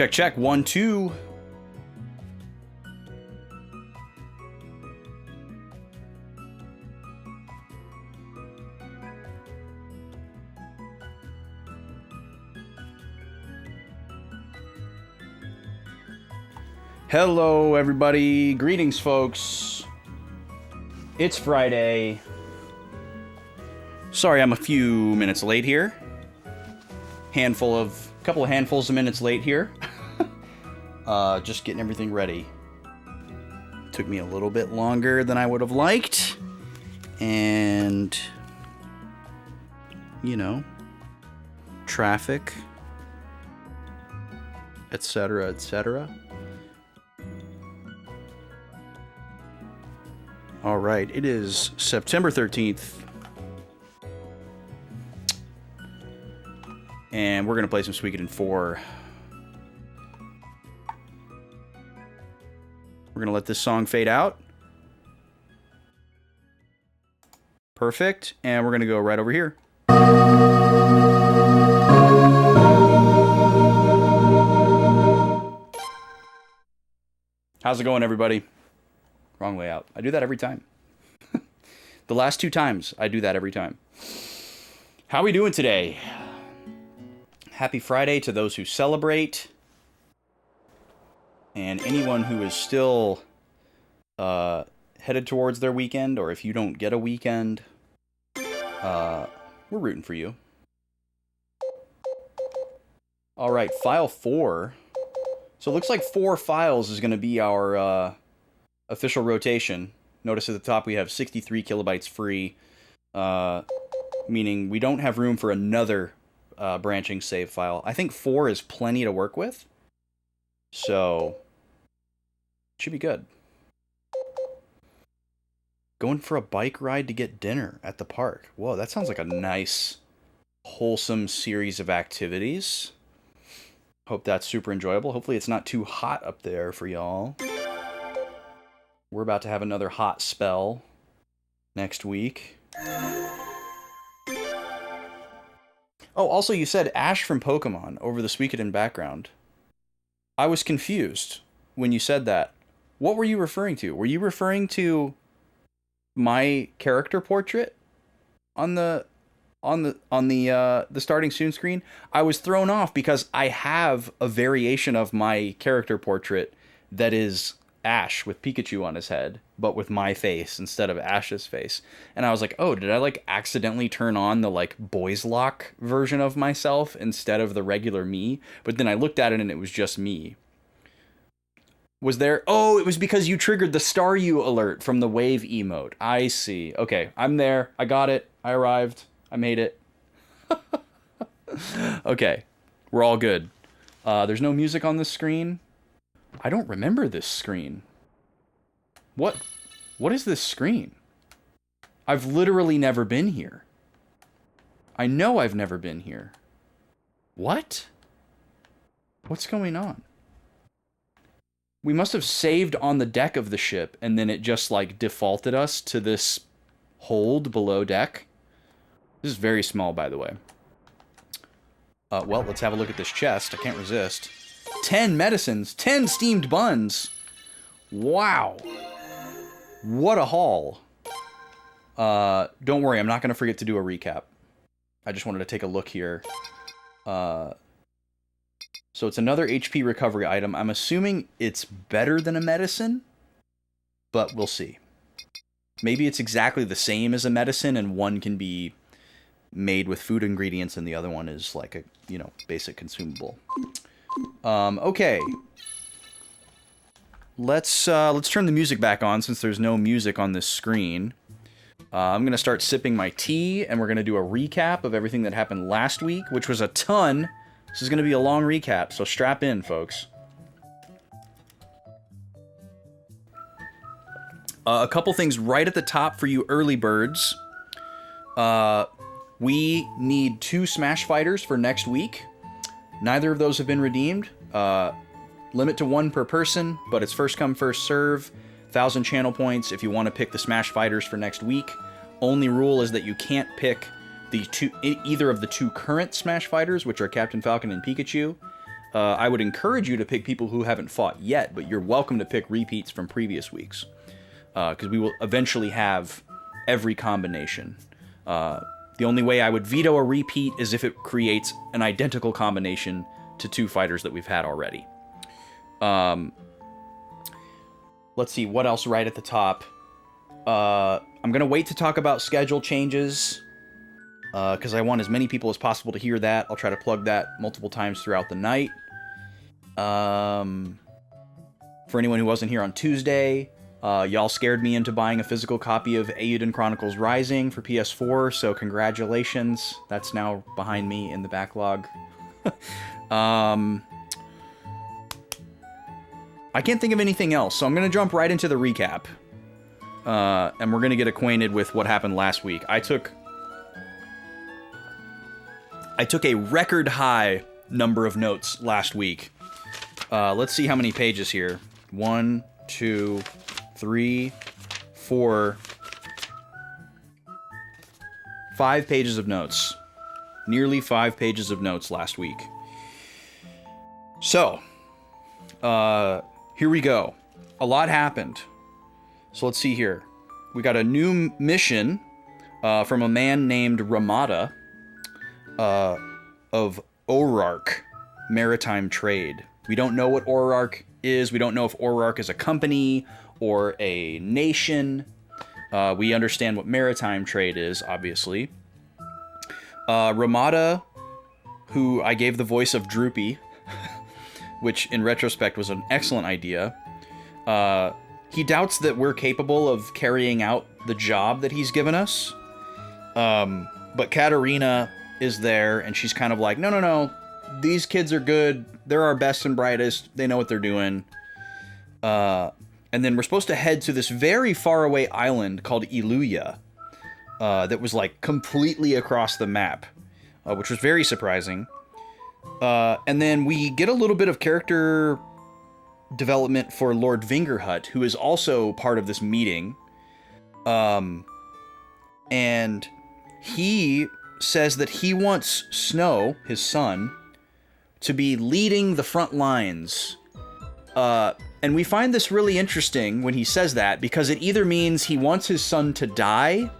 Check, check. 1, 2. Hello, everybody. Greetings, folks. It's Friday. Sorry, I'm a few minutes late here. Couple of handfuls of minutes late here. Just getting everything ready. Took me a little bit longer than I would have liked. And, you know, traffic, etc., etc. All right, it is September 13th. And we're going to play some Suikoden IV. We're going to let this song fade out. Perfect. And we're going to go right over here. How's it going, everybody? Wrong layout. I do that every time. The last 2 times, I do that every time. How we doing today? Happy Friday to those who celebrate. And anyone who is still headed towards their weekend, or if you don't get a weekend, we're rooting for you. Alright, file 4. So it looks like 4 files is going to be our official rotation. Notice at the top we have 63 kilobytes free, meaning we don't have room for another branching save file. I think 4 is plenty to work with, so should be good. Going for a bike ride to get dinner at the park. Whoa, that sounds like a nice, wholesome series of activities. Hope that's super enjoyable. Hopefully it's not too hot up there for y'all. We're about to have another hot spell next week. Oh, also you said Ash from Pokemon over the Suikoden background. I was confused when you said that. What were you referring to? Were you referring to my character portrait on the starting soon screen? I was thrown off because I have a variation of my character portrait that is Ash with Pikachu on his head, but with my face instead of Ash's face. And I was like, oh, did I like accidentally turn on the like boys lock version of myself instead of the regular me? But then I looked at it and it was just me. Was there? Oh, it was because you triggered the Staryu alert from the wave emote. I see. Okay, I'm there. I got it. I arrived. I made it. Okay, we're all good. There's no music on this screen. I don't remember this screen. What is this screen? I've literally never been here. I know I've never been here. What? What's going on? We must have saved on the deck of the ship, and then it just, like, defaulted us to this hold below deck. This is very small, by the way. Well, let's have a look at this chest. I can't resist. 10 medicines, 10 steamed buns. Wow. What a haul. Don't worry, I'm not going to forget to do a recap. I just wanted to take a look here. So it's another HP recovery item. I'm assuming it's better than a medicine, but we'll see. Maybe it's exactly the same as a medicine, and one can be made with food ingredients, and the other one is like a, you know, basic consumable. Okay. Let's turn the music back on since there's no music on this screen. I'm going to start sipping my tea, and we're going to do a recap of everything that happened last week, which was a ton. This is going to be a long recap, so strap in, folks. A couple things right at the top for you early birds. We need 2 Smash Fighters for next week. Neither of those have been redeemed. Limit to 1 per person, but it's first come, first serve. 1,000 channel points if you want to pick the Smash Fighters for next week. Only rule is that you can't pick either of the 2 current Smash Fighters, which are Captain Falcon and Pikachu. I would encourage you to pick people who haven't fought yet, but you're welcome to pick repeats from previous weeks. Because we will eventually have every combination. The only way I would veto a repeat is if it creates an identical combination to 2 fighters that we've had already. Let's see, what else right at the top? I'm going to wait to talk about schedule changes, because I want as many people as possible to hear that. I'll try to plug that multiple times throughout the night. For anyone who wasn't here on Tuesday, y'all scared me into buying a physical copy of Eiyuden Chronicles Rising for PS4, so congratulations. That's now behind me in the backlog. I can't think of anything else, so I'm going to jump right into the recap. And we're going to get acquainted with what happened last week. I took a record high number of notes last week. Let's see how many pages here. 1, 2, 3, 4, 5 pages of notes. Nearly 5 pages of notes last week. So, here we go. A lot happened. So let's see here. We got a new mission from a man named Ramada of O'Rourke Maritime Trade. We don't know what O'Rourke is. We don't know if O'Rourke is a company or a nation. We understand what maritime trade is, obviously. Ramada, who I gave the voice of Droopy, which in retrospect was an excellent idea. He doubts that we're capable of carrying out the job that he's given us. But Katarina is there, and she's kind of like, no. These kids are good. They're our best and brightest. They know what they're doing. And then we're supposed to head to this very far away island called Iluya. That was like completely across the map, which was very surprising. And then we get a little bit of character development for Lord Vingerhut, who is also part of this meeting. And he says that he wants Snow, his son, to be leading the front lines. And we find this really interesting when he says that, because it either means he wants his son to die,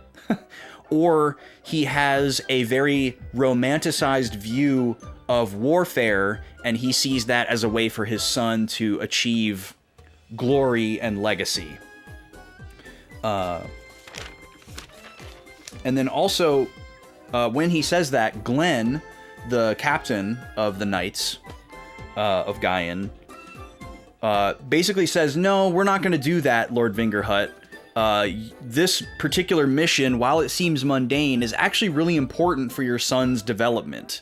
or he has a very romanticized view of warfare, and he sees that as a way for his son to achieve glory and legacy. And then also, when he says that, Glenn, the captain of the Knights of Gaian, basically says, no, we're not going to do that, Lord Vingerhut. This particular mission, while it seems mundane, is actually really important for your son's development.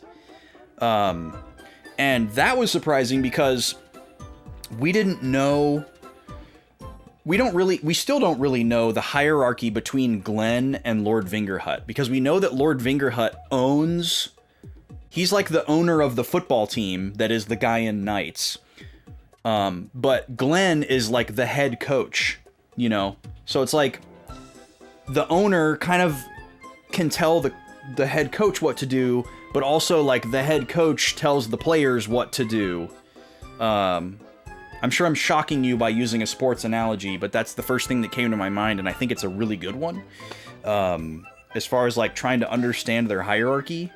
And that was surprising because we didn't know... We still don't really know the hierarchy between Glenn and Lord Vingerhut, because we know that Lord Vingerhut owns... He's like the owner of the football team that is the Gaian Knights. But Glenn is like the head coach, you know? So it's like the owner kind of can tell the head coach what to do, but also like the head coach tells the players what to do. I'm sure I'm shocking you by using a sports analogy, but that's the first thing that came to my mind, and I think it's a really good one. As far as like trying to understand their hierarchy,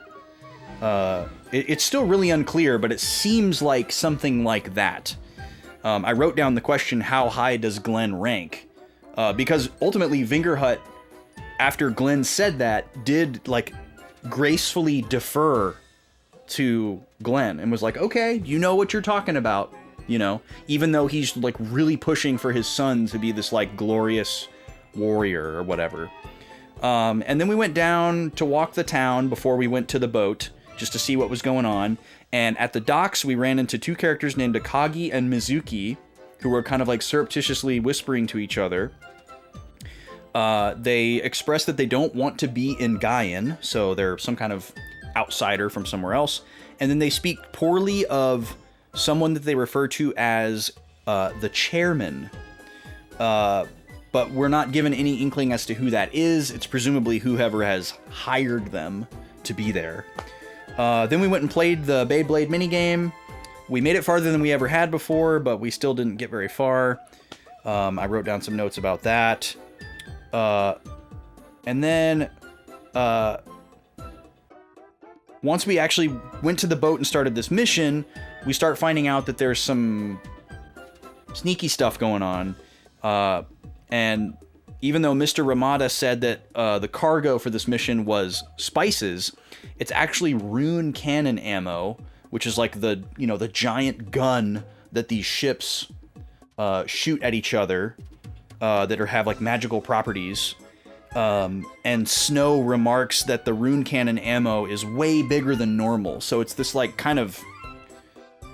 it's still really unclear, but it seems like something like that. I wrote down the question, how high does Glenn rank? Because ultimately Vingerhut, after Glenn said that, did like gracefully defer to Glenn and was like, okay, you know what you're talking about, you know, even though he's like really pushing for his son to be this like glorious warrior or whatever. And then we went down to walk the town before we went to the boat just to see what was going on. And at the docks, we ran into two characters named Akagi and Mizuki, who were kind of like surreptitiously whispering to each other. They expressed that they don't want to be in Gaian, so they're some kind of outsider from somewhere else. And then they speak poorly of someone that they refer to as the chairman. But we're not given any inkling as to who that is. It's presumably whoever has hired them to be there. Then we went and played the Beyblade minigame. we made it farther than we ever had before, but we still didn't get very far. I wrote down some notes about that. And then once we actually went to the boat and started this mission, we start finding out that there's some sneaky stuff going on. And even though Mr. Ramada said that the cargo for this mission was spices, it's actually rune cannon ammo, which is like the giant gun that these ships shoot at each other that have like magical properties. And Snow remarks that the rune cannon ammo is way bigger than normal. So it's this like kind of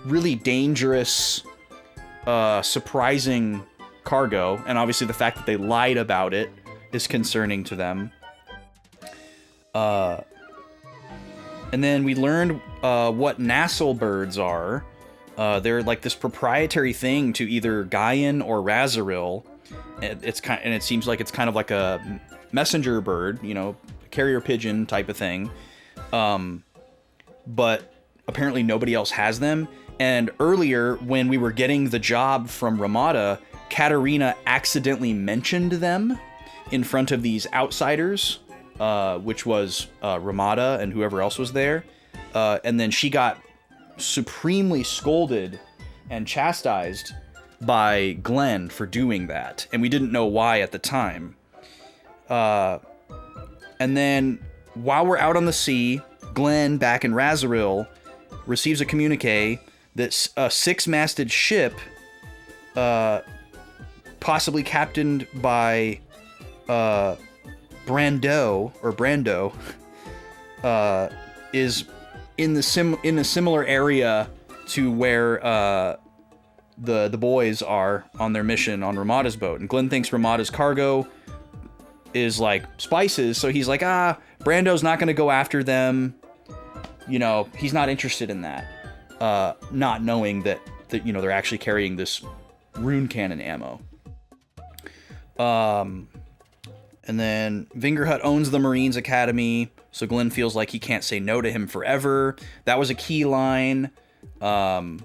really dangerous, surprising cargo. And obviously the fact that they lied about it is concerning to them. And then we learned what Nassel birds are. They're like this proprietary thing to either Gaian or Razoril. And it seems like it's kind of like a messenger bird, carrier pigeon type of thing. But apparently nobody else has them. And earlier, when we were getting the job from Ramada, Katarina accidentally mentioned them in front of these outsiders, which was Ramada and whoever else was there. And then she got supremely scolded and chastised by Glenn for doing that. And we didn't know why at the time. And then while we're out on the sea, Glenn, back in Razoril, receives a communique that a 6-masted ship, possibly captained by Brando, is in a similar area to where the boys are on their mission on Ramada's boat. And Glenn thinks Ramada's cargo is like spices, so he's like, Brando's not gonna go after them. He's not interested in that. Not knowing that they're actually carrying this rune cannon ammo. And then Vingerhut owns the Marines Academy, so Glenn feels like he can't say no to him forever. That was a key line. And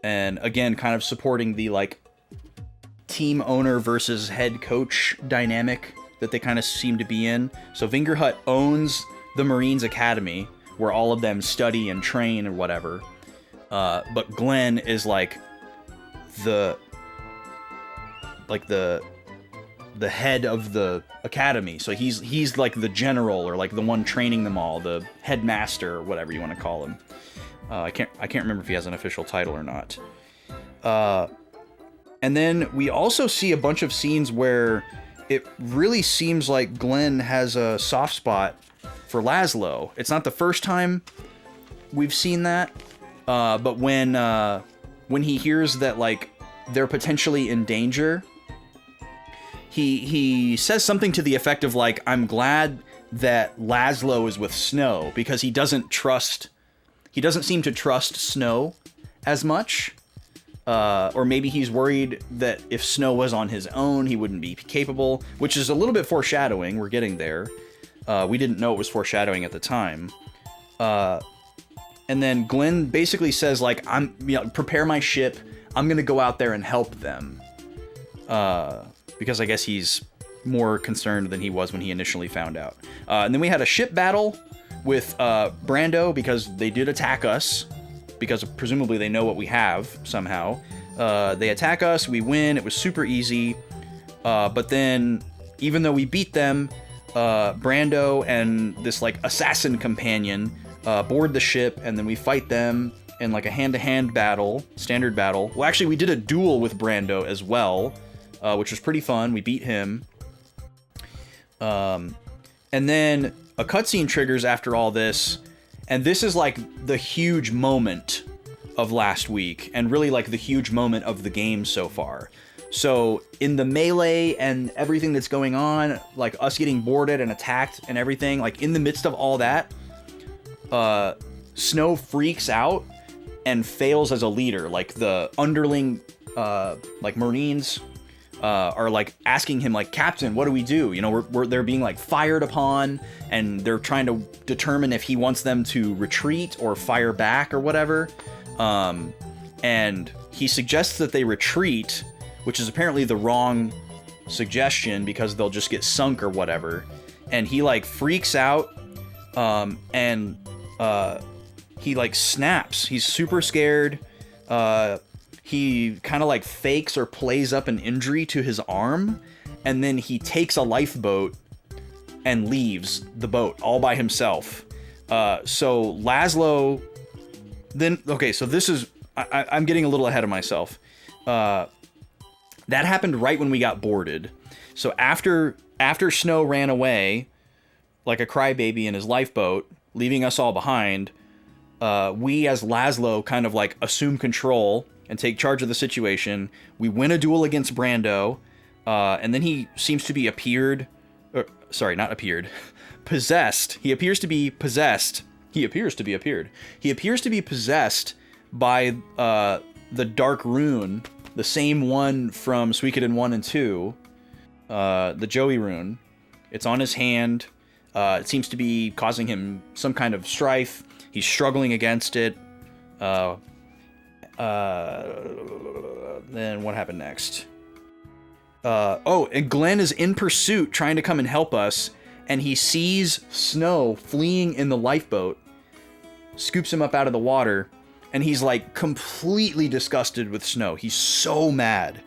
again, kind of supporting the like team owner versus head coach dynamic that they kind of seem to be in. So Vingerhut owns the Marines Academy, where all of them study and train or whatever. But Glenn is like the head of the academy. So he's like the general, or like the one training them all, the headmaster or whatever you want to call him. I can't remember if he has an official title or not. And then we also see a bunch of scenes where it really seems like Glenn has a soft spot for Laszlo. It's not the first time we've seen that, but when he hears that like they're potentially in danger, he says something to the effect of like, I'm glad that Laszlo is with Snow, because he doesn't seem to trust Snow as much. Or maybe he's worried that if Snow was on his own, he wouldn't be capable, which is a little bit foreshadowing. We're getting there. We didn't know it was foreshadowing at the time. And then Glenn basically says, like, prepare my ship. I'm going to go out there and help them. Because I guess he's more concerned than he was when he initially found out. And then we had a ship battle with Brando, because they did attack us. Because presumably they know what we have somehow. They attack us, we win, it was super easy. But then, even though we beat them, Brando and this like assassin companion board the ship, and then we fight them in like a hand-to-hand battle, standard battle. Well, actually, we did a duel with Brando as well, which was pretty fun. We beat him. And then a cutscene triggers after all this. And this is like the huge moment of last week, and really like the huge moment of the game so far. So in the melee and everything that's going on, like us getting boarded and attacked and everything, like in the midst of all that, Snow freaks out and fails as a leader. Like the underling, like Marines, are like asking him, like, Captain, what do we do? They're being like fired upon, and they're trying to determine if he wants them to retreat or fire back or whatever. And he suggests that they retreat, which is apparently the wrong suggestion because they'll just get sunk or whatever. And he like freaks out, and he like snaps. He's super scared. He kind of like fakes or plays up an injury to his arm, and then he takes a lifeboat and leaves the boat all by himself. So Laszlo then, okay, so this is, I'm getting a little ahead of myself. That happened right when we got boarded. So after Snow ran away like a crybaby in his lifeboat, leaving us all behind, we as Laszlo kind of like assume control and take charge of the situation. We win a duel against Brando, and then he seems to be possessed. He appears to be possessed. He appears to be possessed by the Dark Rune, the same one from Suikoden 1 and 2, the Joey rune. It's on his hand. It seems to be causing him some kind of strife. He's struggling against it. Then what happened next? And Glenn is in pursuit, trying to come and help us, and he sees Snow fleeing in the lifeboat, scoops him up out of the water, and he's like completely disgusted with Snow. He's so mad.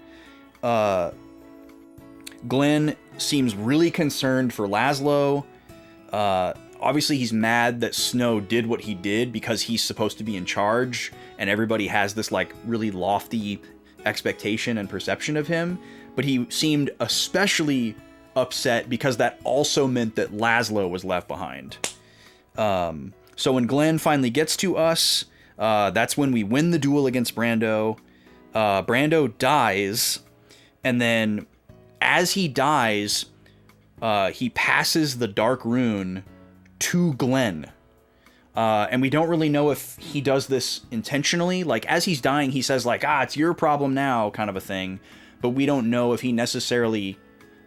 Glenn seems really concerned for Laszlo. Obviously he's mad that Snow did what he did because he's supposed to be in charge, and everybody has this like really lofty expectation and perception of him. But he seemed especially upset because that also meant that Laszlo was left behind. So when Glenn finally gets to us, that's when we win the duel against Brando. Brando dies, and then as he dies, he passes the Dark Rune to Glenn. And we don't really know if he does this intentionally. Like, as he's dying, he says, like, it's your problem now, kind of a thing. But we don't know if he necessarily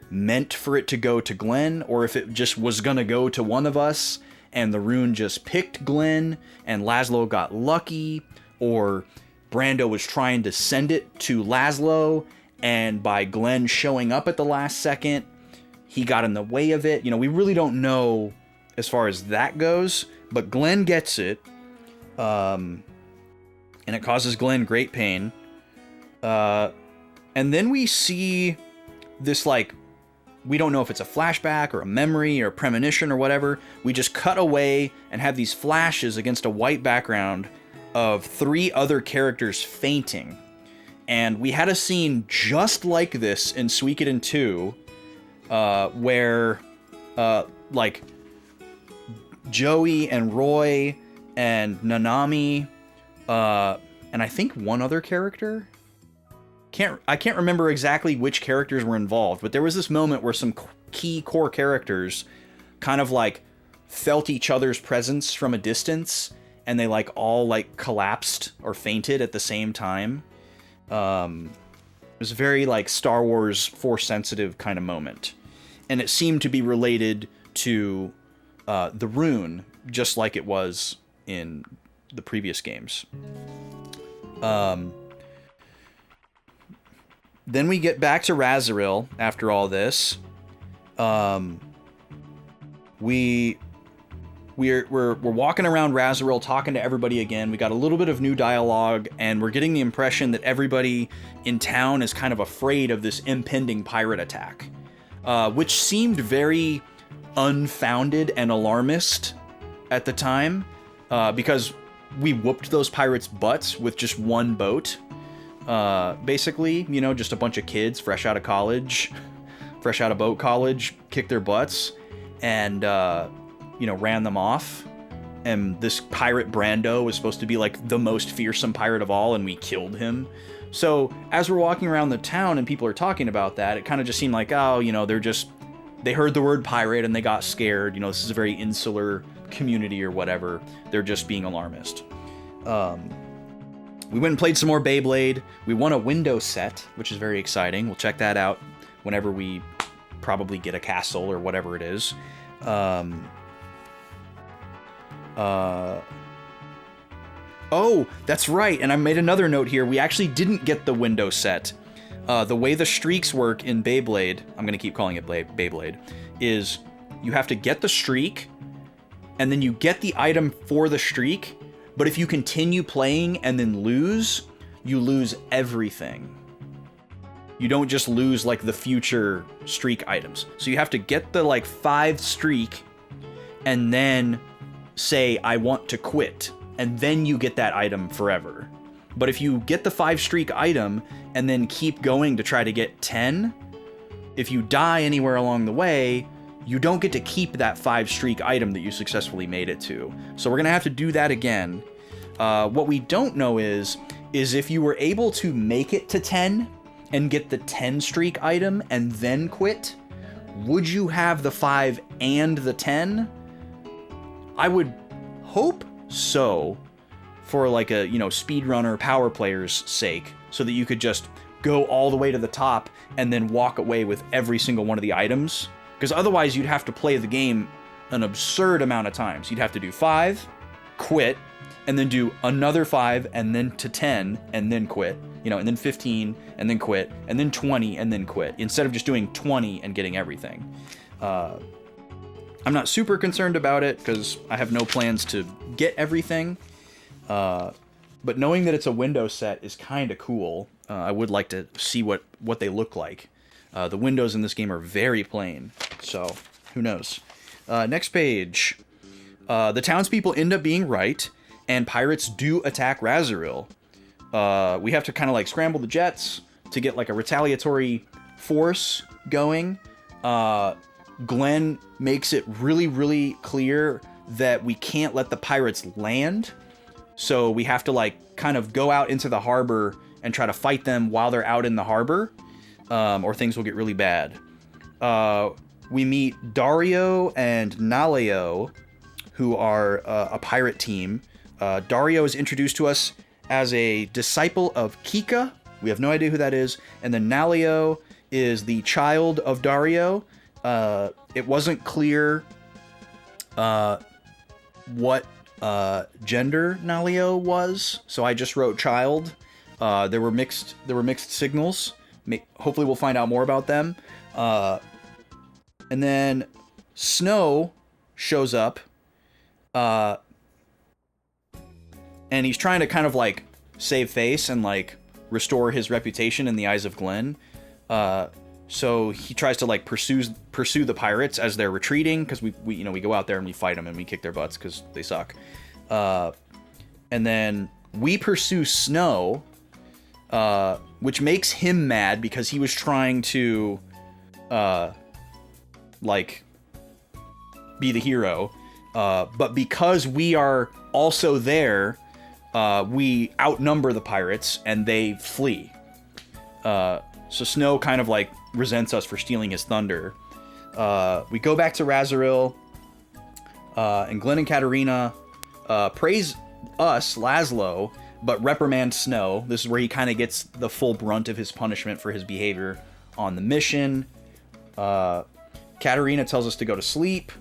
meant for it to go to Glenn, or if it just was gonna go to one of us, and the rune just picked Glenn, and Laszlo got lucky, or Brando was trying to send it to Laszlo, and by Glenn showing up at the last second, he got in the way of it. You know, we really don't know as far as that goes, but Glenn gets it, and it causes Glenn great pain. And then we see this, like, we don't know if it's a flashback or a memory or a premonition or whatever. We just cut away and have these flashes against a white background of 3 other characters fainting. And we had a scene just like this in Suikoden 2, where, like, Joey and Roy and Nanami, and I think one other character. I can't remember exactly which characters were involved, but there was this moment where some key core characters kind of like felt each other's presence from a distance, and they like all like collapsed or fainted at the same time. It was a very like Star Wars Force sensitive kind of moment, and it seemed to be related to the rune, just like it was in the previous games. Then we get back to Razoril after all this. We're walking around Razoril talking to everybody again. We got a little bit of new dialogue, and we're getting the impression that everybody in town is kind of afraid of this impending pirate attack, which seemed very unfounded and alarmist at the time, because we whooped those pirates' butts with just one boat. Basically, you know, just a bunch of kids fresh out of boat college, kicked their butts and, you know, ran them off. And this pirate Brando was supposed to be like the most fearsome pirate of all, and we killed him. So as we're walking around the town and people are talking about that, it kind of just seemed like, oh, you know, they heard the word pirate and they got scared. You know, this is a very insular community or whatever. They're just being alarmist. We went and played some more Beyblade. We won a window set, which is very exciting. We'll check that out whenever we probably get a castle or whatever it is. Oh, that's right. And I made another note here. We actually didn't get the window set. The way the streaks work in Beyblade, I'm going to keep calling it Beyblade, is you have to get the streak, and then you get the item for the streak, but if you continue playing and then lose, you lose everything. You don't just lose, like, the future streak items. So you have to get the, like, 5 streak, and then say, I want to quit, and then you get that item forever. But if you get the 5 streak item, and then keep going to try to get 10, if you die anywhere along the way, you don't get to keep that 5 streak item that you successfully made it to. So we're gonna have to do that again. What we don't know is if you were able to make it to 10 and get the 10 streak item and then quit, would you have the 5 and the 10? I would hope so, for like a, you know, speedrunner power player's sake, so that you could just go all the way to the top and then walk away with every single one of the items. Because otherwise you'd have to play the game an absurd amount of times. You'd have to do 5, quit, and then do another 5, and then to 10, and then quit. You know, and then 15, and then quit, and then 20, and then quit. Instead of just doing 20 and getting everything. I'm not super concerned about it, because I have no plans to get everything. But knowing that it's a window set is kind of cool. I would like to see what they look like. The windows in this game are very plain, so who knows. Next page. The townspeople end up being right, and pirates do attack Razoril. We have to kind of like scramble the jets to get like a retaliatory force going. Glenn makes it really, really clear that we can't let the pirates land. So we have to like kind of go out into the harbor and try to fight them while they're out in the harbor, or things will get really bad. We meet Dario and Naleo, who are a pirate team. Dario is introduced to us as a disciple of Kika. We have no idea who that is. And then Naleo is the child of Dario. It wasn't clear what gender Naleo was, so I just wrote child. There were mixed signals. Hopefully we'll find out more about them. And then Snow shows up, and he's trying to kind of like save face and like restore his reputation in the eyes of Glenn. So he tries to like pursue the pirates as they're retreating, because we go out there and we fight them and we kick their butts because they suck. And then we pursue Snow, which makes him mad because he was trying to like be the hero, but because we are also there, we outnumber the pirates and they flee. So Snow kind of like resents us for stealing his thunder. We go back to Razoril, and Glenn and Katarina praise us, Laszlo, but reprimand Snow. This is where he kind of gets the full brunt of his punishment for his behavior on the mission. Katarina tells us to go to sleep.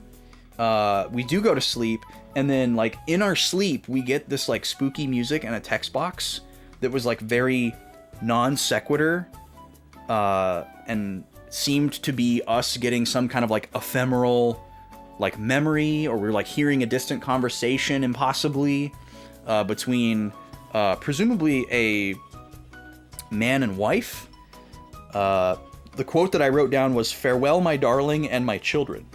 We do go to sleep, and then like in our sleep we get this like spooky music and a text box that was like very non sequitur, and seemed to be us getting some kind of like ephemeral like memory, or we're like hearing a distant conversation, impossibly between presumably a man and wife. The quote that I wrote down was, "Farewell, my darling, and my children."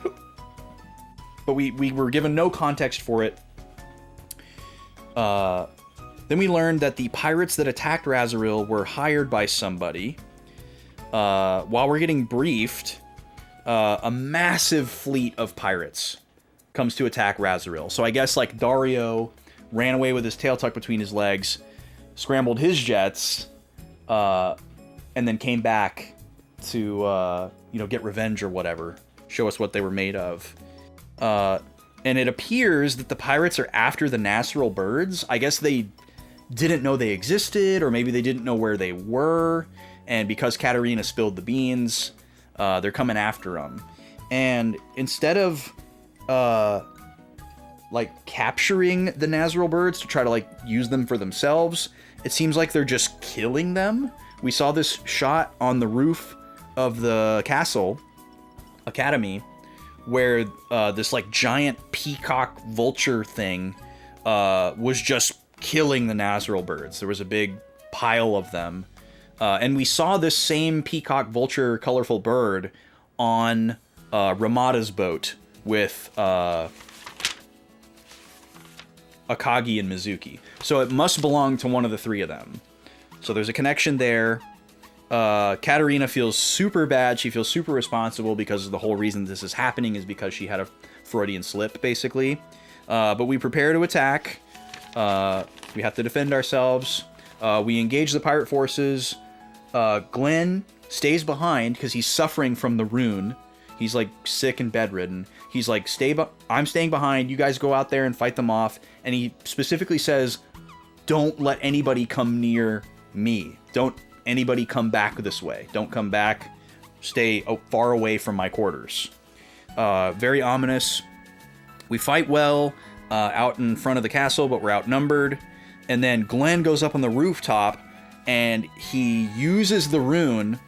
But we were given no context for it. Then we learned that the pirates that attacked Razoril were hired by somebody. While we're getting briefed, a massive fleet of pirates comes to attack Razoril. So I guess like Dario ran away with his tail tucked between his legs, scrambled his jets, and then came back to get revenge or whatever, show us what they were made of. And it appears that the pirates are after the Nasril birds. I guess they didn't know they existed, or maybe they didn't know where they were, and because Katarina spilled the beans, they're coming after them. And instead of like capturing the Nazrul birds to try to like use them for themselves. It seems like they're just killing them. We saw this shot on the roof of the castle academy where this like giant peacock vulture thing was just killing the Nazrul birds. There was a big pile of them. And we saw this same peacock vulture colorful bird on Ramada's boat with Akagi and Mizuki. So it must belong to one of the three of them. So there's a connection there. Katarina feels super bad. She feels super responsible because the whole reason this is happening is because she had a Freudian slip, basically. But we prepare to attack. We have to defend ourselves. We engage the pirate forces. Glenn stays behind because he's suffering from the rune. He's like sick and bedridden. He's like, I'm staying behind. You guys go out there and fight them off. And he specifically says, don't let anybody come near me. Don't anybody come back this way. Don't come back. Stay far away from my quarters. Very ominous. We fight well out in front of the castle, but we're outnumbered. And then Glenn goes up on the rooftop and he uses the rune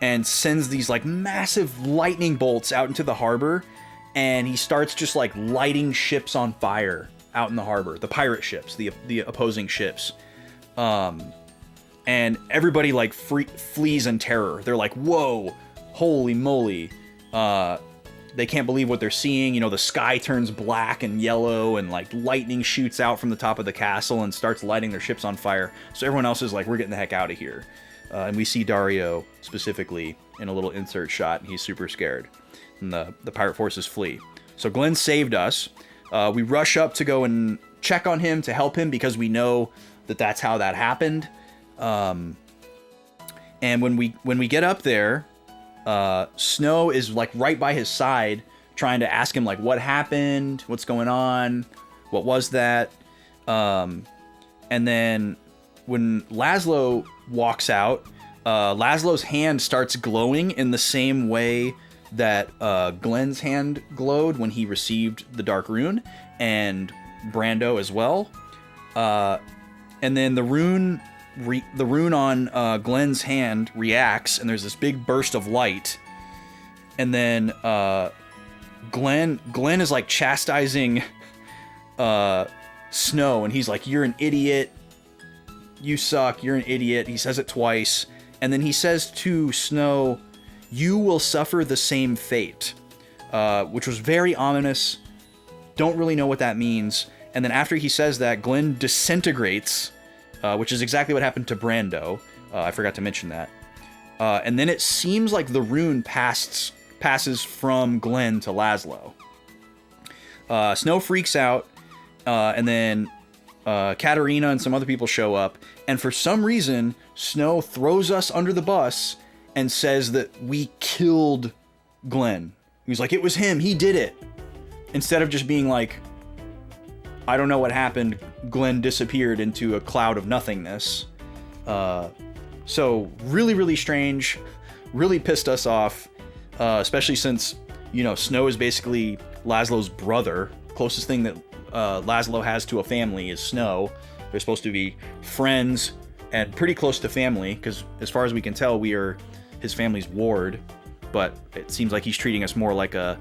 and sends these like massive lightning bolts out into the harbor. And he starts just like lighting ships on fire out in the harbor. The pirate ships, the opposing ships. And everybody like flees in terror. They're like, whoa, holy moly. They can't believe what they're seeing. You know, the sky turns black and yellow and like lightning shoots out from the top of the castle and starts lighting their ships on fire. So everyone else is like, we're getting the heck out of here. And we see Dario specifically in a little insert shot, and he's super scared. And the pirate forces flee. So Glenn saved us. We rush up to go and check on him to help him because we know that that's how that happened. And when we get up there, Snow is like right by his side trying to ask him like what happened, what's going on, what was that. And then when Laszlo walks out, Laszlo's hand starts glowing in the same way that Glenn's hand glowed when he received the Dark Rune, and Brando as well. And then the rune on Glenn's hand reacts, and there's this big burst of light. And then Glenn is like chastising Snow, and he's like, "You're an idiot. You suck. You're an idiot." He says it twice, and then he says to Snow, "You will suffer the same fate," which was very ominous. Don't really know what that means. And then after he says that, Glenn disintegrates, which is exactly what happened to Brando. I forgot to mention that. And then it seems like the rune passes from Glenn to Laszlo. Snow freaks out, and then Katarina and some other people show up, and for some reason, Snow throws us under the bus and says that we killed Glenn. He's like, it was him, he did it. Instead of just being like, I don't know what happened, Glenn disappeared into a cloud of nothingness. So really, really strange, really pissed us off, especially since, you know, Snow is basically Laszlo's brother. Closest thing that Laszlo has to a family is Snow. They're supposed to be friends and pretty close to family, because as far as we can tell, we are his family's ward, but it seems like he's treating us more like a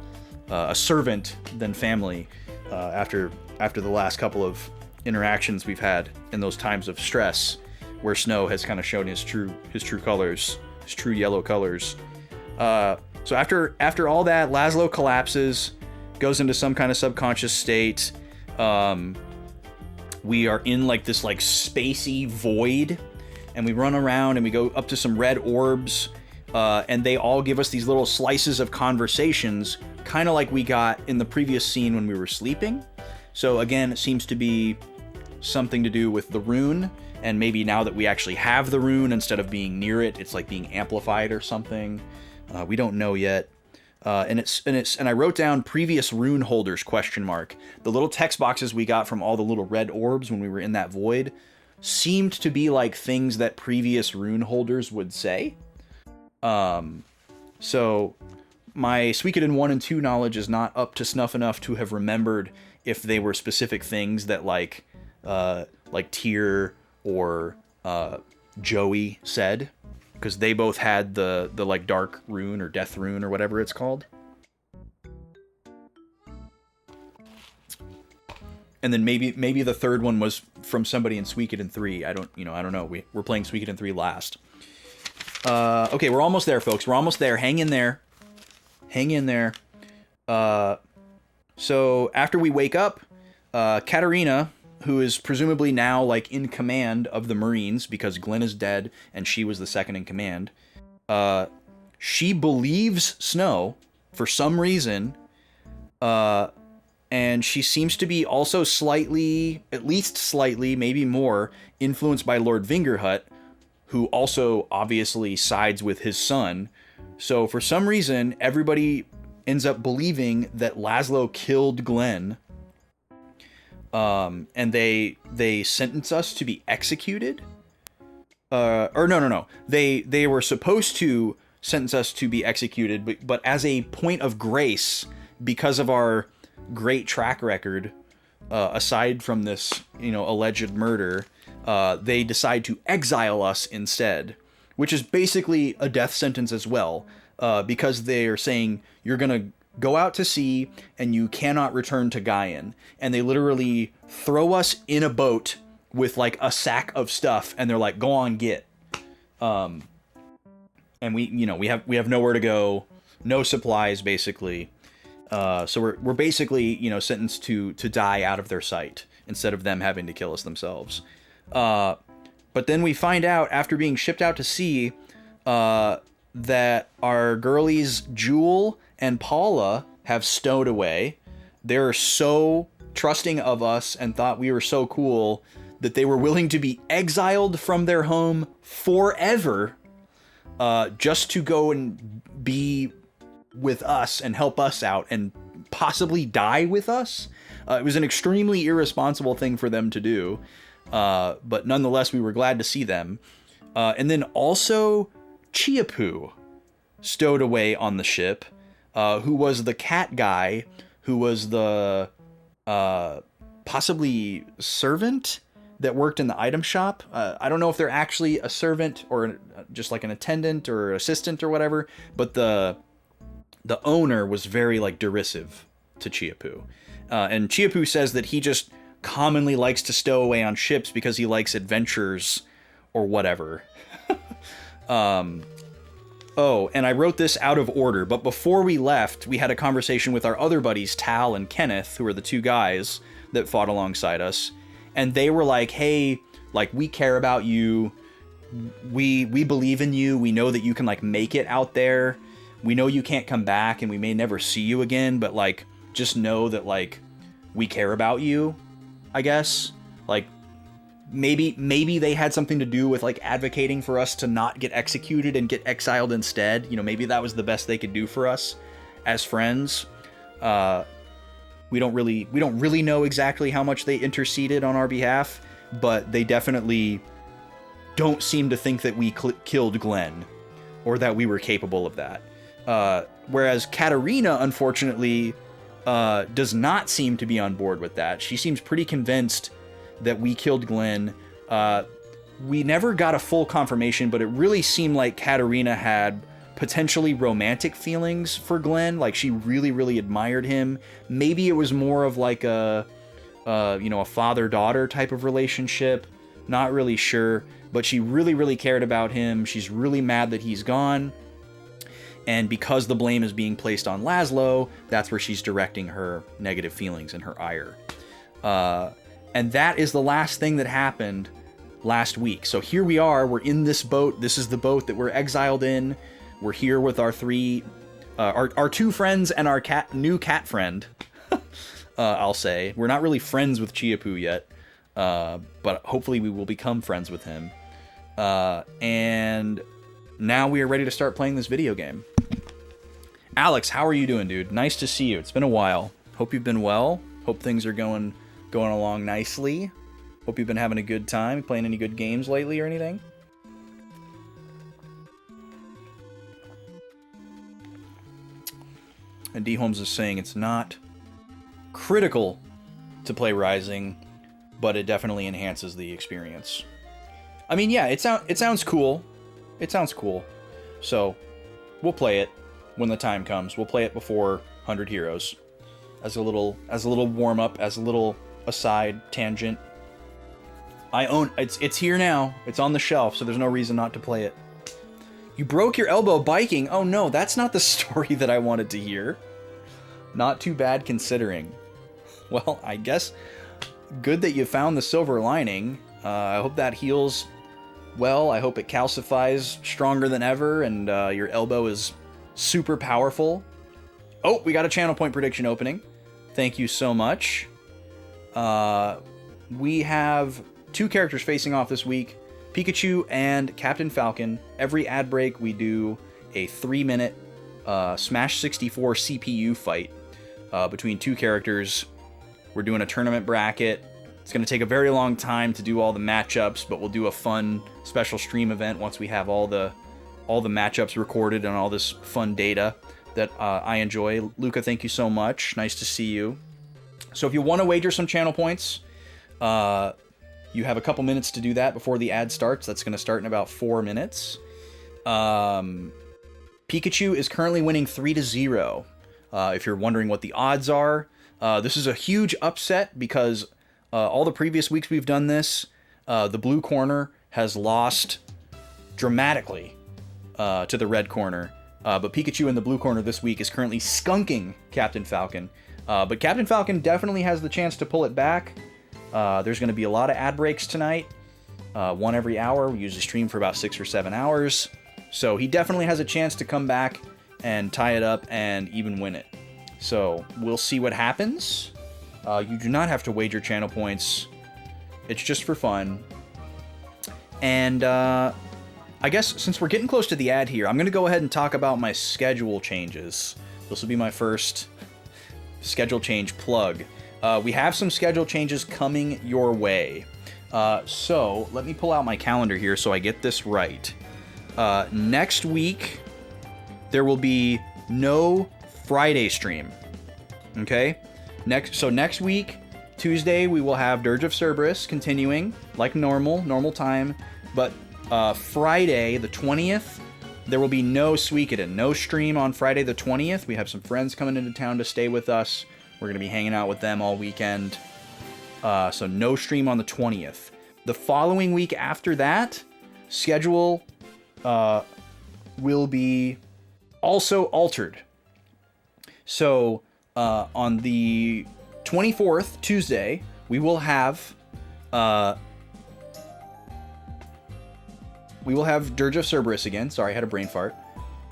servant than family after the last couple of interactions we've had in those times of stress, where Snow has kind of shown his true colors, his true yellow colors. So after all that, Laszlo collapses, goes into some kind of subconscious state. We are in like this like spacey void, and we run around and we go up to some red orbs, and they all give us these little slices of conversations, kind of like we got in the previous scene when we were sleeping. So again, it seems to be something to do with the rune, and maybe now that we actually have the rune, instead of being near it, it's like being amplified or something. We don't know yet. And I wrote down previous rune holders ? The little text boxes we got from all the little red orbs when we were in that void seemed to be like things that previous rune holders would say. So my Suikoden 1 and 2 knowledge is not up to snuff enough to have remembered if they were specific things that like Tyr or Joey said, because they both had the like dark rune or death rune or whatever it's called. And then maybe the third one was from somebody in Suikoden 3. I don't know. We're playing Suikoden 3 last. Okay, we're almost there, folks. We're almost there. Hang in there. Hang in there. So after we wake up, Katarina, who is presumably now like in command of the Marines because Glenn is dead and she was the second in command, she believes Snow for some reason, and she seems to be also slightly, at least slightly, maybe more, influenced by Lord Vingerhut, who also obviously sides with his son. So for some reason, everybody ends up believing that Laszlo killed Glenn, and they sentence us to be executed. Or no. They were supposed to sentence us to be executed, but as a point of grace, because of our great track record, aside from this, alleged murder, they decide to exile us instead, which is basically a death sentence as well, because they're saying you're gonna go out to sea and you cannot return to Gaian, and they literally throw us in a boat with like a sack of stuff, and they're like, go on, get. And we have nowhere to go, no supplies basically. So we're basically, sentenced to die out of their sight instead of them having to kill us themselves. But then we find out after being shipped out to sea, that our girlies Jewel and Paula have stowed away. They're so trusting of us and thought we were so cool that they were willing to be exiled from their home forever, just to go and be with us and help us out and possibly die with us. It was an extremely irresponsible thing for them to do, but nonetheless we were glad to see them. And then also Chiapu stowed away on the ship, who was the cat guy, who was the possibly servant that worked in the item shop. I don't know if they're actually a servant or just like an attendant or assistant or whatever, but the owner was very like derisive to Chiapu. And Chiapu says that he just commonly likes to stow away on ships because he likes adventures or whatever. Oh, and I wrote this out of order, but before we left, we had a conversation with our other buddies, Tal and Kenneth, who are the two guys that fought alongside us. And they were like, hey, like, we care about you. We believe in you. We know that you can like make it out there. We know you can't come back and we may never see you again, but like, just know that like, we care about you, I guess. Like, maybe they had something to do with like advocating for us to not get executed and get exiled instead. Maybe that was the best they could do for us as friends. We don't really know exactly how much they interceded on our behalf, but they definitely don't seem to think that we killed Glenn or that we were capable of that. Whereas Katarina, unfortunately, does not seem to be on board with that. She seems pretty convinced that we killed Glenn. We never got a full confirmation, but it really seemed like Katarina had potentially romantic feelings for Glenn. Like, she really, really admired him. Maybe it was more of like a father-daughter type of relationship. Not really sure, but she really, really cared about him. She's really mad that he's gone. And because the blame is being placed on Laszlo, that's where she's directing her negative feelings and her ire. And that is the last thing that happened last week. So here we are, we're in this boat. This is the boat that we're exiled in. We're here with our our two friends and our new cat friend. I'll say. We're not really friends with Chiapu yet, but hopefully we will become friends with him. And now we are ready to start playing this video game. Alex, how are you doing, dude? Nice to see you. It's been a while. Hope you've been well. Hope things are going along nicely. Hope you've been having a good time. Playing any good games lately or anything? And D Holmes is saying it's not critical to play Rising, but it definitely enhances the experience. I mean, yeah, it sounds cool. It sounds cool. So we'll play it when the time comes. We'll play it before 100 Heroes as a little warm up, as a little aside tangent. I own it's here now. It's on the shelf, so there's no reason not to play it. You broke your elbow biking. Oh no, that's not the story that I wanted to hear. Not too bad considering. Well, I guess good that you found the silver lining. I hope that heals well. I hope it calcifies stronger than ever, and your elbow is super powerful. Oh, we got a channel point prediction opening. Thank you so much. We have 2 characters facing off this week, Pikachu and Captain Falcon. Every ad break, we do a 3-minute Smash 64 CPU fight between 2 characters. We're doing a tournament bracket. It's going to take a very long time to do all the matchups, but we'll do a fun special stream event once we have all the matchups recorded and all this fun data that I enjoy. Luca, thank you so much. Nice to see you. So if you want to wager some channel points, you have a couple minutes to do that before the ad starts. That's going to start in about 4 minutes. Pikachu is currently winning 3-0. If you're wondering what the odds are, this is a huge upset because all the previous weeks we've done this, the blue corner has lost dramatically to the red corner. But Pikachu in the blue corner this week is currently skunking Captain Falcon. But Captain Falcon definitely has the chance to pull it back. There's going to be a lot of ad breaks tonight. 1 every hour. We usually stream for about 6 or 7 hours. So he definitely has a chance to come back and tie it up and even win it. So we'll see what happens. You do not have to wager channel points. It's just for fun. And I guess since we're getting close to the ad here, I'm going to go ahead and talk about my schedule changes. This will be my first schedule change plug. We have some schedule changes coming your way. So let me pull out my calendar here so I get this right. Next week, there will be no Friday stream. Okay? Next week, Tuesday, we will have Dirge of Cerberus continuing like normal time. But Friday, the 20th, there will be no Suikoden, no stream on Friday the 20th. We have some friends coming into town to stay with us. We're going to be hanging out with them all weekend. So no stream on the 20th. The following week after that, schedule will be also altered. So on the 24th, Tuesday, we will have Dirge of Cerberus again. Sorry, I had a brain fart.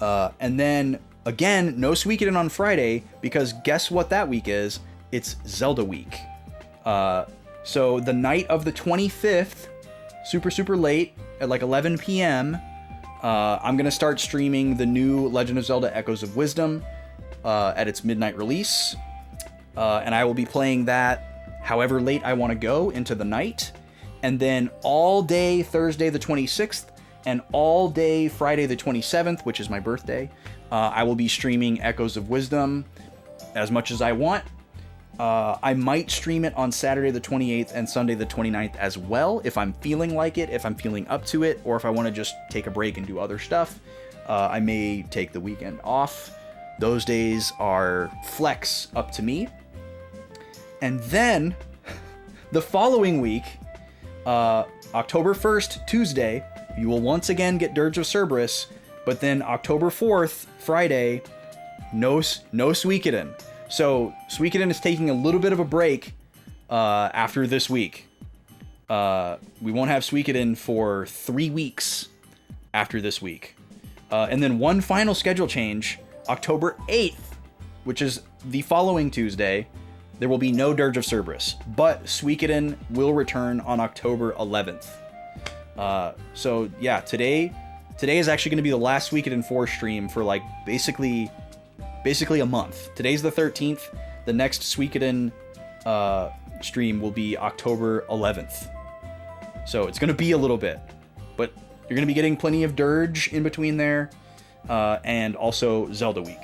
And then, again, no Suikoden on Friday, because guess what that week is? It's Zelda week. So the night of the 25th, super late, at like 11 p.m., I'm going to start streaming the new Legend of Zelda Echoes of Wisdom at its midnight release. And I will be playing that however late I want to go into the night. And then all day Thursday the 26th and all day Friday the 27th, which is my birthday, I will be streaming Echoes of Wisdom as much as I want. I might stream it on Saturday the 28th and Sunday the 29th as well, if I'm feeling like it, if I'm feeling up to it, or if I want to just take a break and do other stuff. I may take the weekend off. Those days are flex up to me. And then, the following week, October 1st, Tuesday, you will once again get Dirge of Cerberus, but then October 4th, Friday, no Suikoden. So Suikoden is taking a little bit of a break after this week. We won't have Suikoden for 3 weeks after this week. And then one final schedule change, October 8th, which is the following Tuesday, there will be no Dirge of Cerberus, but Suikoden will return on October 11th. So yeah, today is actually going to be the last Suikoden IV stream for like basically a month. Today's the 13th. The next Suikoden stream will be October 11th. So it's going to be a little bit, but you're going to be getting plenty of Dirge in between there, and also Zelda week.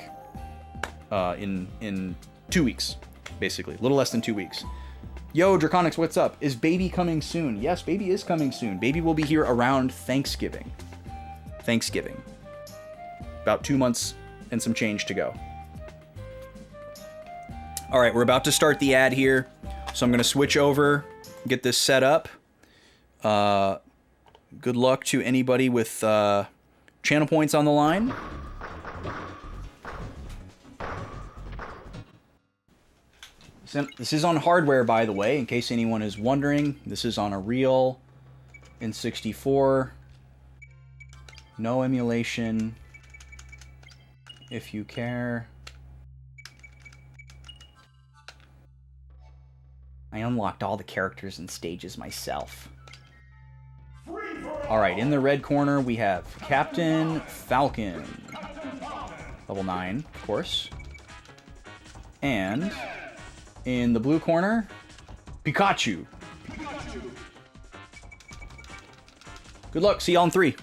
in 2 weeks, basically. A little less than 2 weeks. Yo, Draconics, what's up? Is Baby coming soon? Yes, Baby is coming soon. Baby will be here around Thanksgiving. About 2 months and some change to go. All right, we're about to start the ad here. So I'm going to switch over, get this set up. Good luck to anybody with channel points on the line. This is on hardware, by the way, in case anyone is wondering. This is on a real N64. No emulation, if you care. I unlocked all the characters and stages myself. Alright, in the red corner we have Captain Falcon. Level 9, of course. And in the blue corner, Pikachu. Good luck, see y'all in 3.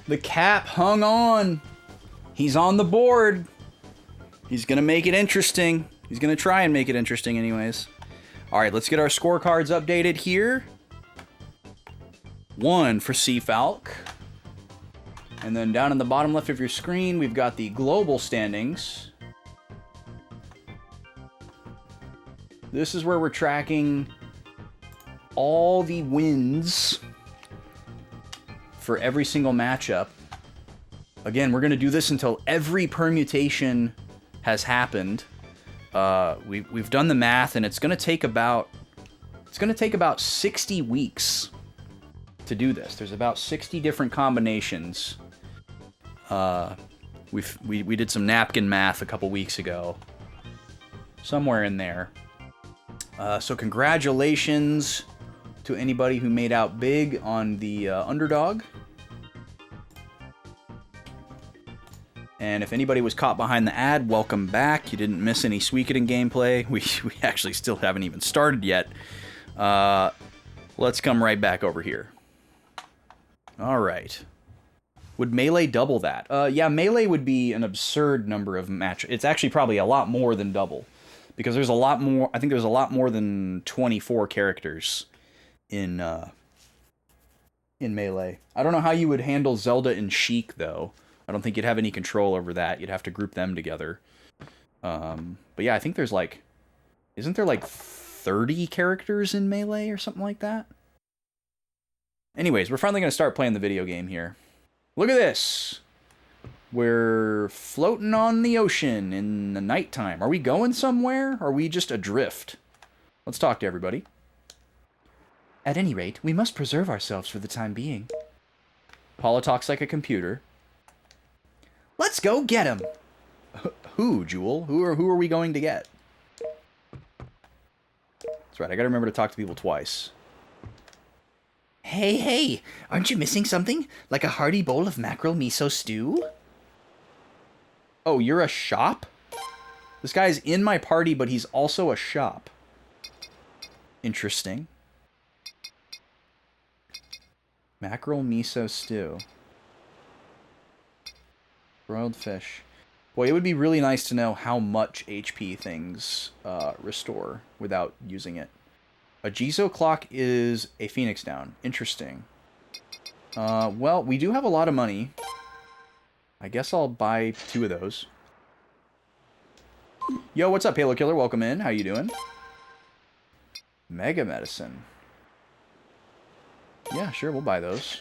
The Cap hung on. He's on the board. He's going to make it interesting. He's going to try and make it interesting anyways. All right, let's get our scorecards updated here. 1 for C-Falk. And then down in the bottom left of your screen, we've got the global standings. This is where we're tracking all the wins for every single matchup. Again, we're going to do this until every permutation has happened. We've done the math, and it's going to take about 60 weeks to do this. There's about 60 different combinations. We did some napkin math a couple weeks ago, somewhere in there. So congratulations to anybody who made out big on the underdog. And if anybody was caught behind the ad, welcome back. You didn't miss any Suikoden gameplay. We actually still haven't even started yet. Let's come right back over here. All right. Would Melee double that? Yeah, Melee would be an absurd number of matches. It's actually probably a lot more than double. Because there's a lot more... I think there's a lot more than 24 characters in Melee. I don't know how you would handle Zelda and Sheik, though. I don't think you'd have any control over that. You'd have to group them together. But yeah, I think there's like... Isn't there like 30 characters in Melee or something like that? Anyways, we're finally going to start playing the video game here. Look at this! We're floating on the ocean in the nighttime. Are we going somewhere? Or are we just adrift? Let's talk to everybody. At any rate, we must preserve ourselves for the time being. Paula talks like a computer. Let's go get him! Who, Jewel? Who are we going to get? That's right, I gotta remember to talk to people twice. Hey, aren't you missing something? Like a hearty bowl of mackerel miso stew? Oh, you're a shop? This guy's in my party, but he's also a shop. Interesting. Mackerel miso stew. Broiled fish. Boy, it would be really nice to know how much HP things restore without using it. A Jizo clock is a Phoenix down. Interesting. Well, we do have a lot of money. I guess I'll buy 2 of those. Yo, what's up, Halo Killer? Welcome in. How you doing? Mega Medicine. Yeah, sure, we'll buy those.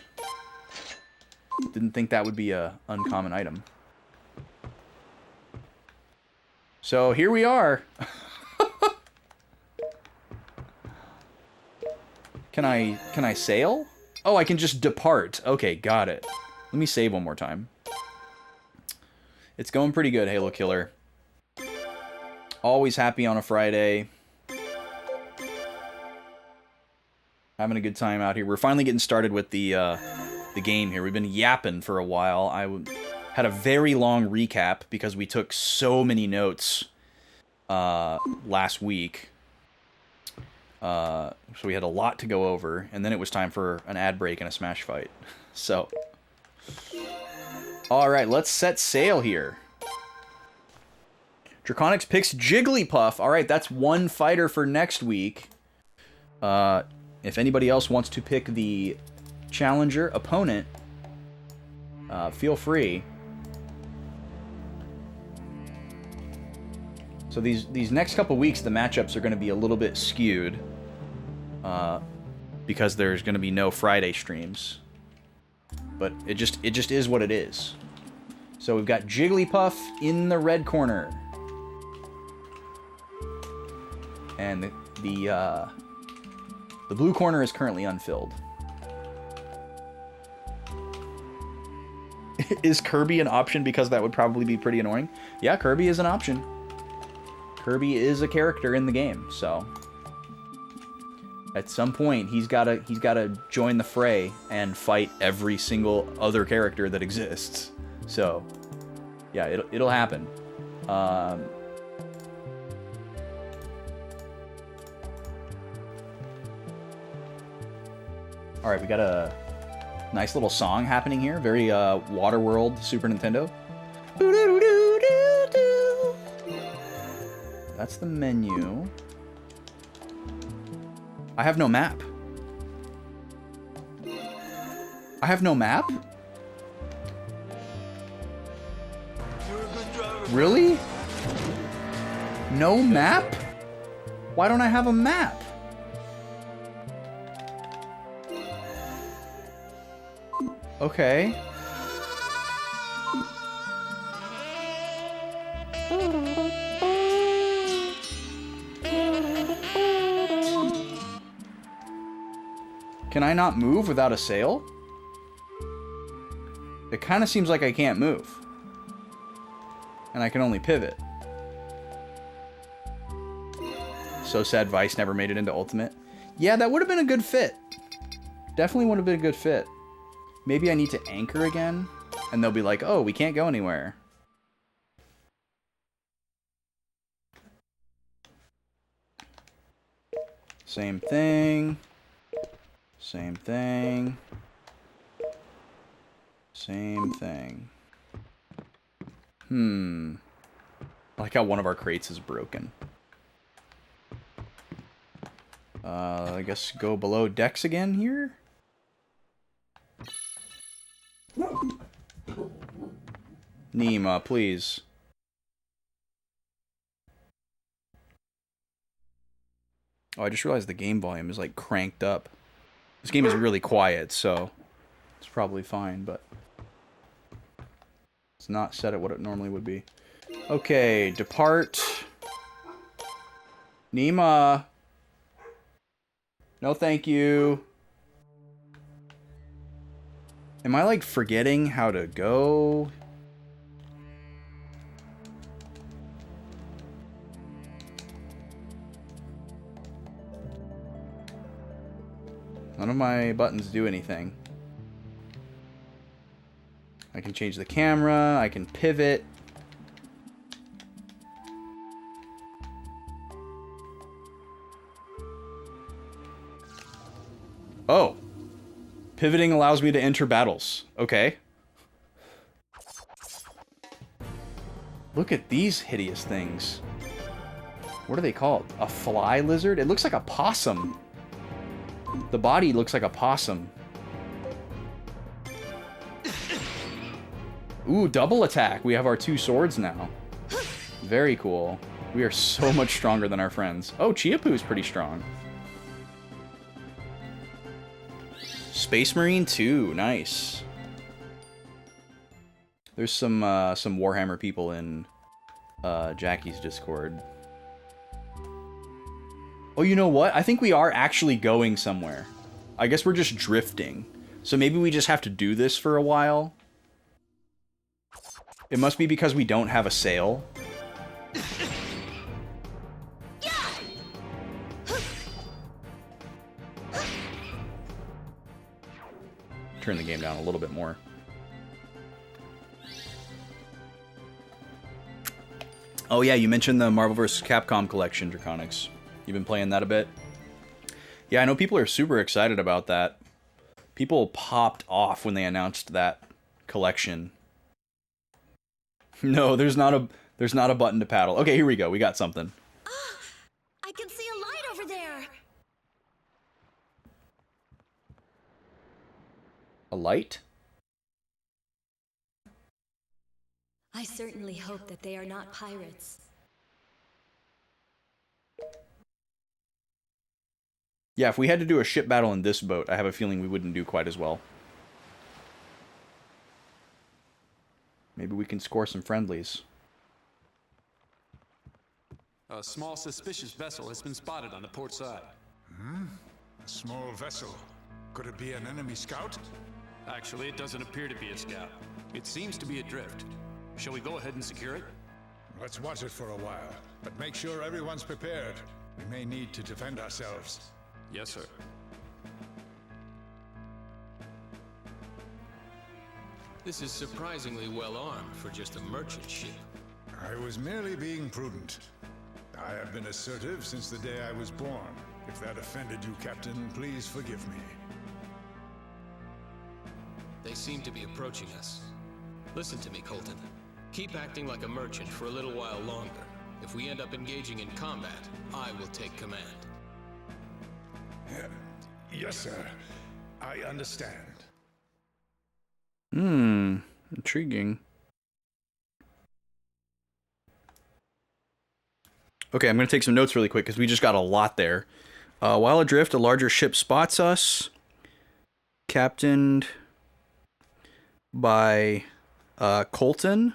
Didn't think that would be a uncommon item. So here we are. Can I sail? Oh, I can just depart. Okay, got it. Let me save one more time. It's going pretty good, Halo Killer. Always happy on a Friday. Having a good time out here. We're finally getting started with the game here. We've been yapping for a while. Had a very long recap because we took so many notes last week. So we had a lot to go over, and then it was time for an ad break and a smash fight. So, alright, let's set sail here. Draconics picks Jigglypuff. Alright, that's one fighter for next week. If anybody else wants to pick the challenger opponent, feel free. So these next couple weeks, the matchups are going to be a little bit skewed. Because there's going to be no Friday streams. But it just is what it is. So we've got Jigglypuff in the red corner. And the blue corner is currently unfilled. Is Kirby an option? Because that would probably be pretty annoying. Yeah, Kirby is an option. Kirby is a character in the game, so at some point he's gotta join the fray and fight every single other character that exists. So yeah, it'll happen. All right, we got a nice little song happening here. Very Waterworld, Super Nintendo. That's the menu. I have no map. I have no map? Really? No map? Why don't I have a map? Okay. Can I not move without a sail? It kind of seems like I can't move. And I can only pivot. So sad Vice never made it into Ultimate. Yeah, that would have been a good fit. Definitely would have been a good fit. Maybe I need to anchor again, and they'll be like, oh, we can't go anywhere. Same thing. Same thing. Same thing. I like how one of our crates is broken. I guess go below decks again here? Nima, please. Oh, I just realized the game volume is like cranked up. This game is really quiet, so it's probably fine, but it's not set at what it normally would be. Okay, depart. Nima. No, thank you. Am I, like, forgetting how to go? None of my buttons do anything. I can change the camera. I can pivot. Oh. Pivoting allows me to enter battles. Okay. Look at these hideous things. What are they called? A fly lizard? It looks like a possum. The body looks like a possum. Ooh, double attack. We have our 2 swords now. Very cool. We are so much stronger than our friends. Oh, Chiapoo's pretty strong. Space Marine 2, nice. There's some Warhammer people in Jackie's Discord. Oh, you know what? I think we are actually going somewhere. I guess we're just drifting. So maybe we just have to do this for a while. It must be because we don't have a sail. Turn the game down a little bit more. Oh yeah, you mentioned the Marvel vs. Capcom collection, Draconics. You've been playing that a bit? Yeah, I know people are super excited about that. People popped off when they announced that collection. No, there's not a button to paddle. Okay, here we go. We got something. I can see a light over there. A light? I certainly hope that they are not pirates. Yeah, if we had to do a ship battle in this boat, I have a feeling we wouldn't do quite as well. Maybe we can score some friendlies. A small suspicious vessel has been spotted on the port side. A small vessel. Could it be an enemy scout? Actually, it doesn't appear to be a scout. It seems to be adrift. Shall we go ahead and secure it? Let's watch it for a while, but make sure everyone's prepared. We may need to defend ourselves. Yes, sir. This is surprisingly well armed for just a merchant ship. I was merely being prudent. I have been assertive since the day I was born. If that offended you, Captain, please forgive me. They seem to be approaching us. Listen to me, Colton. Keep acting like a merchant for a little while longer. If we end up engaging in combat, I will take command. Yes, sir. I understand. Intriguing. Okay, I'm going to take some notes really quick because we just got a lot there. While adrift, a larger ship spots us. Captained by Colton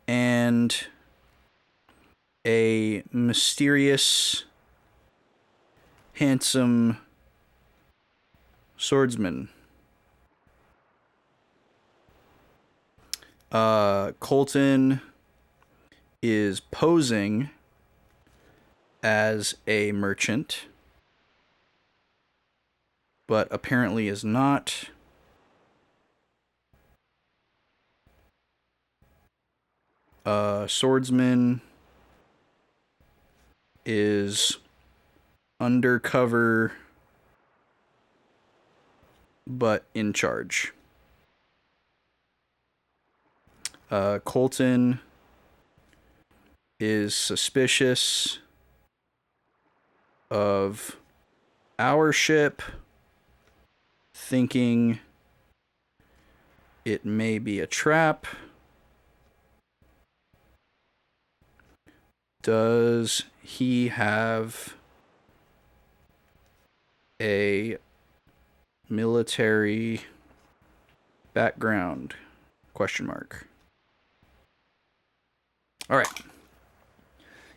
and a mysterious, handsome swordsman. Colton is posing as a merchant, but apparently is not. Swordsman is undercover, but in charge. Colton is suspicious of our ship, thinking it may be a trap. Does he have a military background? Question mark. All right.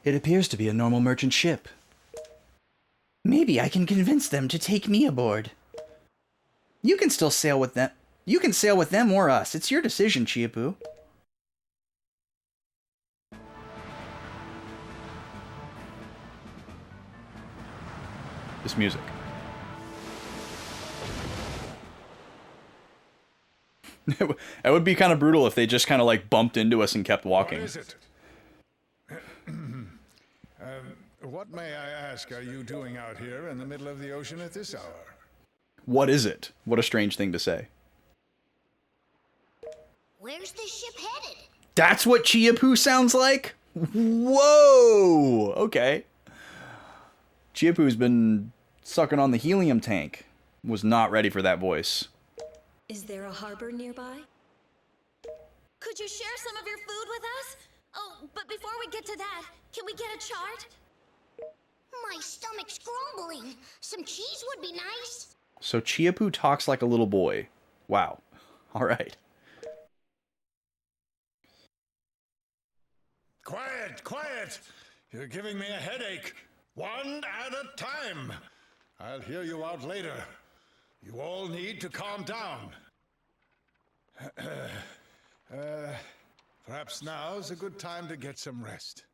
It appears to be a normal merchant ship. Maybe I can convince them to take me aboard. You can still sail with them. You can sail with them or us. It's your decision, Chiapu. This music. It would be kind of brutal if they just kind of like bumped into us and kept walking. What is it? What, may I ask, are you doing out here in the middle of the ocean at this hour? What is it? What a strange thing to say. Where's the ship headed? That's what Chiapu sounds like? Whoa! Okay. Chiapu's been sucking on the helium tank. Was not ready for that voice. Is there a harbor nearby? Could you share some of your food with us? Oh, but before we get to that, can we get a chart? My stomach's grumbling. Some cheese would be nice. So Chiapu talks like a little boy. Wow. All right. Quiet, quiet! You're giving me a headache. One at a time. I'll hear you out later. You all need to calm down. Perhaps now's a good time to get some rest.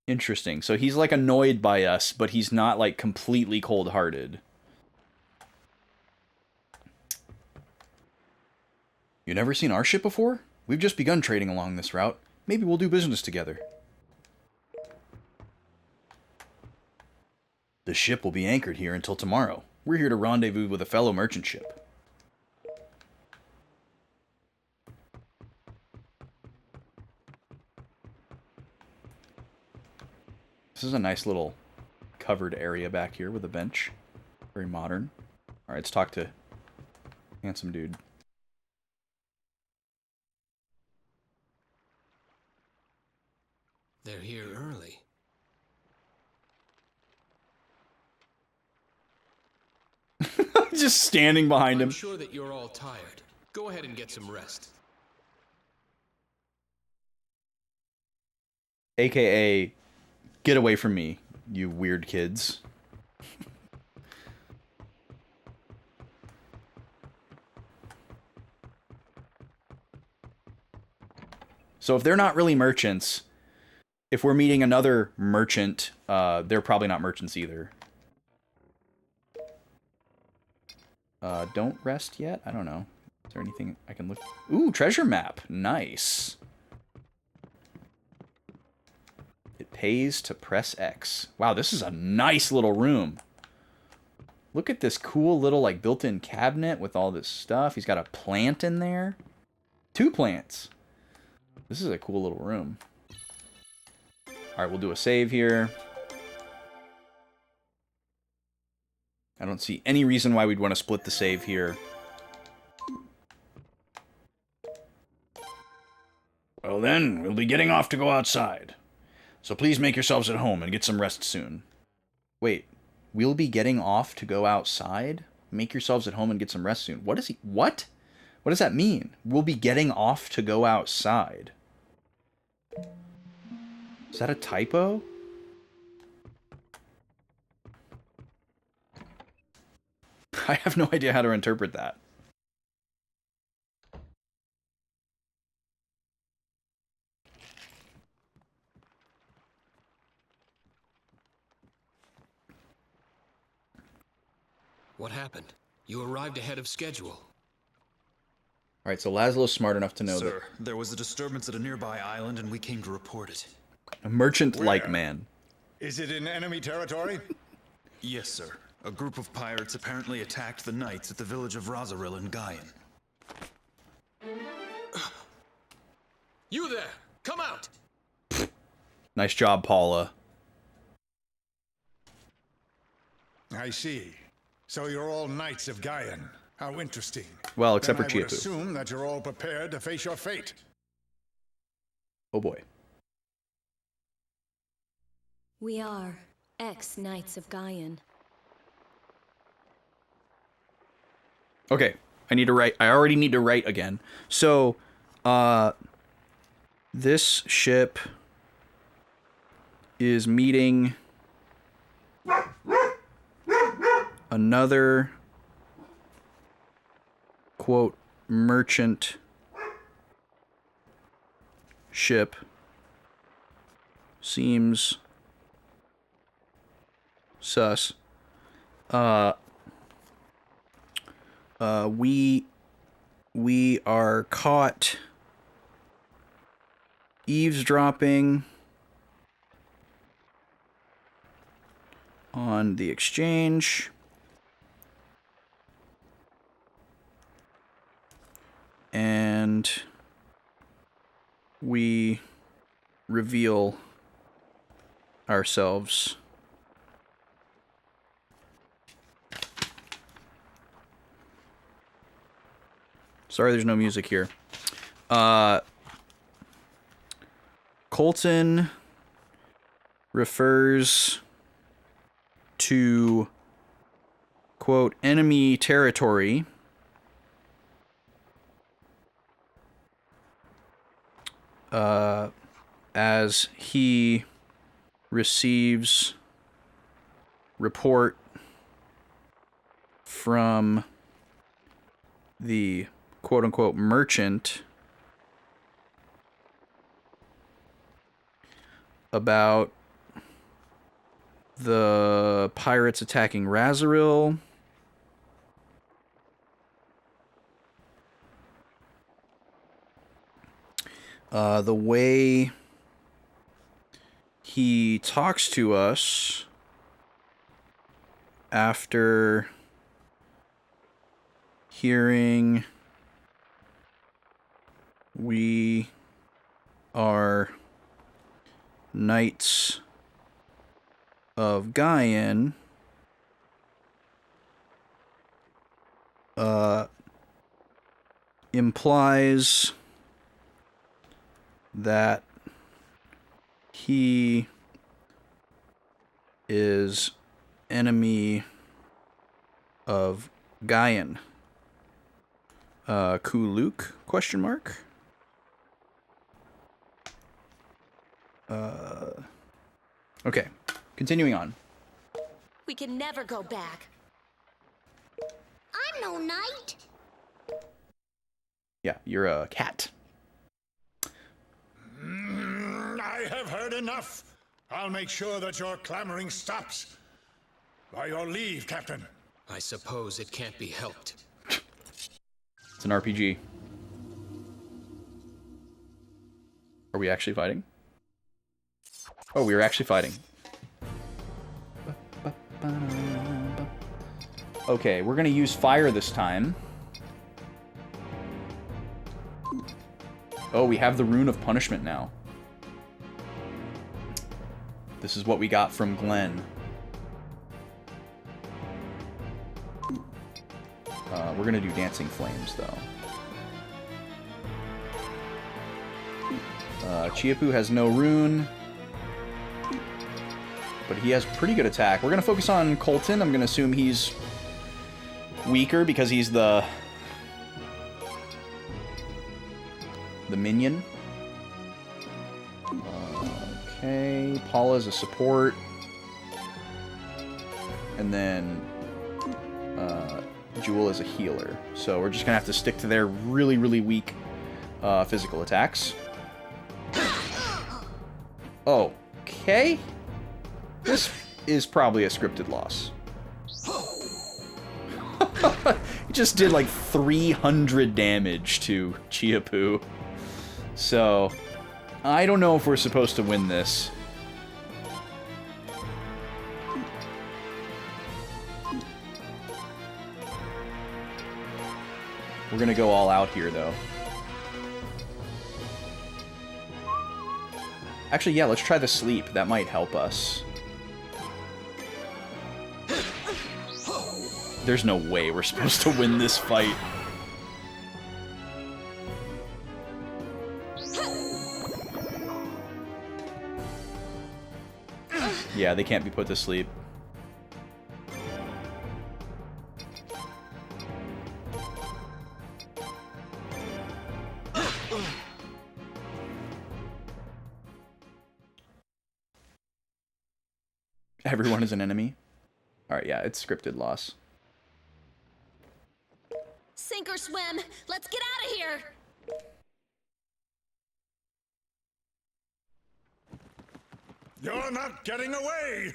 Interesting. So he's like annoyed by us, but he's not like completely cold-hearted. You never seen our ship before? We've just begun trading along this route. Maybe we'll do business together. The ship will be anchored here until tomorrow. We're here to rendezvous with a fellow merchant ship. This is a nice little covered area back here with a bench. Very modern. Alright, let's talk to handsome dude. They're here early. Just standing behind him. I'm sure that you're all tired. Go ahead and get some rest. AKA, get away from me, you weird kids. So if they're not really merchants, if we're meeting another merchant, they're probably not merchants either. Don't rest yet? I don't know. Is there anything I can look? Ooh, treasure map. Nice. It pays to press X. Wow, this is a nice little room. Look at this cool little like built-in cabinet with all this stuff. He's got a plant in there. 2 plants. This is a cool little room. Alright, we'll do a save here. I don't see any reason why we'd want to split the save here. Well then, we'll be getting off to go outside. So please make yourselves at home and get some rest soon. Wait, we'll be getting off to go outside? Make yourselves at home and get some rest soon. What is he? What? What does that mean? We'll be getting off to go outside. Is that a typo? I have no idea how to interpret that. What happened? You arrived ahead of schedule. Alright, so Laszlo's smart enough to know Sir, there was a disturbance at a nearby island and we came to report it. that a merchant-like Where? man. Is it in enemy territory? Yes, sir. A group of pirates apparently attacked the knights at the village of Rosaril in Gaian. You there! Come out! Nice job, Paula. I see. So you're all knights of Gaian. How interesting. Well, except for Then I would Chiapu. assume that you're all prepared to face your fate. Oh boy. We are ex-Knights of Gaian. Okay, I need to write. I already need to write again. So, this ship is meeting another, quote, merchant ship. Seems sus. We are caught eavesdropping on the exchange. And we reveal ourselves. Sorry, there's no music here. Colton refers to, quote, enemy territory as he receives report from the quote-unquote merchant about the pirates attacking Rosaril. The way he talks to us after hearing we are Knights of Gaian implies that he is enemy of Gaian. Kuluk? Question mark. Okay, continuing on. We can never go back. I'm no knight. Yeah, you're a cat. I have heard enough. I'll make sure that your clamoring stops. By your leave, Captain. I suppose it can't be helped. It's an RPG. Are we actually fighting? Oh, we are actually fighting. Okay, we're gonna use fire this time. Oh, we have the Rune of Punishment now. This is what we got from Glenn. We're gonna do Dancing Flames, though. Chiapu has no rune, but he has pretty good attack. We're gonna focus on Colton. I'm gonna assume he's weaker because he's the minion. Okay, Paula's a support. And then Jewel is a healer. So we're just gonna have to stick to their really, really weak physical attacks. Okay. This is probably a scripted loss. It just did like 300 damage to Chiapu. So, I don't know if we're supposed to win this. We're gonna go all out here, though. Actually, yeah, let's try the sleep. That might help us. There's no way we're supposed to win this fight. Yeah, they can't be put to sleep. Everyone is an enemy. Alright, yeah, it's scripted loss. Sink or swim. Let's get out of here. You're not getting away!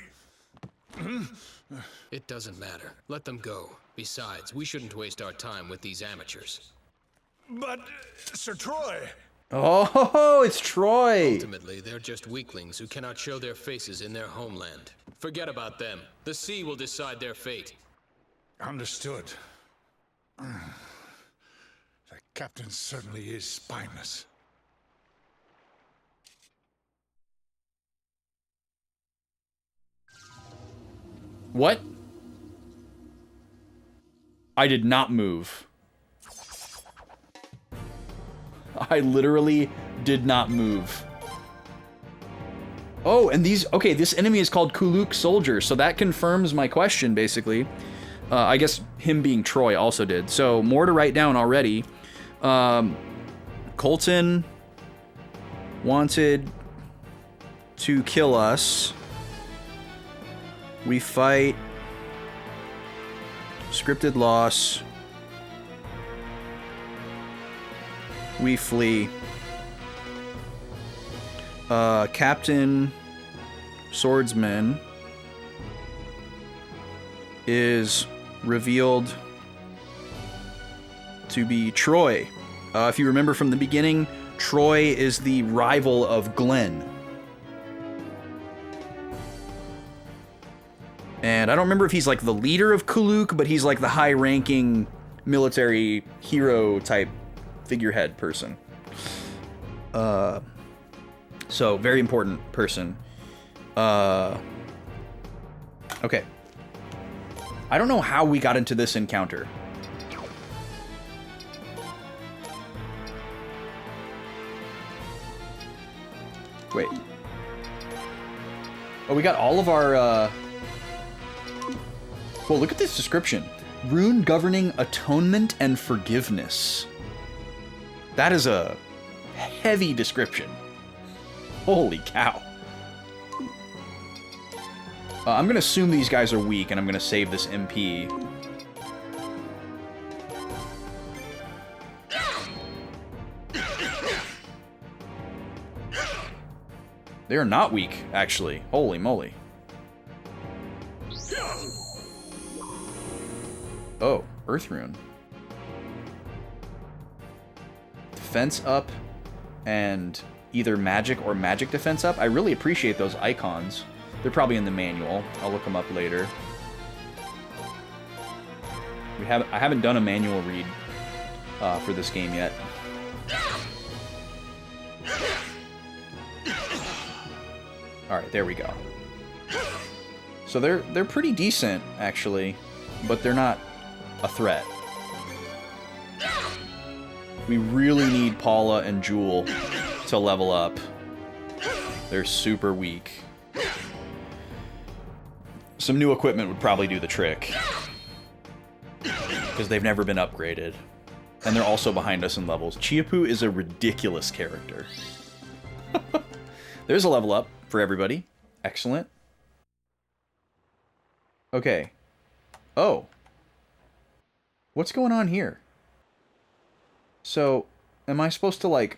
It doesn't matter. Let them go. Besides, we shouldn't waste our time with these amateurs. But, Sir Troy... Oh, it's Troy! Ultimately, they're just weaklings who cannot show their faces in their homeland. Forget about them. The sea will decide their fate. Understood. The captain certainly is spineless. What? I did not move. I literally did not move. Oh, and these... Okay, this enemy is called Kuluk Soldier, so that confirms my question, basically. I guess him being Troy also did. So, more to write down already. Colton wanted to kill us. We fight. Scripted loss. We flee. Captain Swordsman is revealed to be Troy. If you remember from the beginning, Troy is the rival of Glenn. And I don't remember if he's like the leader of Kuluk, but he's like the high-ranking military hero type figurehead person. So very important person. Okay. I don't know how we got into this encounter. Wait. Oh, we got all of our, Well, look at this description. Rune governing atonement and forgiveness. That is a heavy description. Holy cow. I'm going to assume these guys are weak, and I'm going to save this MP. They are not weak, actually. Holy moly. Oh, Earth Rune. Defense up and either magic or magic defense up. I really appreciate those icons. They're probably in the manual. I'll look them up later. I haven't done a manual read for this game yet. All right, there we go. So they're pretty decent actually, but they're not a threat. We really need Paula and Jewel to level up. They're super weak. Some new equipment would probably do the trick. because they've never been upgraded. And they're also behind us in levels. Chiapu is a ridiculous character. There's a level up for everybody. Excellent. Okay. Oh. What's going on here? So, am I supposed to, like,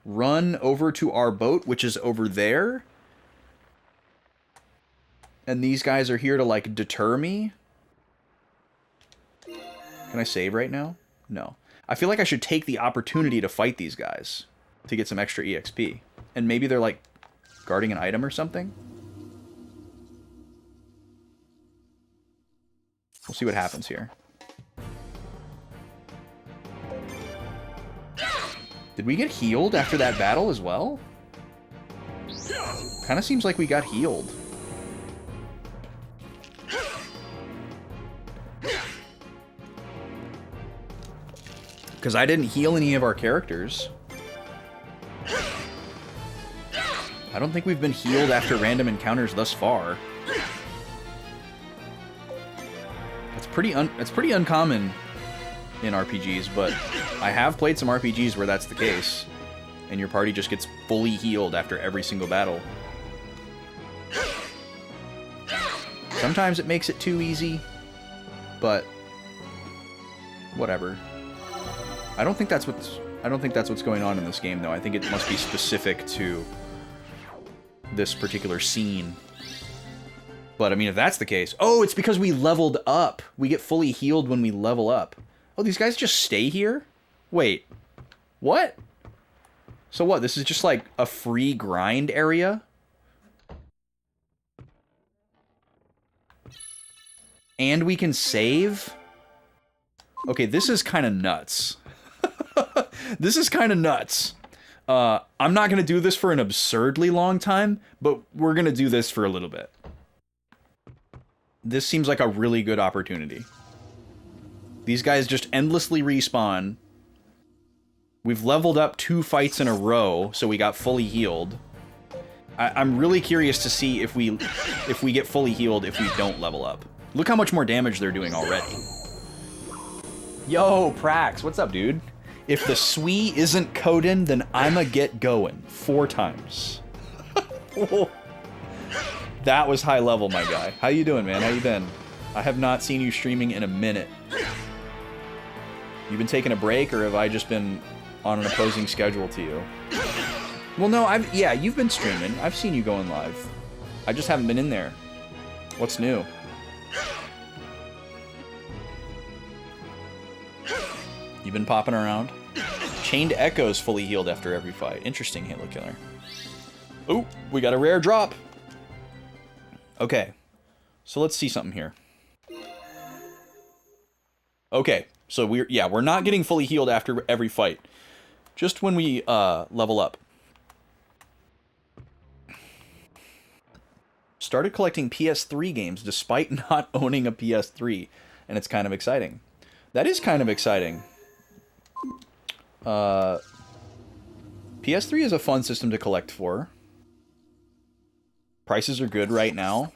run over to our boat, which is over there? And these guys are here to, like, deter me? Can I save right now? No. I feel like I should take the opportunity to fight these guys to get some extra EXP. And maybe they're, like, guarding an item or something? We'll see what happens here. Did we get healed after that battle as well? Kind of seems like we got healed. Because I didn't heal any of our characters. I don't think we've been healed after random encounters thus far. It's pretty uncommon in RPGs, but I have played some RPGs where that's the case, and your party just gets fully healed after every single battle. Sometimes it makes it too easy, but whatever. I don't think that's what's going on in this game, though. I think it must be specific to this particular scene. But I mean, if that's the case, oh, it's because we leveled up. We get fully healed when we level up. Oh, these guys just stay here? Wait, what? So what? This is just like a free grind area? And we can save? Okay, this is kind of nuts. This is kind of nuts. I'm not going to do this for an absurdly long time, but we're going to do this for a little bit. This seems like a really good opportunity. These guys just endlessly respawn. We've leveled up 2 fights in a row, so we got fully healed. I'm really curious to see if we get fully healed if we don't level up. Look how much more damage they're doing already. Yo, Prax, what's up, dude? If the Swee isn't Coden, then I'ma get going 4 times. That was high level, my guy. How you doing, man? How you been? I have not seen you streaming in a minute. You been taking a break, or have I just been on an opposing schedule to you? Well, no, yeah, you've been streaming. I've seen you going live. I just haven't been in there. What's new? You've been popping around. Chained Echoes fully healed after every fight. Interesting, Halo Killer. Ooh, we got a rare drop. Okay, so let's see something here. Okay, so we're not getting fully healed after every fight. Just when we level up. Started collecting PS3 games despite not owning a PS3, and it's kind of exciting. That is kind of exciting. PS3 is a fun system to collect for. Prices are good right now.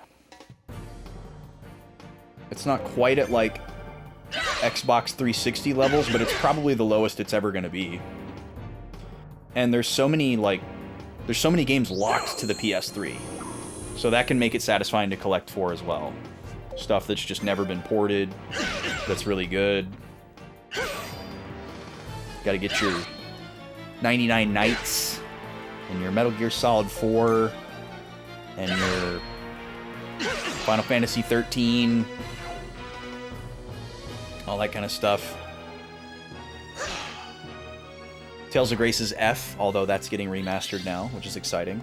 It's not quite at, like, Xbox 360 levels, but it's probably the lowest it's ever going to be. And there's so many games locked to the PS3. So that can make it satisfying to collect for as well. Stuff that's just never been ported, that's really good. Gotta get your 99 Nights, and your Metal Gear Solid 4, and your Final Fantasy 13, all that kind of stuff. Tales of Grace's F, although that's getting remastered now, which is exciting.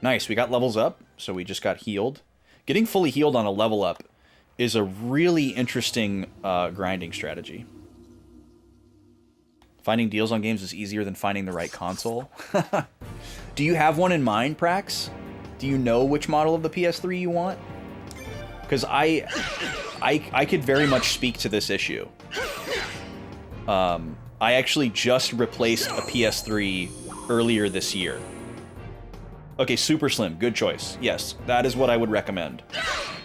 Nice, we got levels up, so we just got healed. Getting fully healed on a level up is a really interesting grinding strategy. Finding deals on games is easier than finding the right console. Do you have one in mind, Prax? Do you know which model of the PS3 you want? Because I could very much speak to this issue. I actually just replaced a PS3 earlier this year. Okay, Super Slim, good choice. Yes, that is what I would recommend.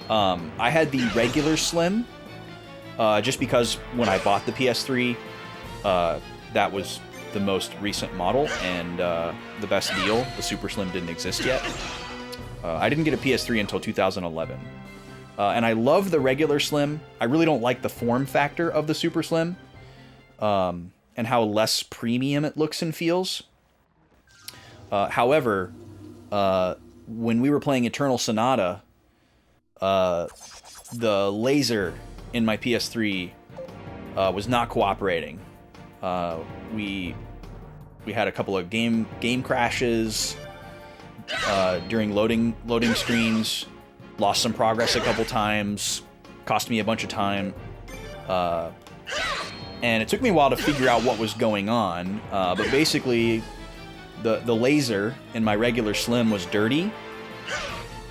I had the regular Slim, just because when I bought the PS3, that was the most recent model and the best deal. The Super Slim didn't exist yet. I didn't get a PS3 until 2011. And I love the regular Slim. I really don't like the form factor of the Super Slim and how less premium it looks and feels. However, when we were playing Eternal Sonata, the laser in my PS3 was not cooperating. We had a couple of game crashes during loading screens. Lost some progress a couple times. Cost me a bunch of time. And it took me a while to figure out what was going on. But basically, the laser in my regular Slim was dirty.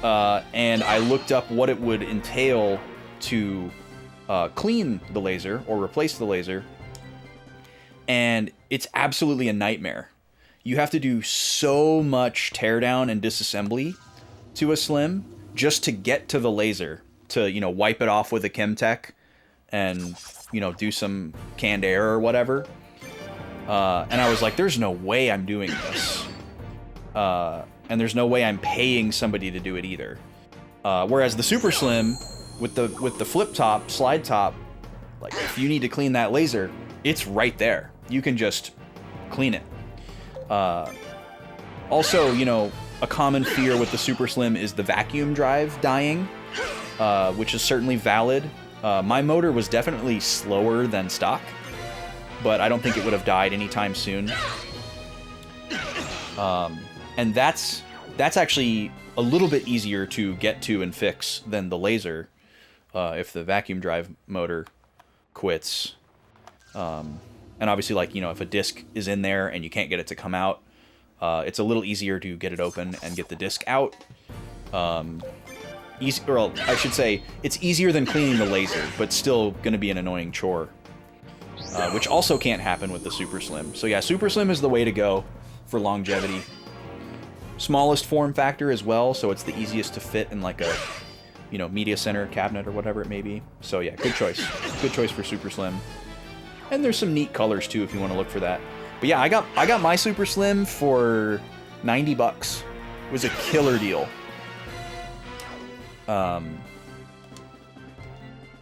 And I looked up what it would entail to clean the laser or replace the laser. And it's absolutely a nightmare. You have to do so much teardown and disassembly to a Slim just to get to the laser, to, you know, wipe it off with a Chemtech and, you know, do some canned air or whatever. And I was like, there's no way I'm doing this. And there's no way I'm paying somebody to do it either. Whereas the Super Slim, with the flip top, slide top, like if you need to clean that laser, it's right there. You can just clean it. Also, you know, a common fear with the Super Slim is the vacuum drive dying, which is certainly valid. My motor was definitely slower than stock, but I don't think it would have died anytime soon. And that's actually a little bit easier to get to and fix than the laser, if the vacuum drive motor quits. And obviously, like, you know, if a disc is in there and you can't get it to come out, it's a little easier to get it open and get the disc out. Or I should say, it's easier than cleaning the laser, but still going to be an annoying chore. Which also can't happen with the Super Slim. So yeah, Super Slim is the way to go for longevity. Smallest form factor as well, so it's the easiest to fit in like a, you know, media center cabinet or whatever it may be. So yeah, good choice. Good choice for Super Slim. And there's some neat colors too if you want to look for that. But yeah, I got my Super Slim for $90. It was a killer deal.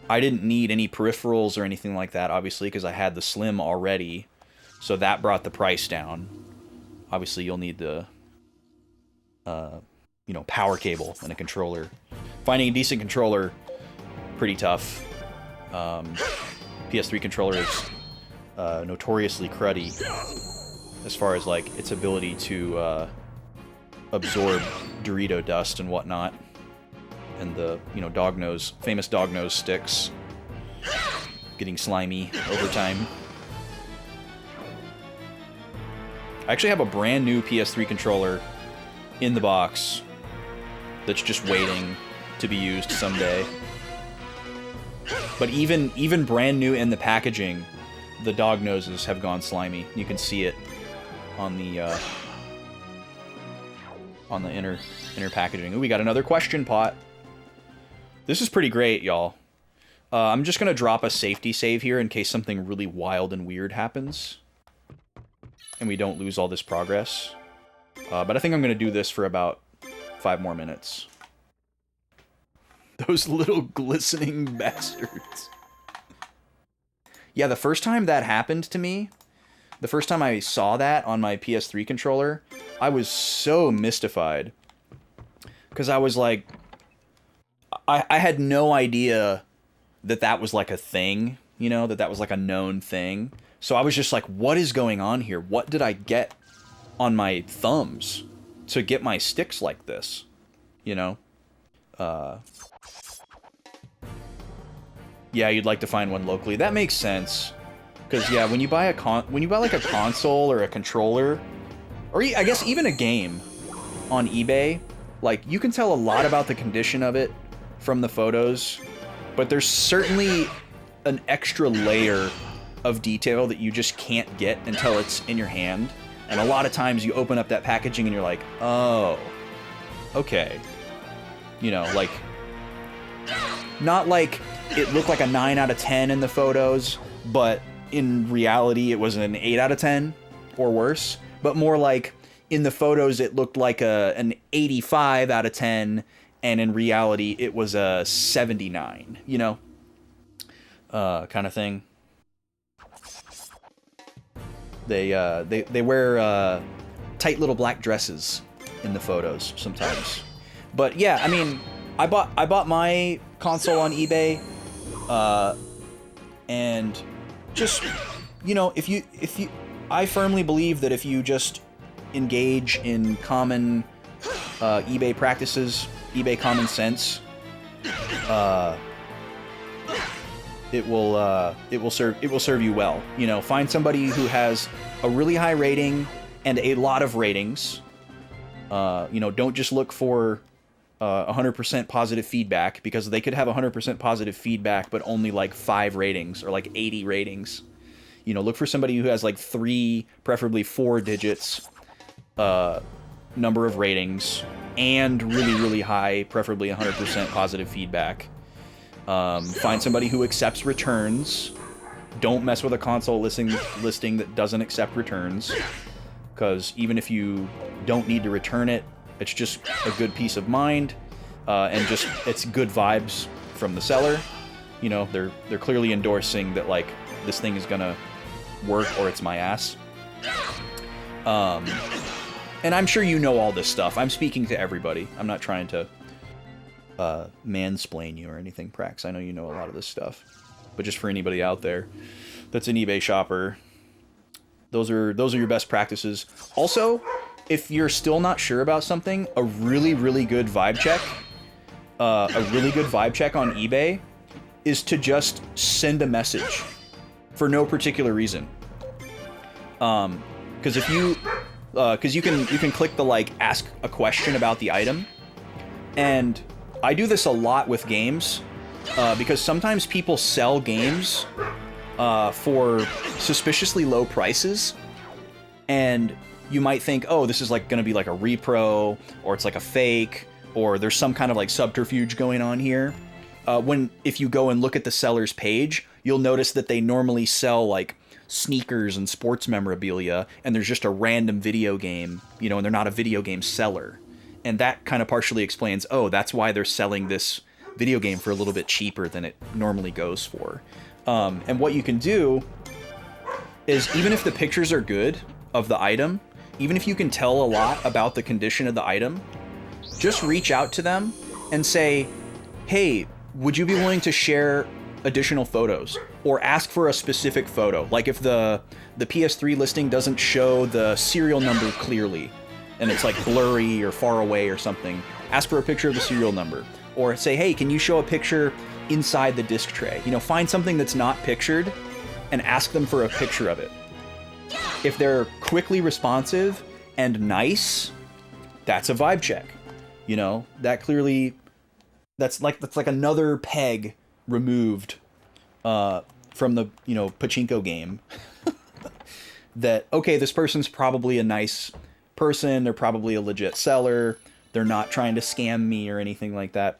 I didn't need any peripherals or anything like that, obviously, because I had the Slim already. So that brought the price down. Obviously, you'll need the, you know, power cable and a controller. Finding a decent controller, pretty tough. PS3 controller is notoriously cruddy as far as like its ability to absorb Dorito dust and whatnot, and the, you know, famous dog nose sticks getting slimy over time. I actually have a brand new PS3 controller in the box that's just waiting to be used someday. But even brand new in the packaging, the dog noses have gone slimy. You can see it on the inner packaging. Ooh, we got another question pot. This is pretty great, y'all. I'm just gonna drop a safety save here in case something really wild and weird happens, and we don't lose all this progress. But I think I'm gonna do this for about 5 more minutes. Those little glistening bastards. Yeah, the first time that happened to me, the first time I saw that on my PS3 controller, I was so mystified. Because I was like, I had no idea that that was like a thing, you know, that was like a known thing. So I was just like, what is going on here? What did I get on my thumbs to get my sticks like this, you know? Yeah, you'd like to find one locally. That makes sense. Because yeah, when you buy like a console or a controller, or I guess even a game on eBay, like you can tell a lot about the condition of it from the photos, but there's certainly an extra layer of detail that you just can't get until it's in your hand. And a lot of times you open up that packaging and you're like, oh, okay. You know, like, not like it looked like a 9 out of 10 in the photos, but in reality it was an 8 out of 10 or worse. But more like in the photos it looked like an 85 out of 10, and in reality it was a 79, you know, kind of thing. They wear tight little black dresses in the photos sometimes. But yeah, I mean, I bought my console on eBay, and just, you know, if you I firmly believe that if you just engage in common eBay practices, eBay common sense, it will serve you well. You know, find somebody who has a really high rating and a lot of ratings. You know, don't just look for 100% positive feedback, because they could have 100% positive feedback but only like 5 ratings or like 80 ratings. You know, look for somebody who has like 3, preferably 4 digits number of ratings and really, really high, preferably 100% positive feedback. Find somebody who accepts returns. Don't mess with a console listing that doesn't accept returns, because even if you don't need to return it, it's just a good peace of mind, and just it's good vibes from the seller. You know, they're clearly endorsing that, like, this thing is gonna work or it's my ass. And I'm sure you know all this stuff. I'm speaking to everybody. I'm not trying to mansplain you or anything, Prax. I know you know a lot of this stuff. But just for anybody out there that's an eBay shopper, those are your best practices. Also, if you're still not sure about something, a really, really good vibe check, on eBay is to just send a message for no particular reason. Because if you, because you can click the, like, ask a question about the item, and I do this a lot with games, because sometimes people sell games for suspiciously low prices, and you might think, oh, this is like going to be like a repro, or it's like a fake, or there's some kind of like subterfuge going on here. If you go and look at the seller's page, you'll notice that they normally sell like sneakers and sports memorabilia, and there's just a random video game, you know, and they're not a video game seller. And that kind of partially explains, oh, that's why they're selling this video game for a little bit cheaper than it normally goes for. And what you can do is, even if the pictures are good of the item, even if you can tell a lot about the condition of the item, just reach out to them and say, hey, would you be willing to share additional photos, or ask for a specific photo? Like if the PS3 listing doesn't show the serial number clearly, and it's like blurry or far away or something, ask for a picture of the serial number. Or say, hey, can you show a picture inside the disc tray? You know, find something that's not pictured and ask them for a picture of it. If they're quickly responsive and nice, that's a vibe check. You know, that's like another peg removed from the, you know, pachinko game. That, okay, this person's probably a nice person, they're probably a legit seller, they're not trying to scam me or anything like that.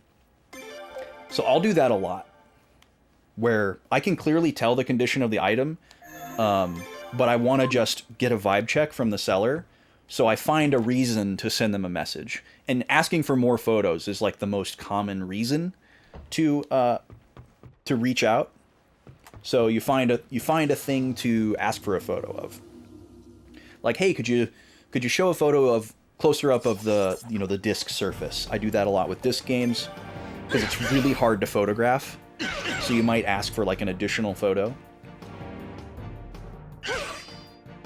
So I'll do that a lot, where I can clearly tell the condition of the item, but I want to just get a vibe check from the seller, so I find a reason to send them a message. And asking for more photos is like the most common reason to reach out. So you find a thing to ask for a photo of. Like, hey, could you show a photo of closer up of the, you know, the disc surface? I do that a lot with disc games, because it's really hard to photograph. So you might ask for like an additional photo.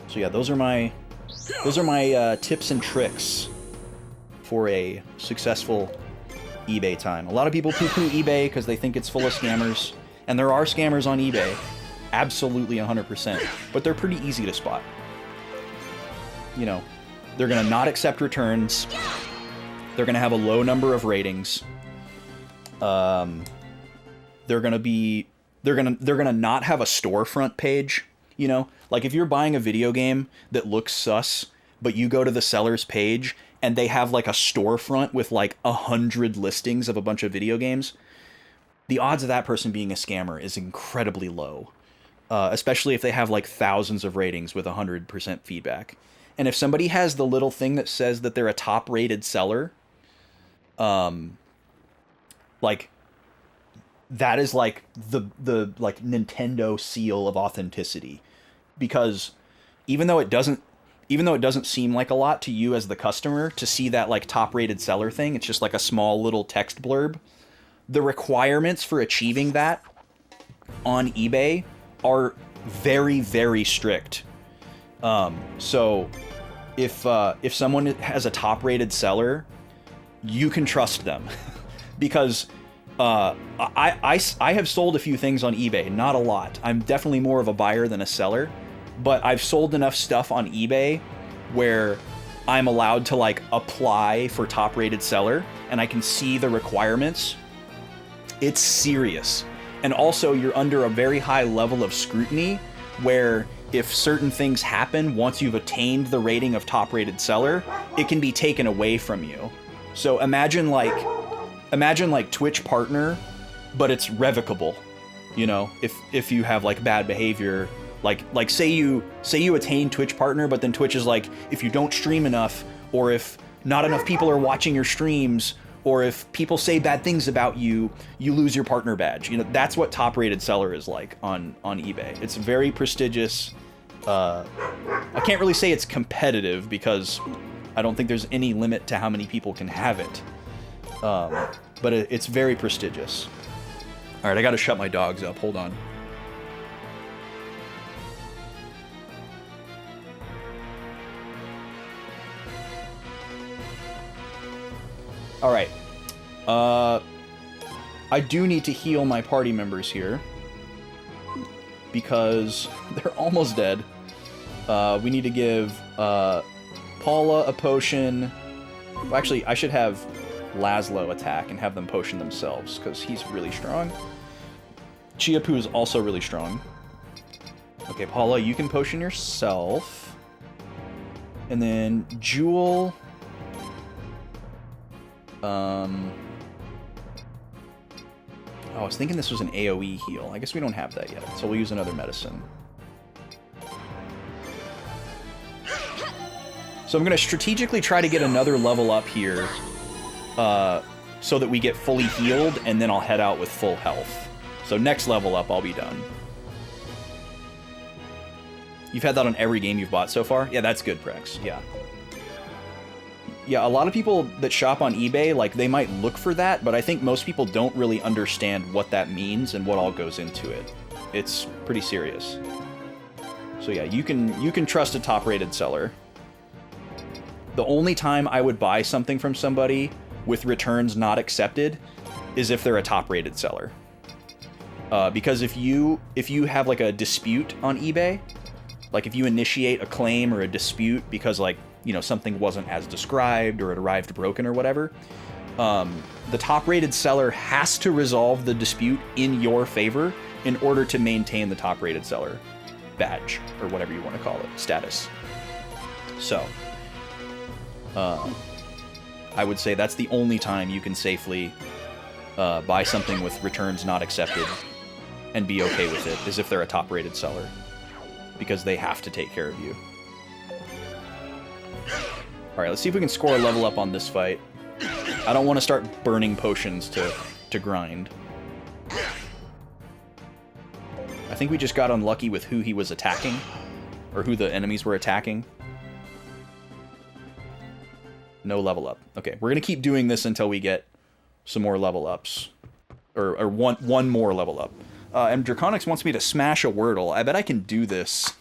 So yeah, those are my tips and tricks for a successful eBay time. A lot of people poo-poo eBay because they think it's full of scammers, and there are scammers on eBay, absolutely 100%, but they're pretty easy to spot. You know, they're gonna not accept returns. They're gonna have a low number of ratings. They're gonna not have a storefront page. You know, like if you're buying a video game that looks sus, but you go to the seller's page and they have like a storefront with like 100 listings of a bunch of video games, the odds of that person being a scammer is incredibly low. Especially if they have like thousands of ratings with 100% feedback. And if somebody has the little thing that says that they're a top-rated seller, like that is like the like Nintendo seal of authenticity, because even though it doesn't seem like a lot to you as the customer to see that like top-rated seller thing, it's just like a small little text blurb. The requirements for achieving that on eBay are very, very strict. So if someone has a top-rated seller, you can trust them because I have sold a few things on eBay, not a lot. I'm definitely more of a buyer than a seller, but I've sold enough stuff on eBay where I'm allowed to like apply for top-rated seller and I can see the requirements. It's serious. And also you're under a very high level of scrutiny where if certain things happen once you've attained the rating of top-rated seller, it can be taken away from you. So imagine like Twitch partner, but it's revocable. You know, if you have like bad behavior, like say you attain Twitch partner, but then Twitch is like, if you don't stream enough, or if not enough people are watching your streams, or if people say bad things about you, you lose your partner badge. You know, that's what top-rated seller is like on eBay. It's very prestigious. I can't really say it's competitive because I don't think there's any limit to how many people can have it. But it's very prestigious. All right, I got to shut my dogs up. Hold on. All right. I do need to heal my party members here because they're almost dead. We need to give Paula a potion. Well, actually, I should have Laszlo attack and have them potion themselves because he's really strong. Chiapu is also really strong. Okay, Paula, you can potion yourself. And then Jewel... I was thinking this was an AoE heal. I guess we don't have that yet, so we'll use another medicine. So I'm going to strategically try to get another level up here so that we get fully healed, and then I'll head out with full health. So next level up, I'll be done. You've had that on every game you've bought so far? Yeah, that's good, Prex. Yeah. Yeah, a lot of people that shop on eBay, like, they might look for that, but I think most people don't really understand what that means and what all goes into it. It's pretty serious. So yeah, you can trust a top-rated seller. The only time I would buy something from somebody with returns not accepted is if they're a top-rated seller. Because if you have, like, a dispute on eBay, like, if you initiate a claim or a dispute because, like, you know, something wasn't as described or it arrived broken or whatever, the top-rated seller has to resolve the dispute in your favor in order to maintain the top-rated seller badge, or whatever you want to call it, status. So, I would say that's the only time you can safely buy something with returns not accepted and be okay with it, is if they're a top-rated seller, because they have to take care of you. Alright, let's see if we can score a level up on this fight. I don't want to start burning potions to grind. I think we just got unlucky with who he was attacking, or who the enemies were attacking. No level up. Okay, we're gonna keep doing this until we get some more level ups. Or one more level up. And Draconix wants me to smash a Wordle. I bet I can do this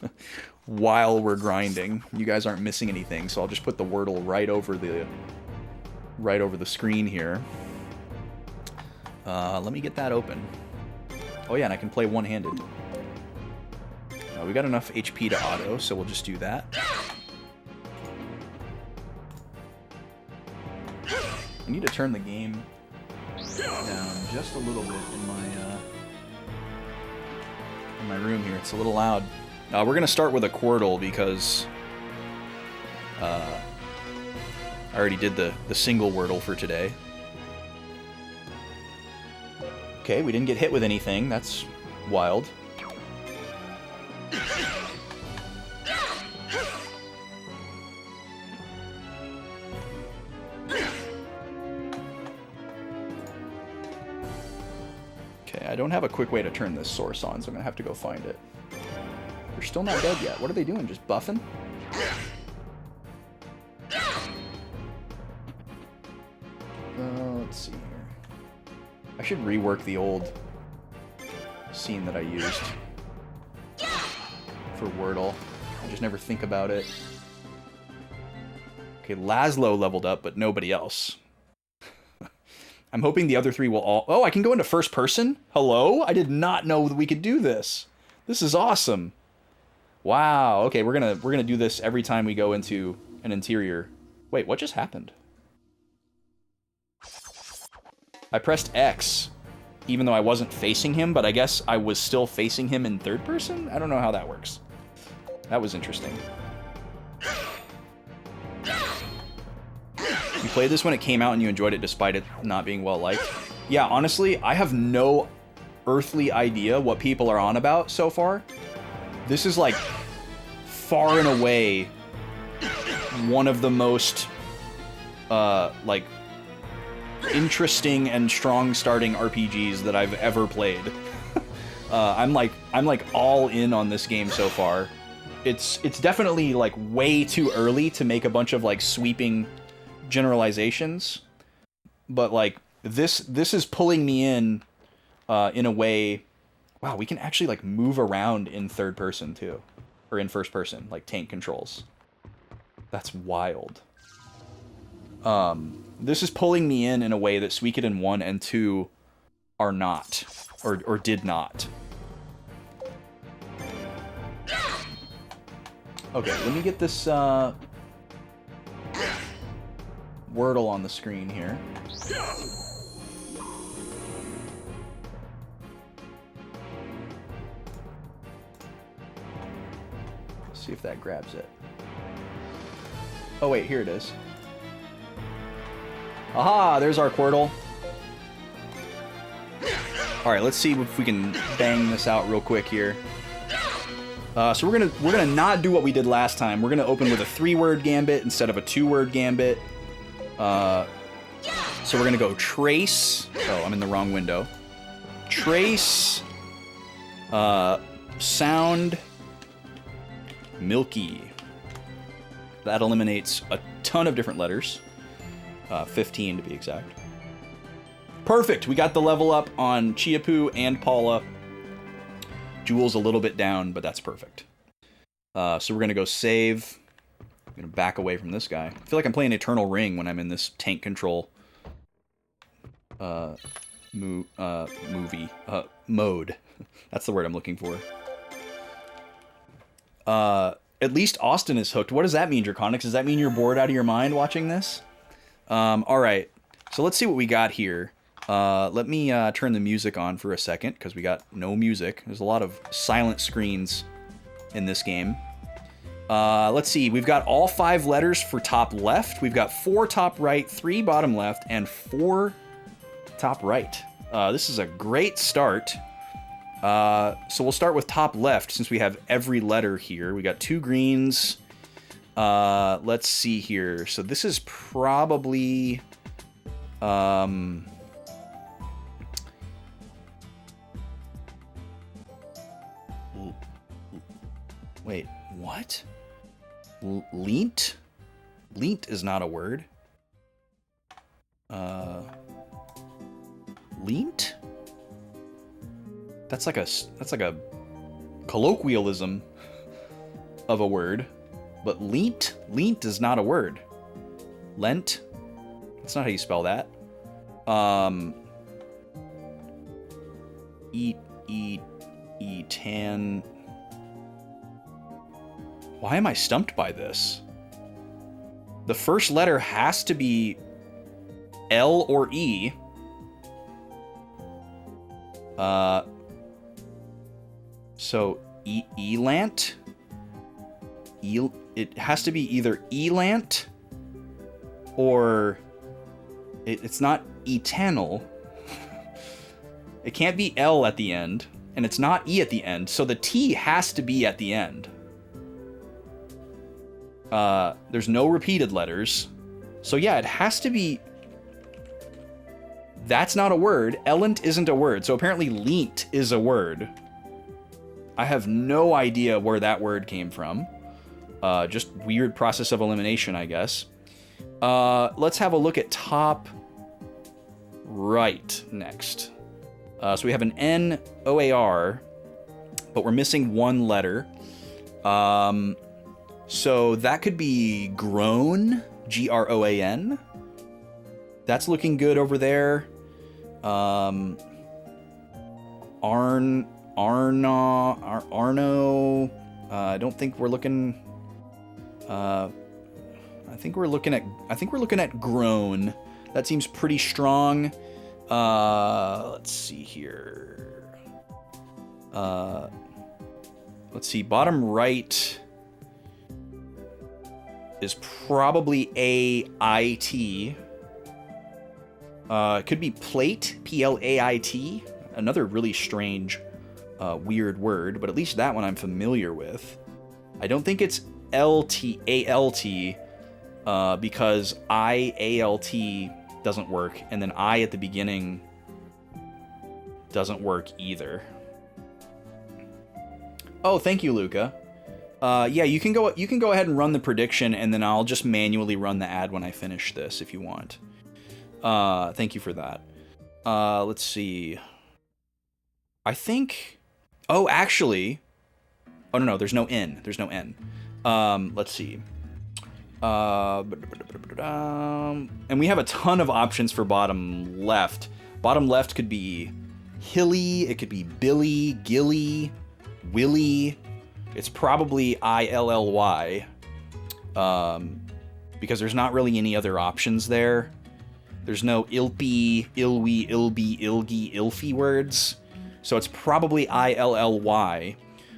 while we're grinding. You guys aren't missing anything, so I'll just put the Wordle right over the screen here. Let me get that open. Oh yeah, and I can play one-handed. We got enough HP to auto, so we'll just do that. I need to turn the game down just a little bit in my room here. It's a little loud. We're going to start with a Quordle because I already did the single Wordle for today. Okay, we didn't get hit with anything. That's wild. Okay, I don't have a quick way to turn this source on, so I'm gonna have to go find it. They're still not dead yet. What are they doing? Just buffing? Let's see here. I should rework the old scene that I used for Wordle. I just never think about it. Okay, Laszlo leveled up, but nobody else. I'm hoping the other three will all... Oh, I can go into first person? Hello? I did not know that we could do this. This is awesome. Wow. Okay, we're gonna do this every time we go into an interior. Wait, what just happened? I pressed X, even though I wasn't facing him, but I guess I was still facing him in third person? I don't know how that works. That was interesting. You played this when it came out and you enjoyed it despite it not being well-liked? Yeah, honestly, I have no earthly idea what people are on about so far. This is, like, far and away one of the most, like, interesting and strong starting RPGs that I've ever played. I'm like all in on this game so far. It's definitely like way too early to make a bunch of like sweeping generalizations, but like this is pulling me in a way. Wow, we can actually like move around in third person too, or in first person, like tank controls. That's wild. This is pulling me in a way that Suikoden 1 and 2 are not, or did not. Okay, let me get this Wordle on the screen here. Let's see if that grabs it. Oh wait, here it is. Aha, there's our Quordle. Alright, let's see if we can bang this out real quick here. So we're gonna not do what we did last time. We're gonna open with a 3-word gambit instead of a 2-word gambit. So we're gonna go trace. Oh, I'm in the wrong window. Trace. Sound. Milky. That eliminates a ton of different letters. 15 to be exact. Perfect! We got the level up on Chiapu and Paula. Jewel's a little bit down, but that's perfect. So we're gonna go save. I'm gonna back away from this guy. I feel like I'm playing Eternal Ring when I'm in this tank control mode. That's the word I'm looking for. At least Austin is hooked. What does that mean, Draconics? Does that mean you're bored out of your mind watching this? Alright, so let's see what we got here. Let me turn the music on for a second, because we got no music. There's a lot of silent screens in this game. Let's see, we've got all 5 letters for top left. We've got 4 top right, 3 bottom left, and 4 top right. This is a great start. So we'll start with top left, since we have every letter here. We got 2 greens. Let's see here. So this is probably, wait, what? Leant? Leant is not a word. Leant? That's like a colloquialism of a word. But leant is not a word. Lent? That's not how you spell that. Etan. Why am I stumped by this? The first letter has to be L or E. So elant? It has to be either elant or it's not eternal. It can't be L at the end, and it's not E at the end, so the T has to be at the end. There's no repeated letters. So yeah, it has to be... That's not a word. Elent isn't a word, so apparently leant is a word. I have no idea where that word came from. Just weird process of elimination, I guess. Let's have a look at top right next. So we have an N-O-A-R, but we're missing one letter. So that could be groan, G-R-O-A-N. That's looking good over there. Arno. I don't think we're looking. I think we're looking at groan. That seems pretty strong. Let's see here. Let's see. Bottom right is probably A-I-T. It could be plate, P-L-A-I-T. Another really strange, weird word, but at least that one I'm familiar with. I don't think it's L-T, A-L-T, because I-A-L-T doesn't work, and then I at the beginning doesn't work either. Oh, thank you, Luca. Yeah, you can go ahead and run the prediction, and then I'll just manually run the ad when I finish this if you want. Thank you for that. Let's see. I think... Oh, actually... Oh, no, there's no N. There's no N. Let's see. And we have a ton of options for bottom left. Bottom left could be hilly, it could be Billy, Gilly, Willy. It's probably I-L-L-Y. Because there's not really any other options there. There's no Ilpy, Ilwy, Ilby, Ilgy, Ilfy words. So it's probably I-L-L-Y.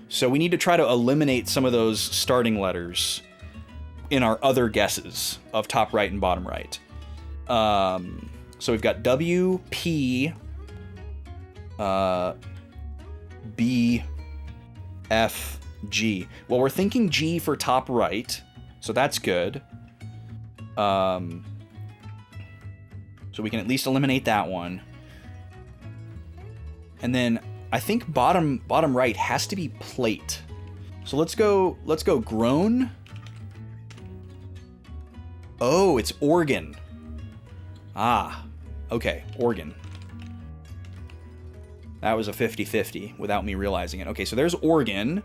So we need to try to eliminate some of those starting letters in our other guesses of top right and bottom right. So we've got W, P, B, F, G. Well, we're thinking G for top right, so that's good. So we can at least eliminate that one. And then I think bottom right has to be plate. So let's go groan. Oh, it's organ. Ah, okay, organ. That was a 50-50 without me realizing it. Okay, so there's organ.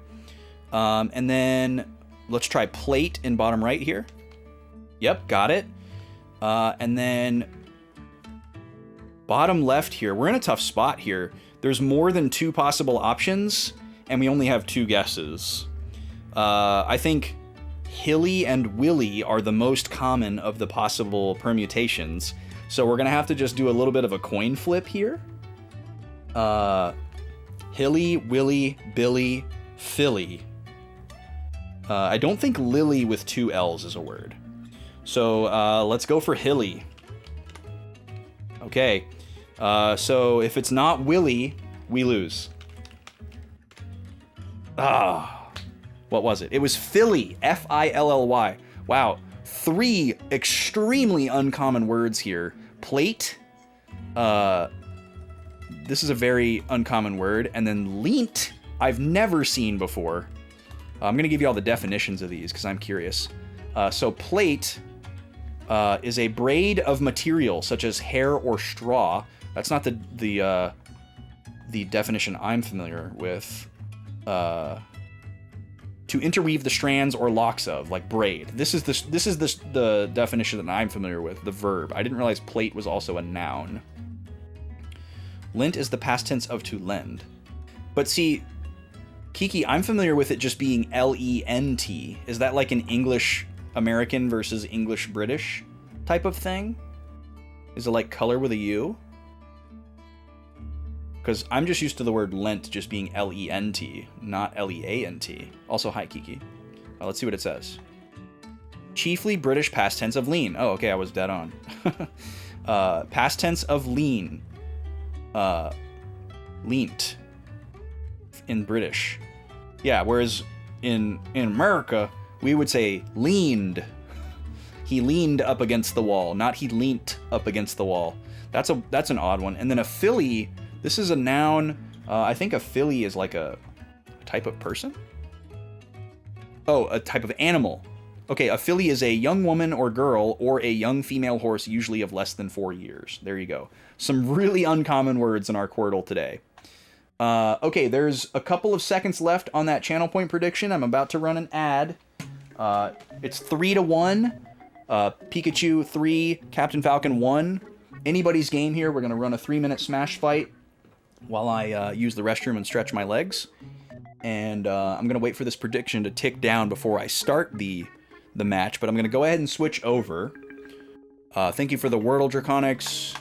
And then let's try plate in bottom right here. Yep, got it. And then bottom left here. We're in a tough spot here. There's more than 2 possible options, and we only have 2 guesses. I think Hilly and Willy are the most common of the possible permutations, so we're gonna have to just do a little bit of a coin flip here. Hilly, Willy, Billy, Philly. I don't think Lily with 2 L's is a word. So let's go for Hilly. Okay. So if it's not Willy, we lose. What was it? It was Philly. F-I-L-L-Y. Wow. 3 extremely uncommon words here. Plate. This is a very uncommon word. And then leant, I've never seen before. I'm going to give you all the definitions of these because I'm curious. So plate is a braid of material such as hair or straw. That's not the definition I'm familiar with. To interweave the strands or locks of, like braid. This is the definition that I'm familiar with, the verb. I didn't realize plate was also a noun. Lent is the past tense of to lend. But see, Kiki, I'm familiar with it just being L-E-N-T. Is that like an English American versus English British type of thing? Is it like color with a U? Because I'm just used to the word lent just being L-E-N-T, not L-E-A-N-T. Also, hi, Kiki. Let's see what it says. Chiefly British past tense of lean. Oh, okay, I was dead on. Past tense of lean. Leant in British. Yeah, whereas in America, we would say leaned. He leaned up against the wall, not he leant up against the wall. That's an odd one. And then a filly, this is a noun. I think a filly is like a type of person? Oh, a type of animal. Okay, a filly is a young woman or girl or a young female horse, usually of less than 4 years. There you go. Some really uncommon words in our Quordle today. Okay, there's a couple of seconds left on that channel point prediction. I'm about to run an ad. It's 3-1. Pikachu 3, Captain Falcon 1. Anybody's game here. We're going to run a 3-minute smash fight while I use the restroom and stretch my legs. And I'm going to wait for this prediction to tick down before I start the match, but I'm going to go ahead and switch over. Thank you for the Wordle Draconics.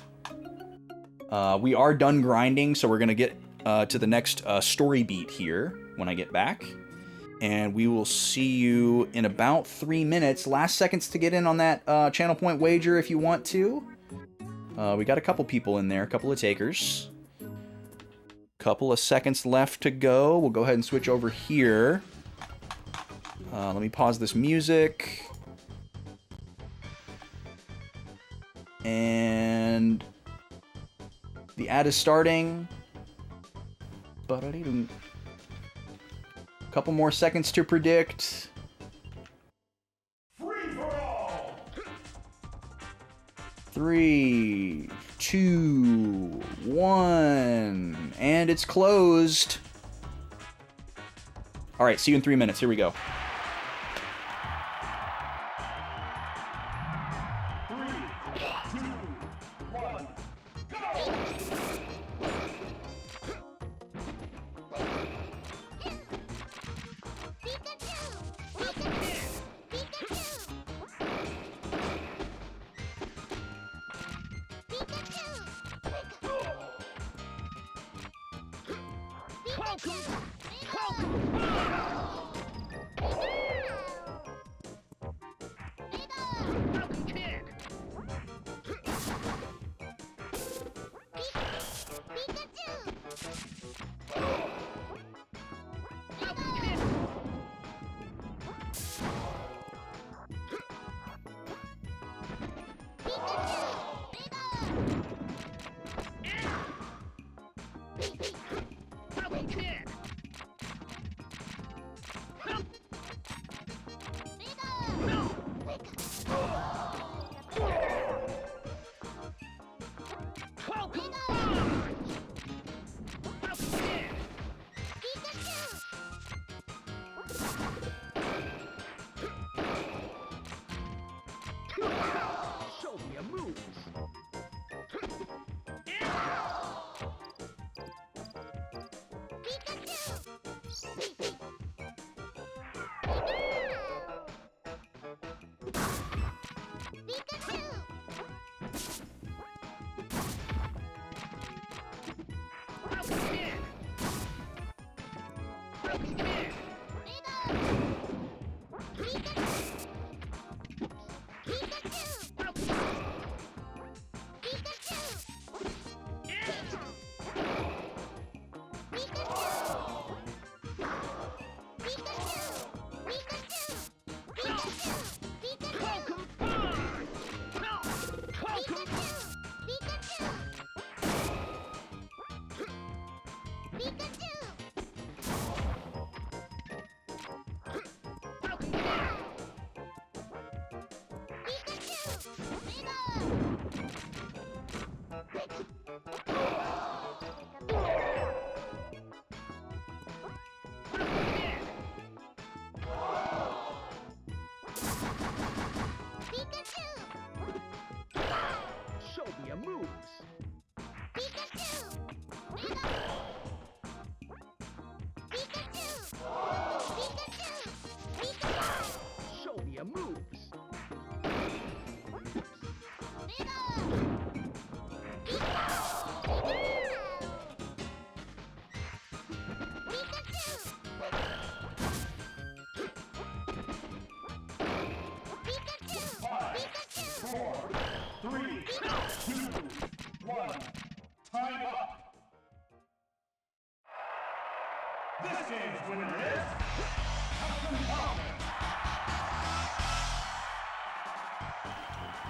We are done grinding, so we're going to get to the next story beat here when I get back. And we will see you in about 3 minutes. Last seconds to get in on that channel point wager if you want to. We got a couple people in there, a couple of takers. Couple of seconds left to go. We'll go ahead and switch over here. Let me pause this music. And the ad is starting. Couple more seconds to predict. Free for all! 3, 2, 1, and it's closed. All right, see you in 3 minutes. Here we go. 3, 2, 1, go!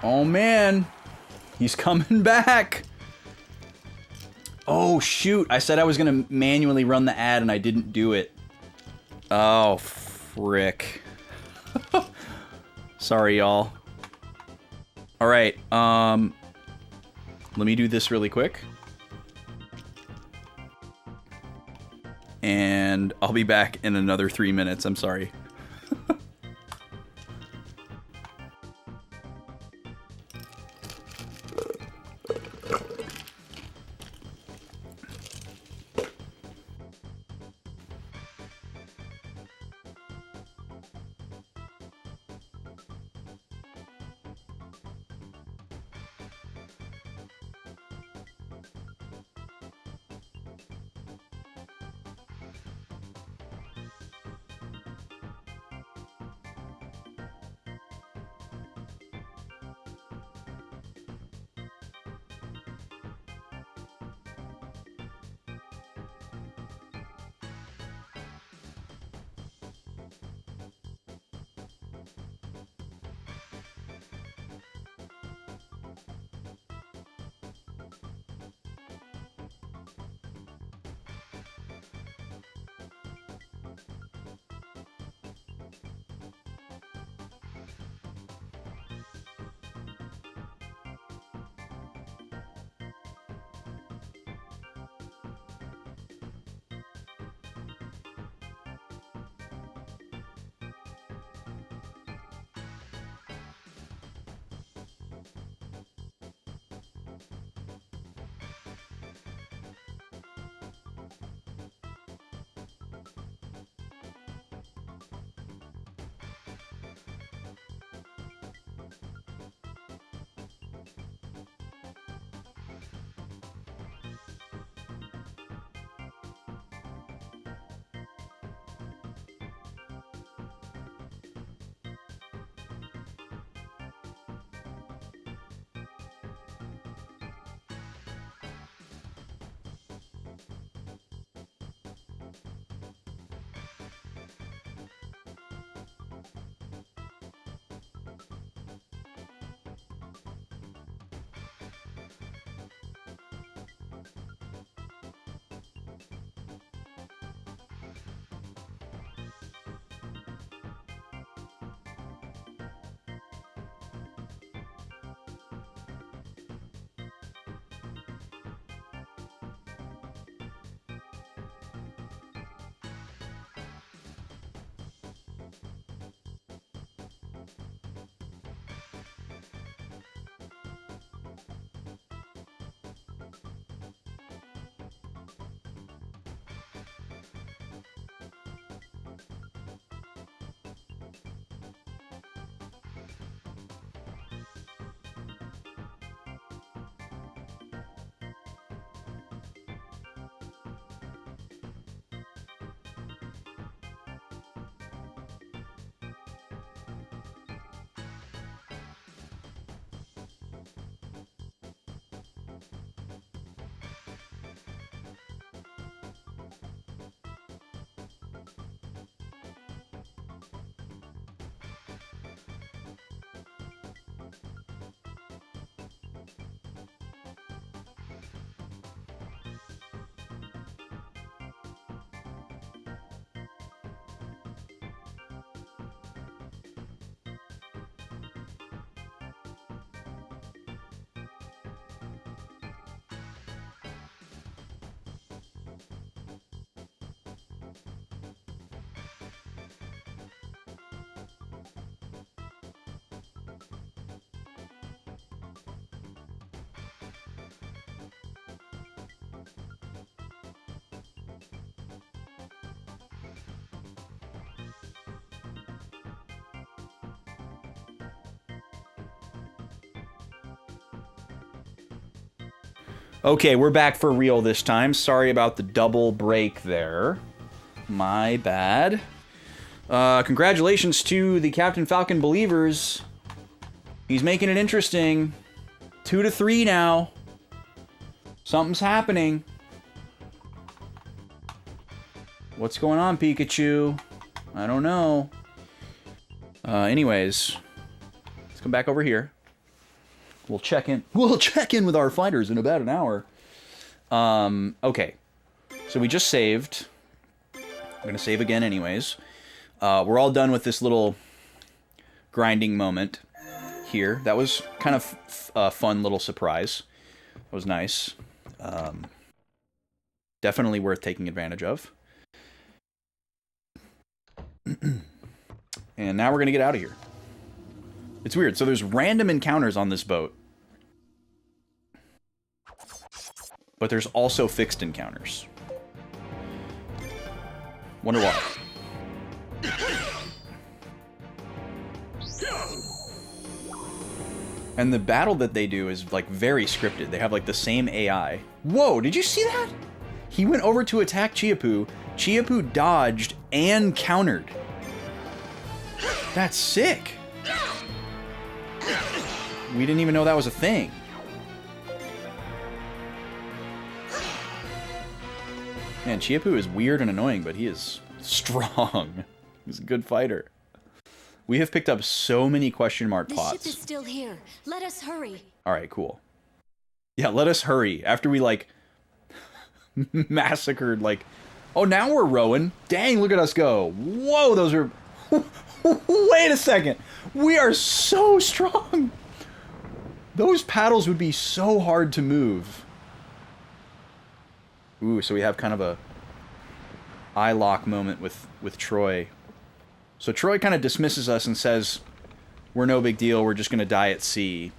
Oh man, he's coming back. Oh shoot, I said I was gonna manually run the ad and I didn't do it. Oh frick. Sorry y'all. Alright, let me do this really quick. And I'll be back in another 3 minutes, I'm sorry. Okay, we're back for real this time. Sorry about the double break there. My bad. Congratulations to the Captain Falcon believers. He's making it interesting. 2-3 now. Something's happening. What's going on, Pikachu? I don't know. Anyways, let's come back over here. We'll check in. We'll check in with our fighters in about an hour. Okay. So we just saved. I'm gonna save again anyways. We're all done with this little grinding moment here. That was kind of a fun little surprise. That was nice. Definitely worth taking advantage of. And now we're gonna get out of here. It's weird. So there's random encounters on this boat. But there's also fixed encounters. Wonder why. And the battle that they do is, like, very scripted. They have, like, the same AI. Whoa, did you see that? He went over to attack Chiapu. Chiapu dodged and countered. That's sick. We didn't even know that was a thing. Man, Chiapu is weird and annoying, but he is strong. He's a good fighter. We have picked up so many question mark pots. The ship is still here. Let us hurry. Alright, cool. Yeah, let us hurry. After we, like, massacred, like... Oh, now we're rowing. Dang, look at us go. Whoa, those are... Wait a second. We are so strong. Those paddles would be so hard to move. Ooh, so we have kind of a eye lock moment with Troy. So Troy kind of dismisses us and says, we're no big deal, we're just going to die at sea.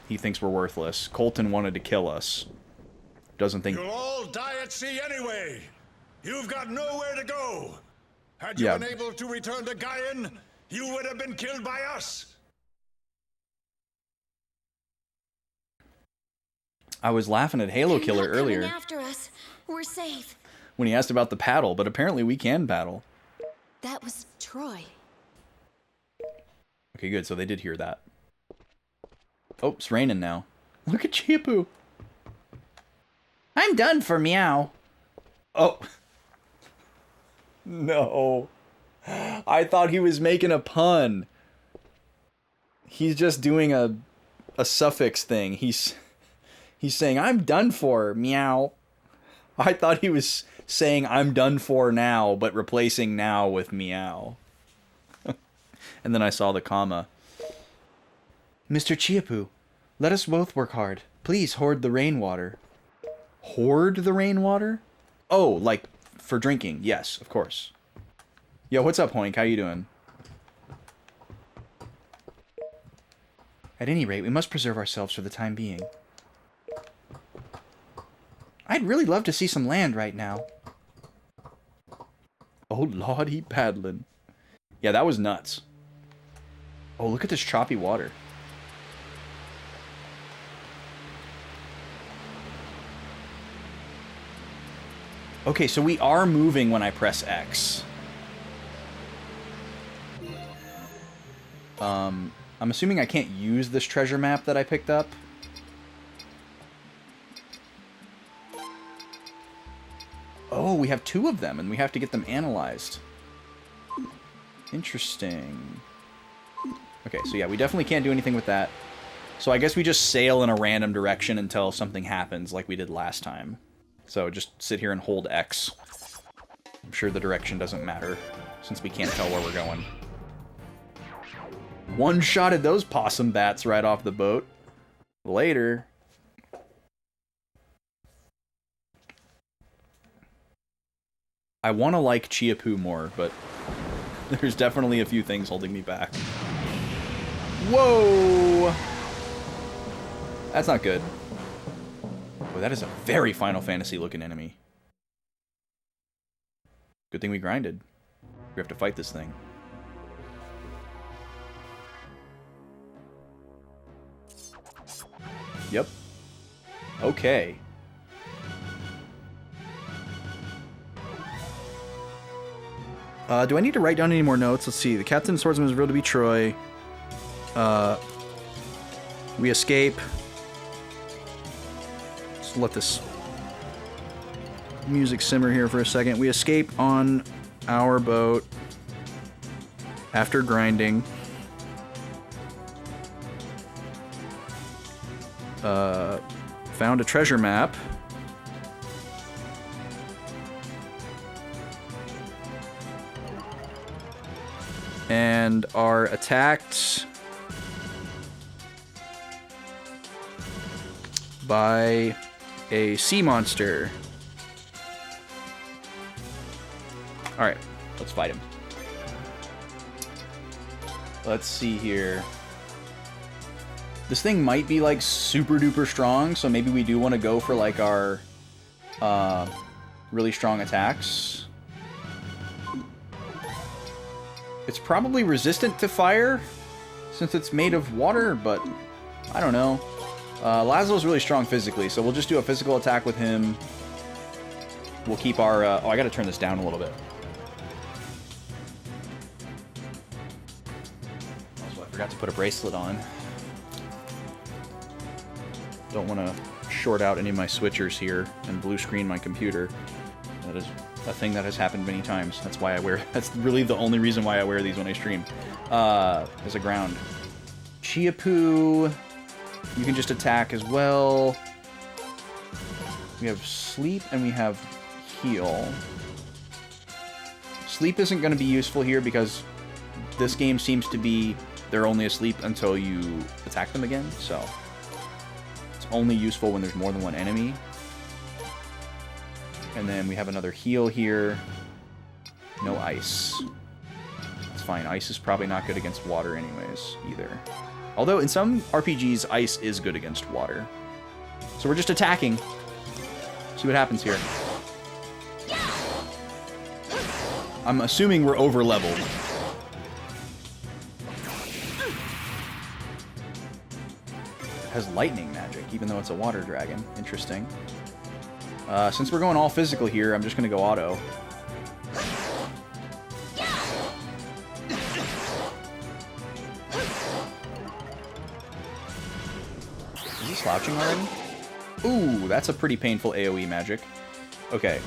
He thinks we're worthless. Colton wanted to kill us. Doesn't think... You'll all die at sea anyway. You've got nowhere to go. Had you been able to return to Gaian, you would have been killed by us. I was laughing at Halo Killer They're not earlier. coming after us. We're safe. When he asked about the paddle, but apparently we can paddle. That was Troy. Okay, good. So they did hear that. Oh, it's raining now. Look at Chiapu. I'm done for meow. Oh. No. I thought he was making a pun. He's just doing a suffix thing. He's saying, I'm done for, meow. I thought he was saying, I'm done for now, but replacing now with meow. And then I saw the comma. Mr. Chiapu, let us both work hard. Please hoard the rainwater. Hoard the rainwater? Oh, like for drinking. Yes, of course. Yo, what's up, Hoink? How you doing? At any rate, we must preserve ourselves for the time being. I'd really love to see some land right now. Oh, Lord, he paddling. Yeah, that was nuts. Oh, look at this choppy water. Okay, so we are moving when I press X. I'm assuming I can't use this treasure map that I picked up. Oh, we have 2 of them, and we have to get them analyzed. Interesting. Okay, so yeah, we definitely can't do anything with that. So I guess we just sail in a random direction until something happens, like we did last time. So just sit here and hold X. I'm sure the direction doesn't matter, since we can't tell where we're going. One-shotted those possum bats right off the boat. Later. I want to like Chiapu more, but there's definitely a few things holding me back. Whoa! That's not good. Boy, that is a very Final Fantasy looking enemy. Good thing we grinded. We have to fight this thing. Yep. Okay. Do I need to write down any more notes? Let's see. The Captain and Swordsman is revealed to be Troy. We escape. Let's let this... music simmer here for a second. We escape on our boat after grinding. Found a treasure map. And are attacked by a sea monster. Alright, let's fight him. Let's see here. This thing might be like super duper strong, so maybe we do want to go for like our really strong attacks. It's probably resistant to fire since it's made of water, but I don't know. Laszlo's really strong physically, so we'll just do a physical attack with him. We'll keep our... oh, I gotta turn this down a little bit. Also, I forgot to put a bracelet on. Don't want to short out any of my switchers here and blue screen my computer. That is a thing that has happened many times. That's why I wear... That's really the only reason why I wear these when I stream. As a ground. Chiapu... You can just attack as well. We have sleep and we have heal. Sleep isn't going to be useful here because this game seems to be they're only asleep until you attack them again, so it's only useful when there's more than one enemy. And then we have another heal here. No ice. It's fine. Ice is probably not good against water anyways, either. Although in some RPGs, ice is good against water. So we're just attacking. See what happens here. I'm assuming we're over-leveled. It has lightning magic, even though it's a water dragon. Interesting. Since we're going all physical here, I'm just going to go auto. Is he slouching already? Ooh, that's a pretty painful AoE magic. Okay,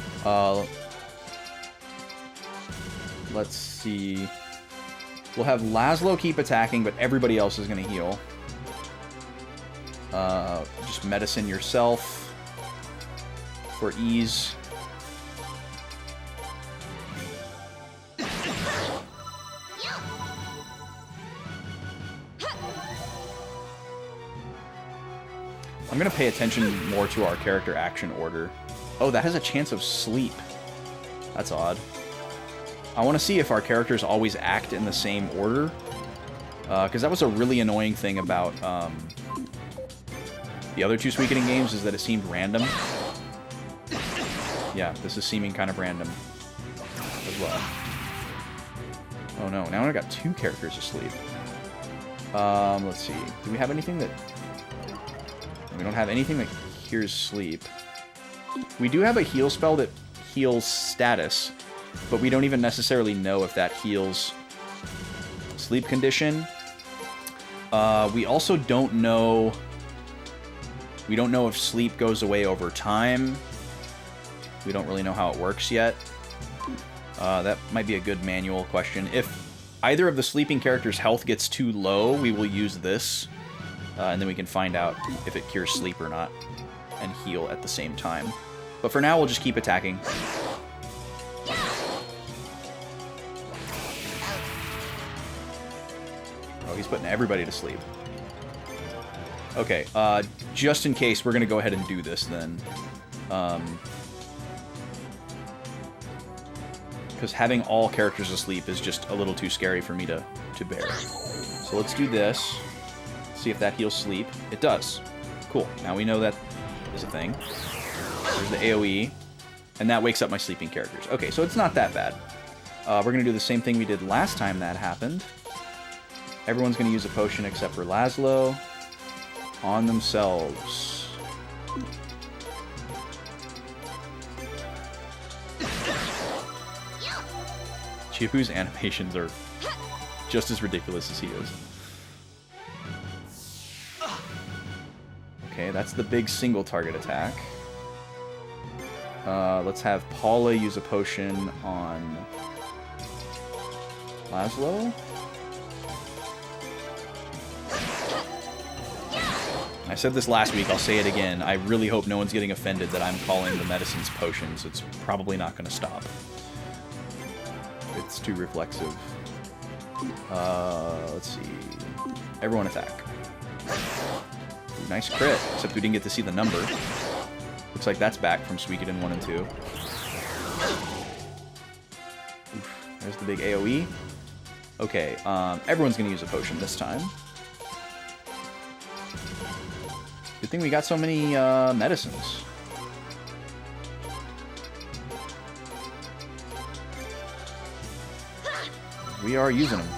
let's see. We'll have Laszlo keep attacking, but everybody else is going to heal. Just medicine yourself for ease. I'm going to pay attention more to our character action order. Oh, that has a chance of sleep. That's odd. I want to see if our characters always act in the same order. Because that was a really annoying thing about the other two Suikoden games, is that it seemed random. Yeah, this is seeming kind of random as well. Oh no, now I've got two characters asleep. Let's see. Do we have anything that... We don't have anything that cures sleep. We do have a heal spell that heals status, but we don't even necessarily know if that heals sleep condition. We also don't know... We don't know if sleep goes away over time. We don't really know how it works yet. That might be a good manual question. If either of the sleeping characters' health gets too low, we will use this. And then we can find out if it cures sleep or not. And heal at the same time. But for now, we'll just keep attacking. Oh, he's putting everybody to sleep. Okay, just in case, we're going to go ahead and do this then. Because having all characters asleep is just a little too scary for me to bear. So let's do this. See if that heals sleep. It does. Cool. Now we know that is a thing. There's the AoE. And that wakes up my sleeping characters. Okay, so it's not that bad. We're going to do the same thing we did last time that happened. Everyone's going to use a potion except for Laszlo. On themselves. Chiapu's animations are just as ridiculous as he is. Okay, that's the big single target attack. Let's have Paula use a potion on Laszlo. I said this last week, I'll say it again. I really hope no one's getting offended that I'm calling the medicines potions. It's probably not going to stop. It's too reflexive. Let's see. Everyone attack. Ooh, nice crit, except we didn't get to see the number. Looks like that's back from Suikoden 1 and 2. Oof, there's the big AoE. Okay, everyone's going to use a potion this time. Good thing we got so many medicines. We are using them.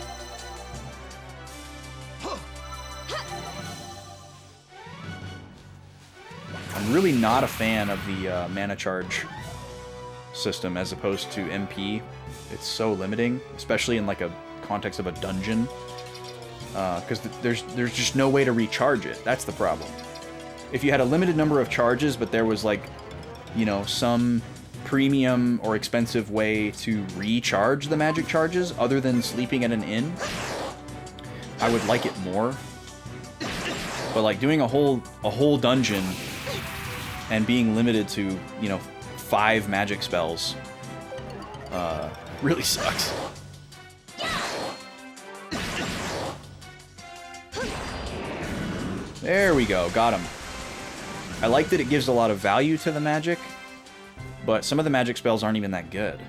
I'm really not a fan of the mana charge system as opposed to MP. It's so limiting, especially in like a context of a dungeon. Because there's just no way to recharge it. That's the problem. If you had a limited number of charges, but there was like, you know, some premium or expensive way to recharge the magic charges other than sleeping at an inn, I would like it more. But like doing a whole dungeon and being limited to, you know, 5 magic spells really sucks. There we go, got him. I like that it gives a lot of value to the magic, but some of the magic spells aren't even that good.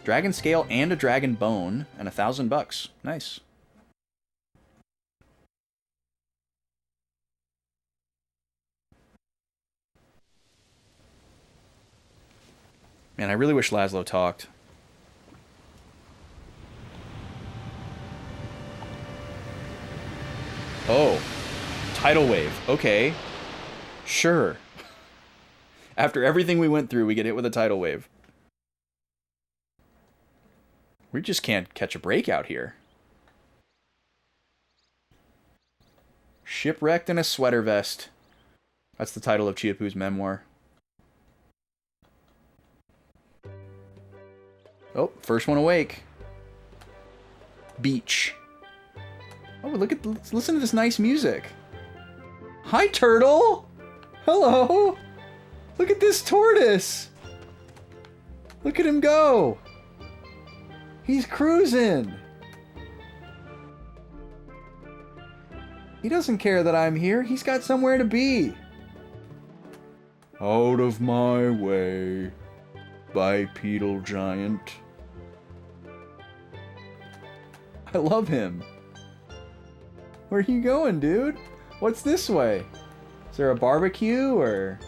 Dragon Scale and a Dragon Bone, and $1,000. Nice. Man, I really wish Laszlo talked. Oh. Tidal wave. Okay. Sure. After everything we went through, we get hit with a tidal wave. We just can't catch a break out here. Shipwrecked in a sweater vest. That's the title of Chiapu's memoir. Oh, first one awake. Beach. Oh, listen to this nice music. Hi, turtle! Hello! Look at this tortoise! Look at him go! He's cruising! He doesn't care that I'm here. He's got somewhere to be. Out of my way, bipedal giant. I love him. Where are you going, dude? What's this way? Is there a barbecue, or...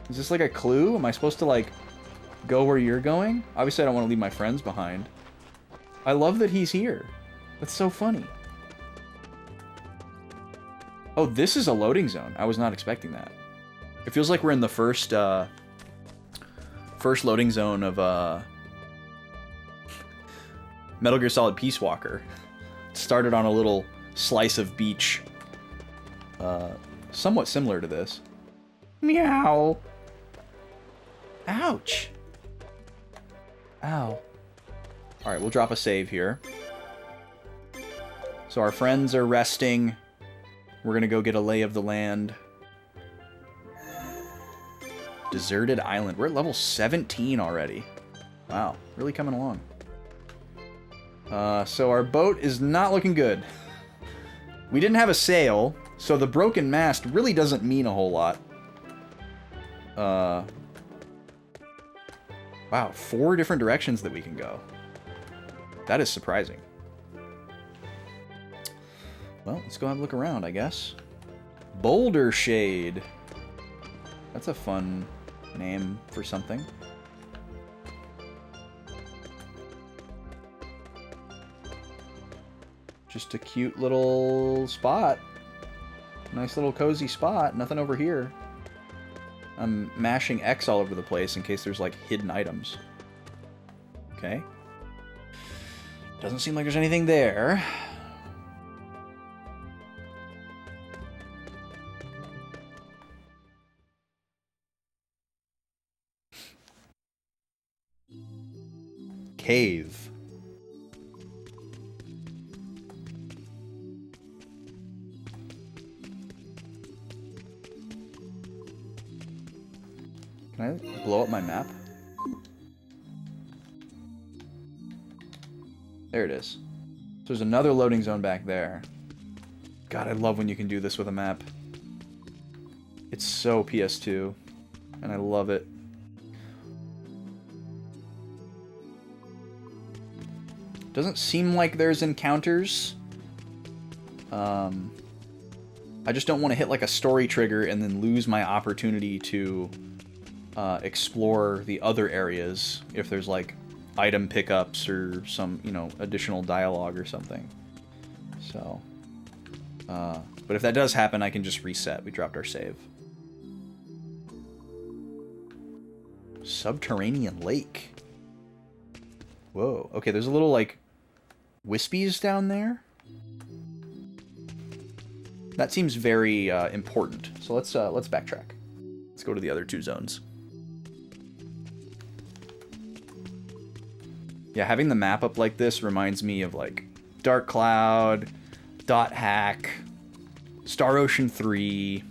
Is this like a clue? Am I supposed to, like, go where you're going? Obviously, I don't want to leave my friends behind. I love that he's here. That's so funny. Oh, this is a loading zone. I was not expecting that. It feels like we're in the first loading zone of, Metal Gear Solid Peace Walker. It started on a little slice of beach. Somewhat similar to this. Meow. Ouch. Ow. Alright, we'll drop a save here. So our friends are resting. We're gonna go get a lay of the land. Deserted Island. We're at level 17 already. Wow, really coming along. So our boat is not looking good. We didn't have a sail, so the broken mast really doesn't mean a whole lot. Wow, 4 different directions that we can go. That is surprising. Well, let's go have a look around, I guess. Boulder Shade. That's a fun name for something. Just a cute little spot. Nice little cozy spot. Nothing over here. I'm mashing X all over the place in case there's, like, hidden items. Okay. Doesn't seem like there's anything there. cave. Can I blow up my map? There it is. So there's another loading zone back there. God, I love when you can do this with a map. It's so PS2, and I love it. Doesn't seem like there's encounters. I just don't want to hit like a story trigger and then lose my opportunity to explore the other areas if there's like item pickups or some, you know, additional dialogue or something. So, but if that does happen, I can just reset. We dropped our save. Subterranean lake. Whoa. Okay, there's a little like wispies down there. That seems very important. So let's backtrack. Let's go to the other two zones. Yeah, having the map up like this reminds me of like Dark Cloud, Dot Hack, Star Ocean 3.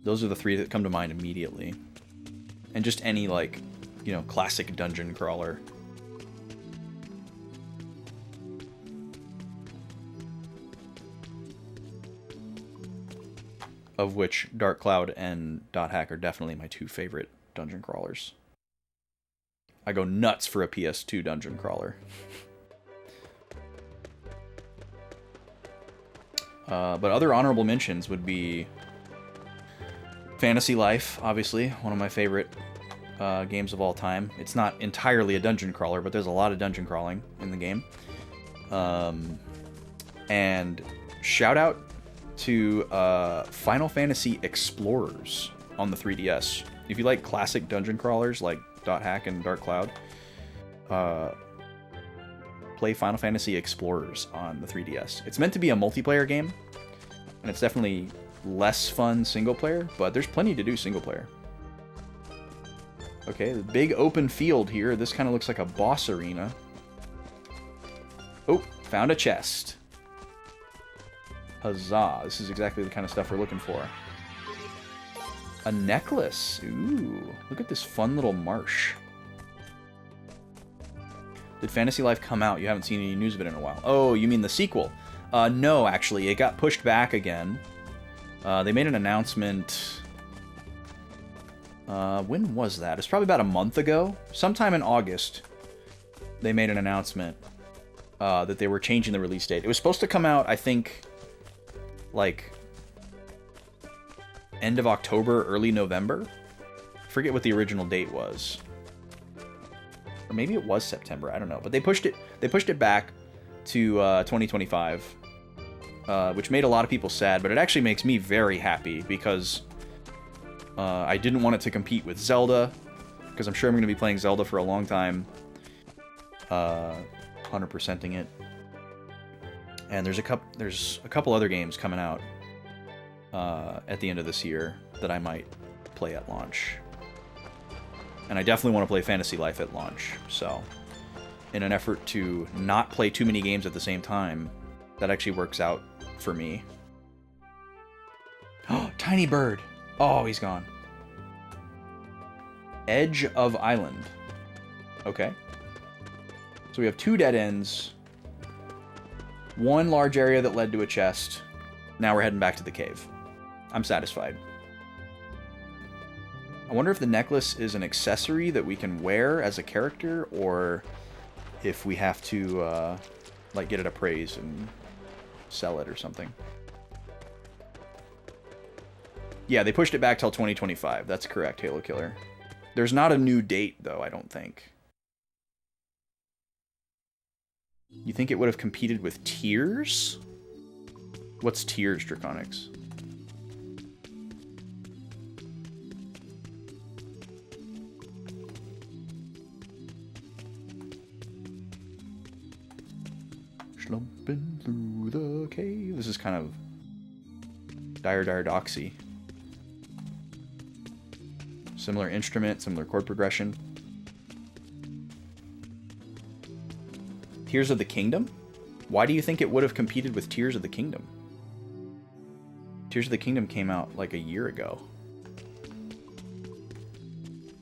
Those are the three that come to mind immediately. And just any like, you know, classic dungeon crawler. Of which Dark Cloud and Dot Hack are definitely my two favorite dungeon crawlers. I go nuts for a PS2 dungeon crawler. But other honorable mentions would be Fantasy Life, obviously, one of my favorite games of all time. It's not entirely a dungeon crawler, but there's a lot of dungeon crawling in the game. And shout out to Final Fantasy Explorers on the 3DS. If you like classic dungeon crawlers like Dot Hack and Dark Cloud, play Final Fantasy Explorers on the 3DS. It's meant to be a multiplayer game, and it's definitely less fun single player, but there's plenty to do single player. Okay, the big open field here. This kind of looks like a boss arena. Oh, found a chest. Huzzah. This is exactly the kind of stuff we're looking for. A necklace. Ooh, look at this fun little marsh. Did Fantasy Life come out? You haven't seen any news of it in a while. Oh, you mean the sequel? No, actually. It got pushed back again. They made an announcement... when was that? It's probably about a month ago. Sometime in August, they made an announcement that they were changing the release date. It was supposed to come out, I think, like, end of October, early November. I forget what the original date was. Or maybe it was September, I don't know. But they pushed it back to 2025, which made a lot of people sad, but it actually makes me very happy because I didn't want it to compete with Zelda, because I'm sure I'm going to be playing Zelda for a long time, 100%ing it. And there's a couple other games coming out at the end of this year that I might play at launch. And I definitely want to play Fantasy Life at launch, so in an effort to not play too many games at the same time, that actually works out for me. Oh, tiny bird! Oh, he's gone. Edge of Island. Okay. So we have 2 dead ends, 1 large area that led to a chest. Now we're heading back to the cave. I'm satisfied. I wonder if the necklace is an accessory that we can wear as a character, or if we have to, like, get it appraised and sell it or something. Yeah, they pushed it back till 2025. That's correct, Halo Killer. There's not a new date, though, I don't think. You think it would have competed with Tears? What's Tears, Draconics? Slumping through the cave. This is kind of Dire Doxy. Similar instrument, similar chord progression. Tears of the Kingdom? Why do you think it would have competed with Tears of the Kingdom? Tears of the Kingdom came out like a year ago.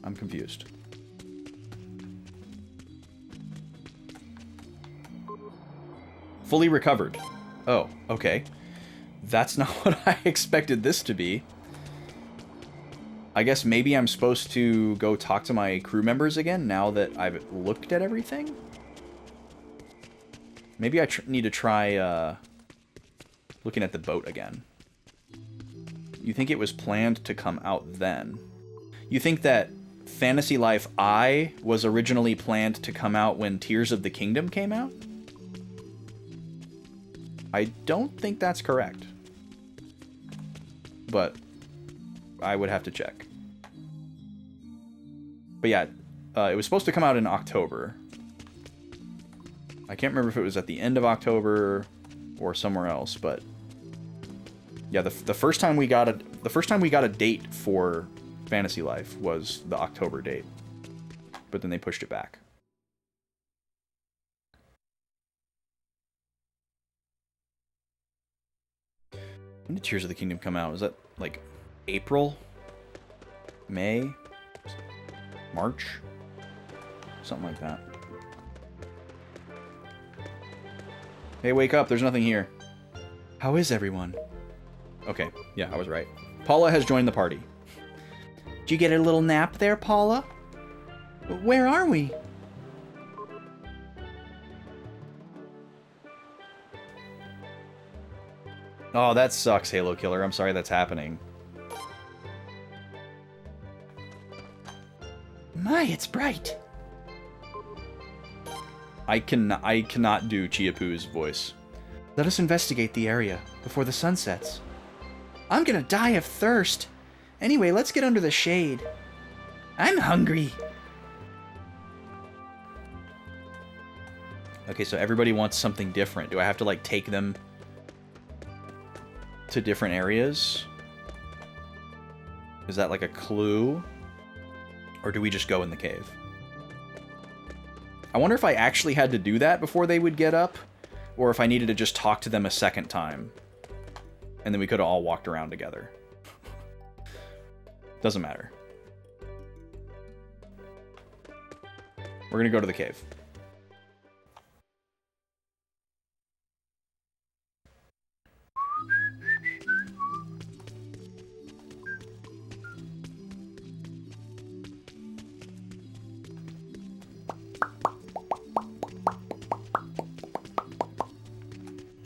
I'm confused. Fully recovered. Oh, okay. That's not what I expected this to be. I guess maybe I'm supposed to go talk to my crew members again now that I've looked at everything? Maybe I need to try looking at the boat again. You think it was planned to come out then? You think that Fantasy Life I was originally planned to come out when Tears of the Kingdom came out? I don't think that's correct. But I would have to check. But yeah, it was supposed to come out in October. I can't remember if it was at the end of October or somewhere else, but yeah, the first time we got a date for Fantasy Life was the October date, but then they pushed it back. When did Tears of the Kingdom come out? Was that like April? May? March? Something like that. Hey, wake up. There's nothing here. How is everyone? Okay, yeah, I was right. Paula has joined the party. Did you get a little nap there, Paula? Where are we? Oh, that sucks, Halo Killer. I'm sorry that's happening. My, it's bright. I cannot do Chiapu's voice. Let us investigate the area before the sun sets. I'm gonna die of thirst. Anyway, let's get under the shade. I'm hungry. Okay, so everybody wants something different. Do I have to, like, take them to different areas? Is that like a clue? Or do we just go in the cave? I wonder if I actually had to do that before they would get up, or if I needed to just talk to them a second time. And then we could have all walked around together. Doesn't matter. We're gonna go to the cave.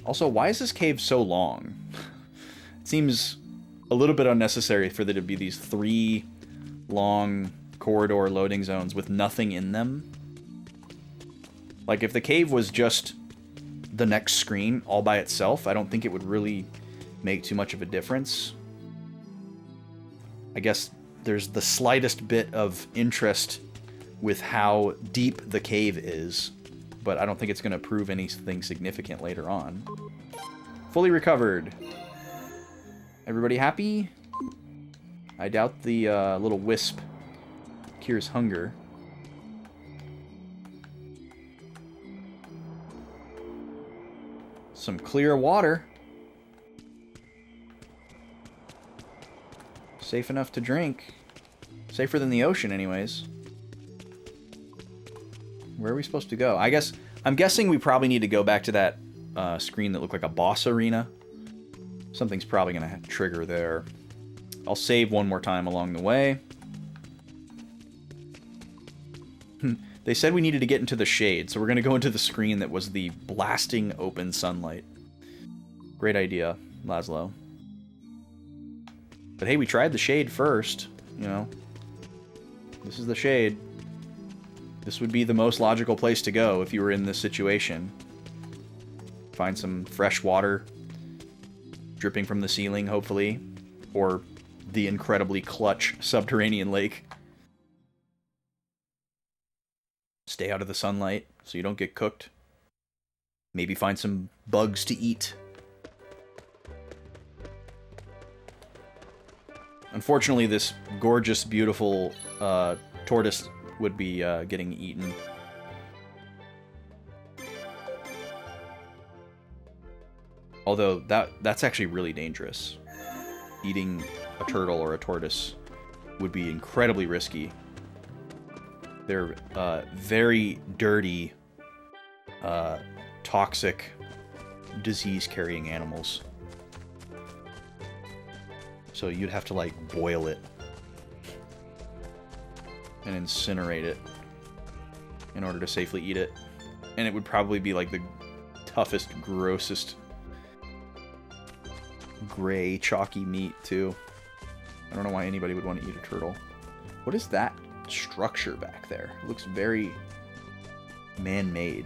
Also, why is this cave so long? It seems a little bit unnecessary for there to be these 3 long corridor loading zones with nothing in them. Like, if the cave was just the next screen all by itself, I don't think it would really make too much of a difference. I guess there's the slightest bit of interest with how deep the cave is, but I don't think it's going to prove anything significant later on. Fully recovered. Everybody happy? I doubt the little wisp cures hunger. Some clear water. Safe enough to drink. Safer than the ocean, anyways. Where are we supposed to go? I'm guessing we probably need to go back to that screen that looked like a boss arena. Something's probably going to trigger there. I'll save one more time along the way. They said we needed to get into the shade, so we're going to go into the screen that was the blasting open sunlight. Great idea, Laszlo. But hey, we tried the shade first, you know. This is the shade. This would be the most logical place to go if you were in this situation. Find some fresh water dripping from the ceiling, hopefully. Or the incredibly clutch subterranean lake. Stay out of the sunlight so you don't get cooked. Maybe find some bugs to eat. Unfortunately, this gorgeous, beautiful tortoise would be getting eaten. Although, that's actually really dangerous. Eating a turtle or a tortoise would be incredibly risky. They're very dirty, toxic, disease-carrying animals. So you'd have to, like, boil it and incinerate it in order to safely eat it. And it would probably be, like, the toughest, grossest, gray, chalky meat, too. I don't know why anybody would want to eat a turtle. What is that structure back there? It looks very man-made.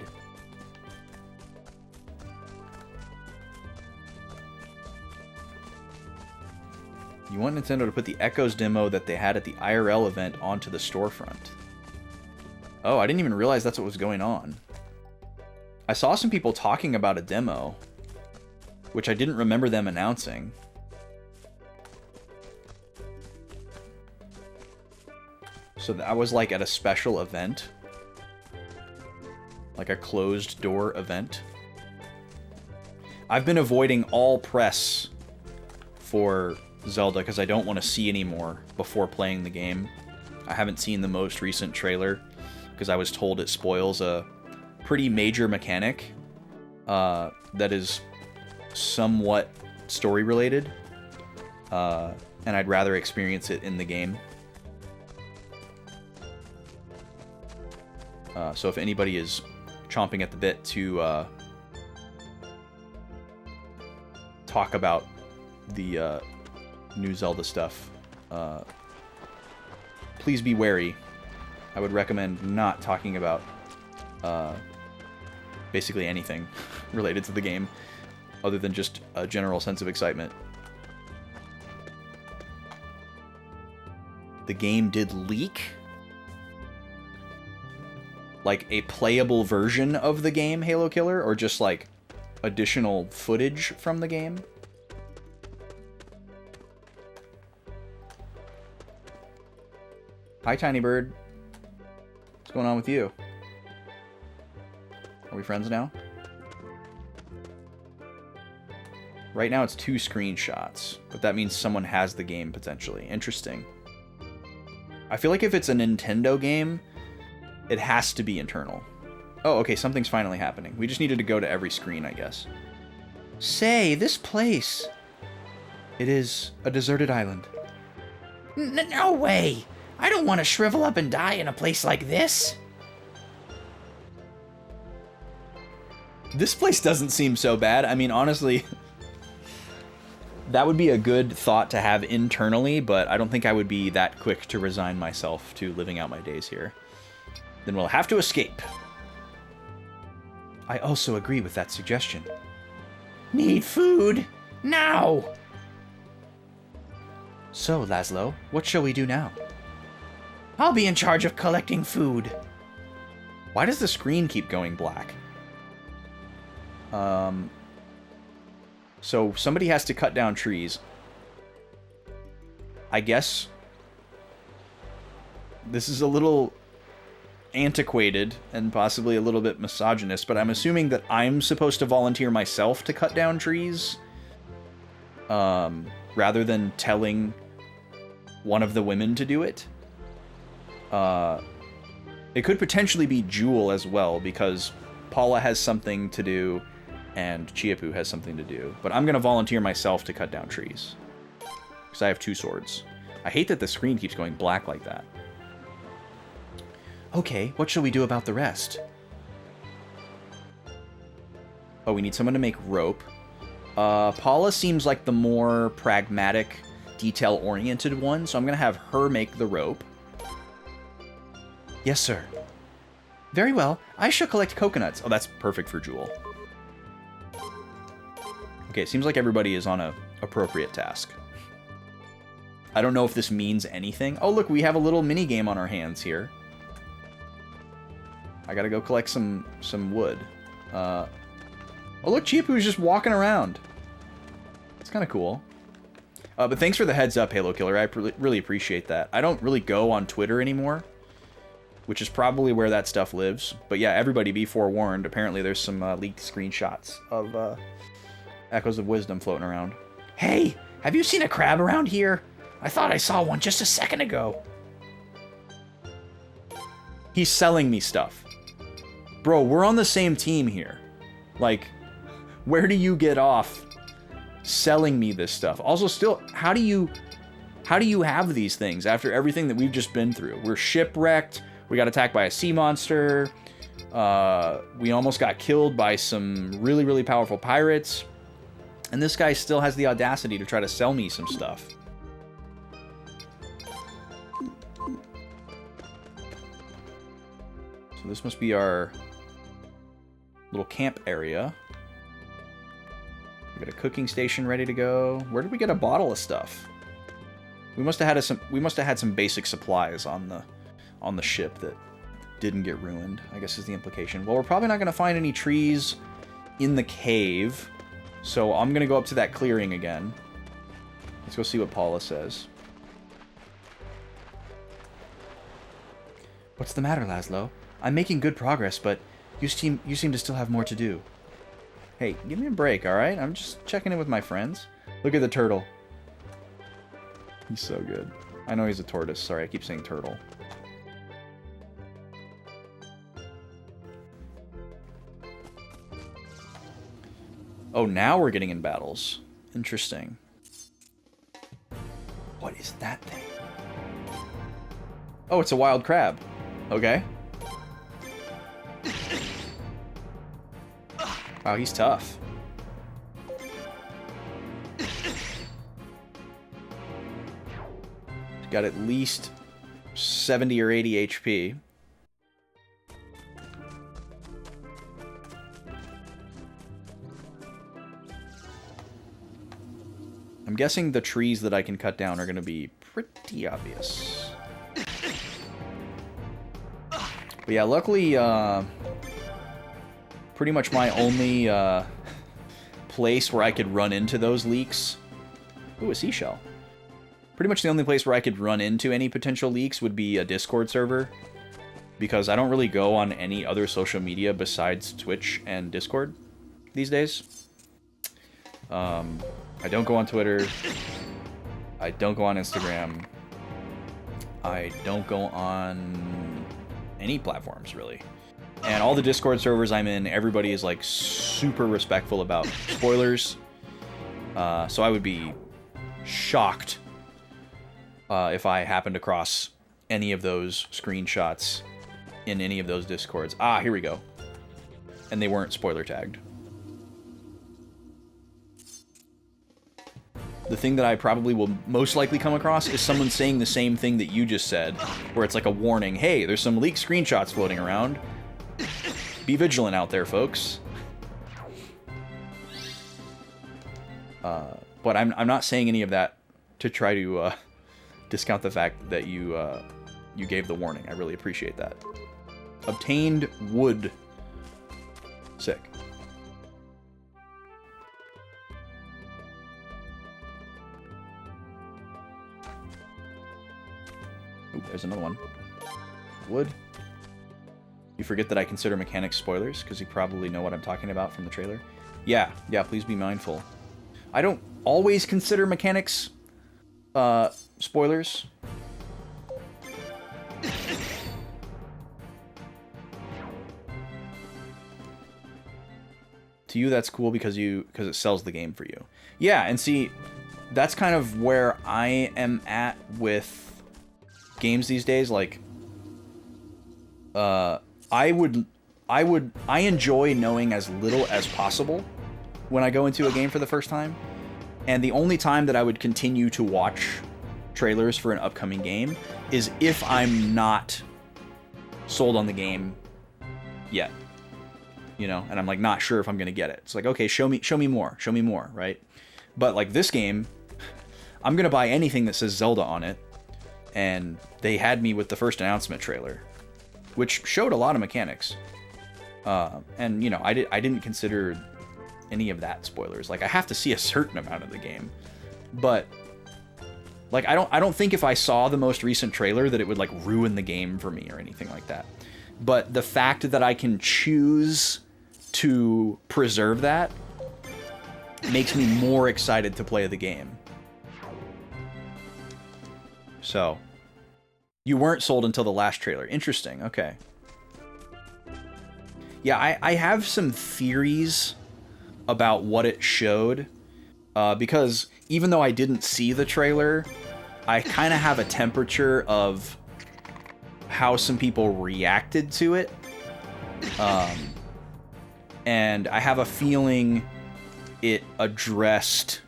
You want Nintendo to put the Echoes demo that they had at the IRL event onto the storefront. Oh, I didn't even realize that's what was going on. I saw some people talking about a demo, which I didn't remember them announcing. So that was like at a special event. Like a closed door event. I've been avoiding all press for Zelda because I don't want to see any more before playing the game. I haven't seen the most recent trailer because I was told it spoils a pretty major mechanic that is somewhat story related, and I'd rather experience it in the game. So if anybody is chomping at the bit to talk about the new Zelda stuff, please be wary. I would recommend not talking about basically anything related to the game other than just a general sense of excitement. The game did leak? Like a playable version of the game, Halo Killer, or just like additional footage from the game? Hi, Tiny Bird. What's going on with you? Are we friends now? Right now it's 2 screenshots, but that means someone has the game potentially. Interesting. I feel like if it's a Nintendo game, it has to be internal. Oh, okay, something's finally happening. We just needed to go to every screen, I guess. Say, this place! It is a deserted island. No way! I don't want to shrivel up and die in a place like this. This place doesn't seem so bad. I mean, honestly, that would be a good thought to have internally, but I don't think I would be that quick to resign myself to living out my days here. Then we'll have to escape. I also agree with that suggestion. Need food? Now! So, Laszlo, what shall we do now? I'll be in charge of collecting food. Why does the screen keep going black? So somebody has to cut down trees. I guess this is a little antiquated and possibly a little bit misogynist, but I'm assuming that I'm supposed to volunteer myself to cut down trees, rather than telling one of the women to do it. It could potentially be Jewel as well, because Paula has something to do and Chiapu has something to do. But I'm going to volunteer myself to cut down trees, because I have 2 swords. I hate that the screen keeps going black like that. Okay, what shall we do about the rest? Oh, we need someone to make rope. Paula seems like the more pragmatic, detail-oriented one, so I'm going to have her make the rope. Yes, sir. Very well. I shall collect coconuts. Oh, that's perfect for Jewel. Okay, it seems like everybody is on a appropriate task. I don't know if this means anything. Oh, look, we have a little mini-game on our hands here. I gotta go collect some wood. Oh, look, Chiapu's just walking around. It's kind of cool. But thanks for the heads up, Halo Killer. I really appreciate that. I don't really go on Twitter anymore, which is probably where that stuff lives. But yeah, everybody be forewarned. Apparently there's some leaked screenshots of Echoes of Wisdom floating around. Hey, have you seen a crab around here? I thought I saw one just a second ago. He's selling me stuff. Bro, we're on the same team here. Like, where do you get off selling me this stuff? Also, still, how do you have these things after everything that we've just been through? We're shipwrecked. We got attacked by a sea monster. We almost got killed by some really, really powerful pirates. And this guy still has the audacity to try to sell me some stuff. So this must be our little camp area. We got a cooking station ready to go. Where did we get a bottle of stuff? We must have had some basic supplies on the ship that didn't get ruined, I guess is the implication. Well, we're probably not going to find any trees in the cave, so I'm going to go up to that clearing again. Let's go see what Paula says. What's the matter, Laszlo? I'm making good progress, but you seem to still have more to do. Hey, give me a break, alright? I'm just checking in with my friends. Look at the turtle. He's so good. I know he's a tortoise. Sorry, I keep saying turtle. Oh, now we're getting in battles. Interesting. What is that thing? Oh, it's a wild crab. Okay. Wow, he's tough. Got at least 70 or 80 HP. I'm guessing the trees that I can cut down are going to be pretty obvious. But yeah, luckily, pretty much my only place where I could run into those leaks... Ooh, a seashell. Pretty much the only place where I could run into any potential leaks would be a Discord server. Because I don't really go on any other social media besides Twitch and Discord these days. I don't go on Twitter. I don't go on Instagram. I don't go on any platforms, really. And all the Discord servers I'm in, everybody is, like, super respectful about spoilers. So I would be shocked if I happened across any of those screenshots in any of those Discords. Ah, here we go. And they weren't spoiler tagged. The thing that I probably will most likely come across is someone saying the same thing that you just said, where it's like a warning, hey, there's some leaked screenshots floating around. Be vigilant out there, folks. But I'm not saying any of that to try to discount the fact that you gave the warning. I really appreciate that. Obtained wood. Sick. Ooh, there's another one. Wood. You forget that I consider mechanics spoilers, because you probably know what I'm talking about from the trailer. Yeah, please be mindful. I don't always consider mechanics spoilers. To you, that's cool because it sells the game for you. Yeah, and see, that's kind of where I am at with games these days. Like, I enjoy knowing as little as possible when I go into a game for the first time. And the only time that I would continue to watch trailers for an upcoming game is if I'm not sold on the game yet. You know, and I'm like not sure if I'm gonna get it. It's like, okay, show me more, right? But like this game, I'm gonna buy anything that says Zelda on it, and they had me with the first announcement trailer, which showed a lot of mechanics. And you know, I didn't consider any of that spoilers. Like, I have to see a certain amount of the game, but Like, I don't think if I saw the most recent trailer that it would, like, ruin the game for me or anything like that. But the fact that I can choose to preserve that makes me more excited to play the game. So, you weren't sold until the last trailer. Interesting, okay. Yeah, I have some theories about what it showed, because even though I didn't see the trailer, I kind of have a temperature of how some people reacted to it. And I have a feeling it addressed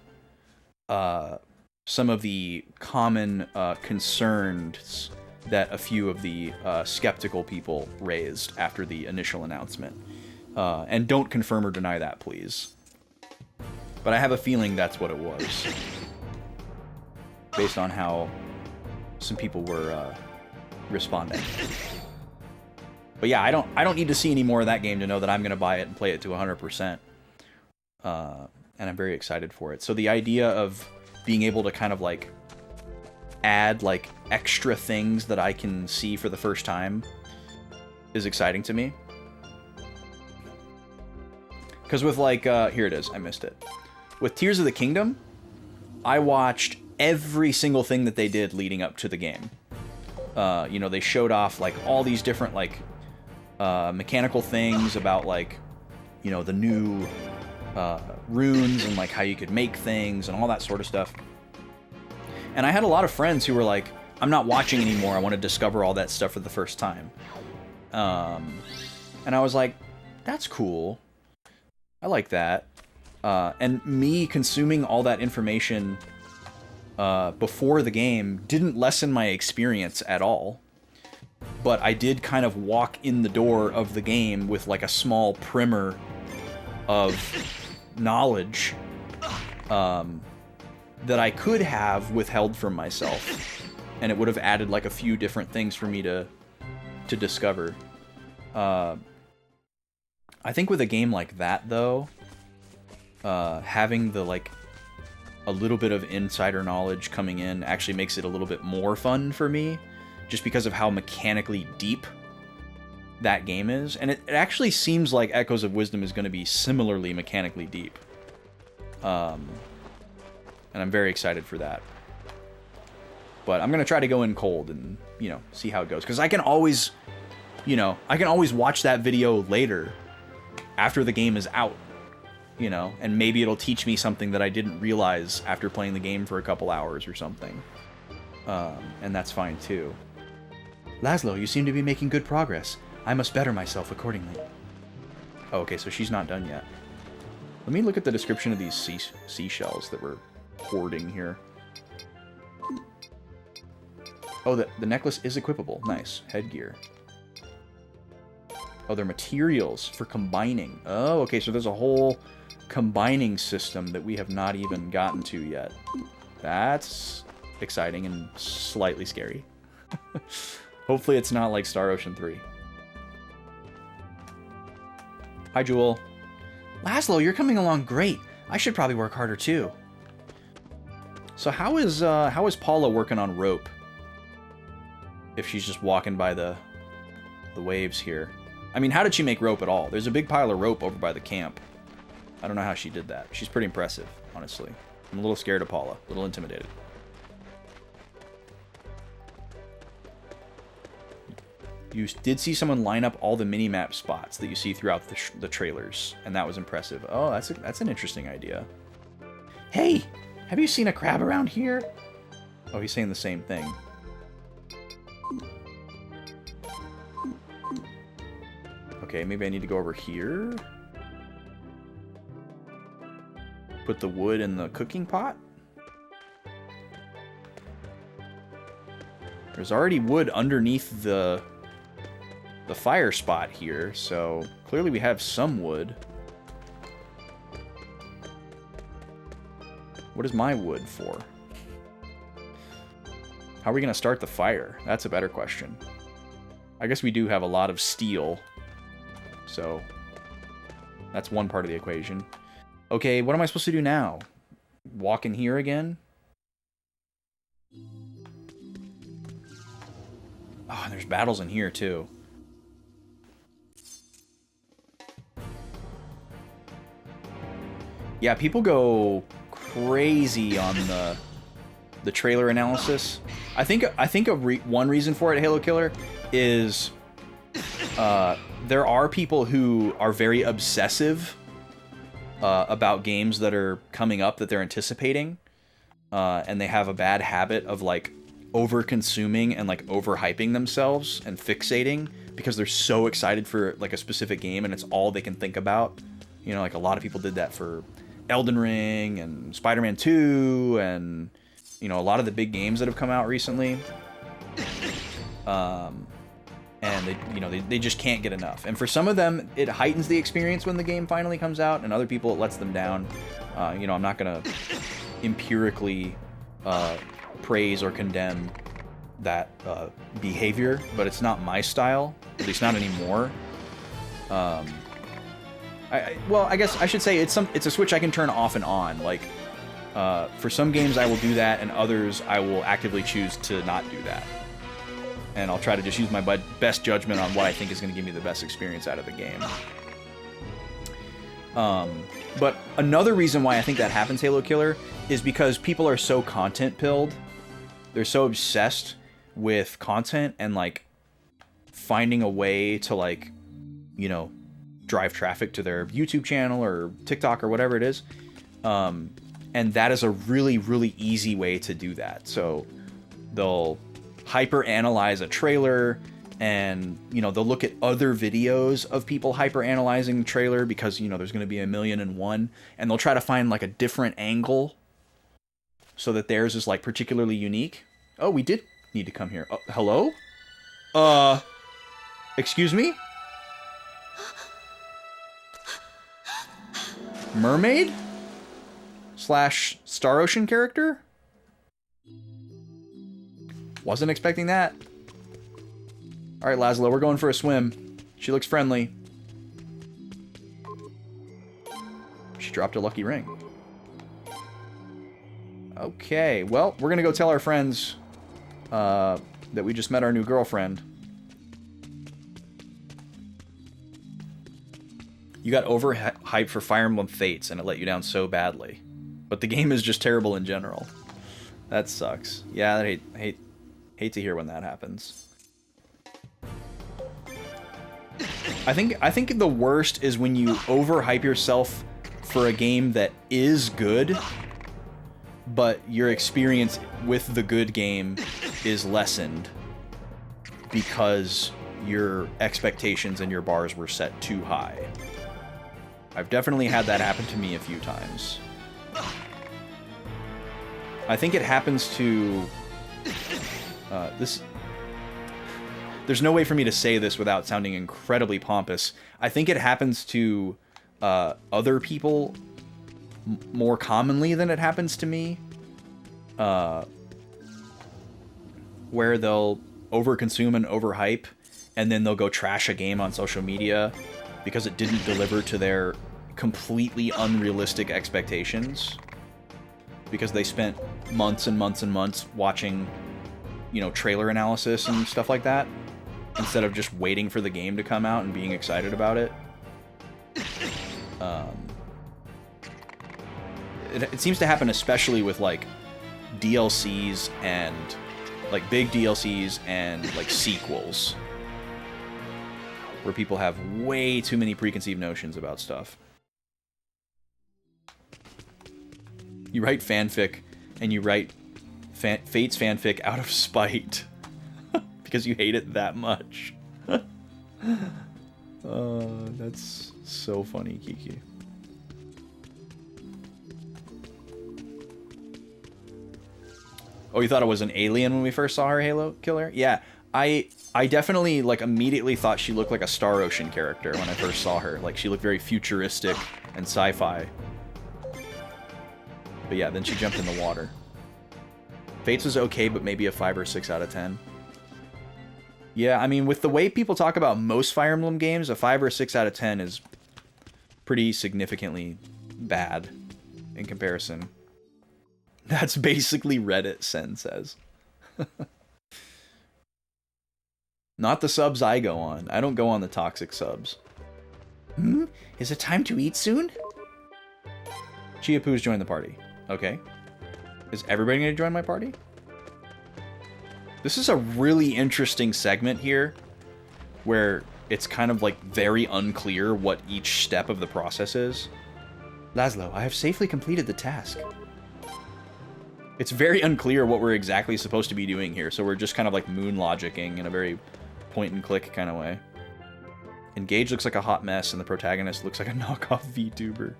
some of the common concerns that a few of the skeptical people raised after the initial announcement. And don't confirm or deny that, please. But I have a feeling that's what it was, based on how some people were responding. But yeah, I don't need to see any more of that game to know that I'm going to buy it and play it to 100%. And I'm very excited for it. So the idea of being able to kind of like add like extra things that I can see for the first time is exciting to me. Because with like, here it is, I missed it. With Tears of the Kingdom, I watched every single thing that they did leading up to the game. You know, they showed off like all these different like mechanical things about like, you know, the new runes and like how you could make things and all that sort of stuff. And I had a lot of friends who were like, I'm not watching anymore, I want to discover all that stuff for the first time. And I was like, that's cool. I like that. And me consuming all that information before the game didn't lessen my experience at all. But I did kind of walk in the door of the game with like a small primer of knowledge that I could have withheld from myself. And it would have added like a few different things for me to discover. I think with a game like that, though, having the like a little bit of insider knowledge coming in actually makes it a little bit more fun for me, just because of how mechanically deep that game is. And it actually seems like Echoes of Wisdom is going to be similarly mechanically deep. And I'm very excited for that. But I'm going to try to go in cold and, you know, see how it goes. Because I can always, you know, I can always watch that video later after the game is out, you know, and maybe it'll teach me something that I didn't realize after playing the game for a couple hours or something. And that's fine too. Laszlo, you seem to be making good progress. I must better myself accordingly. Oh, okay, so she's not done yet. Let me look at the description of these seashells that we're hoarding here. Oh, the necklace is equipable. Nice. Headgear. Oh, they're materials for combining. Oh, okay, so there's a whole combining system that we have not even gotten to yet. That's exciting and slightly scary. Hopefully it's not like Star Ocean 3. Hi, Jewel. Laszlo, you're coming along great. I should probably work harder too. So how is Paula working on rope? If she's just walking by the waves here. I mean, how did she make rope at all? There's a big pile of rope over by the camp. I don't know how she did that. She's pretty impressive, honestly. I'm a little scared of Paula, a little intimidated. You did see someone line up all the mini-map spots that you see throughout the trailers, and that was impressive. Oh, that's an interesting idea. Hey, have you seen a crab around here? Oh, he's saying the same thing. Okay, maybe I need to go over here. Put the wood in the cooking pot. There's already wood underneath the fire spot here, so clearly we have some wood. What is my wood for? How are we going to start the fire? That's a better question. I guess we do have a lot of steel, so that's one part of the equation. Okay, what am I supposed to do now? Walk in here again? Oh, and there's battles in here too. Yeah, people go crazy on the trailer analysis. I think one reason for it, Halo Killer, is there are people who are very obsessive about games that are coming up that they're anticipating, and they have a bad habit of like over-consuming and like overhyping themselves and fixating because they're so excited for like a specific game and it's all they can think about. You know, like a lot of people did that for Elden Ring and Spider-Man 2 and, you know, a lot of the big games that have come out recently. And they, you know, they just can't get enough. And for some of them, it heightens the experience when the game finally comes out, and other people, it lets them down. You know, I'm not gonna empirically praise or condemn that behavior, but it's not my style, at least not anymore. Well, I guess I should say it's a switch I can turn off and on. Like, for some games I will do that, and others I will actively choose to not do that. And I'll try to just use my best judgment on what I think is going to give me the best experience out of the game. But another reason why I think that happens, Halo Killer, is because people are so content-pilled. They're so obsessed with content and, like, finding a way to, like, you know, drive traffic to their YouTube channel or TikTok or whatever it is. And that is a really, really easy way to do that. So they'll hyper-analyze a trailer, and, you know, they'll look at other videos of people hyper-analyzing the trailer because, you know, there's going to be 1,000,001, and they'll try to find, like, a different angle so that theirs is, like, particularly unique. Oh, we did need to come here. Hello? Excuse me? Mermaid? / Star Ocean character? Wasn't expecting that. Alright, Laszlo, we're going for a swim. She looks friendly. She dropped a lucky ring. Okay, well, we're gonna go tell our friends that we just met our new girlfriend. You got overhyped for Fire Emblem Fates, and it let you down so badly. But the game is just terrible in general. That sucks. Yeah, I hate to hear when that happens. I think the worst is when you overhype yourself for a game that is good, but your experience with the good game is lessened because your expectations and your bars were set too high. I've definitely had that happen to me a few times. I think it happens to... There's no way for me to say this without sounding incredibly pompous. I think it happens to other people more commonly than it happens to me. Where they'll overconsume and overhype, and then they'll go trash a game on social media because it didn't deliver to their completely unrealistic expectations. Because they spent months and months and months watching, you know, trailer analysis and stuff like that, instead of just waiting for the game to come out and being excited about it. It seems to happen especially with, like, DLCs and, like, big DLCs and, like, sequels, where people have way too many preconceived notions about stuff. You write fanfic, and you write Fates fanfic out of spite. Because you hate it that much. That's so funny, Kiki. Oh, you thought it was an alien when we first saw her, Halo Killer? Yeah, I definitely, like, immediately thought she looked like a Star Ocean character when I first saw her. Like, she looked very futuristic and sci-fi. But yeah, then she jumped in the water. Fates was okay, but maybe a 5 or 6 out of 10. Yeah, I mean, with the way people talk about most Fire Emblem games, a 5 or 6 out of 10 is pretty significantly bad in comparison. That's basically Reddit, Sen says. Not the subs I go on. I don't go on the toxic subs. Is it time to eat soon? Chia Poo's joined the party. Okay. Is everybody going to join my party? This is a really interesting segment here where it's kind of like very unclear what each step of the process is. Laszlo, I have safely completed the task. It's very unclear what we're exactly supposed to be doing here, so we're just kind of like moon logicking in a very point-and-click kind of way. Engage looks like a hot mess, and the protagonist looks like a knockoff VTuber.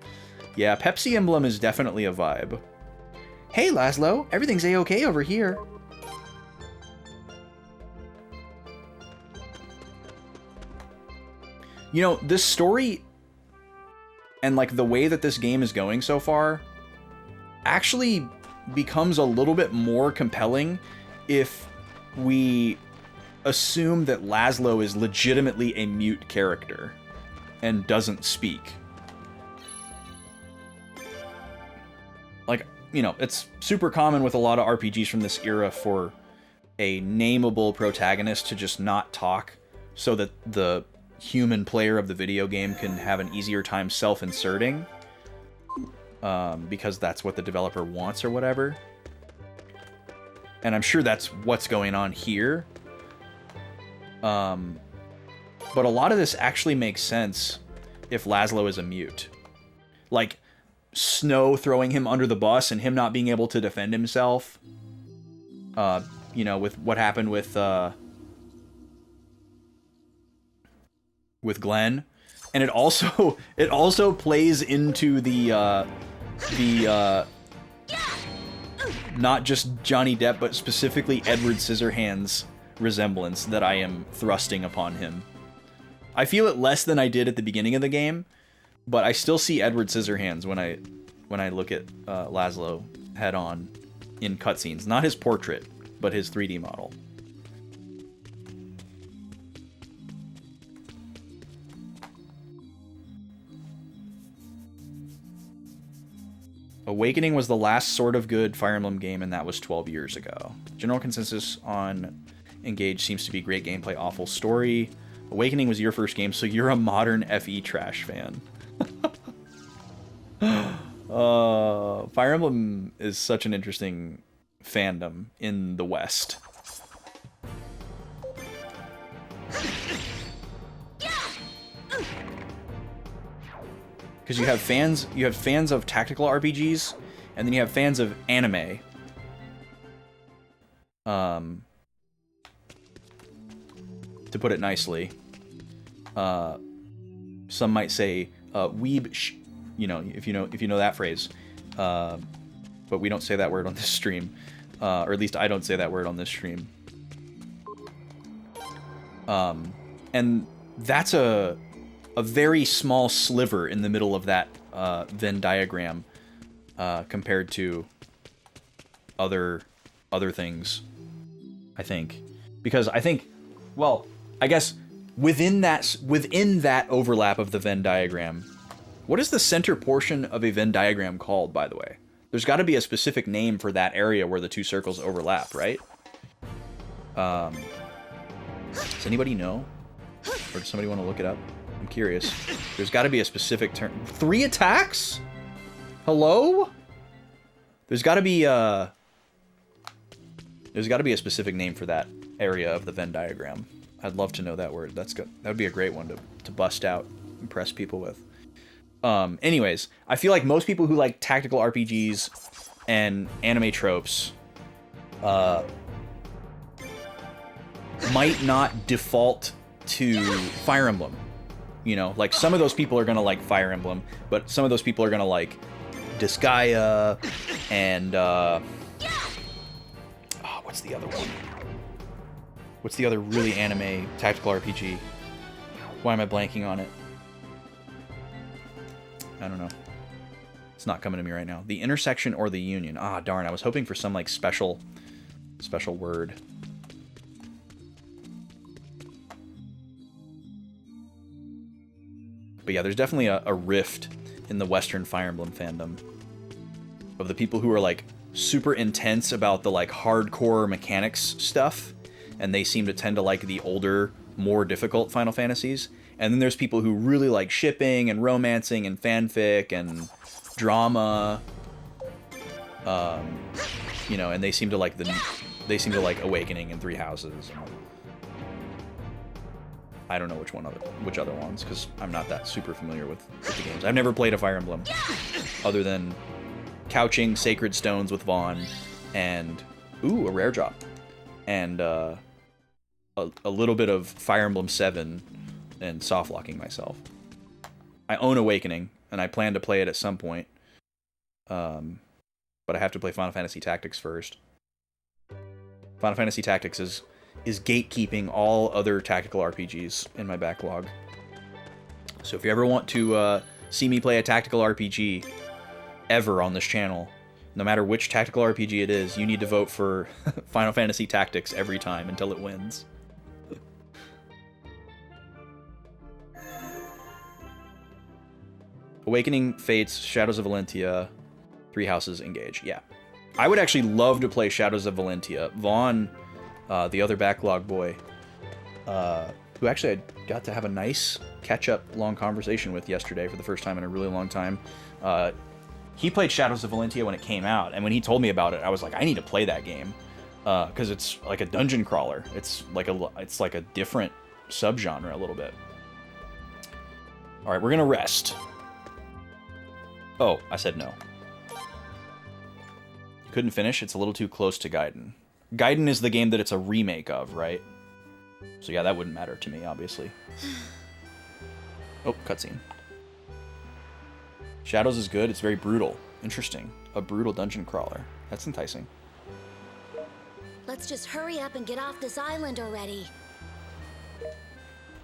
Yeah, Pepsi emblem is definitely a vibe. Hey, Laszlo, everything's a-okay over here. You know, this story and like the way that this game is going so far actually becomes a little bit more compelling if we assume that Laszlo is legitimately a mute character and doesn't speak. Like, you know, it's super common with a lot of RPGs from this era for a nameable protagonist to just not talk so that the human player of the video game can have an easier time self-inserting. Because that's what the developer wants or whatever. And I'm sure that's what's going on here. But a lot of this actually makes sense if Laszlo is a mute. Like, Snow throwing him under the bus and him not being able to defend himself. You know, with what happened with Glenn. And it also plays into the not just Johnny Depp, but specifically Edward Scissorhands resemblance that I am thrusting upon him. I feel it less than I did at the beginning of the game, but I still see Edward Scissorhands when I look at Laszlo head on in cutscenes. Not his portrait, but his 3D model. Awakening was the last sort of good Fire Emblem game, and that was 12 years ago. General consensus on Engage seems to be great gameplay, awful story. Awakening was your first game, so you're a modern FE trash fan. Fire Emblem is such an interesting fandom in the West. Because you have fans of tactical RPGs, and then you have fans of anime. To put it nicely, some might say weeb, you know, if you know that phrase, but we don't say that word on this stream, or at least I don't say that word on this stream. And that's a very small sliver in the middle of that Venn diagram compared to other things, I think. Because I think, well, I guess within that overlap of the Venn diagram, what is the center portion of a Venn diagram called, by the way? There's got to be a specific name for that area where the two circles overlap, right? Does anybody know? Or does somebody want to look it up? I'm curious. There's got to be a specific term. 3 attacks? Hello? There's got to be a specific name for that area of the Venn diagram. I'd love to know that word. That's good. That would be a great one to bust out, impress people with. Anyways, I feel like most people who like tactical RPGs and anime tropes might not default to Fire Emblem. You know, like some of those people are gonna like Fire Emblem, but some of those people are gonna like Disgaea and what's the other one? What's the other really anime tactical RPG? Why am I blanking on it? I don't know. It's not coming to me right now. The intersection or the union. Ah, darn. I was hoping for some like special word. But yeah, there's definitely a rift in the Western Fire Emblem fandom of the people who are like super intense about the like hardcore mechanics stuff, and they seem to tend to like the older, more difficult Final Fantasies. And then there's people who really like shipping and romancing and fanfic and drama. You know, and they seem to like Awakening and Three Houses. I don't know which other ones, because I'm not that super familiar with the games. I've never played a Fire Emblem other than couching Sacred Stones with Vaughn and a rare drop, and a little bit of Fire Emblem 7 and soft locking myself. I own Awakening and I plan to play it at some point, but I have to play Final Fantasy Tactics first. Final Fantasy Tactics is gatekeeping all other tactical RPGs in my backlog. So if you ever want to see me play a tactical RPG ever on this channel, no matter which tactical RPG it is, you need to vote for Final Fantasy Tactics every time until it wins. Awakening, Fates, Shadows of Valentia, Three Houses, Engage. Yeah. I would actually love to play Shadows of Valentia. Vaughn, the other backlog boy, who actually I got to have a nice catch-up long conversation with yesterday for the first time in a really long time. He played Shadows of Valentia when it came out, and when he told me about it, I was like, I need to play that game, because it's like a dungeon crawler. It's like a different subgenre a little bit. All right, we're gonna rest. Oh, I said no. Couldn't finish. It's a little too close to Gaiden. Gaiden is the game that it's a remake of, right? So yeah, that wouldn't matter to me, obviously. Oh, cutscene. Shadows is good. It's very brutal. Interesting. A brutal dungeon crawler. That's enticing. Let's just hurry up and get off this island already.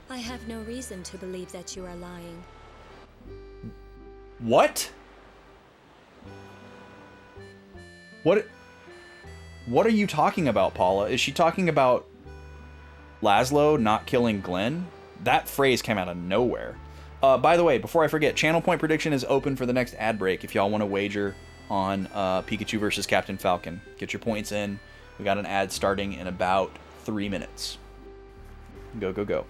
I have no reason to believe that you are lying. What? What are you talking about, Paula? Is she talking about Laszlo not killing Glenn? That phrase came out of nowhere. By the way, before I forget, Channel Point prediction is open for the next ad break if y'all want to wager on Pikachu versus Captain Falcon. Get your points in. We got an ad starting in about 3 minutes. Go, go, go.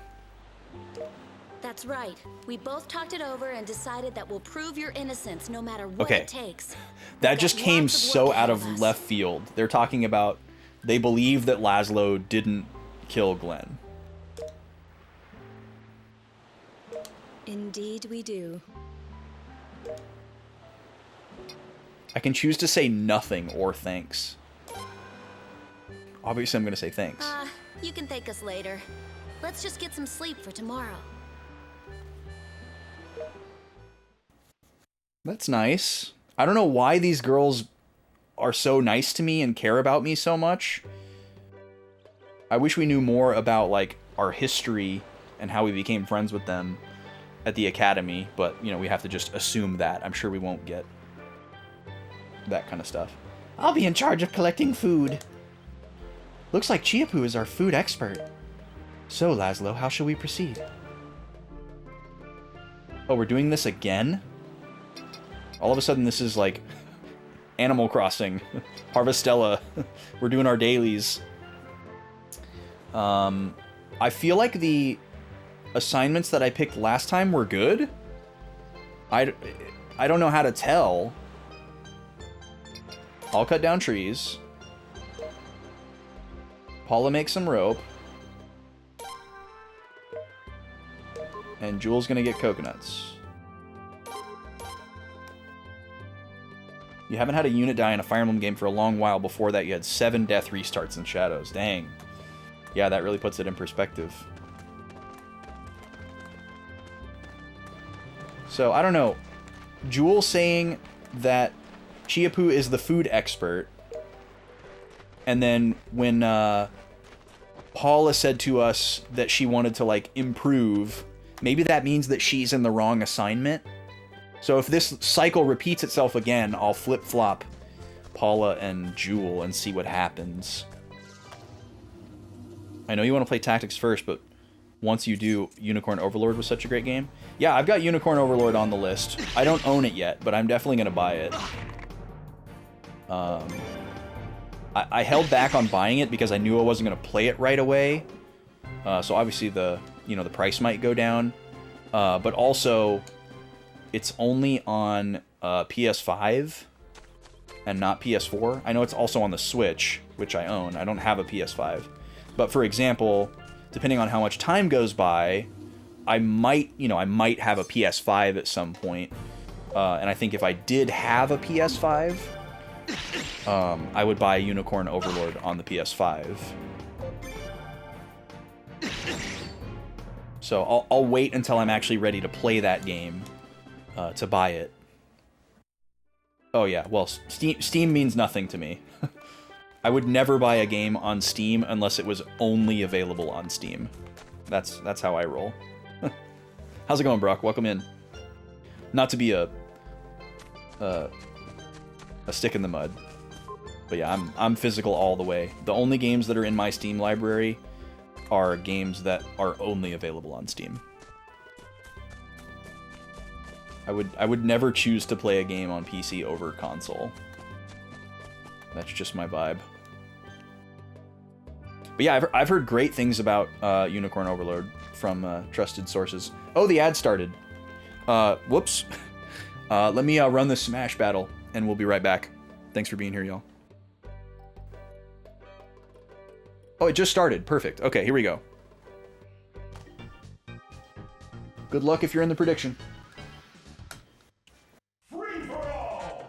That's right. We both talked it over and decided that we'll prove your innocence no matter what it takes. That just came so out of left field. They're talking about they believe that Laszlo didn't kill Glenn. Indeed we do. I can choose to say nothing or thanks. Obviously, I'm going to say thanks. You can thank us later. Let's just get some sleep for tomorrow. That's nice. I don't know why these girls are so nice to me and care about me so much. I wish we knew more about, like, our history and how we became friends with them at the academy, but, you know, we have to just assume that. I'm sure we won't get that kind of stuff. I'll be in charge of collecting food. Looks like Chiapu is our food expert. So, Laszlo, how shall we proceed? Oh, we're doing this again? All of a sudden, this is like Animal Crossing, Harvestella. We're doing our dailies. I feel like the assignments that I picked last time were good. I don't know how to tell. I'll cut down trees. Paula makes some rope. And Jewel's gonna get coconuts. You haven't had a unit die in a Fire Emblem game for a long while. Before that, you had 7 death restarts in Shadows. Dang. Yeah, that really puts it in perspective. So, I don't know. Jewel saying that Chiapu is the food expert. And then when Paula said to us that she wanted to, like, improve, maybe that means that she's in the wrong assignment. So if this cycle repeats itself again, I'll flip-flop Paula and Jewel and see what happens. I know you want to play Tactics first, but once you do, Unicorn Overlord was such a great game. Yeah, I've got Unicorn Overlord on the list. I don't own it yet, but I'm definitely going to buy it. I held back on buying it because I knew I wasn't going to play it right away. So obviously the price might go down. But also, it's only on PS5 and not PS4. I know it's also on the Switch, which I own. I don't have a PS5. But for example, depending on how much time goes by, I might have a PS5 at some point. And I think if I did have a PS5, I would buy Unicorn Overlord on the PS5. So I'll wait until I'm actually ready to play that game to buy it. Oh yeah, well, Steam means nothing to me. I would never buy a game on Steam unless it was only available on Steam. That's how I roll. How's it going, Brock? Welcome in. Not to be a stick in the mud, but yeah, I'm physical all the way. The only games that are in my Steam library are games that are only available on Steam. I would never choose to play a game on PC over console. That's just my vibe. But yeah, I've heard great things about Unicorn Overlord from trusted sources. Oh, the ad started. Whoops. Let me run this Smash battle, and we'll be right back. Thanks for being here, y'all. Oh, it just started. Perfect. Okay, here we go. Good luck if you're in the prediction. Free for all!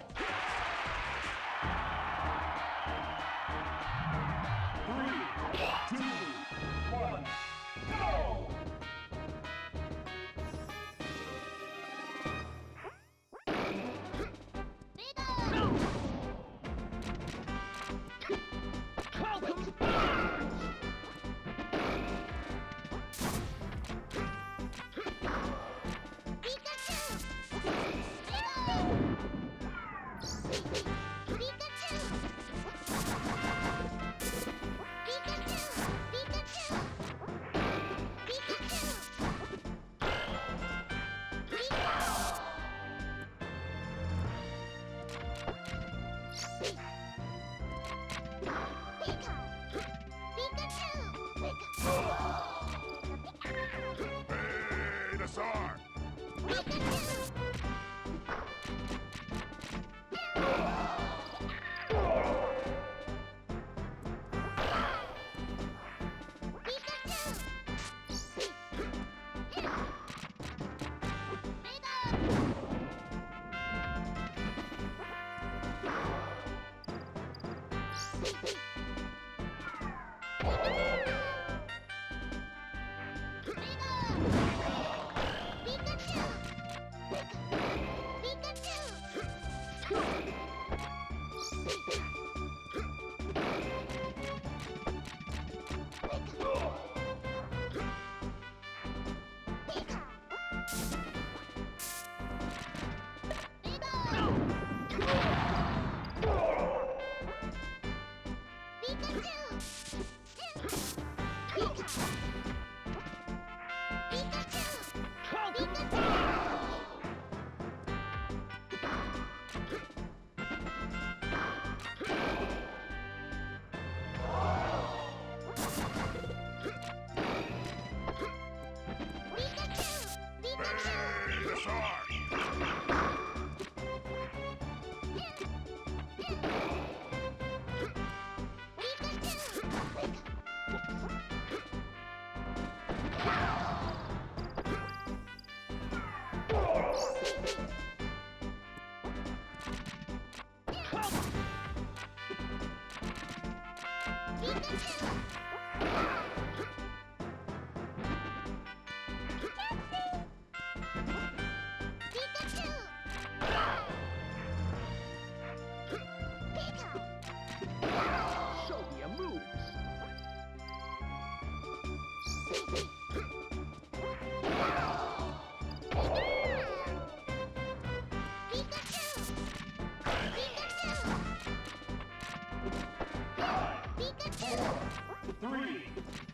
3,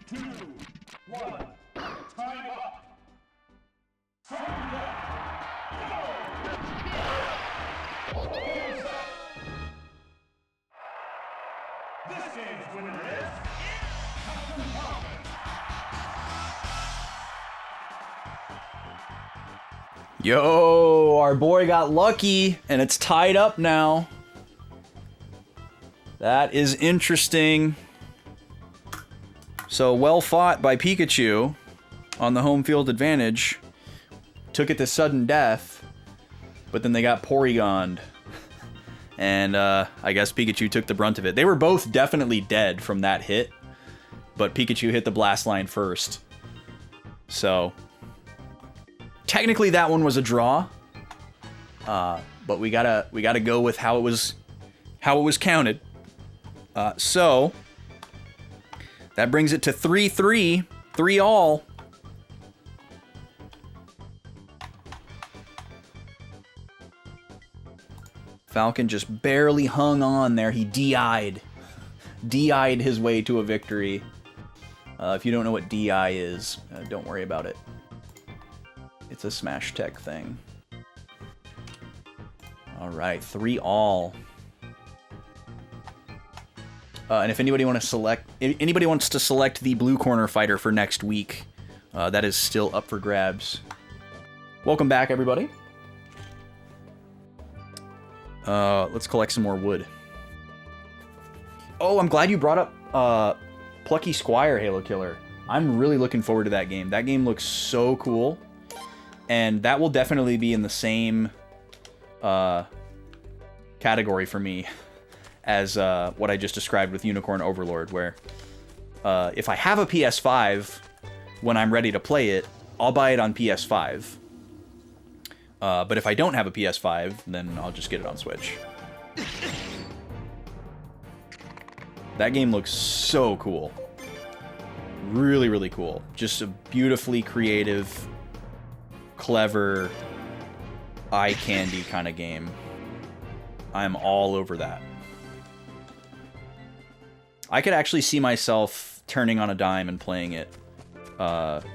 2, 1, go! Yo, our boy got lucky, and it's tied up now. That is interesting. So, well fought by Pikachu on the home field advantage. Took it to sudden death, but then they got Porygoned. And I guess Pikachu took the brunt of it. They were both definitely dead from that hit, but Pikachu hit the blast line first. So, technically that one was a draw. But we gotta go with how it was counted. So that brings it to 3-3, 3-all. Falcon just barely hung on there. He DI'd his way to a victory. If you don't know what DI is, don't worry about it. It's a Smash Tech thing. All right, 3-all. And if anybody wants to select the blue corner fighter for next week, that is still up for grabs. Welcome back, everybody. Let's collect some more wood. Oh, I'm glad you brought up Plucky Squire, Halo Killer. I'm really looking forward to that game. That game looks so cool. And that will definitely be in the same category for me as what I just described with Unicorn Overlord, where if I have a PS5 when I'm ready to play it, I'll buy it on PS5. But if I don't have a PS5, then I'll just get it on Switch. That game looks so cool. Really, really cool. Just a beautifully creative, clever, eye candy kind of game. I'm all over that. I could actually see myself turning on a dime and playing it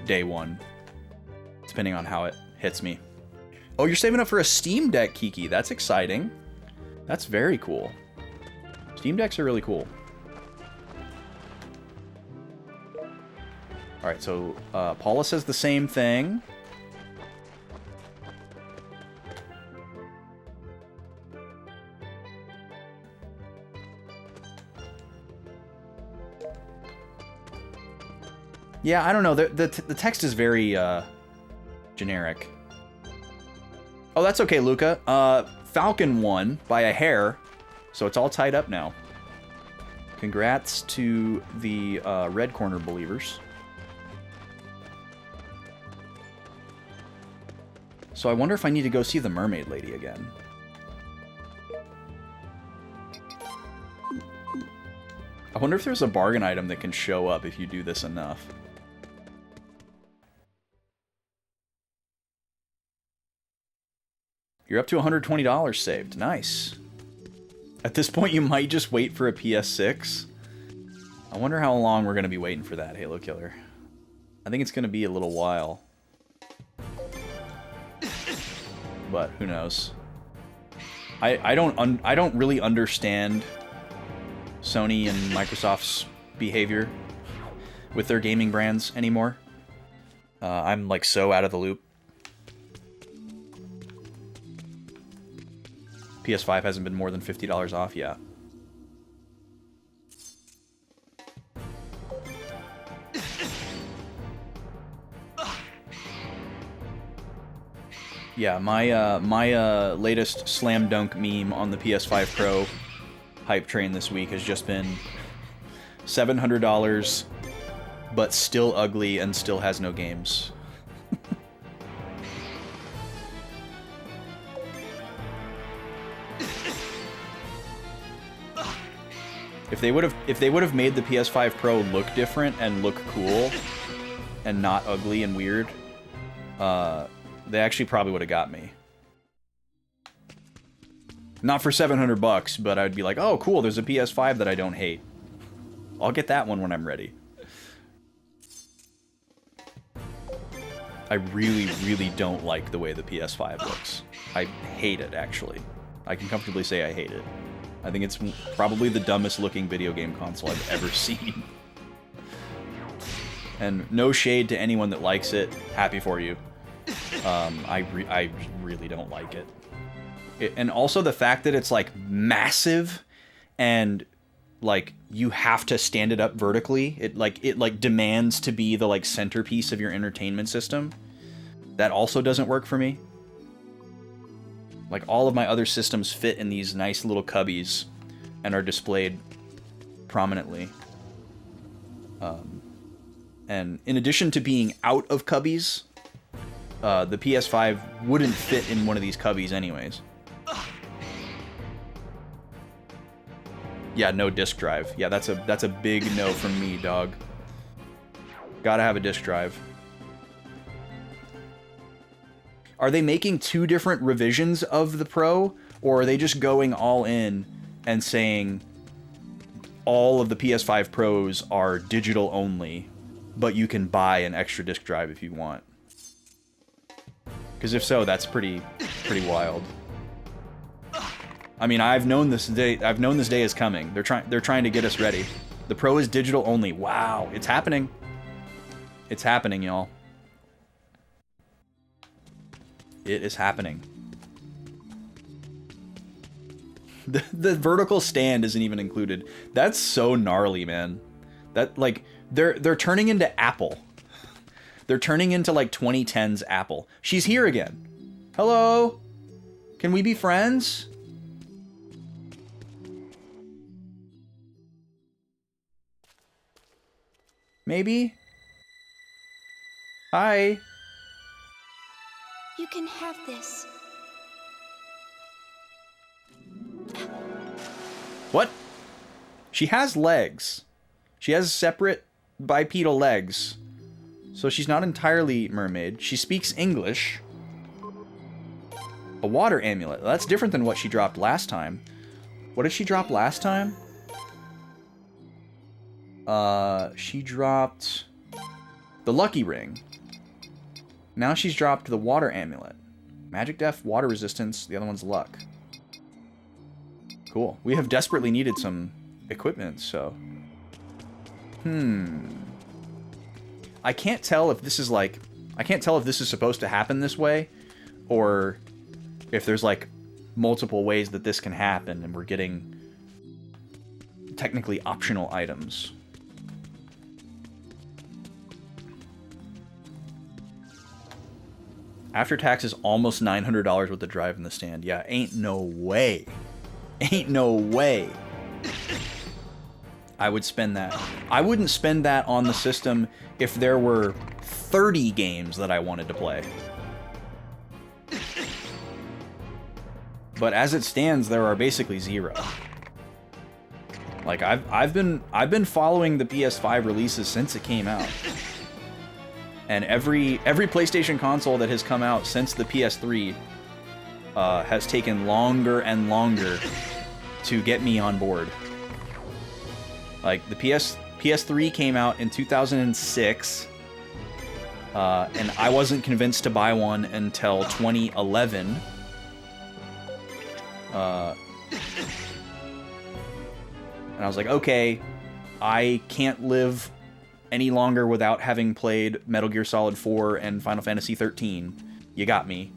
day one, depending on how it hits me. Oh, you're saving up for a Steam Deck, Kiki. That's exciting. That's very cool. Steam Decks are really cool. Alright, so Paula says the same thing. Yeah, I don't know. The text is very generic. Oh, that's okay, Luca. Falcon won by a hair, so it's all tied up now. Congrats to the red corner believers. So I wonder if I need to go see the mermaid lady again. I wonder if there's a bargain item that can show up if you do this enough. You're up to $120 saved. Nice. At this point, you might just wait for a PS6. I wonder how long we're going to be waiting for that, Halo Killer. I think it's going to be a little while. But who knows? I don't really understand Sony and Microsoft's behavior with their gaming brands anymore. I'm like so out of the loop. PS5 hasn't been more than $50 off yet. Yeah, my latest slam dunk meme on the PS5 Pro hype train this week has just been $700, but still ugly and still has no games. If they would have made the PS5 Pro look different and look cool and not ugly and weird, they actually probably would have got me. Not for $700, but I'd be like, oh, cool, there's a PS5 that I don't hate. I'll get that one when I'm ready. I really, really don't like the way the PS5 looks. I hate it, actually. I can comfortably say I hate it. I think it's probably the dumbest looking video game console I've ever seen. And no shade to anyone that likes it. Happy for you. I really don't like it. And also the fact that it's like massive and like you have to stand it up vertically. It like demands to be the like centerpiece of your entertainment system. That also doesn't work for me. Like all of my other systems fit in these nice little cubbies and are displayed prominently. And in addition to being out of cubbies, the PS5 wouldn't fit in one of these cubbies anyways. Yeah, no disk drive. Yeah, that's a big no from me, dog. Gotta have a disk drive. Are they making two different revisions of the Pro, or are they just going all in and saying all of the PS5 Pros are digital only, but you can buy an extra disk drive if you want? Because if so, that's pretty wild. I mean, I've known this day is coming. They're trying to get us ready. The Pro is digital only. Wow, it's happening. It's happening, y'all. It is happening. The vertical stand isn't even included. That's so gnarly, man. That like they're turning into Apple. They're turning into like 2010s Apple. She's here again. Hello? Can we be friends? Maybe? Hi. You can have this. What? She has legs. She has separate bipedal legs. So she's not entirely mermaid. She speaks English. A water amulet. That's different than what she dropped last time. What did she drop last time? She dropped the lucky ring. Now she's dropped the water amulet. Magic def, water resistance, the other one's luck. Cool. We have desperately needed some equipment, so... I can't tell if this is like... I can't tell if this is supposed to happen this way, or if there's like multiple ways that this can happen and we're getting technically optional items. After taxes, almost $900 with the drive in the stand. Yeah, ain't no way. Ain't no way I would spend that. I wouldn't spend that on the system if there were 30 games that I wanted to play. But as it stands, there are basically 0. Like I've been following the PS5 releases since it came out. And every PlayStation console that has come out since the PS3 has taken longer and longer to get me on board. Like, the PS3 came out in 2006, and I wasn't convinced to buy one until 2011. And I was like, okay, I can't live any longer without having played Metal Gear Solid 4 and Final Fantasy 13. You got me.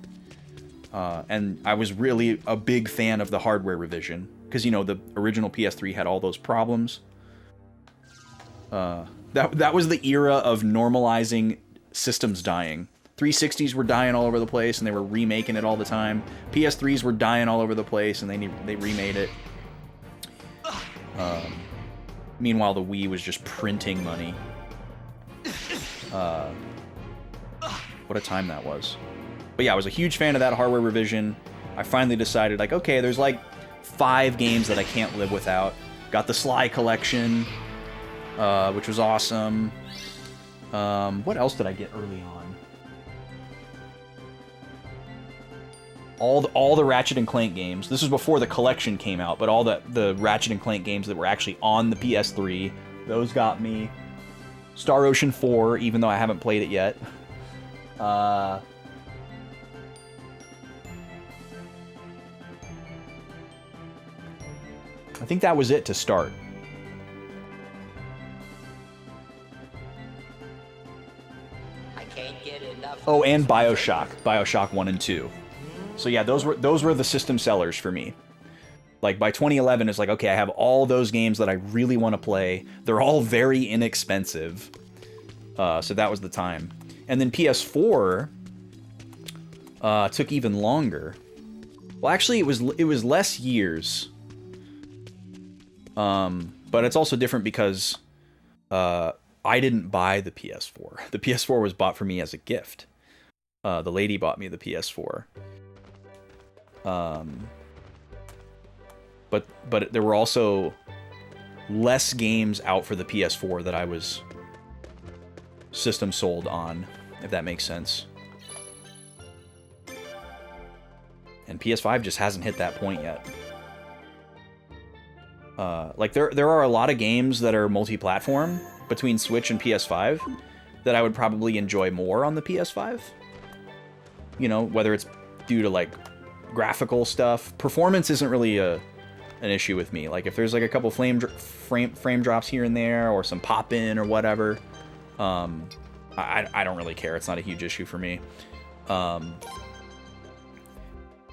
And I was really a big fan of the hardware revision, because, you know, the original PS3 had all those problems. That was the era of normalizing systems dying. 360s were dying all over the place, and they were remaking it all the time. PS3s were dying all over the place, and they remade it. Meanwhile, the Wii was just printing money. What a time that was. But yeah, I was a huge fan of that hardware revision. I finally decided, like, okay, there's like 5 games that I can't live without. Got the Sly collection, which was awesome. What else did I get early on? All the Ratchet and Clank games. This was before the collection came out, but all the Ratchet and Clank games that were actually on the PS3, those got me. Star Ocean 4, even though I haven't played it yet. I think that was it to start. I can't get enough. Oh, and BioShock 1 and 2. So yeah, those were the system sellers for me. Like by 2011, it's like, okay, I have all those games that I really want to play. They're all very inexpensive. So that was the time. And then PS4 took even longer. Well, actually, it was less years. But it's also different because I didn't buy the PS4. The PS4 was bought for me as a gift. The lady bought me the PS4. But there were also less games out for the PS4 that I was system sold on, if that makes sense. And PS5 just hasn't hit that point yet. Like there are a lot of games that are multi-platform between Switch and PS5 that I would probably enjoy more on the PS5. You know, whether it's due to like graphical stuff. Performance isn't really an issue with me. Like if there's like a couple frame drops here and there, or some pop in or whatever, I don't really care. It's not a huge issue for me.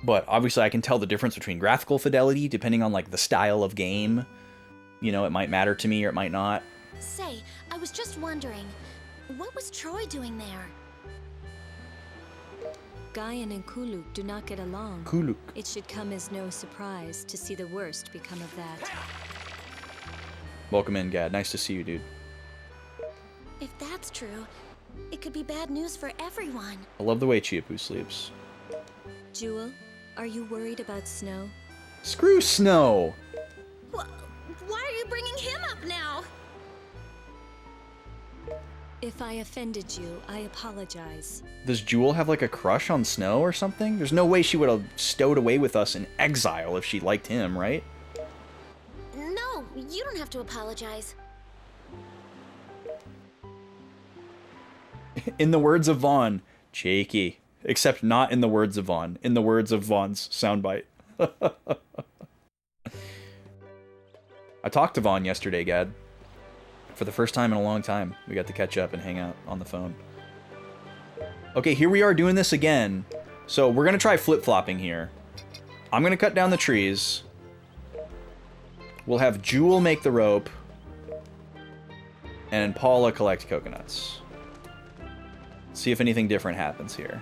But obviously I can tell the difference between graphical fidelity depending on like the style of game. You know, it might matter to me or it might not. Say, I was just wondering, what was Troy doing there? Gaian and Kuluk do not get along. Kuluk. It should come as no surprise to see the worst become of that. Welcome in, Gad. Nice to see you, dude. If that's true, it could be bad news for everyone. I love the way Chiapu sleeps. Jewel, are you worried about Snow? Screw Snow! Why are you bringing him up now? If I offended you, I apologize. Does Jewel have like a crush on Snow or something? There's no way she would have stowed away with us in exile if she liked him, right? No, you don't have to apologize. In the words of Vaughn, cheeky. Except not in the words of Vaughn. In the words of Vaughn's soundbite. I talked to Vaughn yesterday, Gad. For the first time in a long time. We got to catch up and hang out on the phone. Okay, here we are doing this again. So we're going to try flip-flopping here. I'm going to cut down the trees. We'll have Jewel make the rope. And Paula collect coconuts. See if anything different happens here.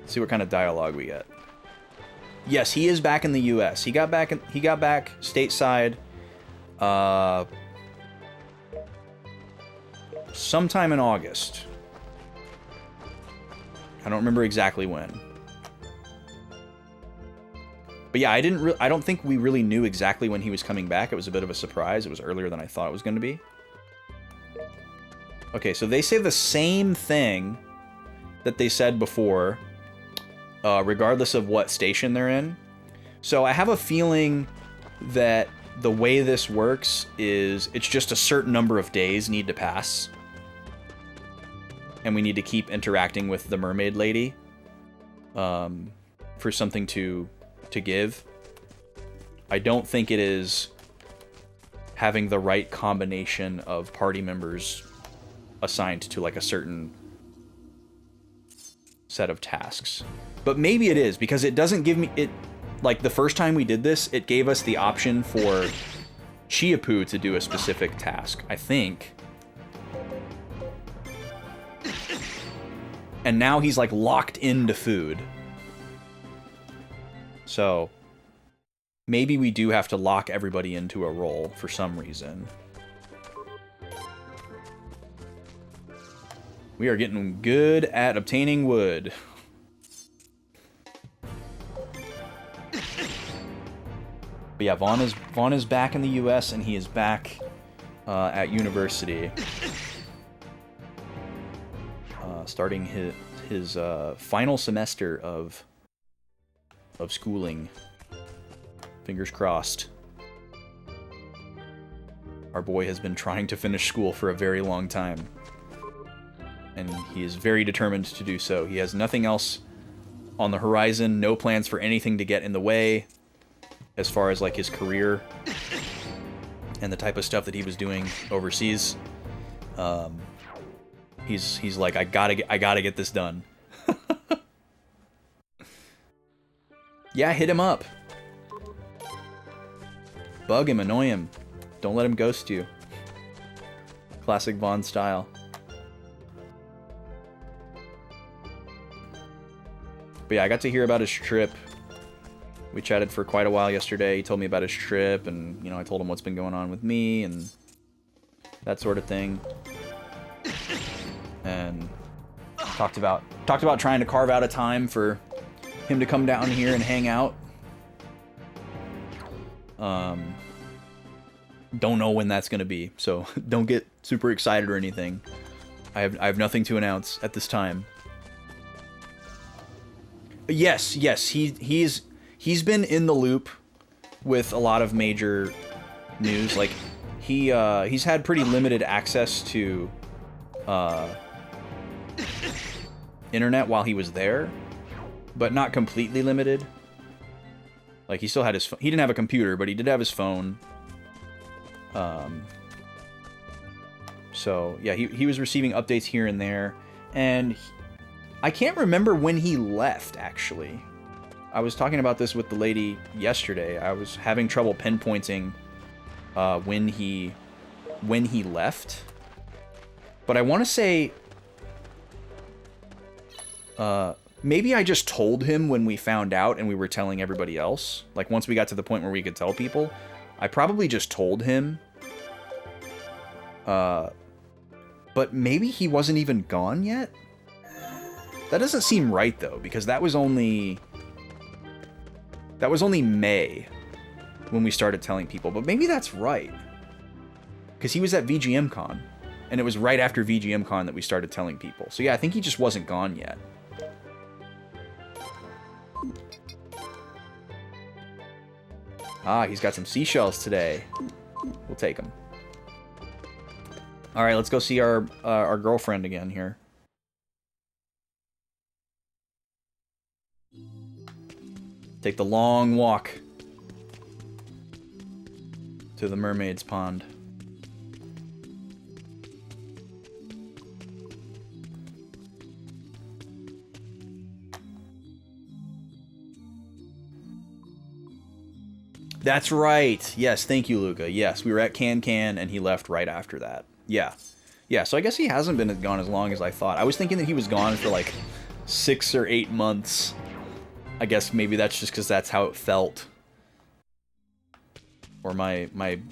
See what kind of dialogue we get. Yes, he is back in the U.S. He got back stateside. Sometime in August. I don't remember exactly when. But yeah, I don't think we really knew exactly when he was coming back. It was a bit of a surprise. It was earlier than I thought it was going to be. Okay, so they say the same thing that they said before, regardless of what station they're in. So I have a feeling that the way this works is it's just a certain number of days need to pass. And we need to keep interacting with the mermaid lady for something to give. I don't think it is having the right combination of party members assigned to like a certain set of tasks. But maybe it is, because it doesn't give me it. Like the first time we did this, it gave us the option for Chiapu to do a specific task, I think. And now he's like locked into food. So maybe we do have to lock everybody into a role for some reason. We are getting good at obtaining wood. But yeah, Vaughn is back in the U.S. and he is back at university, starting his final semester of schooling. Fingers crossed. Our boy has been trying to finish school for a very long time, and he is very determined to do so. He has nothing else on the horizon, no plans for anything to get in the way. as far as like his career and the type of stuff that he was doing overseas. He's like, I gotta get this done. Yeah, hit him up. Bug him, annoy him. Don't let him ghost you. Classic Vaughn style. But yeah, I got to hear about his trip. We chatted for quite a while yesterday. He told me about his trip, and, you know, I told him what's been going on with me, and that sort of thing. And talked about trying to carve out a time for him to come down here and hang out. Don't know when that's gonna be, so don't get super excited or anything. I have nothing to announce at this time. Yes, he's been in the loop with a lot of major news. Like he's had pretty limited access to internet while he was there, but not completely limited. Like he still had his he didn't have a computer, but he did have his phone. So yeah, he was receiving updates here and there, and I can't remember when he left, actually. I was talking about this with the lady yesterday. I was having trouble pinpointing when he left, but I want to say maybe I just told him when we found out and we were telling everybody else. Like once we got to the point where we could tell people, I probably just told him. But maybe he wasn't even gone yet? That doesn't seem right though, because that was only May when we started telling people, but maybe that's right. Because he was at VGM Con, and it was right after VGM Con that we started telling people. So yeah, I think he just wasn't gone yet. Ah, he's got some seashells today. We'll take them. All right, let's go see our girlfriend again here. Take the long walk to the mermaid's pond. That's right. Yes, thank you, Luca. Yes, we were at Can and he left right after that. Yeah. Yeah, so I guess he hasn't been gone as long as I thought. I was thinking that he was gone for like 6 or 8 months. I guess maybe that's just because that's how it felt. Or my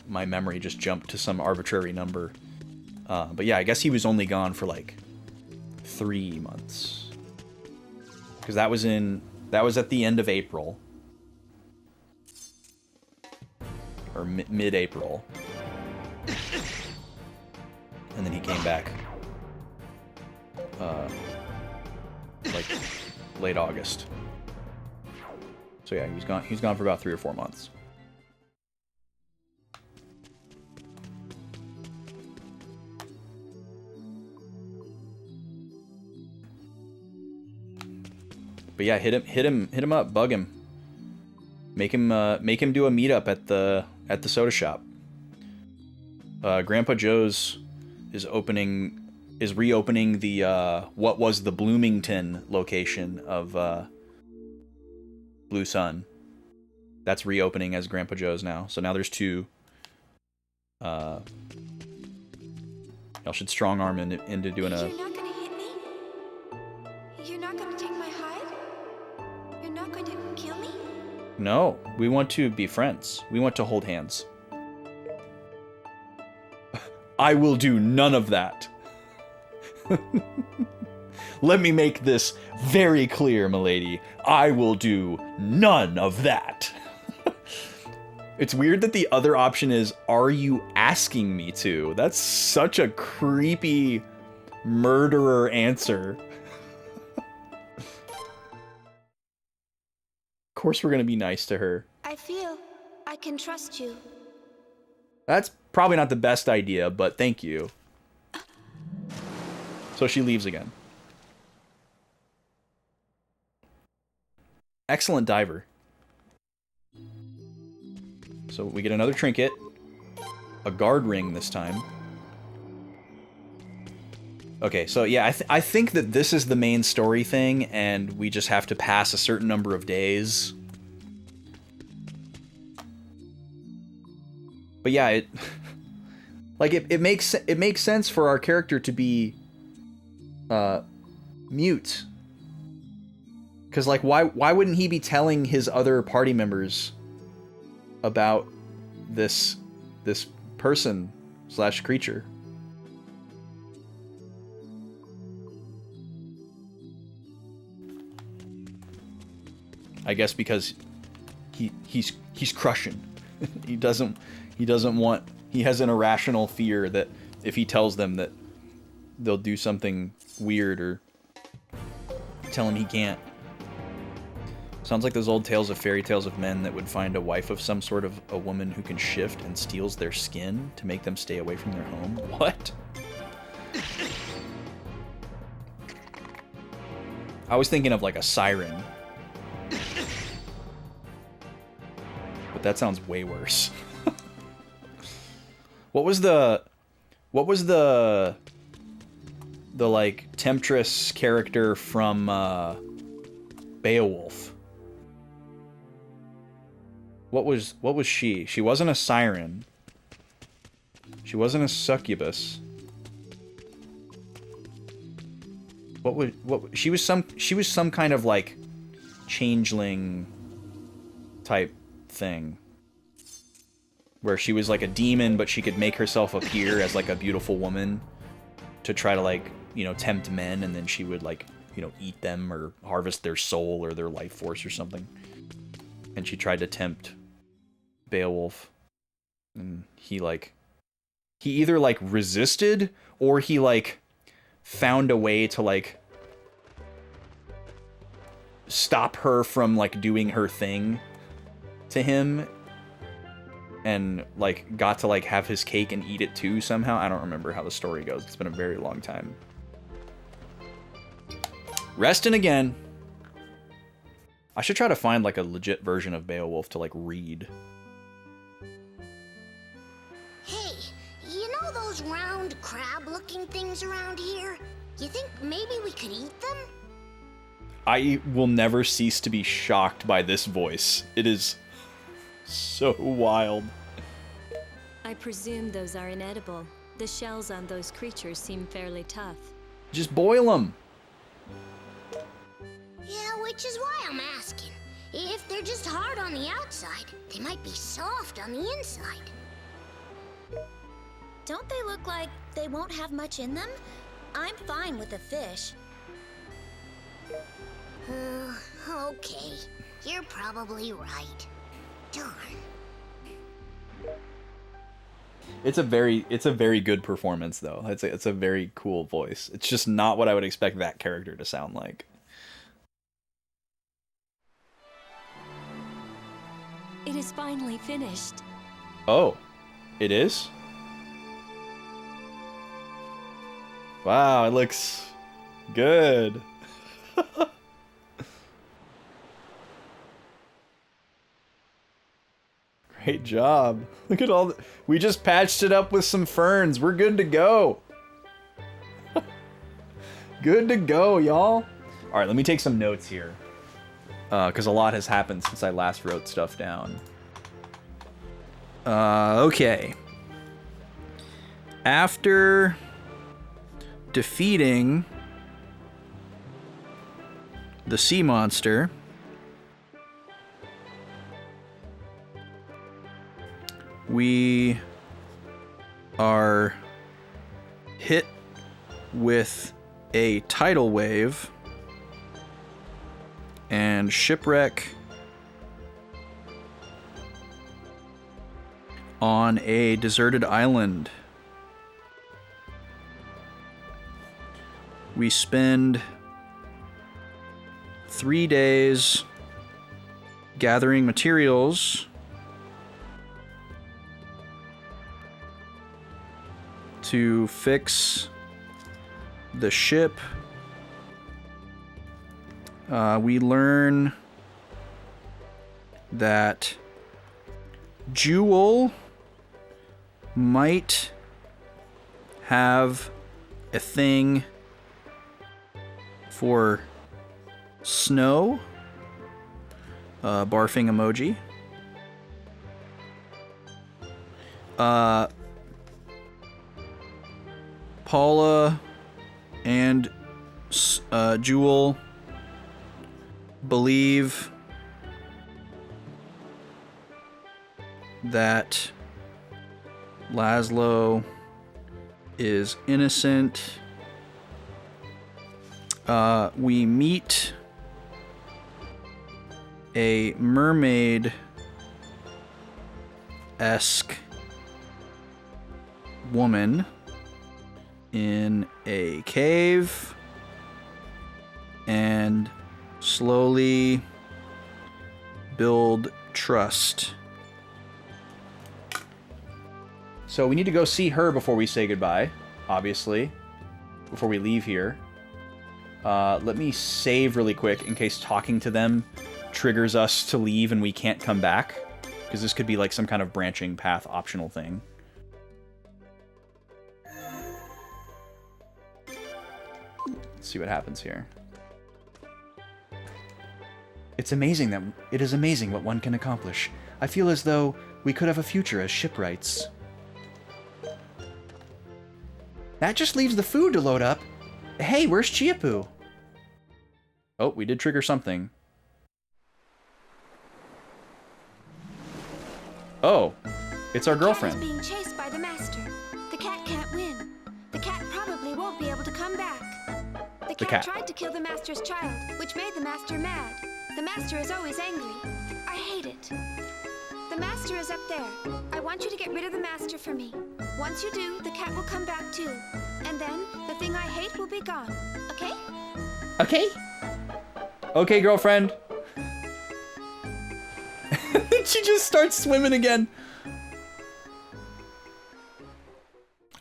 memory just jumped to some arbitrary number. But yeah, I guess he was only gone for like 3 months. Because that was at the end of April. Or mid-April. And then he came back. Like late August. So yeah, he was gone for about 3 or 4 months. But yeah, hit him up, bug him. Make him do a meetup at the soda shop. Grandpa Joe's is reopening the what was the Bloomington location of Blue Sun. That's reopening as Grandpa Joe's now. So now there's 2. Y'all should strong arm into doing a. You're not gonna hit me? You're not gonna take my hide? You're not going to kill me? No, we want to be friends. We want to hold hands. I will do none of that. Let me make this very clear, milady. I will do none of that. It's weird that the other option is, are you asking me to? That's such a creepy murderer answer. Of course we're gonna be nice to her. I feel I can trust you. That's probably not the best idea, but thank you. So she leaves again. Excellent diver. So we get another trinket. A guard ring this time. Okay, so yeah, I think that this is the main story thing, and we just have to pass a certain number of days. But yeah, it like it makes sense for our character to be mute. Cause like why wouldn't he be telling his other party members about this person / creature? I guess because he's crushing. he doesn't want, he has an irrational fear that if he tells them that they'll do something weird or tell him he can't. Sounds like those old tales of fairy tales of men that would find a wife of some sort of a woman who can shift and steals their skin to make them stay away from their home. What? I was thinking of like a siren. But that sounds way worse. What was the like temptress character from Beowulf? What was she? She wasn't a siren. She wasn't a succubus. She was some kind of like changeling type thing. Where she was like a demon, but she could make herself appear as like a beautiful woman to try to like, you know, tempt men, and then she would like, you know, eat them or harvest their soul or their life force or something. And she tried to tempt Beowulf, and he either like resisted or he like found a way to like stop her from like doing her thing to him, and like got to like have his cake and eat it too somehow. I don't remember how the story goes. It's been a very long time. Resting again. I should try to find like a legit version of Beowulf to like read. Hey, you know those round crab-looking things around here? You think maybe we could eat them? I will never cease to be shocked by this voice. It is so wild. I presume those are inedible. The shells on those creatures seem fairly tough. Just boil them. Yeah, which is why I'm asking. If they're just hard on the outside, they might be soft on the inside. Don't they look like they won't have much in them? I'm fine with a fish. Okay. You're probably right. Darn. It's a very good performance though. It's a very cool voice. It's just not what I would expect that character to sound like. It is finally finished. Oh, it is? Wow, it looks good. Great job. Look at all we just patched it up with some ferns. We're good to go. Good to go, y'all. All right, let me take some notes here. Because a lot has happened since I last wrote stuff down. Okay. After defeating the sea monster, we are hit with a tidal wave and shipwreck on a deserted island. We spend 3 days gathering materials to fix the ship. We learn that Jewel might have a thing for snow. Barfing emoji. Paula and Jewel believe that Laszlo is innocent. We meet a mermaid-esque woman in a cave and slowly build trust. So we need to go see her before we say goodbye, obviously, before we leave here. Let me save really quick in case talking to them triggers us to leave and we can't come back, because this could be like some kind of branching path optional thing. Let's see what happens here. It is amazing what one can accomplish. I feel as though we could have a future as shipwrights. That just leaves the food to load up. Hey, where's Chiappu? Oh, we did trigger something. Oh, it's our girlfriend. The cat is being chased by the master. The cat can't win. The cat probably won't be able to come back. The cat tried to kill the master's child, which made the master mad. The master is always angry. I hate it. The master is up there. I want you to get rid of the master for me. Once you do, the cat will come back too. And then, the thing I hate will be gone. Okay? Okay. Okay, girlfriend. She just starts swimming again.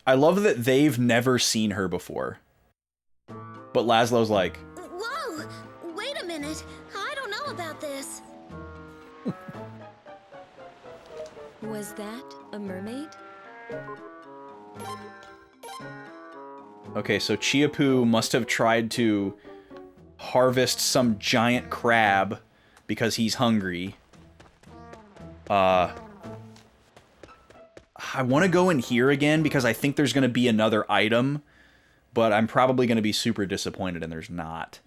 I love that they've never seen her before. But Laszlo's like, Whoa! Wait a minute. I don't know about this. Was that a mermaid? okay, so Chiappu must have tried to harvest some giant crab because he's hungry. I want to go in here again because I think there's going to be another item, but I'm probably going to be super disappointed and there's not.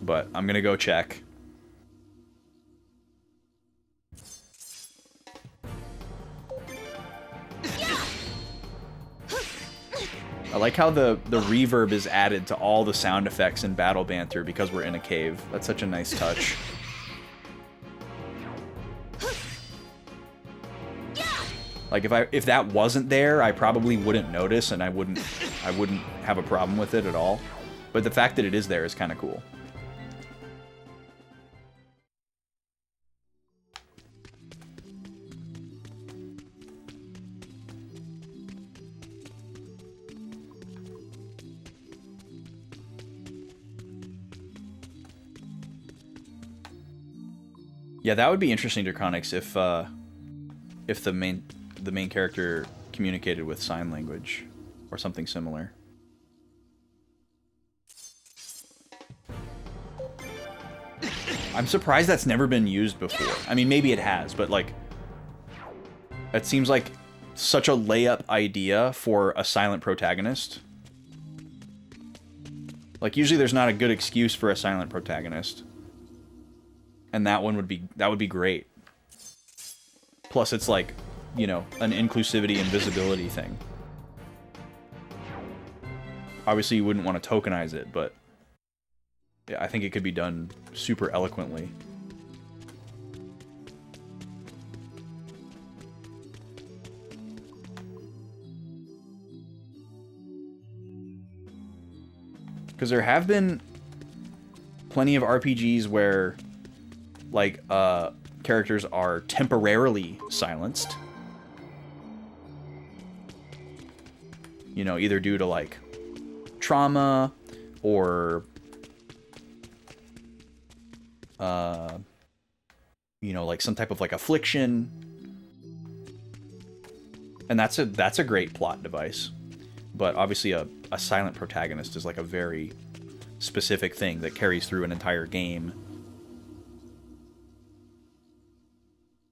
But I'm going to go check. I like how the reverb is added to all the sound effects in Battle Banter because we're in a cave. That's such a nice touch. Like if that wasn't there, I probably wouldn't notice and I wouldn't have a problem with it at all. But the fact that it is there is kind of cool. Yeah, that would be interesting, Draconics, if the main character communicated with sign language or something similar. I'm surprised that's never been used before. I mean, maybe it has, but like, it seems like such a layup idea for a silent protagonist. Like, usually there's not a good excuse for a silent protagonist. And that would be great. Plus, it's like, you know, an inclusivity and visibility thing. Obviously, you wouldn't want to tokenize it, but yeah, I think it could be done super eloquently. Because there have been plenty of RPGs where, like, characters are temporarily silenced. You know, either due to, like, trauma or you know, like some type of like affliction. And that's a great plot device. But obviously a silent protagonist is like a very specific thing that carries through an entire game.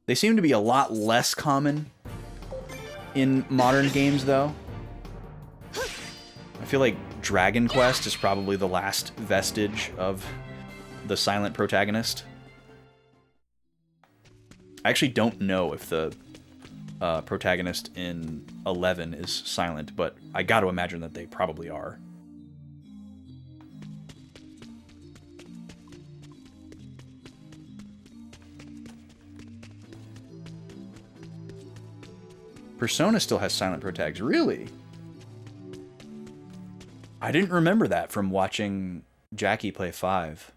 They seem to be a lot less common in modern games, though. I feel like Dragon Quest is probably the last vestige of the silent protagonist. I actually don't know if the protagonist in 11 is silent, but I got to imagine that they probably are. Persona still has silent protags. Really? I didn't remember that from watching Jackie play 5.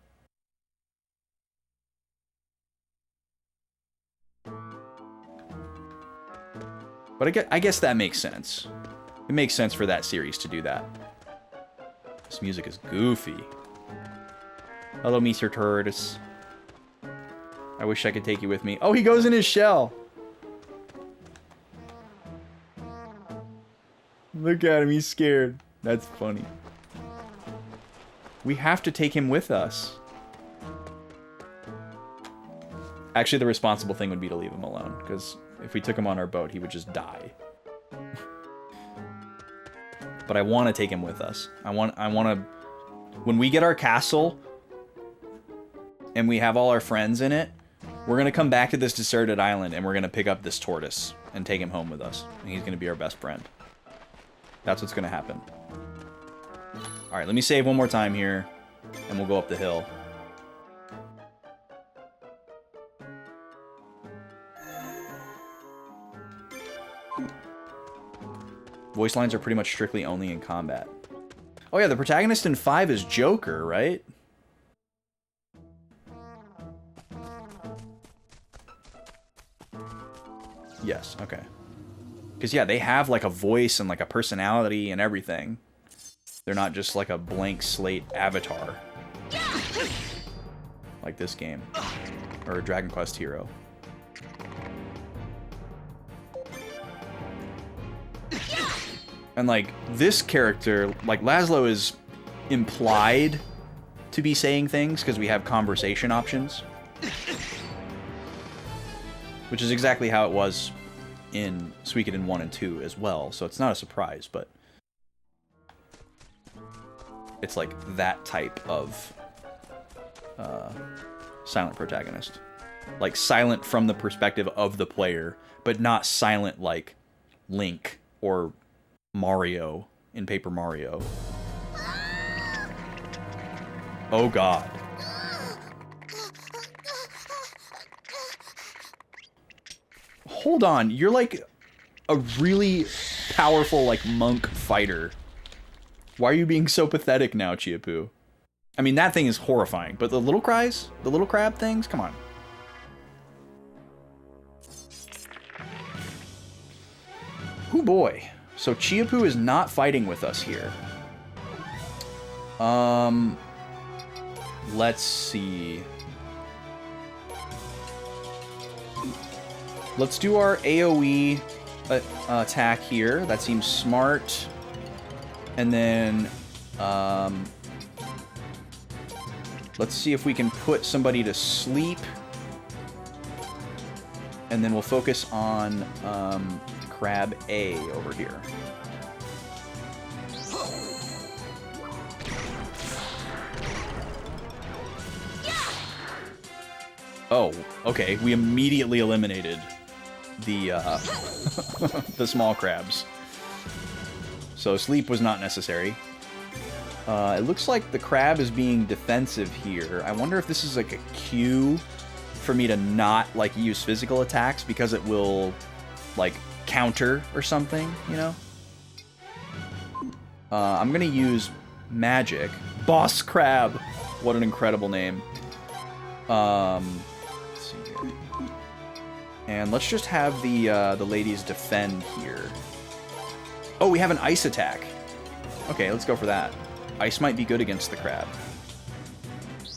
But I guess that makes sense. It makes sense for that series to do that. This music is goofy. Hello, Mr. Tortoise. I wish I could take you with me. Oh, he goes in his shell. Look at him, he's scared. That's funny. We have to take him with us. Actually, the responsible thing would be to leave him alone, because if we took him on our boat, he would just die. But I want to take him with us. I want to... When we get our castle, and we have all our friends in it, we're going to come back to this deserted island, and we're going to pick up this tortoise, and take him home with us. And he's going to be our best friend. That's what's going to happen. Alright, let me save one more time here, and we'll go up the hill. Voice lines are pretty much strictly only in combat. Oh yeah, the protagonist in 5 is Joker, right? Yes, okay. Because yeah, they have like a voice and like a personality and everything. They're not just like a blank slate avatar. Like this game. Or a Dragon Quest hero. And like this character, like Laszlo is implied to be saying things because we have conversation options. Which is exactly how it was in Suikoden 1 and 2 as well, so it's not a surprise, but it's like that type of silent protagonist. Like silent from the perspective of the player, but not silent like Link or Mario in Paper Mario. Oh god. Hold on, you're like a really powerful like monk fighter. Why are you being so pathetic now, Chiapu? I mean, that thing is horrifying, but the little cries? The little crab things? Come on. Oh boy. So Chiapu is not fighting with us here. Let's see. Let's do our AoE attack here. That seems smart. And then, let's see if we can put somebody to sleep. And then we'll focus on Crab A over here. Oh, okay. We immediately eliminated the the small crabs. So sleep was not necessary. It looks like the crab is being defensive here. I wonder if this is like a cue for me to not like use physical attacks because it will like counter or something, you know? I'm gonna use magic. Boss Crab! What an incredible name. Let's see here. And let's just have the ladies defend here. Oh, we have an ice attack. Okay, let's go for that. Ice might be good against the crab.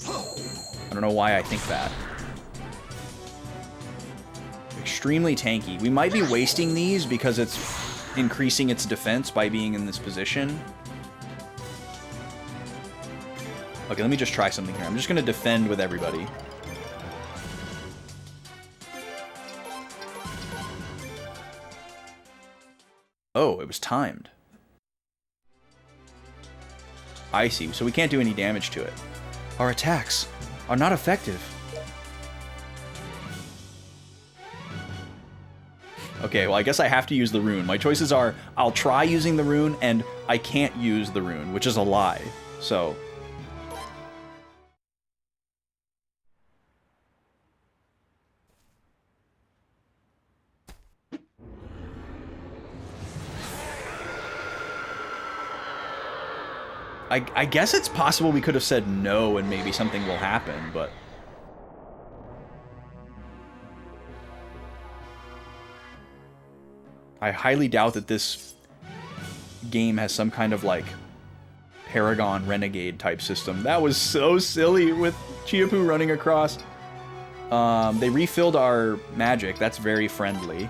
I don't know why I think that. extremely tanky. We might be wasting these because it's increasing its defense by being in this position. Okay, let me just try something here. I'm just going to defend with everybody. Oh, it was timed. I see. So we can't do any damage to it. Our attacks are not effective. Okay, well, I guess I have to use the rune. My choices are, I'll try using the rune, and I can't use the rune, which is a lie. So... I guess it's possible we could have said no and maybe something will happen, but... I highly doubt that this game has some kind of, like, Paragon Renegade type system. That was so silly with Chiapu running across. They refilled our magic. That's very friendly.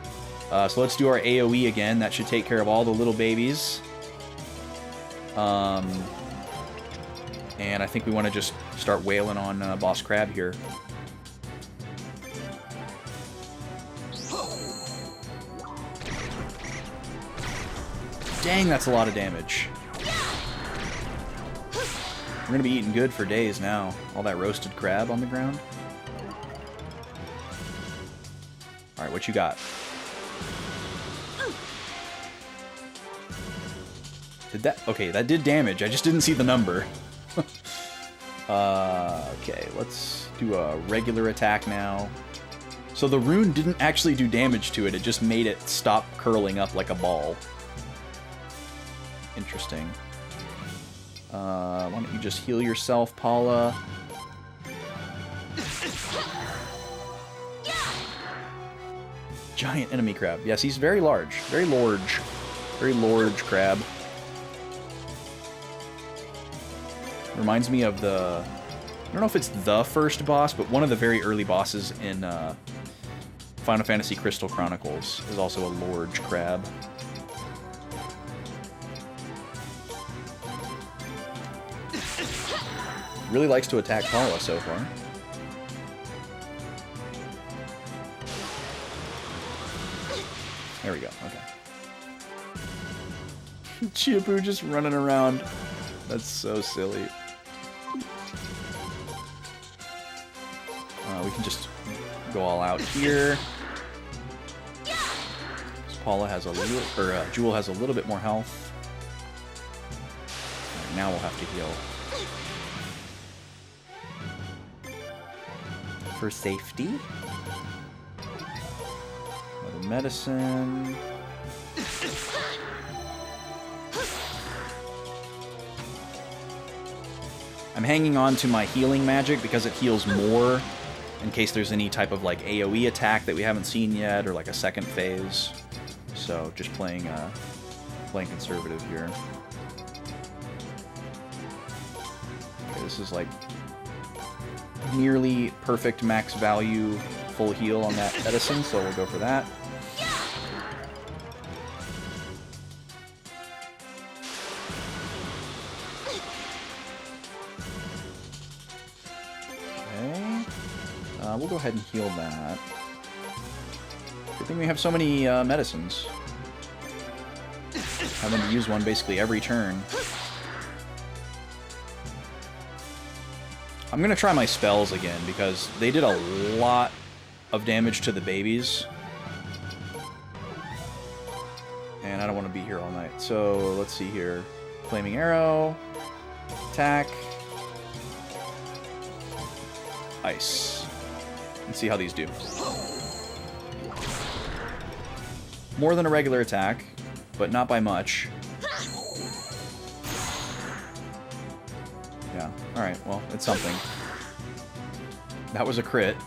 So let's do our AoE again. That should take care of all the little babies. And I think we want to just start wailing on Boss Crab here. Dang, that's a lot of damage. We're gonna be eating good for days now. All that roasted crab on the ground. Alright, what you got? Did that... Okay, that did damage. I just didn't see the number. Okay, let's do a regular attack now. So the rune didn't actually do damage to it, it just made it stop curling up like a ball. Interesting. Why don't you just heal yourself, Paula? Giant enemy crab. Yes, he's very large. Very large. Very large crab. Reminds me of the... I don't know if it's the first boss, but one of the very early bosses in Final Fantasy Crystal Chronicles is also a large crab. Really likes to attack Paula so far. There we go, okay. Chiapu just running around. That's so silly. We can just go all out here. Paula has a little, or Jewel has a little bit more health. Right, now we'll have to heal. For safety. Another medicine. I'm hanging on to my healing magic because it heals more in case there's any type of like AoE attack that we haven't seen yet, or like a second phase. So just playing conservative here. Okay, this is like nearly perfect max value full heal on that medicine, so we'll go for that. We'll go ahead and heal that. Good thing we have so many medicines. Having to use one basically every turn. I'm gonna try my spells again because they did a lot of damage to the babies. And I don't want to be here all night. So let's see here. Flaming arrow. Attack. Ice. Let's see how these do. More than a regular attack, but not by much. Yeah, alright, well, it's something. That was a crit.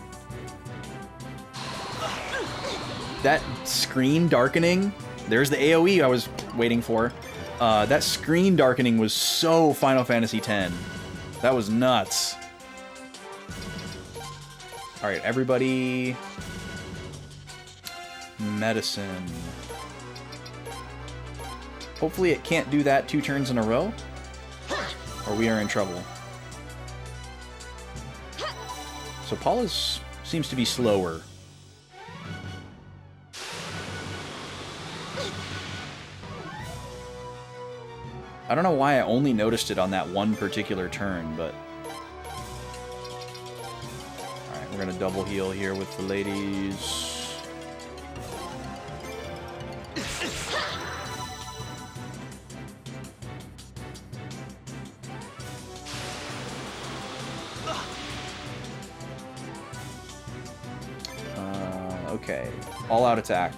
That screen darkening, there's the AoE I was waiting for. That screen darkening was so Final Fantasy X. That was nuts. Alright, everybody medicine. Hopefully it can't do that 2 turns in a row, or we are in trouble. So Paula's seems to be slower. I don't know why I only noticed it on that one particular turn, but... Alright, we're gonna double heal here with the ladies. Okay, all-out attack.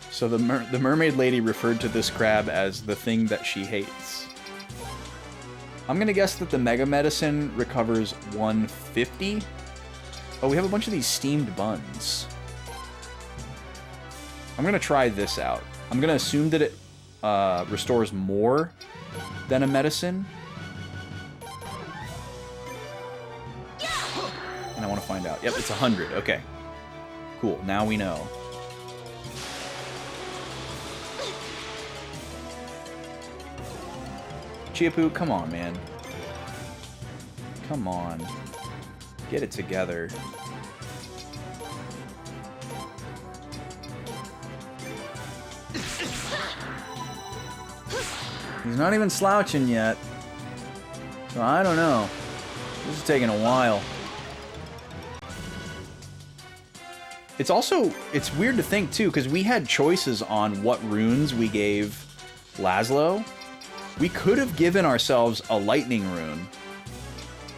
So the mermaid lady referred to this crab as the thing that she hates. I'm gonna guess that the Mega Medicine recovers 150. Oh, we have a bunch of these steamed buns. I'm gonna try this out. I'm gonna assume that it restores more than a medicine. And I want to find out. Yep, it's 100. Okay. Cool, now we know. Chiappu, come on, man. Come on. Get it together. He's not even slouching yet. So I don't know. This is taking a while. It's weird to think too, because we had choices on what runes we gave Laszlo. We could have given ourselves a lightning rune.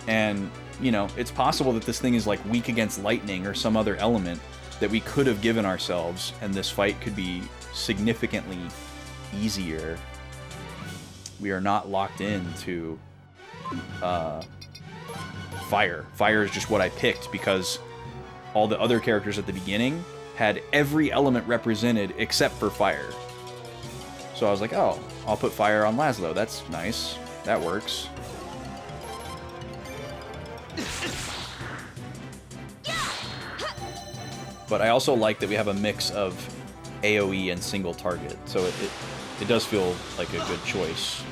And, you know, it's possible that this thing is like weak against lightning or some other element that we could have given ourselves, and this fight could be significantly easier. We are not locked into fire. Fire is just what I picked because all the other characters at the beginning had every element represented except for fire. So I was like, oh, I'll put fire on Laszlo. That's nice. That works. But I also like that we have a mix of AoE and single target, so it does feel like a good choice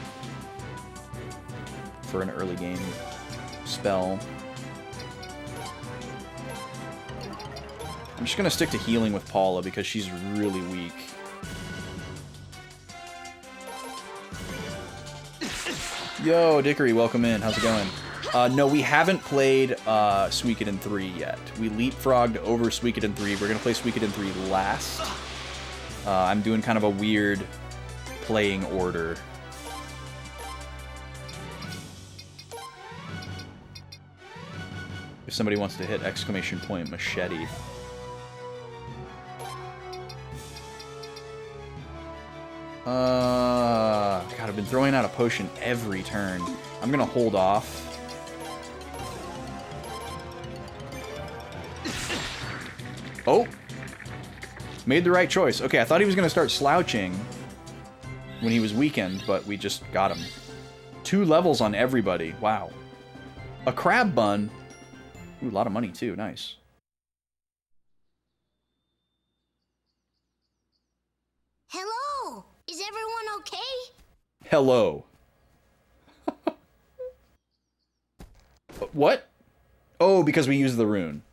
for an early game spell. I'm just gonna stick to healing with Paula because she's really weak. Yo, Dickory, welcome in. How's it going? No, we haven't played Suikoden 3 yet. We leapfrogged over Suikoden 3. We're gonna play Suikoden 3 last. I'm doing kind of a weird playing order. If somebody wants to hit exclamation point machete. God, I've been throwing out a potion every turn. I'm gonna hold off. Oh! Made the right choice. Okay, I thought he was gonna start slouching when he was weakened, but we just got him. 2 levels on everybody. Wow. A crab bun. Ooh, a lot of money too. Nice. Hello! Is everyone okay? Hello. What? Oh, because we used the rune.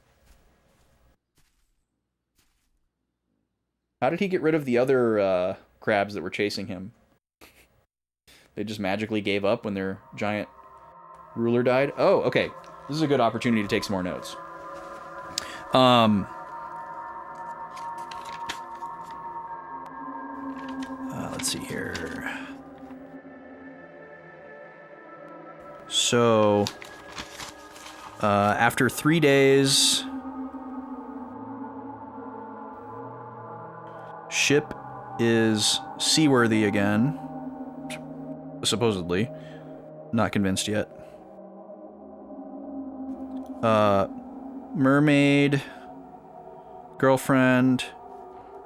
How did he get rid of the other crabs that were chasing him? They just magically gave up when their giant ruler died? Oh, okay. This is a good opportunity to take some more notes. Let's see here. So, after 3 days, ship is seaworthy again. Supposedly. Not convinced yet. Mermaid girlfriend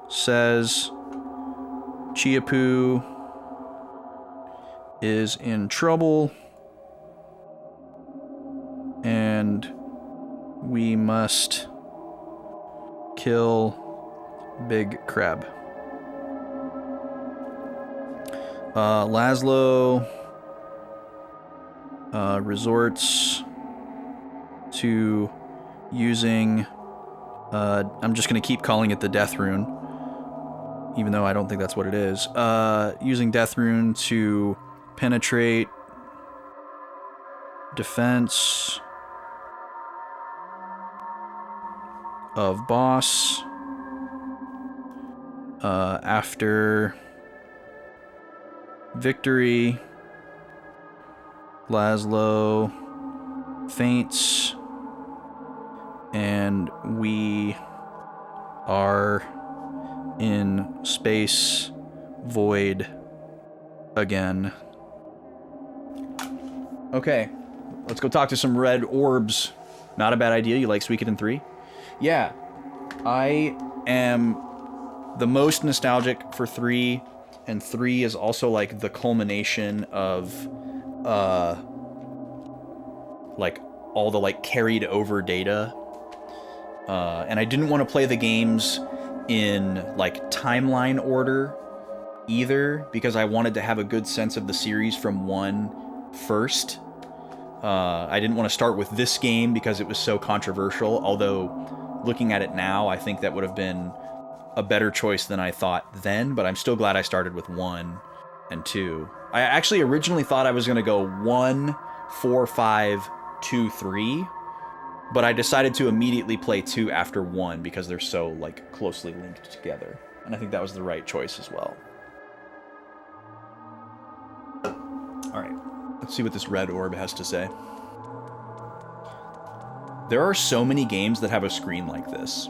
says Chiapu is in trouble. And we must kill Big Crab. Laszlo resorts to using... I'm just going to keep calling it the Death Rune, even though I don't think that's what it is. Using Death Rune to penetrate defense of boss. After victory, Laszlo faints, and we are in space void again. Okay, let's go talk to some red orbs. Not a bad idea. You like Suikoden 3? Yeah, I am the most nostalgic for 3, and 3 is also like the culmination of like all the like carried over data. And I didn't want to play the games in like timeline order either, because I wanted to have a good sense of the series from 1 first. I didn't want to start with this game because it was so controversial, although looking at it now, I think that would have been a better choice than I thought then, but I'm still glad I started with 1 and 2. I actually originally thought I was going to go 1, 4, 5, 2, 3, but I decided to immediately play 2 after 1 because they're so like closely linked together, and I think that was the right choice as well. Alright, let's see what this red orb has to say. There are so many games that have a screen like this.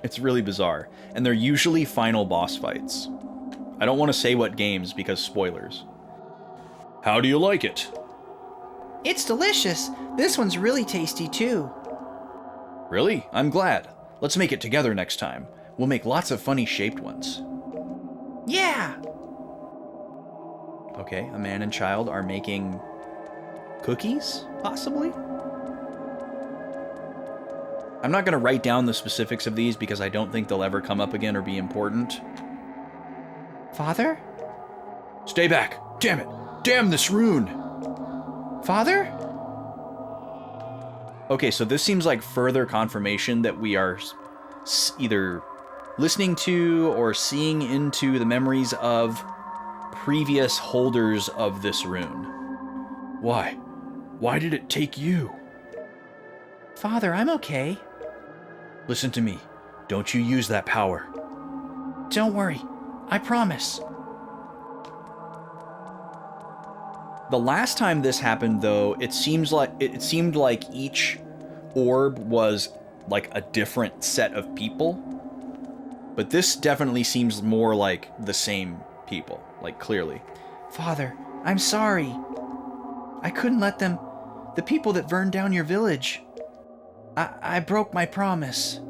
It's really bizarre, and they're usually final boss fights. I don't want to say what games because spoilers. How do you like it? It's delicious. This one's really tasty too. Really? I'm glad. Let's make it together next time. We'll make lots of funny shaped ones. Yeah! Okay, a man and child are making cookies, possibly? I'm not going to write down the specifics of these because I don't think they'll ever come up again or be important. Father? Stay back! Damn it! Damn this rune! Father? Okay, so this seems like further confirmation that we are either listening to or seeing into the memories of previous holders of this rune. Why? Why did it take you? Father, I'm okay. Listen to me. Don't you use that power. Don't worry. I promise. The last time this happened, though, it seemed like each orb was like a different set of people. But this definitely seems more like the same people, like clearly. Father, I'm sorry. I couldn't let them... The people that burned down your village. I broke my promise.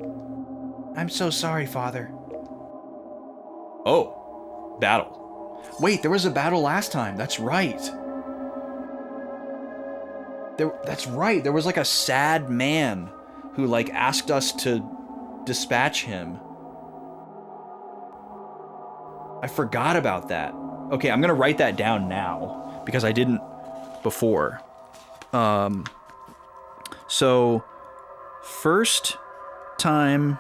I'm so sorry, Father. Oh, battle. Wait, there was a battle last time. That's right. That's right. There was like a sad man who like asked us to dispatch him. I forgot about that. Okay, I'm gonna write that down now because I didn't before. So first time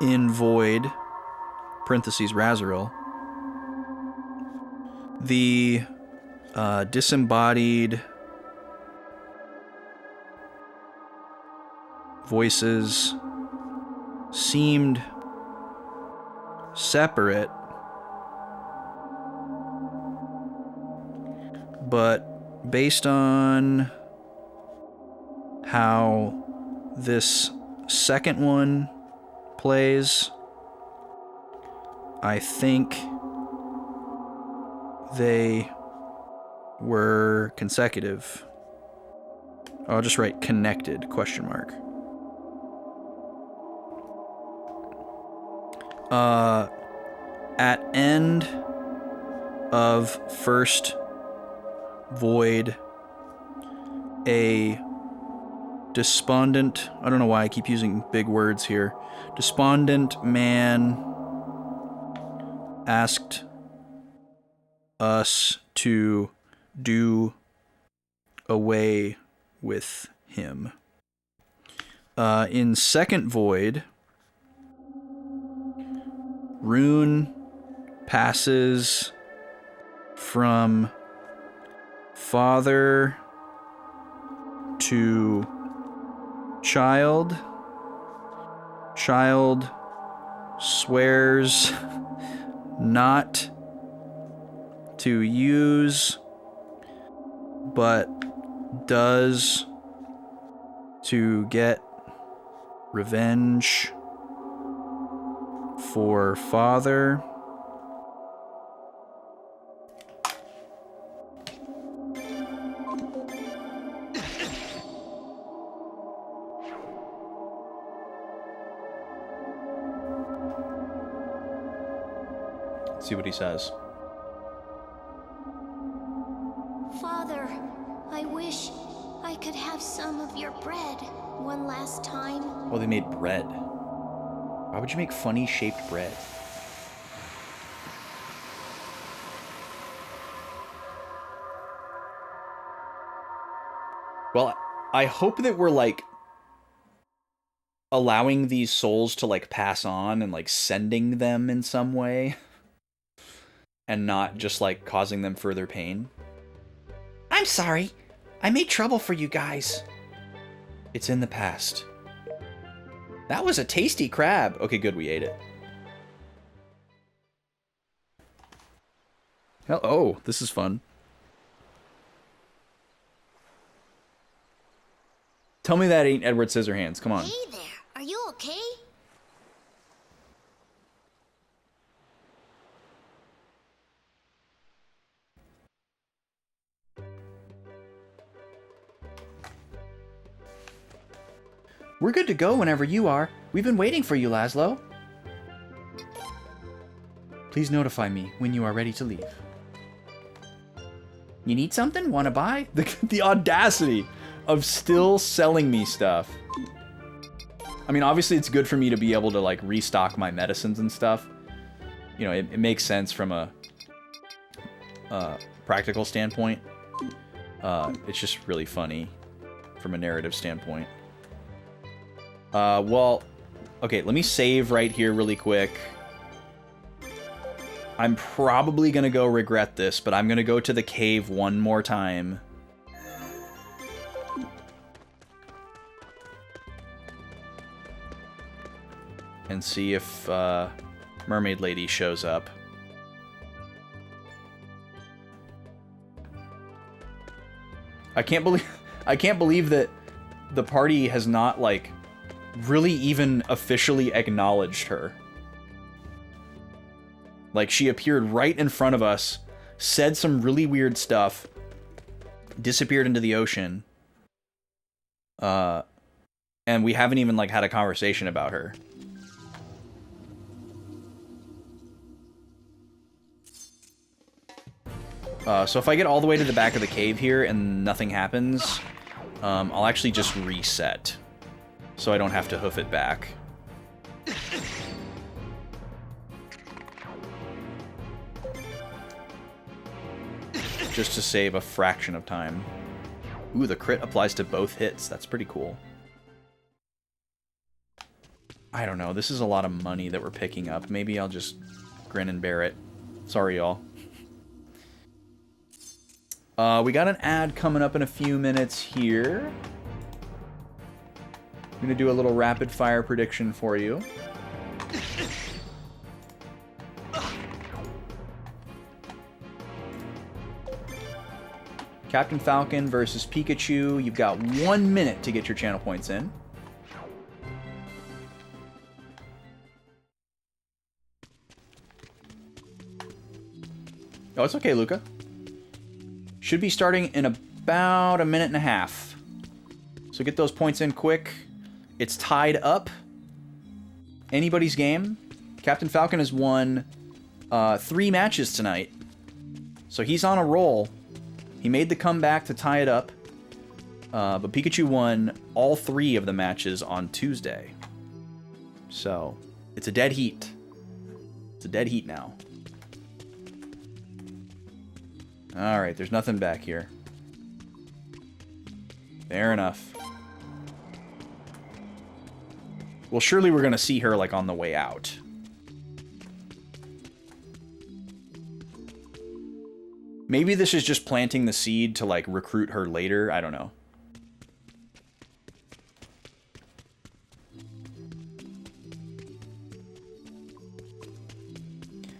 in Void, parentheses Razoril, the disembodied voices seemed separate, but based on how this second one plays, I think they were consecutive. I'll just write connected, question mark. At end of first void, a despondent, I don't know why I keep using big words here, despondent man asked us to do away with him. In second void, Rune passes from father to child. Child swears not to use, but does to get revenge for father. Let's see what he says. Father, I wish I could have some of your bread one last time. Oh, they made bread. Why would you make funny shaped bread? Well, I hope that we're like allowing these souls to like pass on and like sending them in some way and not just like causing them further pain. I'm sorry. I made trouble for you guys. It's in the past. That was a tasty crab. Okay, good, we ate it. Hell, oh, this is fun. Tell me that ain't Edward Scissorhands. Come on. Hey there, are you okay? We're good to go whenever you are. We've been waiting for you, Laszlo. Please notify me when you are ready to leave. You need something? Want to buy? The audacity of still selling me stuff. I mean, obviously it's good for me to be able to like restock my medicines and stuff. You know, it makes sense from a practical standpoint. It's just really funny from a narrative standpoint. Well, okay, let me save right here really quick. I'm probably gonna go regret this, but I'm gonna go to the cave one more time. And see if, Mermaid Lady shows up. I can't believe that the party has not, like, really even officially acknowledged her. Like, she appeared right in front of us, said some really weird stuff, disappeared into the ocean, and we haven't even, like, had a conversation about her. So if I get all the way to the back of the cave here and nothing happens, I'll actually just reset, so I don't have to hoof it back. Just to save a fraction of time. Ooh, the crit applies to both hits. That's pretty cool. I don't know. This is a lot of money that we're picking up. Maybe I'll just grin and bear it. Sorry, y'all. We got an ad coming up in a few minutes here. I'm gonna do a little rapid fire prediction for you. Captain Falcon versus Pikachu. You've got 1 minute to get your channel points in. Oh, it's okay, Luca. Should be starting in about a minute and a half. So get those points in quick. It's tied up. Anybody's game. Captain Falcon has won 3 matches tonight. So he's on a roll. He made the comeback to tie it up. But Pikachu won all 3 of the matches on Tuesday. So it's a dead heat. It's a dead heat now. Alright, there's nothing back here. Fair enough. Well, surely we're going to see her, like, on the way out. Maybe this is just planting the seed to, like, recruit her later. I don't know.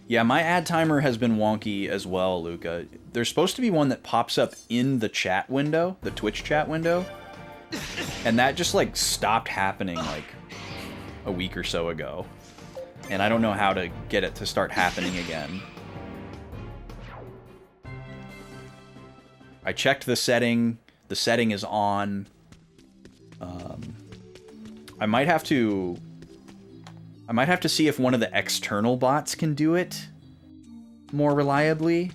Yeah, my ad timer has been wonky as well, Luca. There's supposed to be one that pops up in the chat window, the Twitch chat window. And that just, like, stopped happening, like, a week or so ago. And I don't know how to get it to start happening again. I checked the setting. The setting is on. I might have to see if one of the external bots can do it more reliably.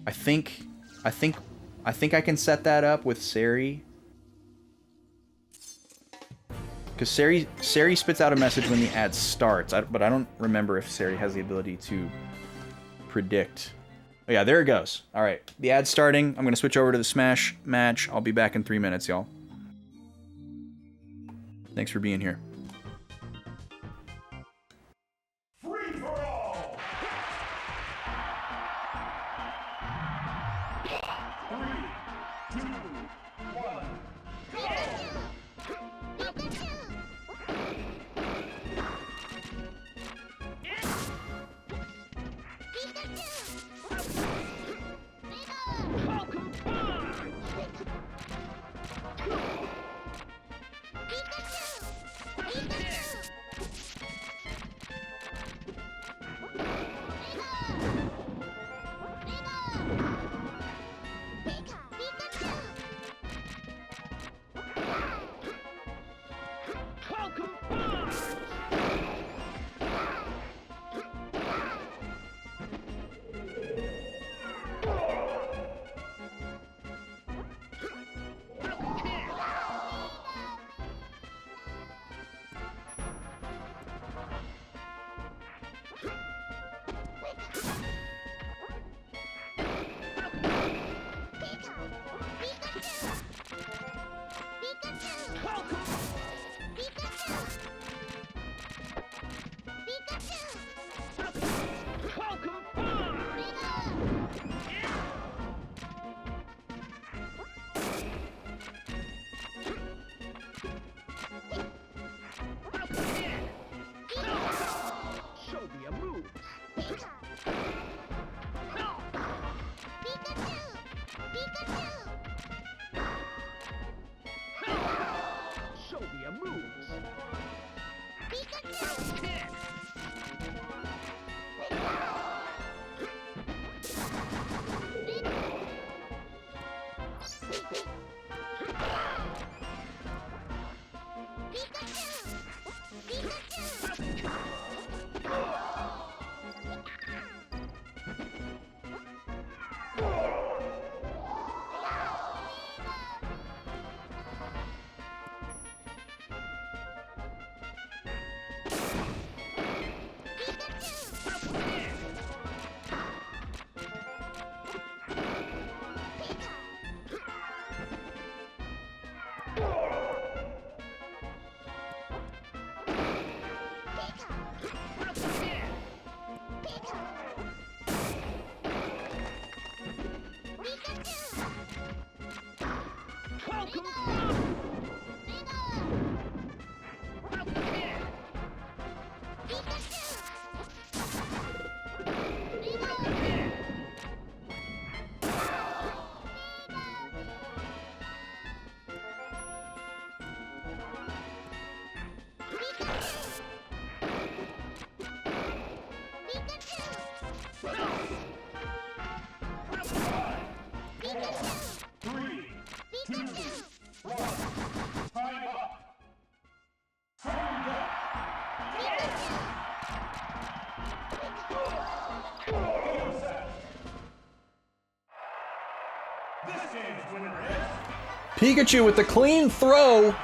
I think I can set that up with Sari. Because Sari spits out a message when the ad starts, but I don't remember if Sari has the ability to predict. Oh yeah, there it goes. All right, the ad's starting. I'm going to switch over to the Smash match. I'll be back in 3 minutes, y'all. Thanks for being here. Pikachu with the clean throw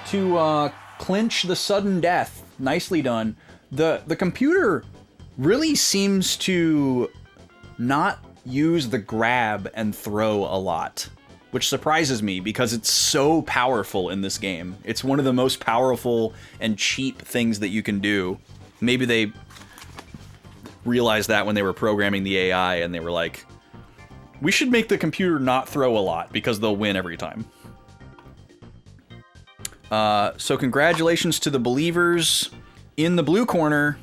to clinch the sudden death. Nicely done. The computer really seems to not use the grab and throw a lot, which surprises me because it's so powerful in this game. It's one of the most powerful and cheap things that you can do. Maybe they realized that when they were programming the AI and they were like, we should make the computer not throw a lot because they'll win every time. So congratulations to the believers in the blue corner.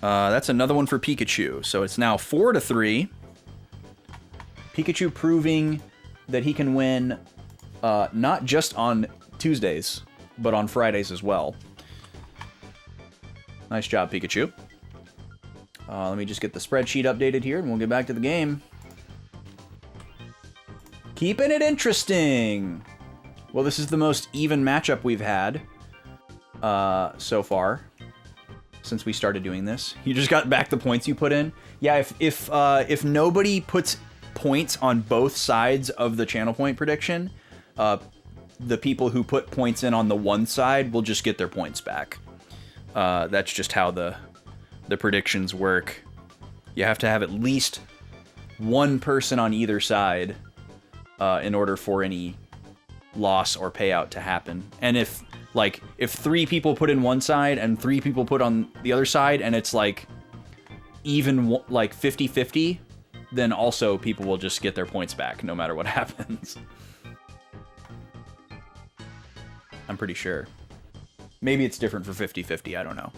That's another one for Pikachu. So it's now 4-3. Pikachu proving that he can win not just on Tuesdays, but on Fridays as well. Nice job, Pikachu. Let me just get the spreadsheet updated here, and we'll get back to the game. Keeping it interesting. Well, this is the most even matchup we've had so far since we started doing this. You just got back the points you put in. Yeah, if nobody puts points on both sides of the channel point prediction, the people who put points in on the one side will just get their points back. That's just how the predictions work. You have to have at least one person on either side in order for any loss or payout to happen. And if 3 people put in one side and 3 people put on the other side, and it's like even like 50-50, then also people will just get their points back no matter what happens. I'm pretty sure. Maybe it's different for 50-50, I don't know.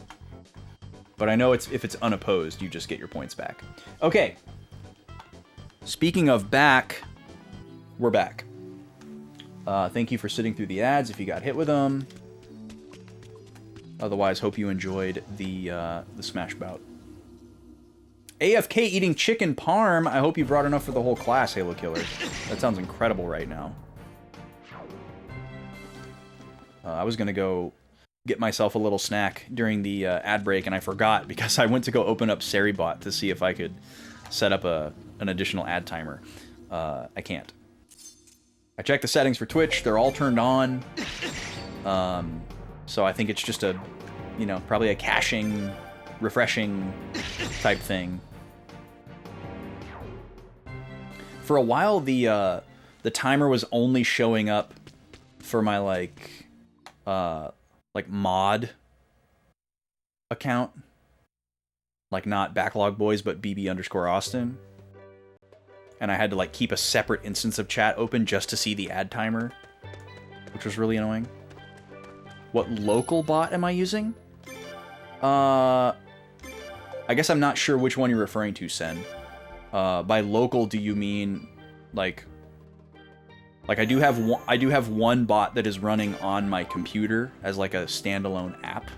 But I know if it's unopposed, you just get your points back. Okay. Speaking of back, we're back. Thank you for sitting through the ads if you got hit with them. Otherwise, hope you enjoyed the Smash bout. AFK eating chicken parm. I hope you brought enough for the whole class, Halo Killer. That sounds incredible right now. I was going to go get myself a little snack during the ad break, and I forgot because I went to go open up Seribot to see if I could set up an additional ad timer. I can't. I checked the settings for Twitch. They're all turned on. So I think it's just a, probably a caching, refreshing type thing. For a while, the timer was only showing up for my like mod account, like not Backlog Boys, but BB_Austin. And I had to keep a separate instance of chat open just to see the ad timer, which was really annoying. What local bot am I using? I guess I'm not sure which one you're referring to, Sen. By local, do you mean like I do have one bot that is running on my computer as like a standalone app.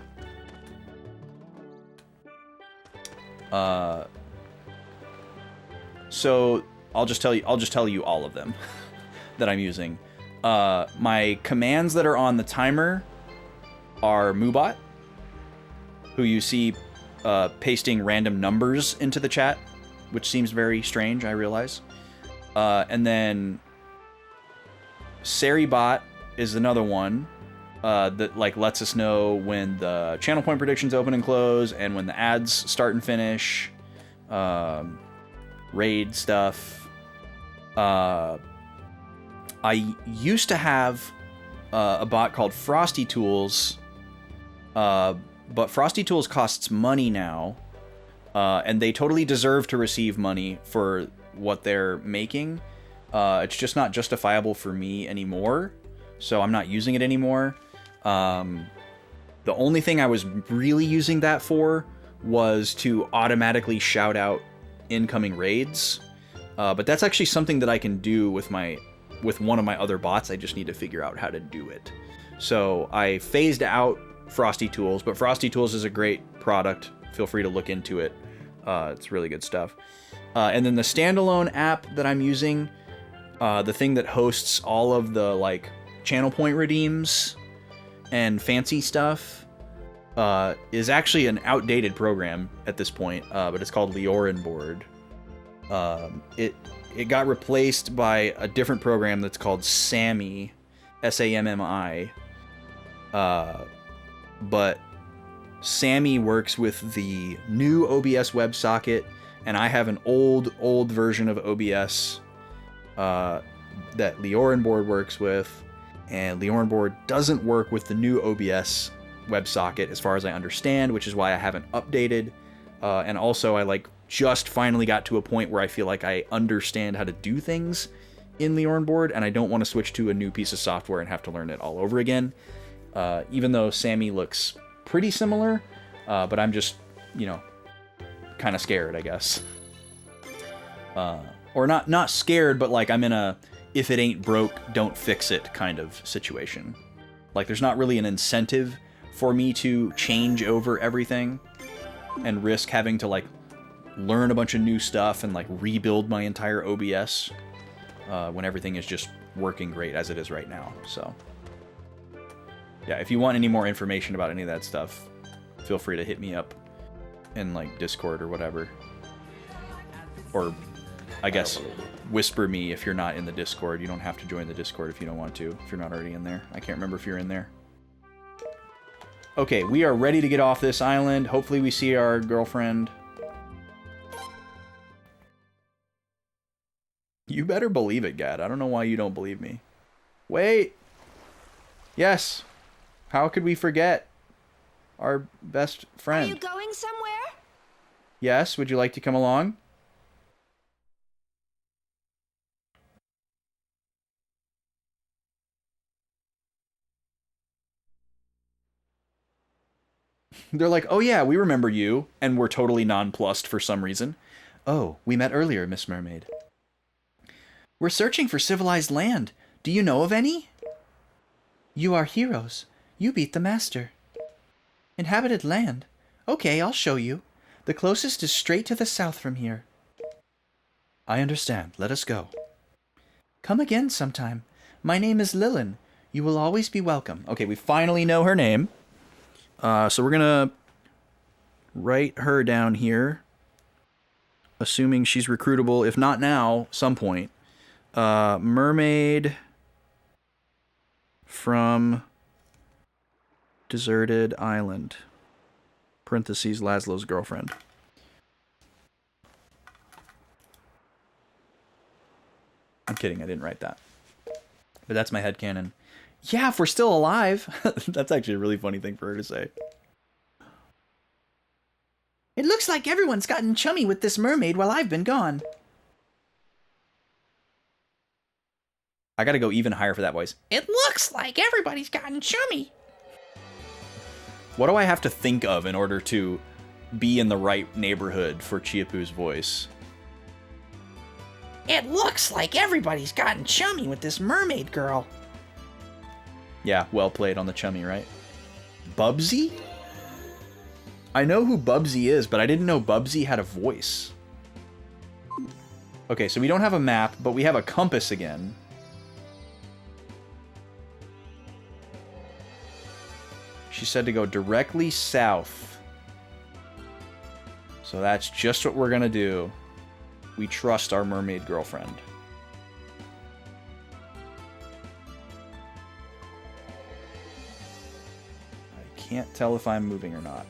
So I'll just tell you all of them that I'm using. My commands that are on the timer are Moobot, who you see pasting random numbers into the chat, which seems very strange, I realize. And then Seribot is another one that lets us know when the channel point predictions open and close, and when the ads start and finish, raid stuff. I used to have a bot called Frosty Tools, but Frosty Tools costs money now, and they totally deserve to receive money for what they're making. It's just not justifiable for me anymore, so I'm not using it anymore. The only thing I was really using that for was to automatically shout out incoming raids, but that's actually something that I can do with one of my other bots. I just need to figure out how to do it. So I phased out Frosty Tools, but Frosty Tools is a great product. Feel free to look into it. It's really good stuff. And then the standalone app that I'm using, the thing that hosts all of the channel point redeems and fancy stuff, is actually an outdated program at this point, but it's called Leorin Board. it got replaced by a different program that's called SAMMI, SAMMI. But SAMMI works with the new OBS WebSocket, and I have an old version of OBS that Leorin Board works with, and Leorin Board doesn't work with the new OBS WebSocket as far as I understand, which is why I haven't updated. And also I just finally got to a point where I feel like I understand how to do things in Leorin Board, and I don't want to switch to a new piece of software and have to learn it all over again. Even though SAMMI looks pretty similar, but I'm just, kind of scared, I guess. Or not scared, but I'm in a if it ain't broke, don't fix it kind of situation. There's not really an incentive for me to change over everything and risk having to learn a bunch of new stuff and rebuild my entire OBS when everything is just working great as it is right now. So yeah, if you want any more information about any of that stuff, feel free to hit me up in Discord or whatever. Or I guess whisper me if you're not in the Discord. You don't have to join the Discord if you don't want to, if you're not already in there. I can't remember if you're in there. Okay, we are ready to get off this island. Hopefully we see our girlfriend. You better believe it, Gad. I don't know why you don't believe me. Wait! Yes! How could we forget our best friend? Are you going somewhere? Yes, would you like to come along? They're like, oh yeah, we remember you, and we're totally nonplussed for some reason. Oh, we met earlier, Miss Mermaid. We're searching for civilized land. Do you know of any? You are heroes. You beat the master. Inhabited land? Okay, I'll show you. The closest is straight to the south from here. I understand. Let us go. Come again sometime. My name is Lilin. You will always be welcome. Okay, we finally know her name. So we're gonna write her down here, assuming she's recruitable. If not now, some point. Mermaid from deserted island. Parentheses, Laszlo's girlfriend. I'm kidding, I didn't write that. But that's my headcanon. Yeah, if we're still alive. That's actually a really funny thing for her to say. It looks like everyone's gotten chummy with this mermaid while I've been gone. I gotta go even higher for that voice. It looks like everybody's gotten chummy. What do I have to think of in order to be in the right neighborhood for Chiapu's voice? It looks like everybody's gotten chummy with this mermaid girl. Yeah, well played on the chummy, right? Bubsy? I know who Bubsy is, but I didn't know Bubsy had a voice. Okay, so we don't have a map, but we have a compass again. She said to go directly south. So that's just what we're gonna do. We trust our mermaid girlfriend. I can't tell if I'm moving or not.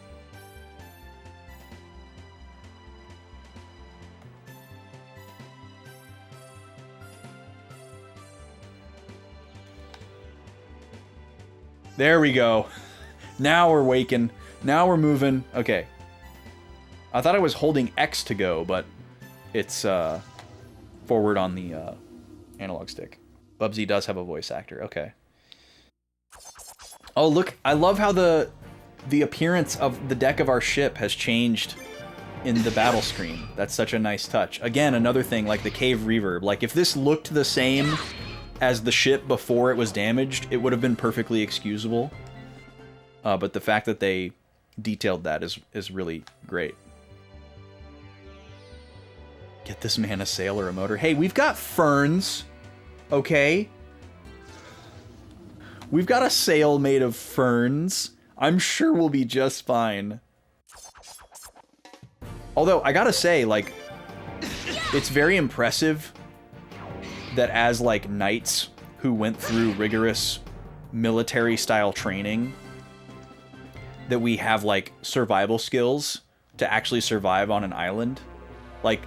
There we go. Now we're waking. Now we're moving. Okay. I thought I was holding X to go, but it's forward on the analog stick. Bubsy does have a voice actor. Okay. Oh, look. I love how the appearance of the deck of our ship has changed in the battle screen. That's such a nice touch. Again, another thing, like the cave reverb. Like, if this looked the same as the ship before it was damaged, it would have been perfectly excusable. But the fact that they detailed that is really great. Get this man a sail or a motor. Hey, we've got ferns, okay? We've got a sail made of ferns. I'm sure we'll be just fine. Although, I gotta say, like, it's very impressive that as like knights who went through rigorous military style training, that we have like survival skills to actually survive on an island. Like,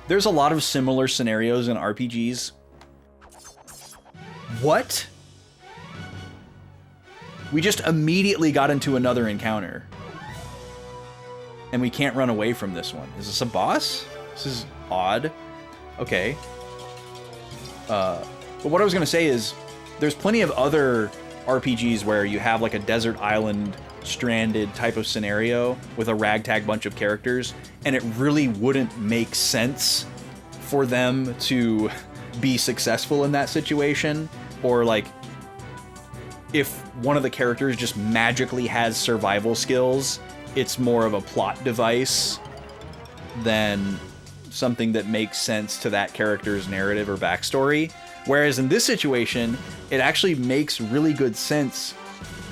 there's a lot of similar scenarios in RPGs. What? We just immediately got into another encounter. And we can't run away from this one. Is this a boss? This is odd. Okay. But what I was going to say is, there's plenty of other RPGs where you have like a desert island stranded type of scenario with a ragtag bunch of characters, and it really wouldn't make sense for them to be successful in that situation. Or like, if one of the characters just magically has survival skills, it's more of a plot device than something that makes sense to that character's narrative or backstory. Whereas in this situation, it actually makes really good sense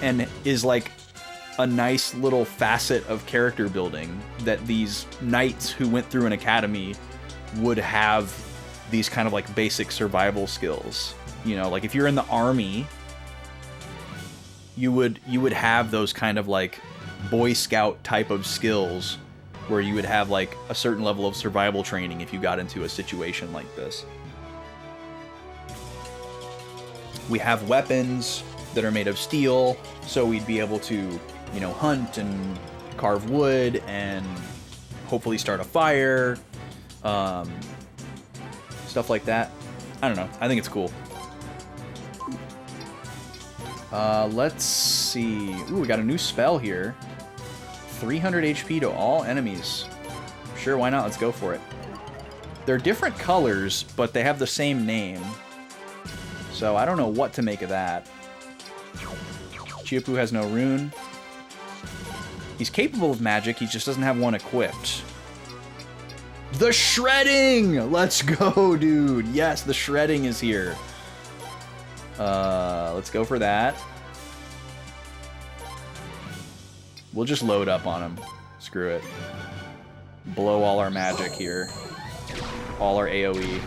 and is like a nice little facet of character building, that these knights who went through an academy would have these kind of like basic survival skills. You know, like if you're in the army, you would have those kind of like Boy Scout type of skills where you would have like a certain level of survival training if you got into a situation like this. We have weapons that are made of steel, so we'd be able to, you know, hunt and carve wood and hopefully start a fire, stuff like that. I don't know. I think it's cool. Let's see. Ooh, we got a new spell here. 300 HP to all enemies. Sure, why not? Let's go for it. They're different colors, but they have the same name. So I don't know what to make of that. Chiapu has no rune. He's capable of magic, he just doesn't have one equipped. The shredding! Let's go, dude. Yes, the shredding is here. Let's go for that. We'll just load up on him. Screw it. Blow all our magic here. All our AoE.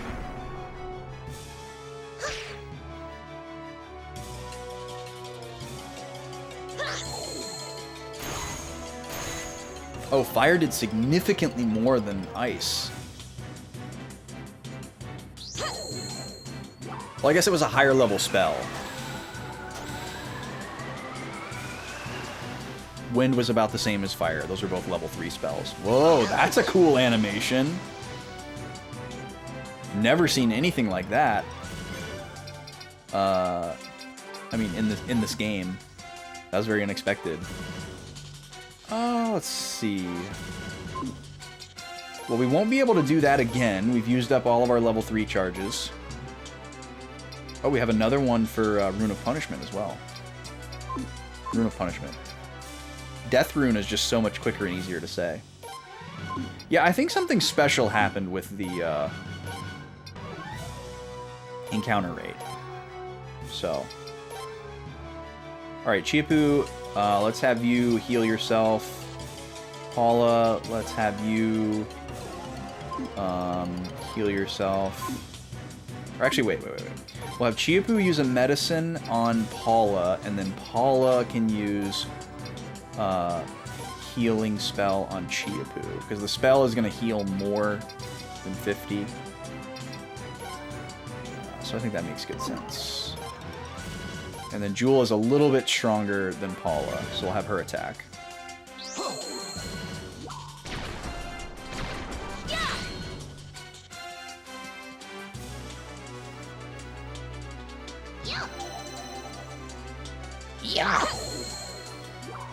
Oh, fire did significantly more than ice. Well, I guess it was a higher level spell. Wind was about the same as fire. Those are both level 3 spells. Whoa, that's a cool animation. Never seen anything like that. I mean, in this game. That was very unexpected. Let's see. Well, we won't be able to do that again. We've used up all of our level 3 charges. Oh, we have another one for Rune of Punishment as well. Rune of Punishment. Death Rune is just so much quicker and easier to say. Yeah, I think something special happened with the encounter rate. So. Alright, Chiapu, let's have you heal yourself. Paula, let's have you heal yourself. Or actually, wait. We'll have Chiapu use a medicine on Paula, and then Paula can use healing spell on Chiapu, because the spell is going to heal more than 50. So I think that makes good sense. And then Jewel is a little bit stronger than Paula, so we'll have her attack. Yeah.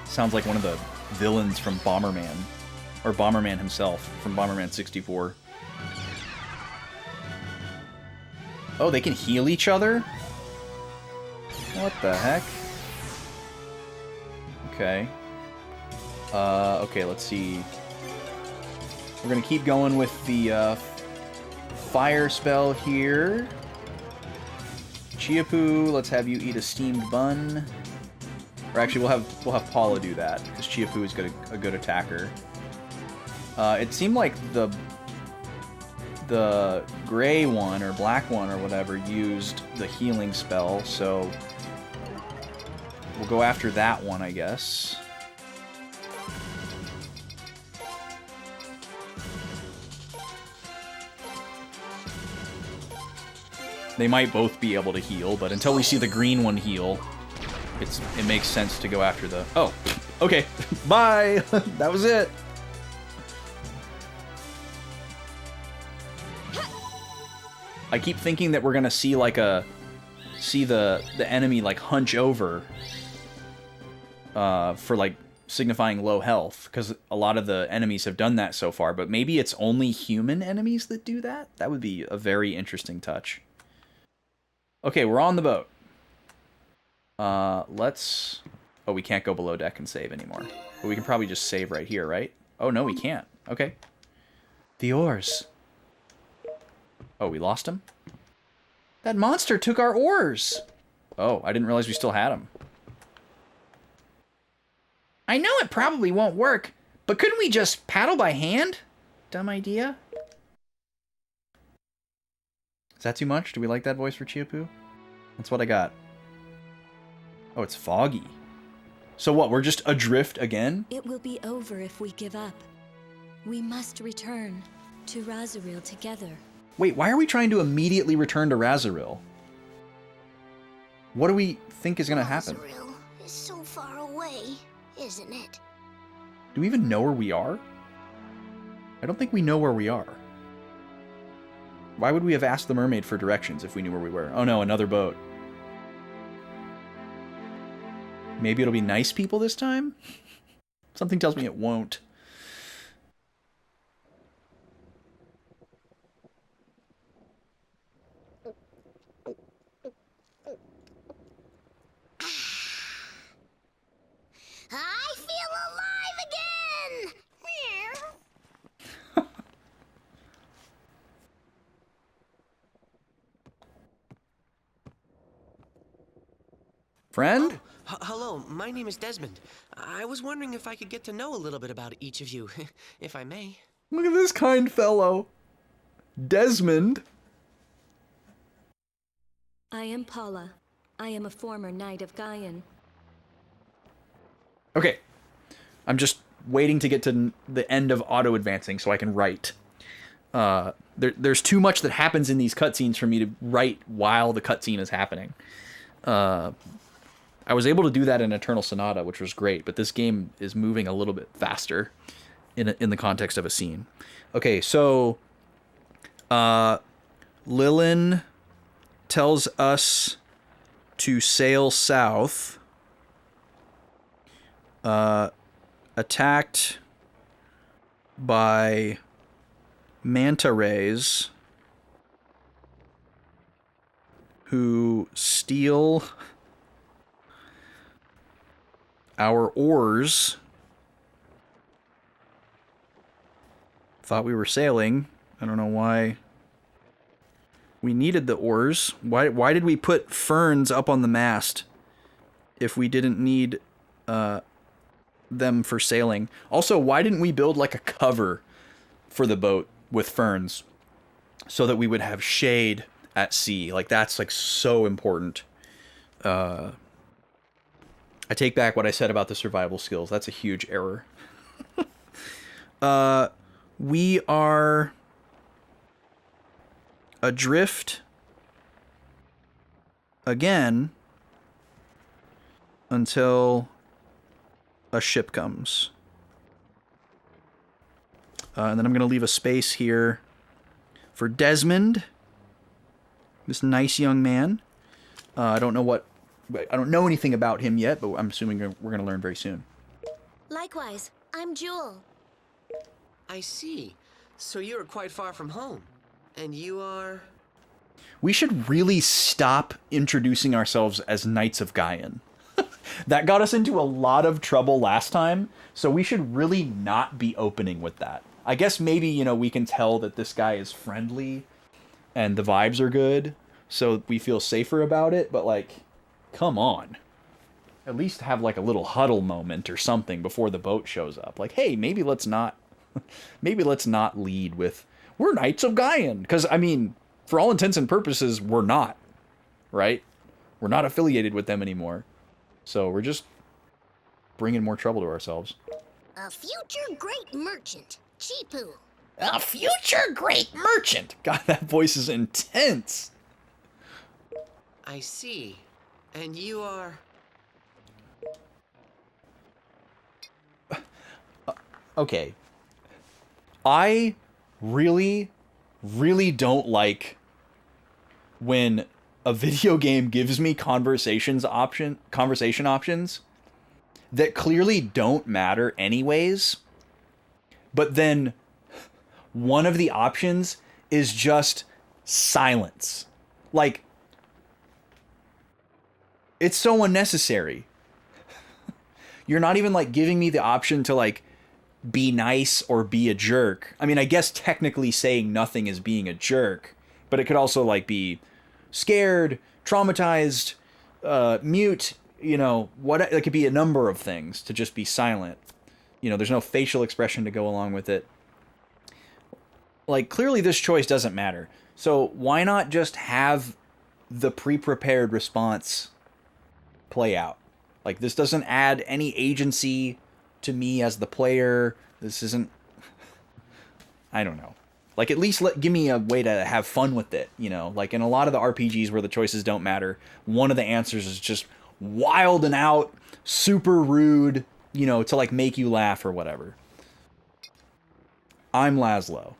Sounds like one of the villains from Bomberman. Or Bomberman himself, from Bomberman 64. Oh, they can heal each other? What the heck? Okay. Okay, let's see. We're gonna keep going with the fire spell here. Chiapu, let's have you eat a steamed bun. Or actually, we'll have Paula do that, because Chiapu is a good attacker. It seemed like the the gray one or black one or whatever used the healing spell, so we'll go after that one, I guess. They might both be able to heal, but until we see the green one heal, it makes sense to go after the... Oh, okay. Bye! That was it. I keep thinking that we're gonna see like the enemy like hunch over for like signifying low health, because a lot of the enemies have done that so far, but maybe it's only human enemies that do that? That would be a very interesting touch. Okay, we're on the boat. Let's... Oh, we can't go below deck and save anymore. But we can probably just save right here, right? Oh, no, we can't. Okay. The oars. Oh, we lost them? That monster took our oars! Oh, I didn't realize we still had them. I know it probably won't work, but couldn't we just paddle by hand? Dumb idea. Is that too much? Do we like that voice for Chiapu? That's what I got. Oh, it's foggy. So what, we're just adrift again? It will be over if we give up. We must return to Razoril together. Wait, why are we trying to immediately return to Razoril? What do we think is going to happen? Razoril is so far away, isn't it? Do we even know where we are? I don't think we know where we are. Why would we have asked the mermaid for directions if we knew where we were? Oh no, another boat. Maybe it'll be nice people this time? Something tells me it won't. I feel alive again! Friend? Hello, my name is Desmond. I was wondering if I could get to know a little bit about each of you, if I may. Look at this kind fellow. Desmond. I am Paula. I am a former Knight of Gaian. Okay. I'm just waiting to get to the end of auto-advancing so I can write. There's too much that happens in these cutscenes for me to write while the cutscene is happening. I was able to do that in Eternal Sonata, which was great, but this game is moving a little bit faster in the context of a scene. Okay, so Lilin tells us to sail south. Attacked by manta rays who steal our oars. Thought we were sailing. I don't know why we needed the oars. Why did we put ferns up on the mast if we didn't need them for sailing? Also, why didn't we build like a cover for the boat with ferns so that we would have shade at sea? Like, that's like so important. I take back what I said about the survival skills. That's a huge error. We are adrift again until a ship comes. And then I'm going to leave a space here for Desmond, this nice young man. I don't know anything about him yet, but I'm assuming we're going to learn very soon. Likewise, I'm Jewel. I see. So you're quite far from home. And you are... We should really stop introducing ourselves as Knights of Gaian. That got us into a lot of trouble last time, so we should really not be opening with that. I guess maybe, we can tell that this guy is friendly and the vibes are good, so we feel safer about it, but like, come on. At least have like a little huddle moment or something before the boat shows up. Like, hey, maybe let's not lead with we're Knights of Gaian. Because, I mean, for all intents and purposes, we're not. Right? We're not affiliated with them anymore. So we're just bringing more trouble to ourselves. A future great merchant, Chipu. A future great merchant. God, that voice is intense. I see. And you are... Okay. I really, really don't like when a video game gives me conversation options that clearly don't matter anyways, but then one of the options is just silence. Like, it's so unnecessary. You're not even like giving me the option to like be nice or be a jerk. I mean, I guess technically saying nothing is being a jerk, but it could also like be scared, traumatized, mute, you know, what it could be a number of things to just be silent. You know, there's no facial expression to go along with it. Like, clearly this choice doesn't matter. So why not just have the pre-prepared response play out? Like, this doesn't add any agency to me as the player. This isn't... I don't know. Like, at least give me a way to have fun with it, you know? Like, in a lot of the RPGs where the choices don't matter, one of the answers is just wild and out, super rude, you know, to, like, make you laugh or whatever. I'm Laszlo.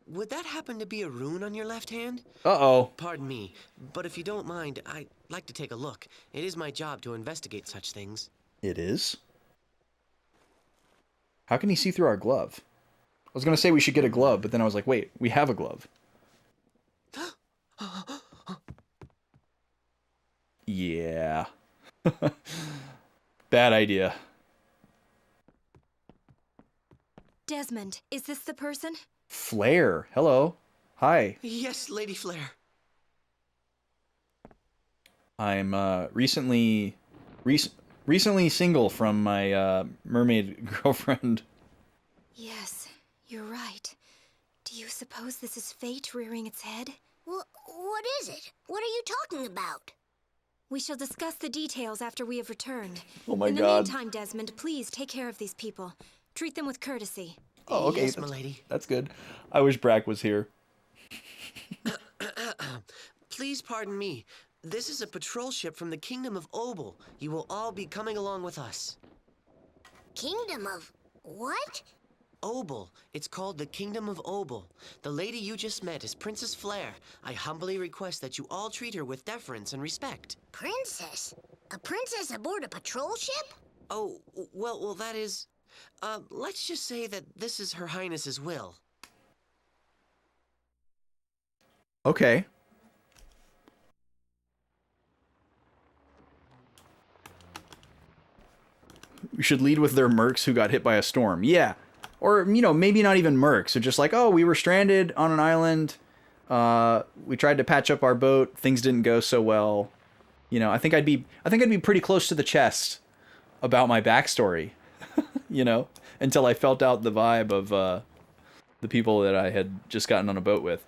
Would that happen to be a rune on your left hand? Uh-oh. Pardon me, but if you don't mind, I'd like to take a look. It is my job to investigate such things. It is? How can he see through our glove? I was going to say we should get a glove, but then I was like, wait, we have a glove. Yeah. Bad idea. Desmond, is this the person? Flare. Hello. Hi. Yes, Lady Flare. I'm recently single from my mermaid girlfriend. Yes, you're right. Do you suppose this is fate rearing its head? What is it? What are you talking about? We shall discuss the details after we have returned. Oh my God. In the God. meantime, Desmond, please take care of these people. Treat them with courtesy. Oh, okay. Yes, milady. That's good. I wish Brack was here. Please pardon me. This is a patrol ship from the Kingdom of Obel. You will all be coming along with us. Kingdom of what? Obel. It's called the Kingdom of Obel. The lady you just met is Princess Flare. I humbly request that you all treat her with deference and respect. Princess? A princess aboard a patrol ship? Oh, well, that is... let's just say that this is Her Highness's will. Okay. We should lead with their mercs who got hit by a storm. Yeah. Or, you know, maybe not even mercs. So just like, oh, we were stranded on an island. We tried to patch up our boat. Things didn't go so well. You know, I think I'd be pretty close to the chest about my backstory. You know, until I felt out the vibe of the people that I had just gotten on a boat with.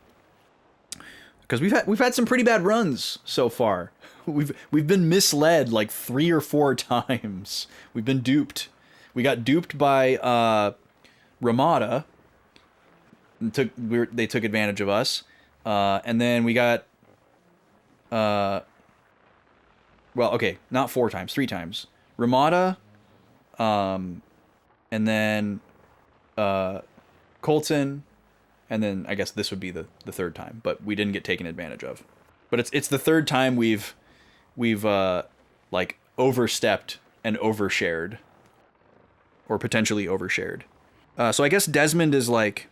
Because we've had some pretty bad runs so far. We've been misled like 3 or 4 times. We've been duped. We got duped by Ramada. They took advantage of us. And then we got well, okay, not 4 times, 3 times. Ramada, and then Colton, and then I guess this would be the 3rd time, but we didn't get taken advantage of. But it's the 3rd time we've like overstepped and overshared, or potentially overshared. So I guess Desmond is like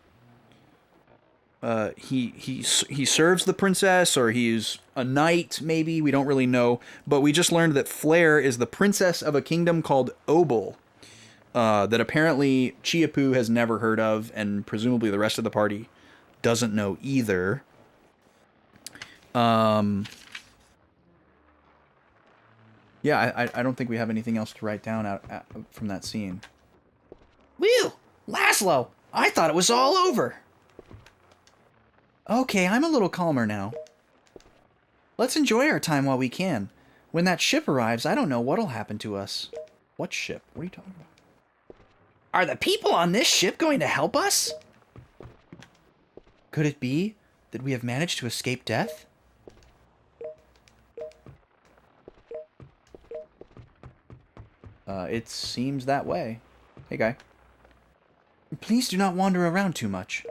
he serves the princess, or he's a knight, maybe, we don't really know, but we just learned that Flare is the princess of a kingdom called Obel, that apparently Chiapu has never heard of, and presumably the rest of the party doesn't know either. Yeah, I don't think we have anything else to write down out from that scene. Whew! Laszlo! I thought it was all over! Okay, I'm a little calmer now. Let's enjoy our time while we can. When that ship arrives, I don't know what'll happen to us. What ship? What are you talking about? Are the people on this ship going to help us? Could it be that we have managed to escape death? It seems that way. Hey, guy. Please do not wander around too much.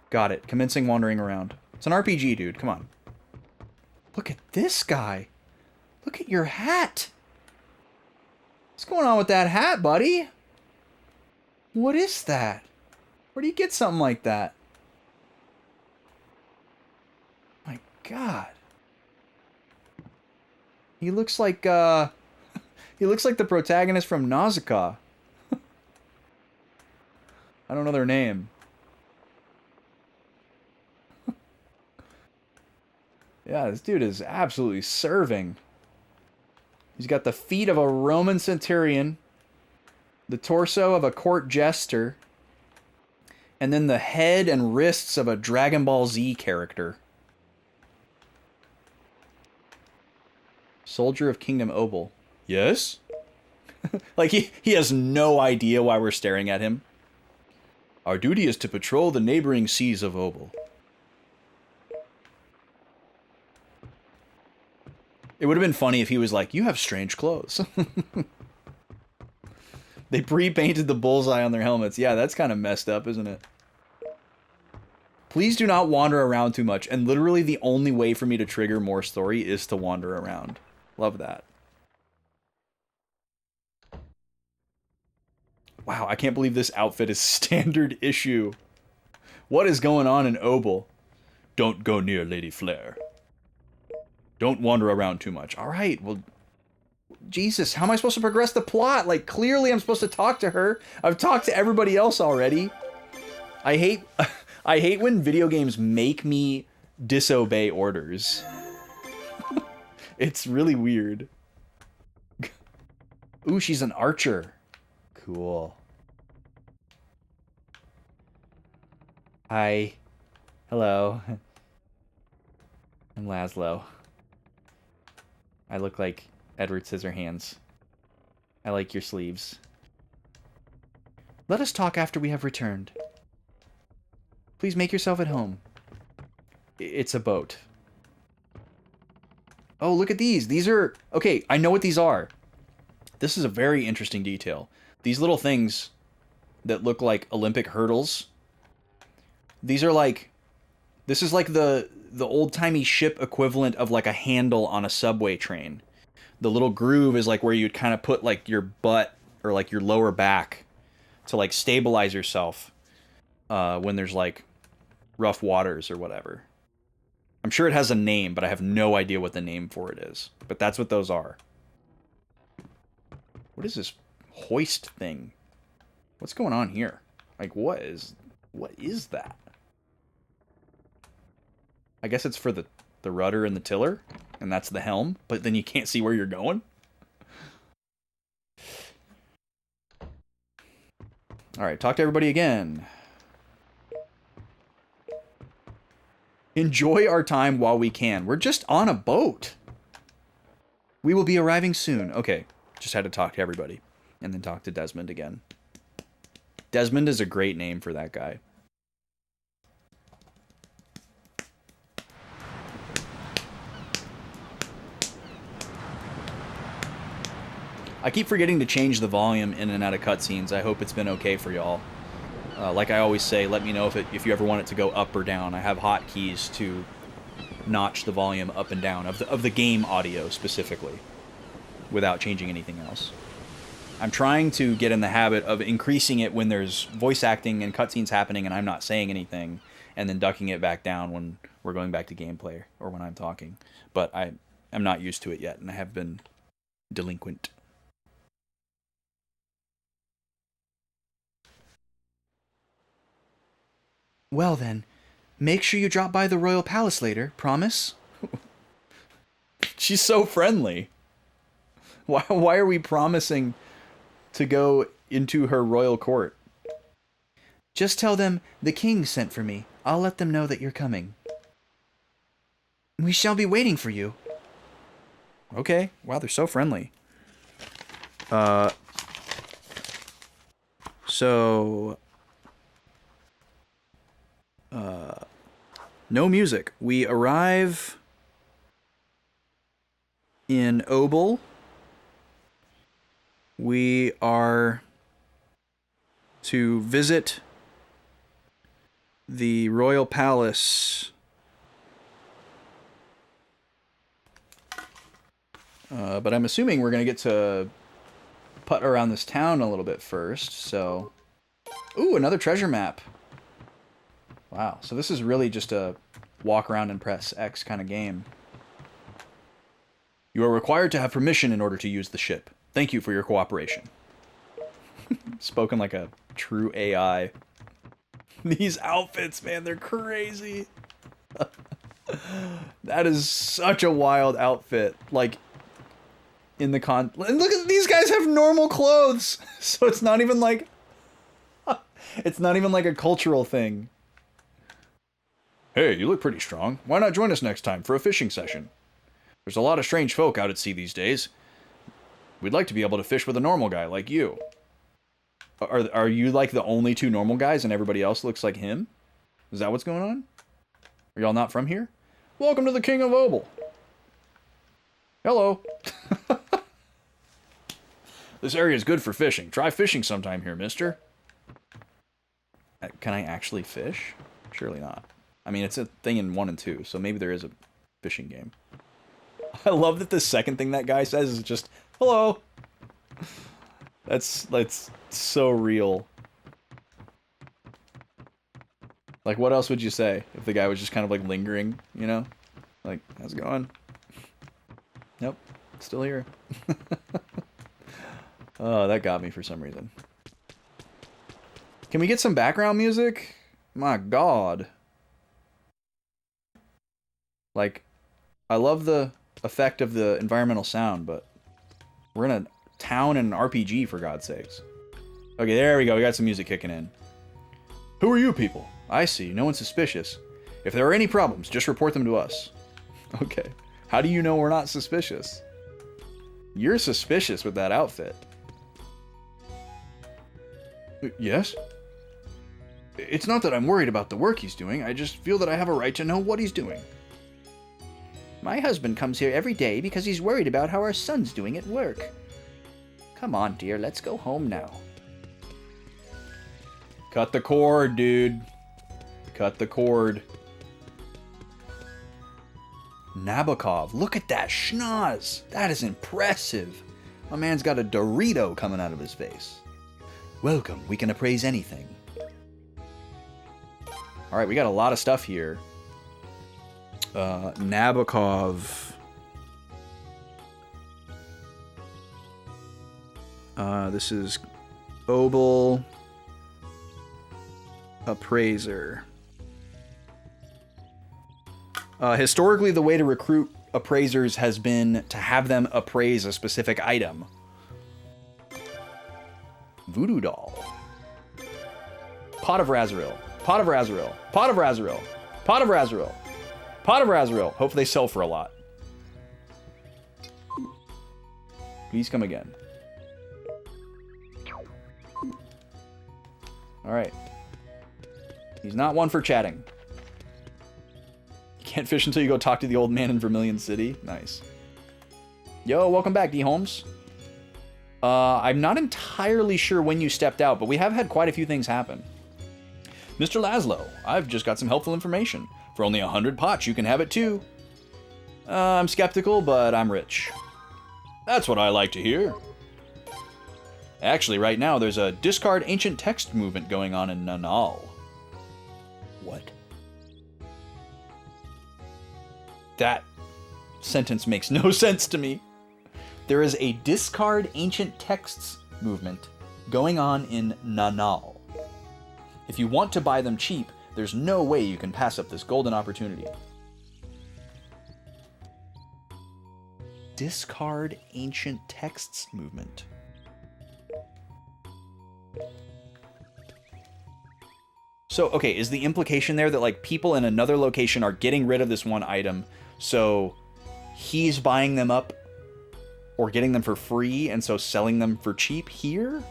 Got it. Commencing wandering around. It's an RPG, dude. Come on. Look at this guy. Look at your hat. What's going on with that hat, buddy? What is that? Where do you get something like that? My God. He looks like, he looks like the protagonist from Nausicaa. I don't know their name. Yeah, this dude is absolutely serving. He's got the feet of a Roman centurion, the torso of a court jester, and then the head and wrists of a Dragon Ball Z character. Soldier of Kingdom Obel. Yes? Like, he has no idea why we're staring at him. Our duty is to patrol the neighboring seas of Obel. It would have been funny if he was like, you have strange clothes. They pre-painted the bullseye on their helmets. Yeah, that's kind of messed up, isn't it? Please do not wander around too much. And literally the only way for me to trigger more story is to wander around. Love that. Wow, I can't believe this outfit is standard issue. What is going on in Obel? Don't go near Lady Flare. Don't wander around too much. All right, well, Jesus, how am I supposed to progress the plot? Like, clearly I'm supposed to talk to her. I've talked to everybody else already. I hate when video games make me disobey orders. It's really weird. Ooh, she's an archer. Cool. Hi. Hello. I'm Laszlo. I look like Edward Scissorhands. I like your sleeves. Let us talk after we have returned. Please make yourself at home. It's a boat. Oh, look at these. These are... Okay, I know what these are. This is a very interesting detail. These little things that look like Olympic hurdles. These are like... This is like the old-timey ship equivalent of like a handle on a subway train. The little groove is like where you'd kind of put like your butt or like your lower back to like stabilize yourself when there's like rough waters or whatever. I'm sure it has a name, but I have no idea what the name for it is. But that's what those are. What is this hoist thing? What's going on here? Like, what is that? I guess it's for the rudder and the tiller, and that's the helm, but then you can't see where you're going. All right, talk to everybody again. Enjoy our time while we can. We're just on a boat. We will be arriving soon. Okay, just had to talk to everybody. And then talk to Desmond again. Desmond is a great name for that guy. I keep forgetting to change the volume in and out of cutscenes. I hope it's been okay for y'all. Like I always say, let me know if you ever want it to go up or down. I have hotkeys to notch the volume up and down of the game audio specifically, without changing anything else. I'm trying to get in the habit of increasing it when there's voice acting and cutscenes happening and I'm not saying anything, and then ducking it back down when we're going back to gameplay or when I'm talking. But I'm not used to it yet, and I have been delinquent. Well then, make sure you drop by the Royal Palace later, promise? She's so friendly. Why are we promising to go into her royal court? Just tell them the king sent for me. I'll let them know that you're coming. We shall be waiting for you. Okay. Wow, they're so friendly. No music. We arrive in Obel. We are to visit the royal palace. But I'm assuming we're going to get to putt around this town a little bit first, so... Ooh, another treasure map. Wow, so this is really just a walk around and press X kind of game. You are required to have permission in order to use the ship. Thank you for your cooperation. Spoken like a true AI. These outfits, man, they're crazy. That is such a wild outfit. Like, in the and look at these guys have normal clothes. So it's not even like... It's not even like a cultural thing. Hey, you look pretty strong. Why not join us next time for a fishing session? There's a lot of strange folk out at sea these days. We'd like to be able to fish with a normal guy like you. Are you like the only two normal guys and everybody else looks like him? Is that what's going on? Are y'all not from here? Welcome to the King of Obel. Hello. This area is good for fishing. Try fishing sometime here, mister. Can I actually fish? Surely not. I mean, it's a thing in 1 and 2, so maybe there is a fishing game. I love that the second thing that guy says is just, hello. That's so real. Like, what else would you say if the guy was just kind of like lingering, you know? Like, how's it going? Nope, still here. Oh, that got me for some reason. Can we get some background music? My God. Like, I love the effect of the environmental sound, but we're in a town and an RPG, for God's sakes. Okay, there we go. We got some music kicking in. Who are you people? I see. No one's suspicious. If there are any problems, just report them to us. Okay. How do you know we're not suspicious? You're suspicious with that outfit. Yes? It's not that I'm worried about the work he's doing. I just feel that I have a right to know what he's doing. My husband comes here every day because he's worried about how our son's doing at work. Come on, dear. Let's go home now. Cut the cord, dude. Cut the cord. Nabokov. Look at that schnoz. That is impressive. My man's got a Dorito coming out of his face. Welcome. We can appraise anything. Alright, we got a lot of stuff here. Nabokov. This is Obel Appraiser. Historically, the way to recruit appraisers has been to have them appraise a specific item. Voodoo doll. Pot of Razoril. Pot of Razoril. Pot of Razoril. Pot of Razoril. Pot of Razoril. Hopefully they sell for a lot. Please come again. Alright. He's not one for chatting. You can't fish until you go talk to the old man in Vermilion City. Nice. Yo, welcome back, D. Holmes. I'm not entirely sure when you stepped out, but we have had quite a few things happen. Mr. Laszlo, I've just got some helpful information. For only 100 pots, you can have it too. I'm skeptical, but I'm rich. That's what I like to hear. Actually, right now, there's a discard ancient text movement going on in Nanal. What? That sentence makes no sense to me. There is a discard ancient texts movement going on in Nanal. If you want to buy them cheap, there's no way you can pass up this golden opportunity. discard ancient texts movement. So, okay, is the implication there that, like, people in another location are getting rid of this one item, so he's buying them up or getting them for free, and so selling them for cheap here?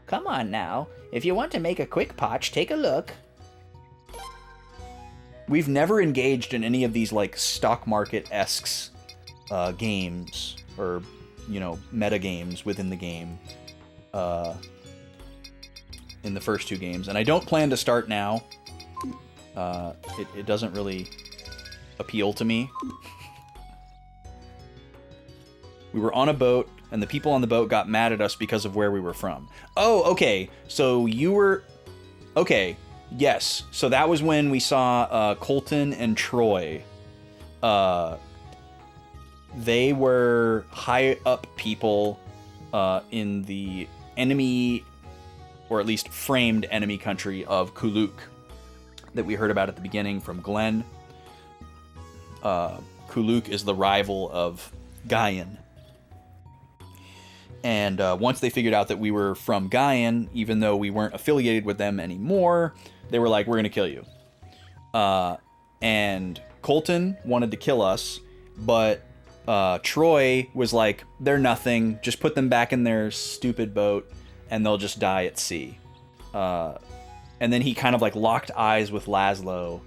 Come on now. If you want to make a quick potch, take a look. We've never engaged in any of these, like, stock market-esque games, or, you know, meta games within the game. In the first two games, and I don't plan to start now. It doesn't really appeal to me. We were on a boat, and the people on the boat got mad at us because of where we were from. Oh, okay. So you were... Okay, yes. So that was when we saw Colton and Troy. They were high up people in the enemy... or at least framed enemy country of Kuluk that we heard about at the beginning from Glenn. Kuluk is the rival of Gaian. And once they figured out that we were from Gaian, even though we weren't affiliated with them anymore, they were like, we're going to kill you. And Colton wanted to kill us, but Troy was like, they're nothing, just put them back in their stupid boat, and they'll just die at sea. And then he kind of like locked eyes with Laszlo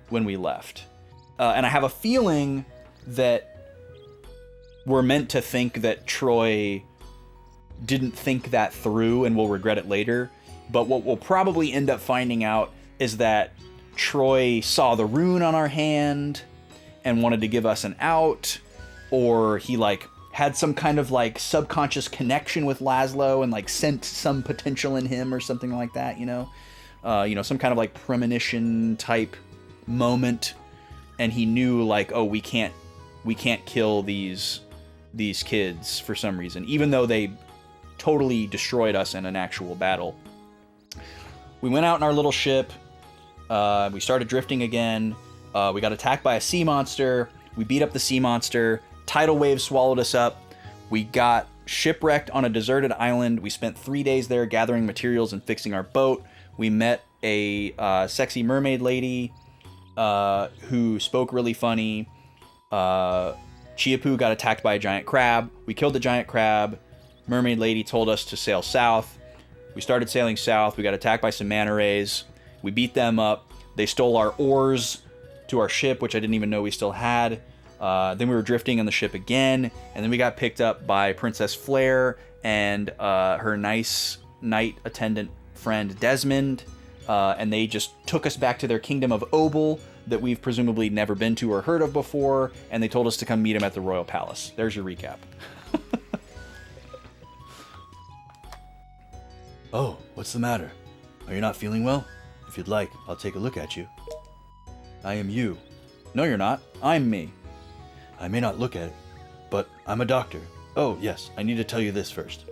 when we left. And I have a feeling that we're meant to think that Troy didn't think that through and will regret it later. But what we'll probably end up finding out is that Troy saw the rune on our hand and wanted to give us an out, or he like had some kind of like subconscious connection with Laszlo and like sent some potential in him or something like that, you know, some kind of like premonition type moment. And he knew like, oh, we can't kill these kids for some reason, even though they totally destroyed us in an actual battle. We went out in our little ship. We started drifting again. We got attacked by a sea monster. We beat up the sea monster. Tidal wave swallowed us up. We got shipwrecked on a deserted island. We spent 3 days there gathering materials and fixing our boat. We met a sexy mermaid lady who spoke really funny. Chiapu got attacked by a giant crab. We killed the giant crab. Mermaid lady told us to sail south. We started sailing south. We got attacked by some manta rays. We beat them up. They stole our oars to our ship, which I didn't even know we still had. Then we were drifting on the ship again, and then we got picked up by Princess Flare and her nice knight attendant friend Desmond, and they just took us back to their kingdom of Obel that we've presumably never been to or heard of before, and they told us to come meet him at the Royal Palace. There's your recap. Oh, what's the matter? Are you not feeling well? If you'd like, I'll take a look at you. I am you. No, you're not. I'm me. I may not look at it, but I'm a doctor. Oh, yes, I need to tell you this first.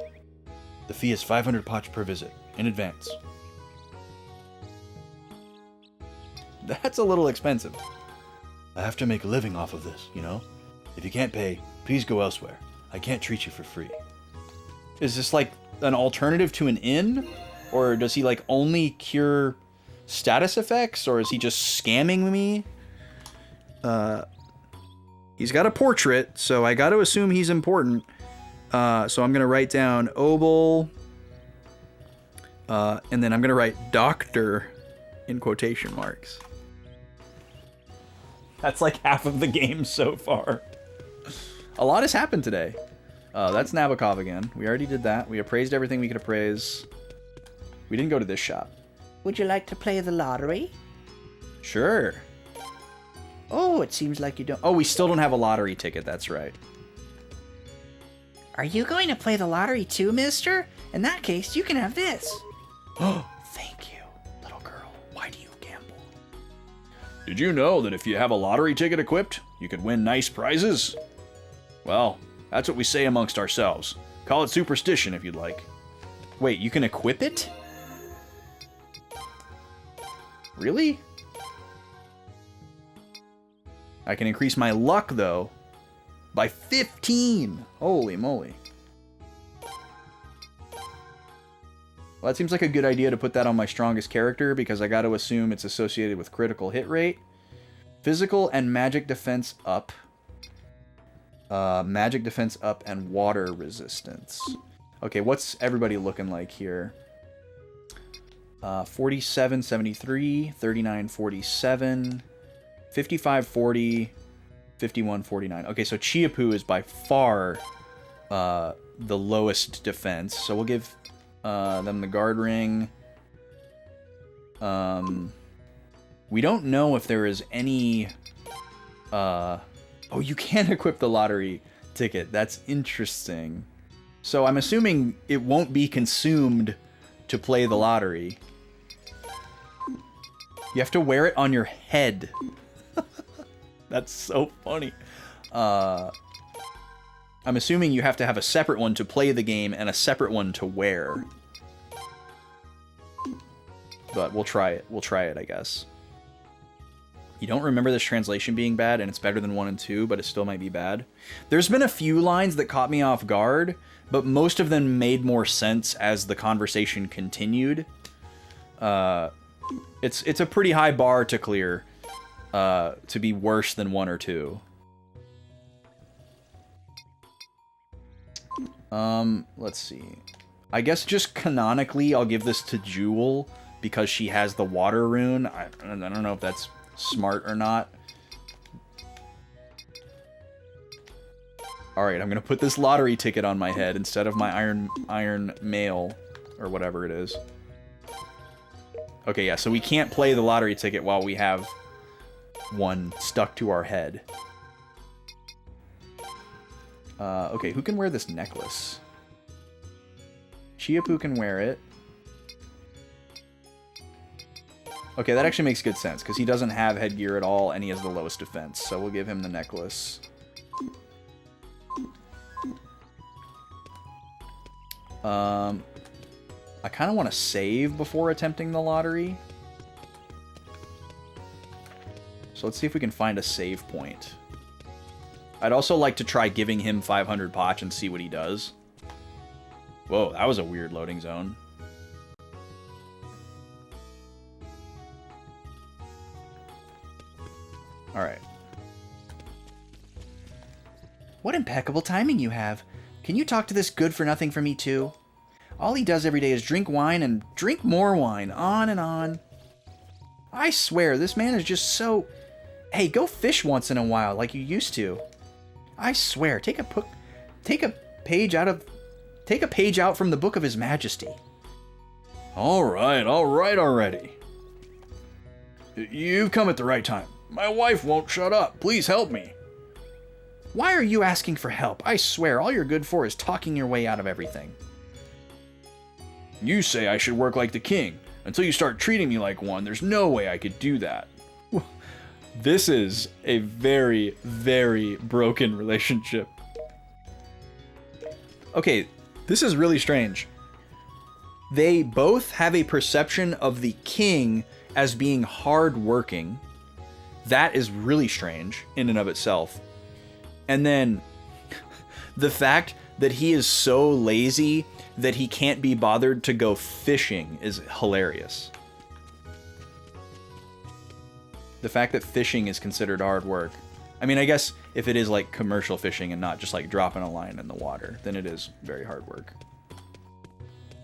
The fee is 500 poch per visit, in advance. That's a little expensive. I have to make a living off of this, you know? If you can't pay, please go elsewhere. I can't treat you for free. Is this like an alternative to an inn? Or does he like only cure status effects? Or is he just scamming me? He's got a portrait, so I got to assume he's important. So I'm going to write down Obel. And then I'm going to write doctor in quotation marks. That's like half of the game so far. A lot has happened today. That's Nabokov again. We already did that. We appraised everything we could appraise. We didn't go to this shop. Would you like to play the lottery? Sure. Oh, it seems like you don't... Oh, we still don't have a lottery ticket. That's right. Are you going to play the lottery too, mister? In that case, you can have this. Oh, thank you, little girl. Why do you gamble? Did you know that if you have a lottery ticket equipped, you could win nice prizes? Well, that's what we say amongst ourselves. Call it superstition if you'd like. Wait, you can equip it? Really? I can increase my luck, though, By 15! Holy moly. Well, that seems like a good idea to put that on my strongest character because I got to assume it's associated with critical hit rate. Physical and magic defense up. Magic defense up and water resistance. Okay, what's everybody looking like here? 47, 73, 39, 47, 55, 40, 51, 49. Okay, so Chiapu is by far the lowest defense. So we'll give them the guard ring. We don't know if there is any... oh, you can equip the lottery ticket. That's interesting. So I'm assuming it won't be consumed to play the lottery. You have to wear it on your head. That's so funny. I'm assuming you have to have a separate one to play the game and a separate one to wear. But we'll try it. We'll try it, I guess. You don't remember this translation being bad, and it's better than 1 and 2, but it still might be bad. There's been a few lines that caught me off guard, but most of them made more sense as the conversation continued. It's a pretty high bar to clear, to be worse than 1 or 2. Let's see. I guess just canonically, I'll give this to Jewel because she has the water rune. I don't know if that's smart or not. Alright, I'm gonna put this lottery ticket on my head instead of my iron mail, or whatever it is. Okay, yeah, so we can't play the lottery ticket while we have one stuck to our head. Okay, who can wear this necklace? Chiapu can wear it. Okay, that actually makes good sense, because he doesn't have headgear at all, and he has the lowest defense, so we'll give him the necklace. I kind of want to save before attempting the lottery. So let's see if we can find a save point. I'd also like to try giving him 500 potch and see what he does. Whoa, that was a weird loading zone. Alright. What impeccable timing you have. Can you talk to this good-for-nothing for me, too? All he does every day is drink wine and drink more wine, on and on. I swear, this man is just so... Hey, go fish once in a while, like you used to. I swear, take a page out from the book of His Majesty. All right already. You've come at the right time. My wife won't shut up. Please help me. Why are you asking for help? I swear, all you're good for is talking your way out of everything. You say I should work like the king. Until you start treating me like one, there's no way I could do that. This is a very, very broken relationship. Okay, this is really strange. They both have a perception of the king as being hardworking. That is really strange in and of itself. And then the fact that he is so lazy that he can't be bothered to go fishing is hilarious. The fact that fishing is considered hard work. I mean, I guess if it is like commercial fishing and not just like dropping a line in the water, then it is very hard work.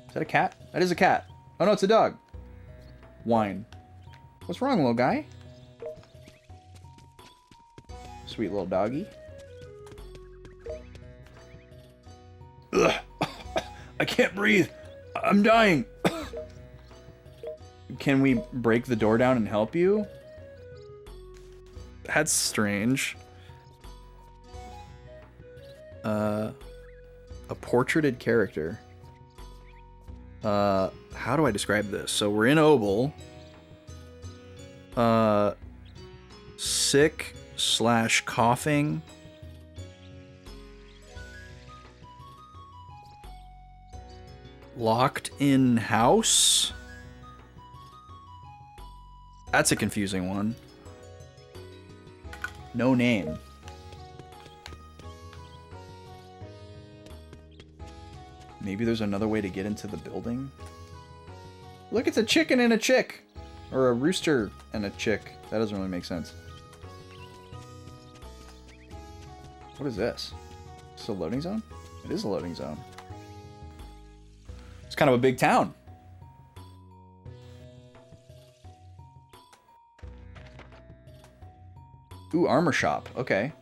Is that a cat? That is a cat. Oh no, it's a dog. Wine. What's wrong, little guy? Sweet little doggy. Ugh. I can't breathe. I'm dying. Can we break the door down and help you? That's strange. A portraited character. How do I describe this? So we're in Obel. Sick / coughing. Locked in house? That's a confusing one. No name. Maybe there's another way to get into the building? Look, it's a chicken and a chick! Or a rooster and a chick. That doesn't really make sense. What is this? Is this a loading zone? It is a loading zone. It's kind of a big town. Ooh, armor shop. Okay.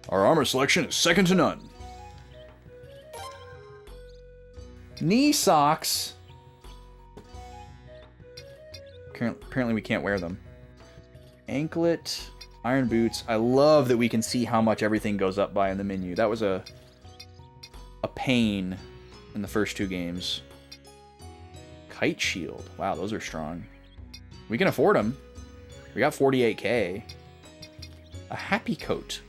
Our armor selection is second to none. Knee socks. Apparently we can't wear them. Anklet, iron boots. I love that we can see how much everything goes up by in the menu. That was a pain in the first 2 games. Kite shield. Wow, those are strong. We can afford them. We got 48k. A happy coat.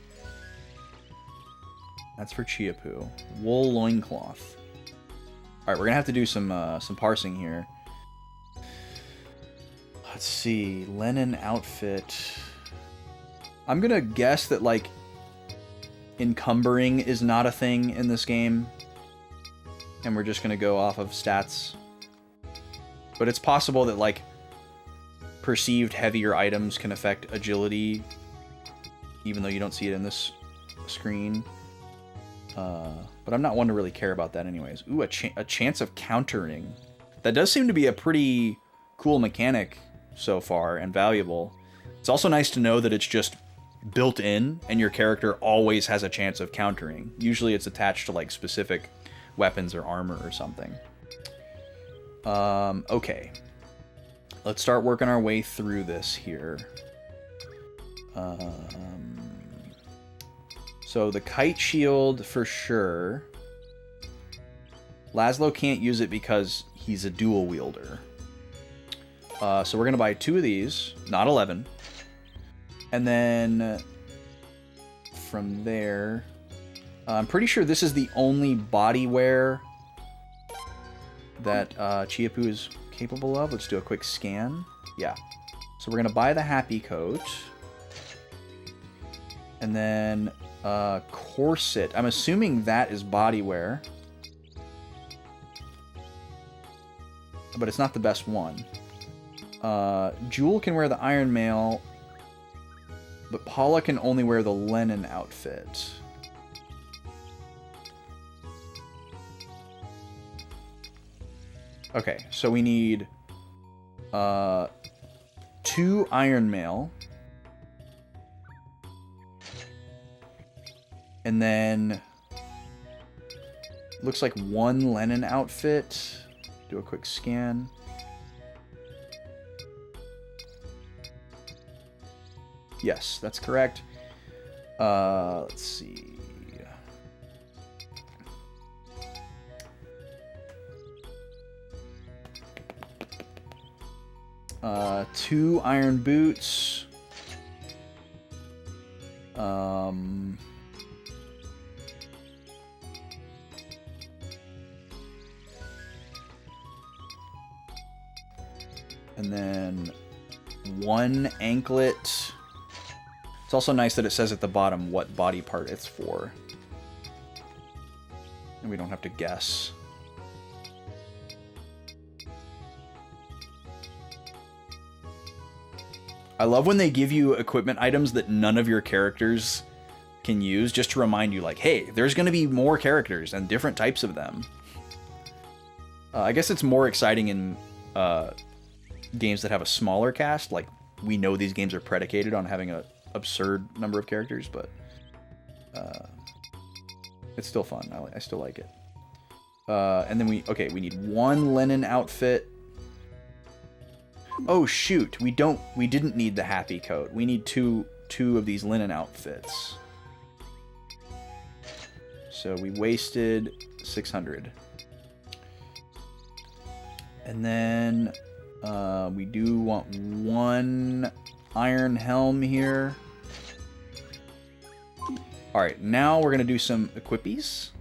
That's for Chiapu. Wool loincloth. Alright, we're gonna have to do some parsing here. Let's see. Linen outfit. I'm gonna guess that, like, encumbering is not a thing in this game. And we're just gonna go off of stats. But it's possible that, like, perceived heavier items can affect agility, even though you don't see it in this screen. But I'm not one to really care about that anyways. Ooh, a chance of countering. That does seem to be a pretty cool mechanic so far, and valuable. It's also nice to know that it's just built in, and your character always has a chance of countering. Usually it's attached to, like, specific weapons or armor or something. Okay. Let's start working our way through this here. So the kite shield for sure. Laszlo can't use it because he's a dual wielder. So we're going to buy 2 of these, not 11. And then from there, I'm pretty sure this is the only body wear that Chiapu is capable of. Let's do a quick scan. Yeah. So we're going to buy the happy coat. And then corset. I'm assuming that is body wear. But it's not the best one. Jewel can wear the iron mail, but Paula can only wear the linen outfit. Okay, so we need 2 iron mail. And then looks like 1 linen outfit. Do a quick scan. Yes, that's correct. Let's see. Two iron boots. And then 1 anklet. It's also nice that it says at the bottom what body part it's for. And we don't have to guess. I love when they give you equipment items that none of your characters can use, just to remind you, like, hey, there's going to be more characters and different types of them. I guess it's more exciting in games that have a smaller cast. Like, we know these games are predicated on having an absurd number of characters, but it's still fun. I still like it. And then we need 1 linen outfit. Oh shoot, we didn't need the happy coat. We need two of these linen outfits. So we wasted 600. And then we do want 1 iron helm here. Alright, now we're gonna do some equipies.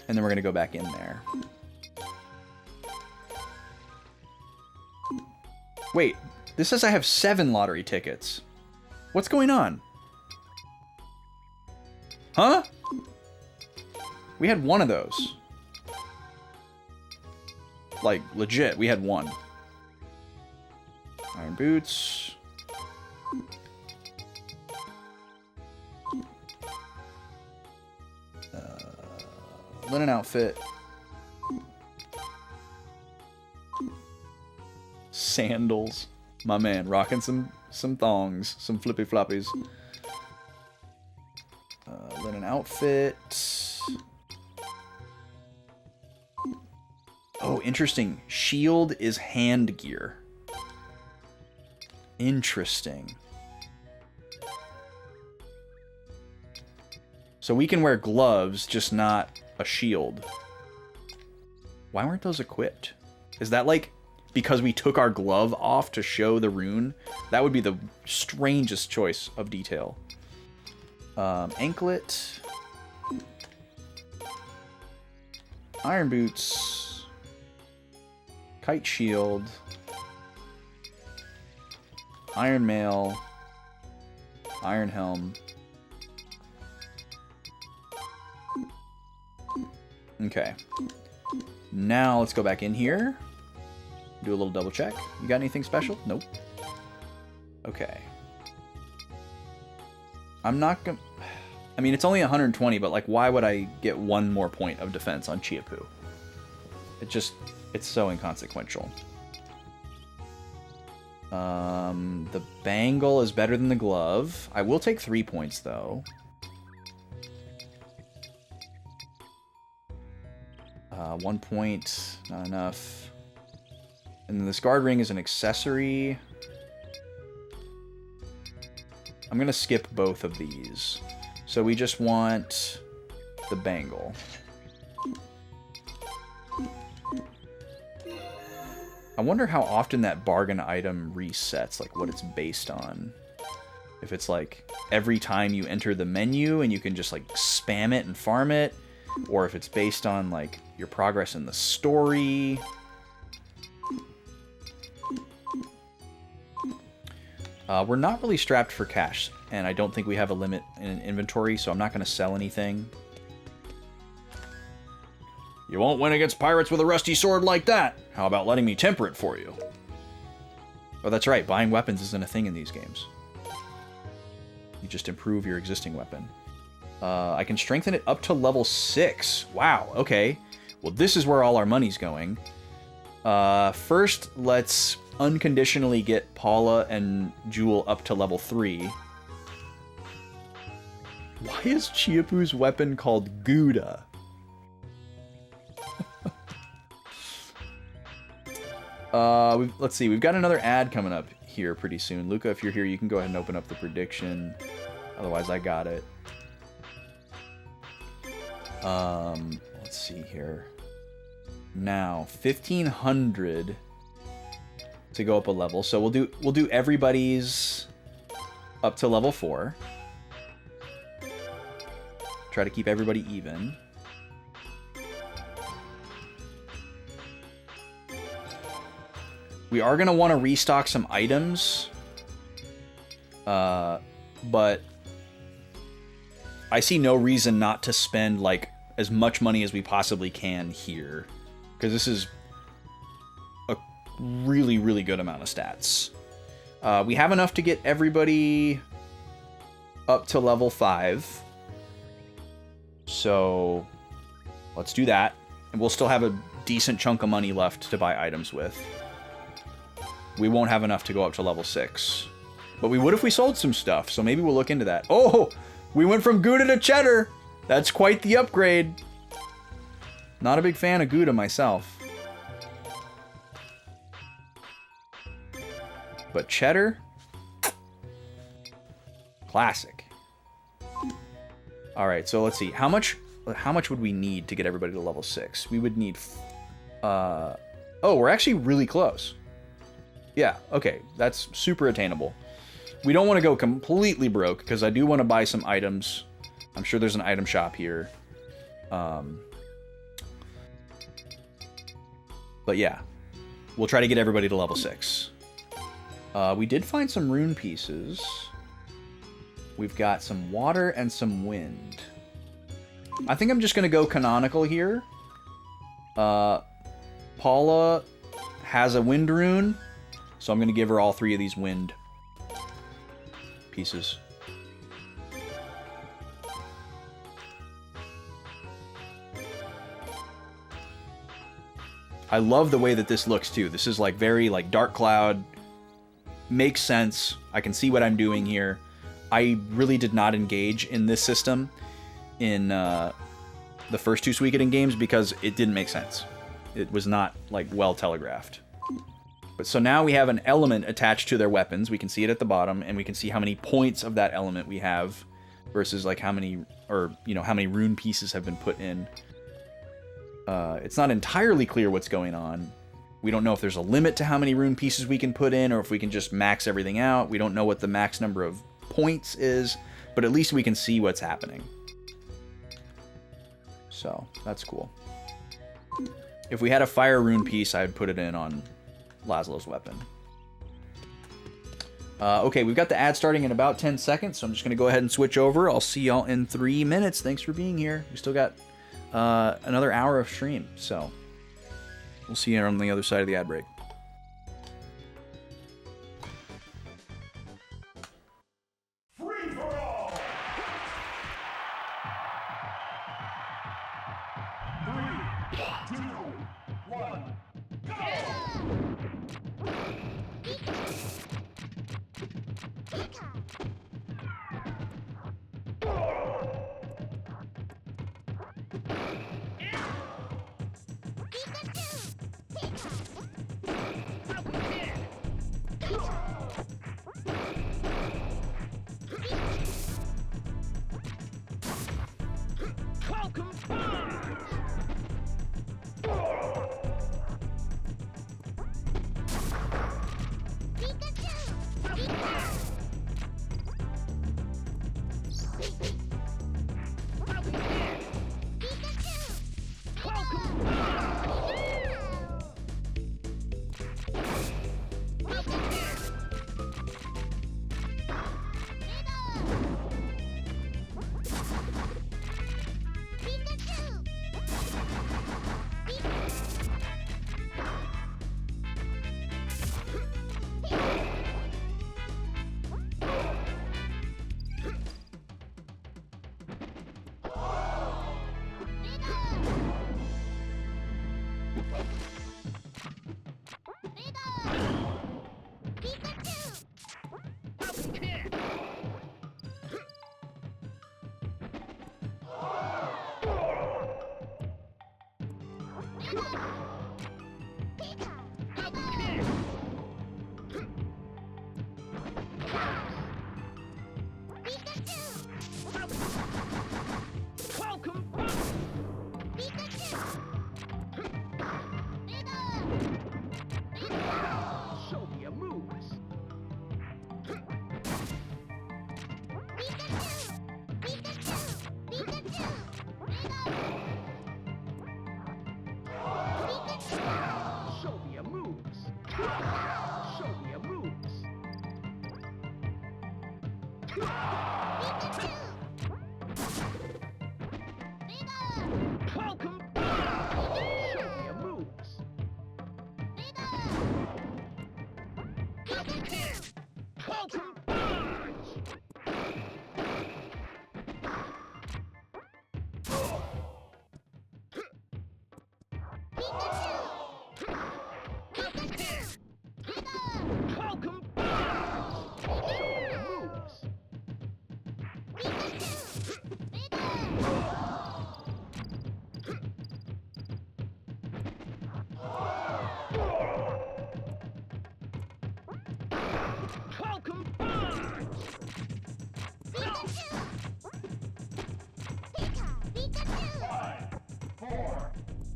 And then we're gonna go back in there. Wait, this says I have 7 lottery tickets. What's going on? Huh? We had one of those. Like, legit, we had one. Iron boots. Linen outfit. Sandals. My man, rocking some thongs, some flippy floppies. Linen outfit. Oh, interesting. Shield is hand gear. Interesting. So we can wear gloves, just not a shield. Why weren't those equipped? Is that like because we took our glove off to show the rune? That would be the strangest choice of detail. Anklet. Iron boots. Kite shield. Iron mail. Iron helm. Okay. Now let's go back in here. Do a little double check. You got anything special? Nope. Okay. I'm not gonna... I mean, it's only 120, but like, why would I get one more point of defense on Chiapu? It's so inconsequential. The bangle is better than the glove. I will take 3 points, though. 1 point, not enough. And then this guard ring is an accessory. I'm gonna skip both of these. So we just want the bangle. I wonder how often that bargain item resets, like what it's based on. If it's like every time you enter the menu and you can just like spam it and farm it, or if it's based on like your progress in the story. We're not really strapped for cash, and I don't think we have a limit in inventory, so I'm not going to sell anything. You won't win against pirates with a rusty sword like that. How about letting me temper it for you? Oh, that's right. Buying weapons isn't a thing in these games. You just improve your existing weapon. I can strengthen it up to level 6. Wow, okay. Well, this is where all our money's going. First, let's unconditionally get Paula and Jewel up to level 3. Why is Chiapu's weapon called Gouda? Let's see, we've got another ad coming up here pretty soon. Luca, if you're here, you can go ahead and open up the prediction. Otherwise, I got it. Let's see here. Now, 1,500 to go up a level. So we'll do everybody's up to level 4. Try to keep everybody even. We are going to want to restock some items. But I see no reason not to spend like as much money as we possibly can here. Because this is a really, really good amount of stats. We have enough to get everybody up to level 5. So let's do that. And we'll still have a decent chunk of money left to buy items with. We won't have enough to go up to level 6. But we would if we sold some stuff, so maybe we'll look into that. Oh, we went from Gouda to cheddar. That's quite the upgrade. Not a big fan of Gouda myself. But cheddar? Classic. Alright, so let's see. How much would we need to get everybody to level 6? We would need... oh, we're actually really close. Yeah, okay. That's super attainable. We don't want to go completely broke, because I do want to buy some items. I'm sure there's an item shop here. But yeah, we'll try to get everybody to level 6. We did find some rune pieces. We've got some water and some wind. I think I'm just going to go canonical here. Paula has a wind rune, so I'm going to give her all 3 of these wind pieces. I love the way that this looks too. This is like very like dark cloud. Makes sense. I can see what I'm doing here. I really did not engage in this system in the first 2 Suikoden games because it didn't make sense. It was not like well telegraphed. But so now we have an element attached to their weapons. We can see it at the bottom, and we can see how many points of that element we have versus like how many, or you know, how many rune pieces have been put in. It's not entirely clear what's going on. We don't know if there's a limit to how many rune pieces we can put in, or if we can just max everything out. We don't know what the max number of points is, but at least we can see what's happening. So, that's cool. If we had a fire rune piece, I'd put it in on Laszlo's weapon. Okay, we've got the ad starting in about 10 seconds, so I'm just going to go ahead and switch over. I'll see y'all in 3 minutes. Thanks for being here. We still got another hour of stream, so we'll see you on the other side of the ad break. Free for all!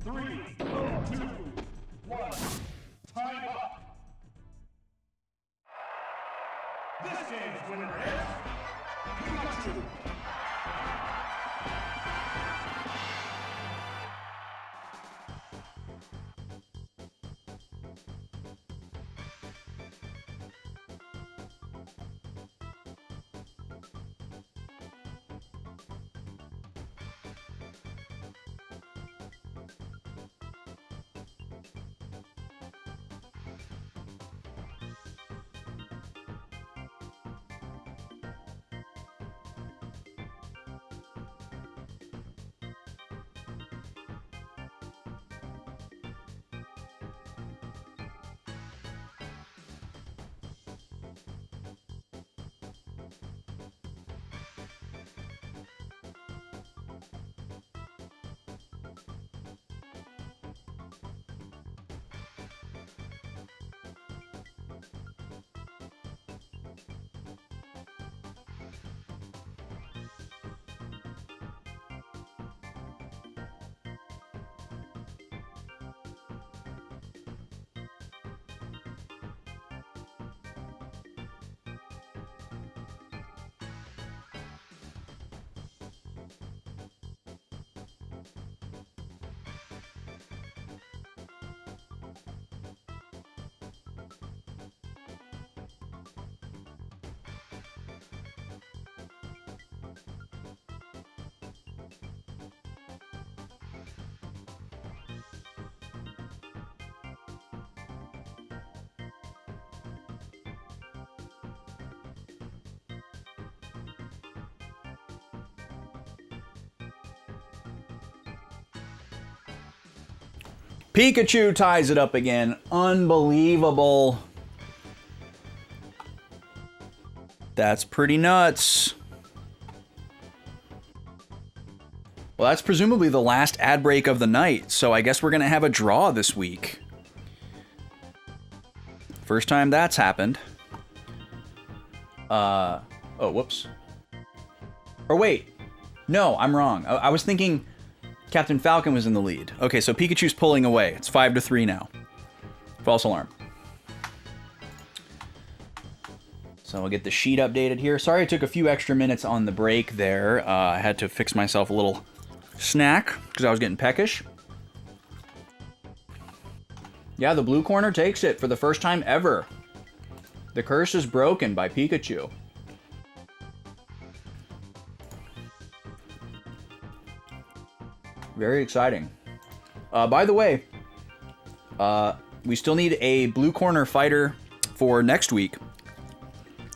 3, 2, 1, Pikachu ties it up again. Unbelievable. That's pretty nuts. Well, that's presumably the last ad break of the night, so I guess we're going to have a draw this week. First time that's happened. Oh, whoops. Or wait. No, I'm wrong. I was thinking Captain Falcon was in the lead. Okay, so Pikachu's pulling away. It's 5-3 now. False alarm. So I'll get the sheet updated here. Sorry I took a few extra minutes on the break there. I had to fix myself a little snack because I was getting peckish. Yeah, the blue corner takes it for the first time ever. The curse is broken by Pikachu. Very exciting. By the way, we still need a blue corner fighter for next week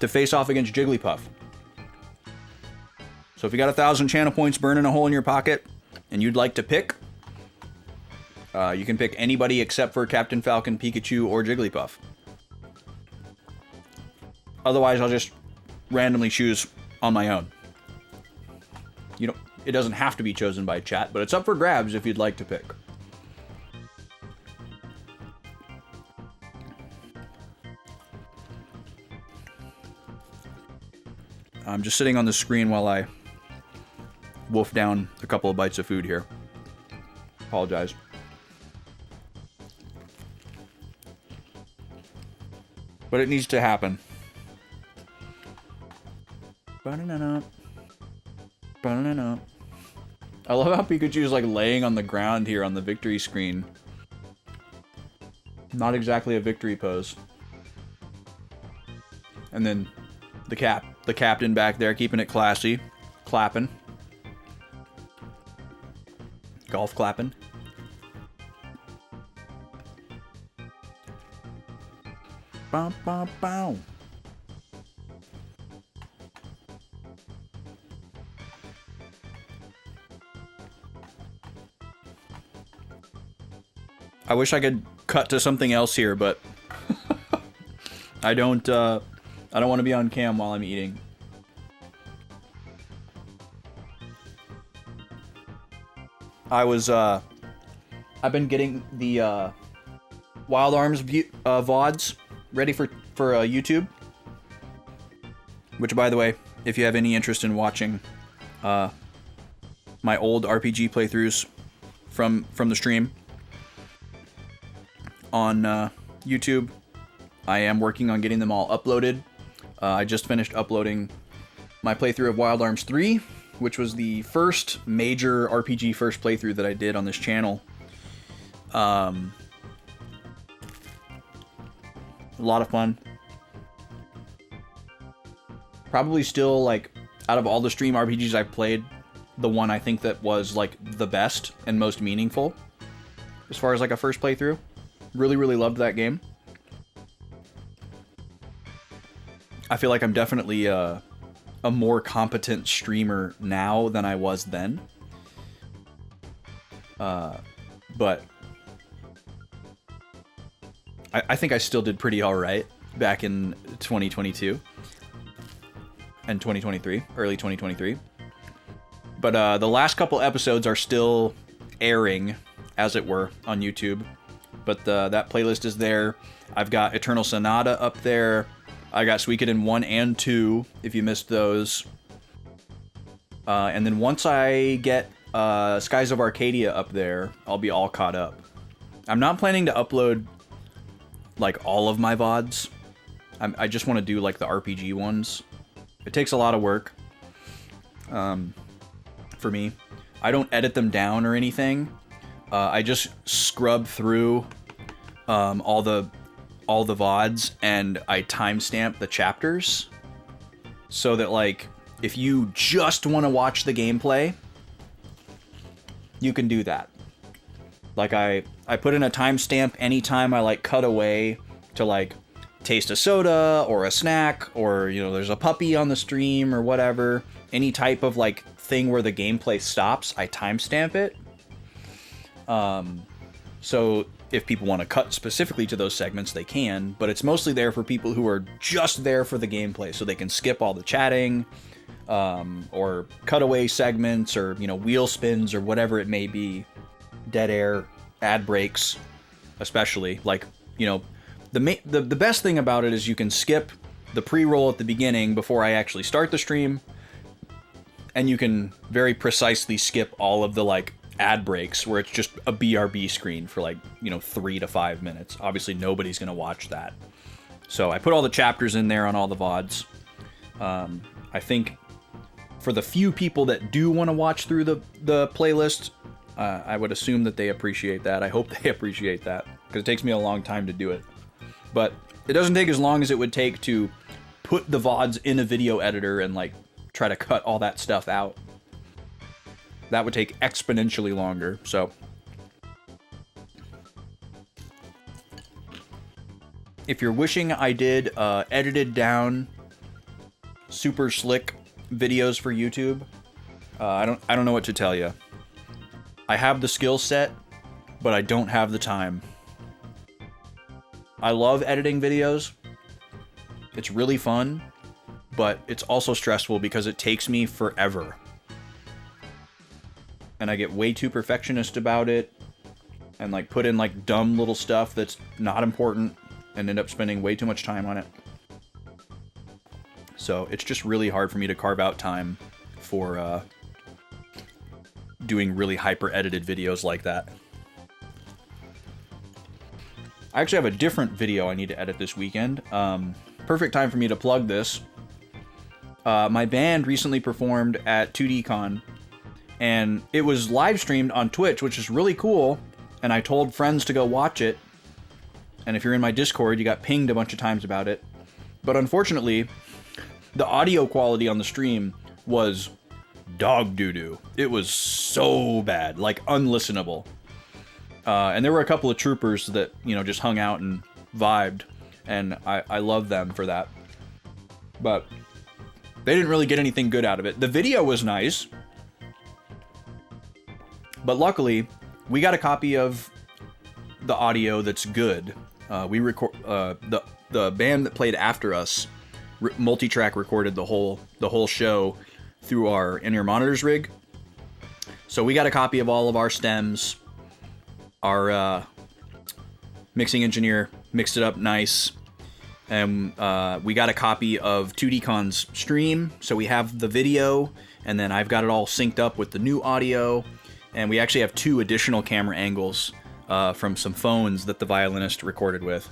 to face off against Jigglypuff. So if you got 1,000 channel points burning a hole in your pocket and you'd like to pick, you can pick anybody except for Captain Falcon, Pikachu, or Jigglypuff. Otherwise, I'll just randomly choose on my own. You know, it doesn't have to be chosen by chat, but it's up for grabs if you'd like to pick. I'm just sitting on the screen while I wolf down a couple of bites of food here. Apologize. But it needs to happen. Ba-da-da-da. Ba-da-da-da. I love how Pikachu's like laying on the ground here on the victory screen. Not exactly a victory pose. And then the captain back there keeping it classy, clapping. Golf clapping. Bow, bow, bow. I wish I could cut to something else here, but I don't want to be on cam while I'm eating. I've been getting the Wild Arms VODs ready for YouTube. Which, by the way, if you have any interest in watching my old RPG playthroughs from the stream on YouTube, I am working on getting them all uploaded. I just finished uploading my playthrough of Wild Arms 3, which was the first major RPG first playthrough that I did on this channel. A lot of fun. Probably still, like, out of all the stream RPGs I've played, the one I think that was, like, the best and most meaningful as far as, like, a first playthrough. Really, really loved that game. I feel like I'm definitely a more competent streamer now than I was then. But I think I still did pretty alright back in 2022. And 2023, early 2023. But the last couple episodes are still airing, as it were, on YouTube. But that playlist is there. I've got Eternal Sonata up there. I got Suikoden 1 and 2, if you missed those. And then once I get Skies of Arcadia up there, I'll be all caught up. I'm not planning to upload, like, all of my VODs. I just want to do, like, the RPG ones. It takes a lot of work for me. I don't edit them down or anything. I just scrub through all the VODs and I timestamp the chapters so that, like, if you just want to watch the gameplay, you can do that. Like, I put in a timestamp anytime I, like, cut away to, like, taste a soda or a snack, or, you know, there's a puppy on the stream or whatever. Any type of, like, thing where the gameplay stops, I timestamp it. So if people want to cut specifically to those segments, they can, but it's mostly there for people who are just there for the gameplay, so they can skip all the chatting, or cutaway segments, or, you know, wheel spins, or whatever it may be. Dead air, ad breaks, especially. Like, you know, the best thing about it is you can skip the pre-roll at the beginning before I actually start the stream, and you can very precisely skip all of the, like, ad breaks where it's just a BRB screen for, like, you know, 3 to 5 minutes. Obviously, nobody's gonna watch that. So I put all the chapters in there on all the VODs. I think for the few people that do want to watch through the playlist, I would assume that they appreciate that. I hope they appreciate that, because it takes me a long time to do it. But it doesn't take as long as it would take to put the VODs in a video editor and, like, try to cut all that stuff out. That would take exponentially longer, so. If you're wishing I did edited down, super slick videos for YouTube, I don't know what to tell you. I have the skill set, but I don't have the time. I love editing videos. It's really fun, but it's also stressful because it takes me forever. And I get way too perfectionist about it, and, like, put in, like, dumb little stuff that's not important, and end up spending way too much time on it. So it's just really hard for me to carve out time for doing really hyper-edited videos like that. I actually have a different video I need to edit this weekend. Perfect time for me to plug this. My band recently performed at 2DCon, and it was live streamed on Twitch, which is really cool, and I told friends to go watch it. And if you're in my Discord, you got pinged a bunch of times about it. But unfortunately, the audio quality on the stream was dog doo-doo. It was so bad, like unlistenable. And there were a couple of troopers that, you know, just hung out and vibed, and I love them for that. But they didn't really get anything good out of it. The video was nice, but luckily, we got a copy of the audio that's good. We record the band that played after us, multi-track recorded the whole show through our in-ear monitors rig. So we got a copy of all of our stems. Our mixing engineer mixed it up nice, and we got a copy of 2DCon's stream. So we have the video, and then I've got it all synced up with the new audio, and we actually have 2 additional camera angles from some phones that the violinist recorded with.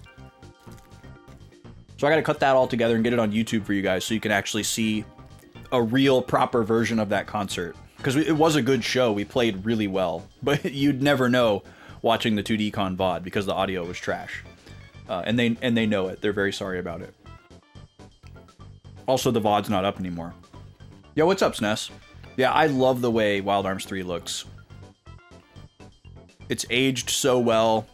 So I got to cut that all together and get it on YouTube for you guys, so you can actually see a real proper version of that concert. Because it was a good show, we played really well, but you'd never know watching the 2DCon VOD because the audio was trash. And they know it. They're very sorry about it. Also, the VOD's not up anymore. Yo, what's up, SNES? Yeah, I love the way Wild Arms 3 looks. It's aged so well.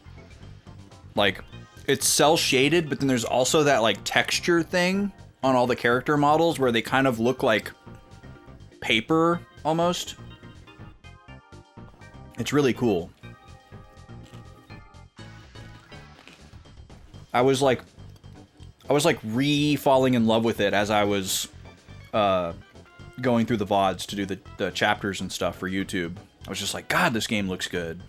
Like, it's cel-shaded, but then there's also that, like, texture thing on all the character models where they kind of look like paper, almost. It's really cool. I was like re-falling in love with it as I was going through the VODs to do the chapters and stuff for YouTube. I was just like, God, this game looks good.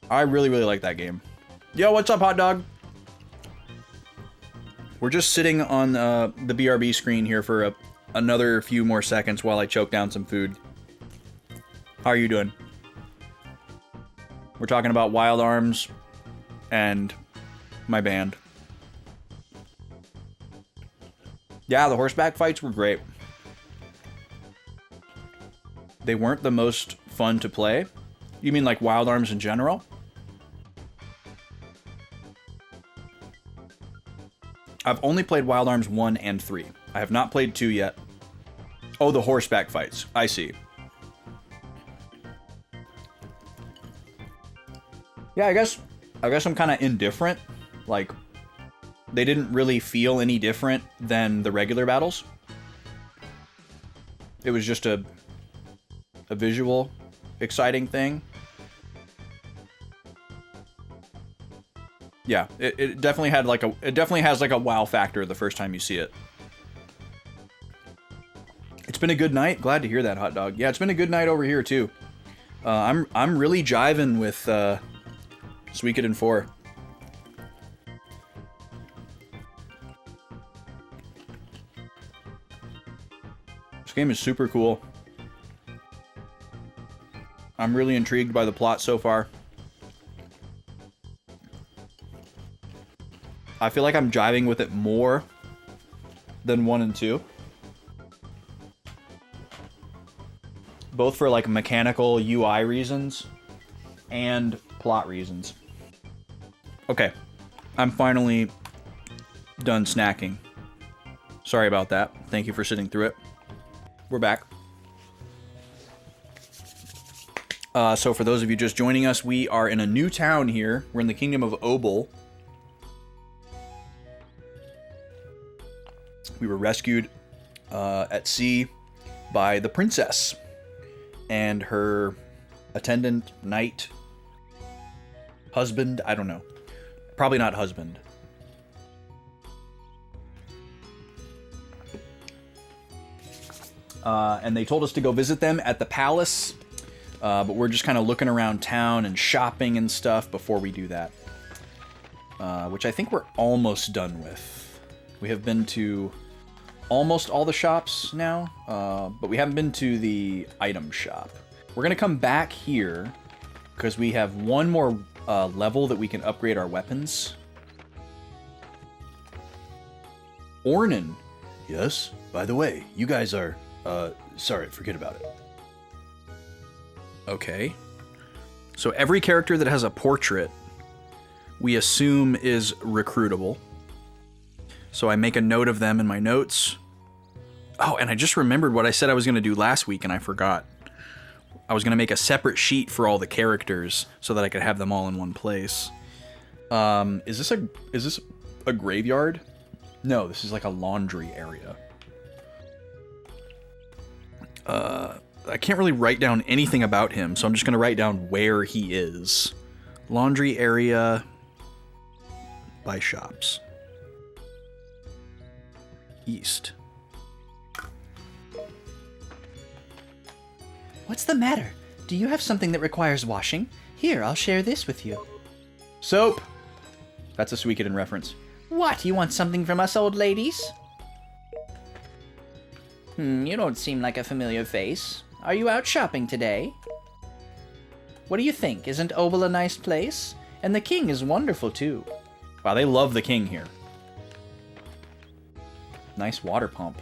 I really, really like that game. Yo, what's up, hot dog? We're just sitting on the BRB screen here for another few more seconds while I choke down some food. How are you doing? We're talking about Wild Arms and my band. Yeah, the horseback fights were great. They weren't the most fun to play. You mean like Wild Arms in general? I've only played Wild Arms 1 and 3. I have not played 2 yet. Oh, the horseback fights. I see. Yeah, I guess I'm kind of indifferent. Like, they didn't really feel any different than the regular battles. It was just a a visual exciting thing. Yeah, it definitely had like it definitely has like a wow factor the first time you see it. It's been a good night. Glad to hear that, Hot Dog. Yeah, it's been a good night over here too. I'm really jiving with Suikoden IV. This game is super cool. I'm really intrigued by the plot so far. I feel like I'm jiving with it more than 1 and 2. Both for like mechanical UI reasons and plot reasons. Okay, I'm finally done snacking. Sorry about that. Thank you for sitting through it. We're back. So for those of you just joining us, we are in a new town here. We're in the Kingdom of Obel. We were rescued at sea by the princess and her attendant, knight, husband, I don't know. Probably not husband. And they told us to go visit them at the palace, but we're just kind of looking around town and shopping and stuff before we do that. Which I think we're almost done with. We have been to almost all the shops now, but we haven't been to the item shop. We're gonna come back here because we have one more level that we can upgrade our weapons. Ornan. Yes? By the way, you guys are, sorry, forget about it. Okay. So every character that has a portrait, we assume is recruitable. So I make a note of them in my notes. Oh, and I just remembered what I said I was going to do last week, and I forgot. I was going to make a separate sheet for all the characters so that I could have them all in one place. Is this a graveyard? No, this is like a laundry area. I can't really write down anything about him, so I'm just going to write down where he is. Laundry area by shops. East. What's the matter? Do you have something that requires washing? Here, I'll share this with you. Soap! That's a Suikoden reference. What, you want something from us old ladies? You don't seem like a familiar face. Are you out shopping today? What do you think? Isn't Obel a nice place? And the king is wonderful too. Wow, they love the king here. Nice water pump.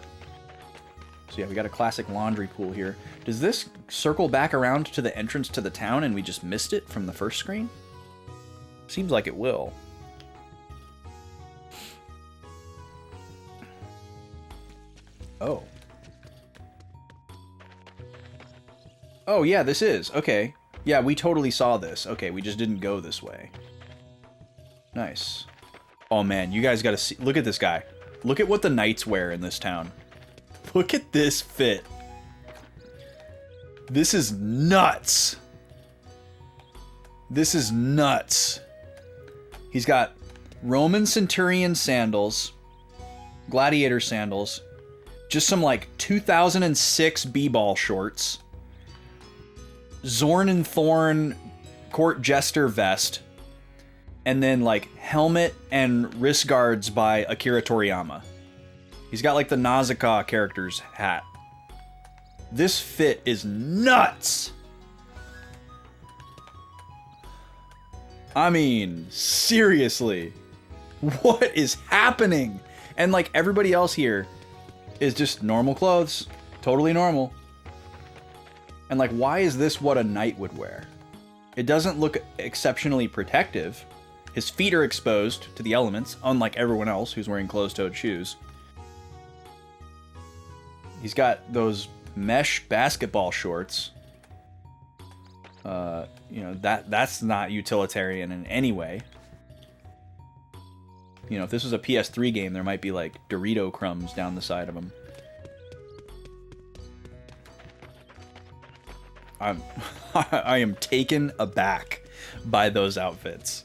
So yeah, we got a classic laundry pool here. Does this circle back around to the entrance to the town and we just missed it from the first screen? Seems like it will. Oh. Oh yeah, this is. Okay. Yeah, we totally saw this. Okay, we just didn't go this way. Nice. Oh man, you guys gotta see. Look at this guy. Look at what the knights wear in this town. Look at this fit. This is nuts. This is nuts. He's got Roman centurion sandals, gladiator sandals, just some like 2006 b-ball shorts, Zorn and Thorn court jester vest, and then like helmet and wrist guards by Akira Toriyama. He's got like the Nausicaa character's hat. This fit is nuts. I mean, seriously. What is happening? And like everybody else here is just normal clothes. Totally normal. And like, why is this what a knight would wear? It doesn't look exceptionally protective. His feet are exposed to the elements, unlike everyone else who's wearing closed-toed shoes. He's got those mesh basketball shorts. You know, that's not utilitarian in any way. You know, if this was a PS3 game, there might be like Dorito crumbs down the side of them. I am taken aback by those outfits.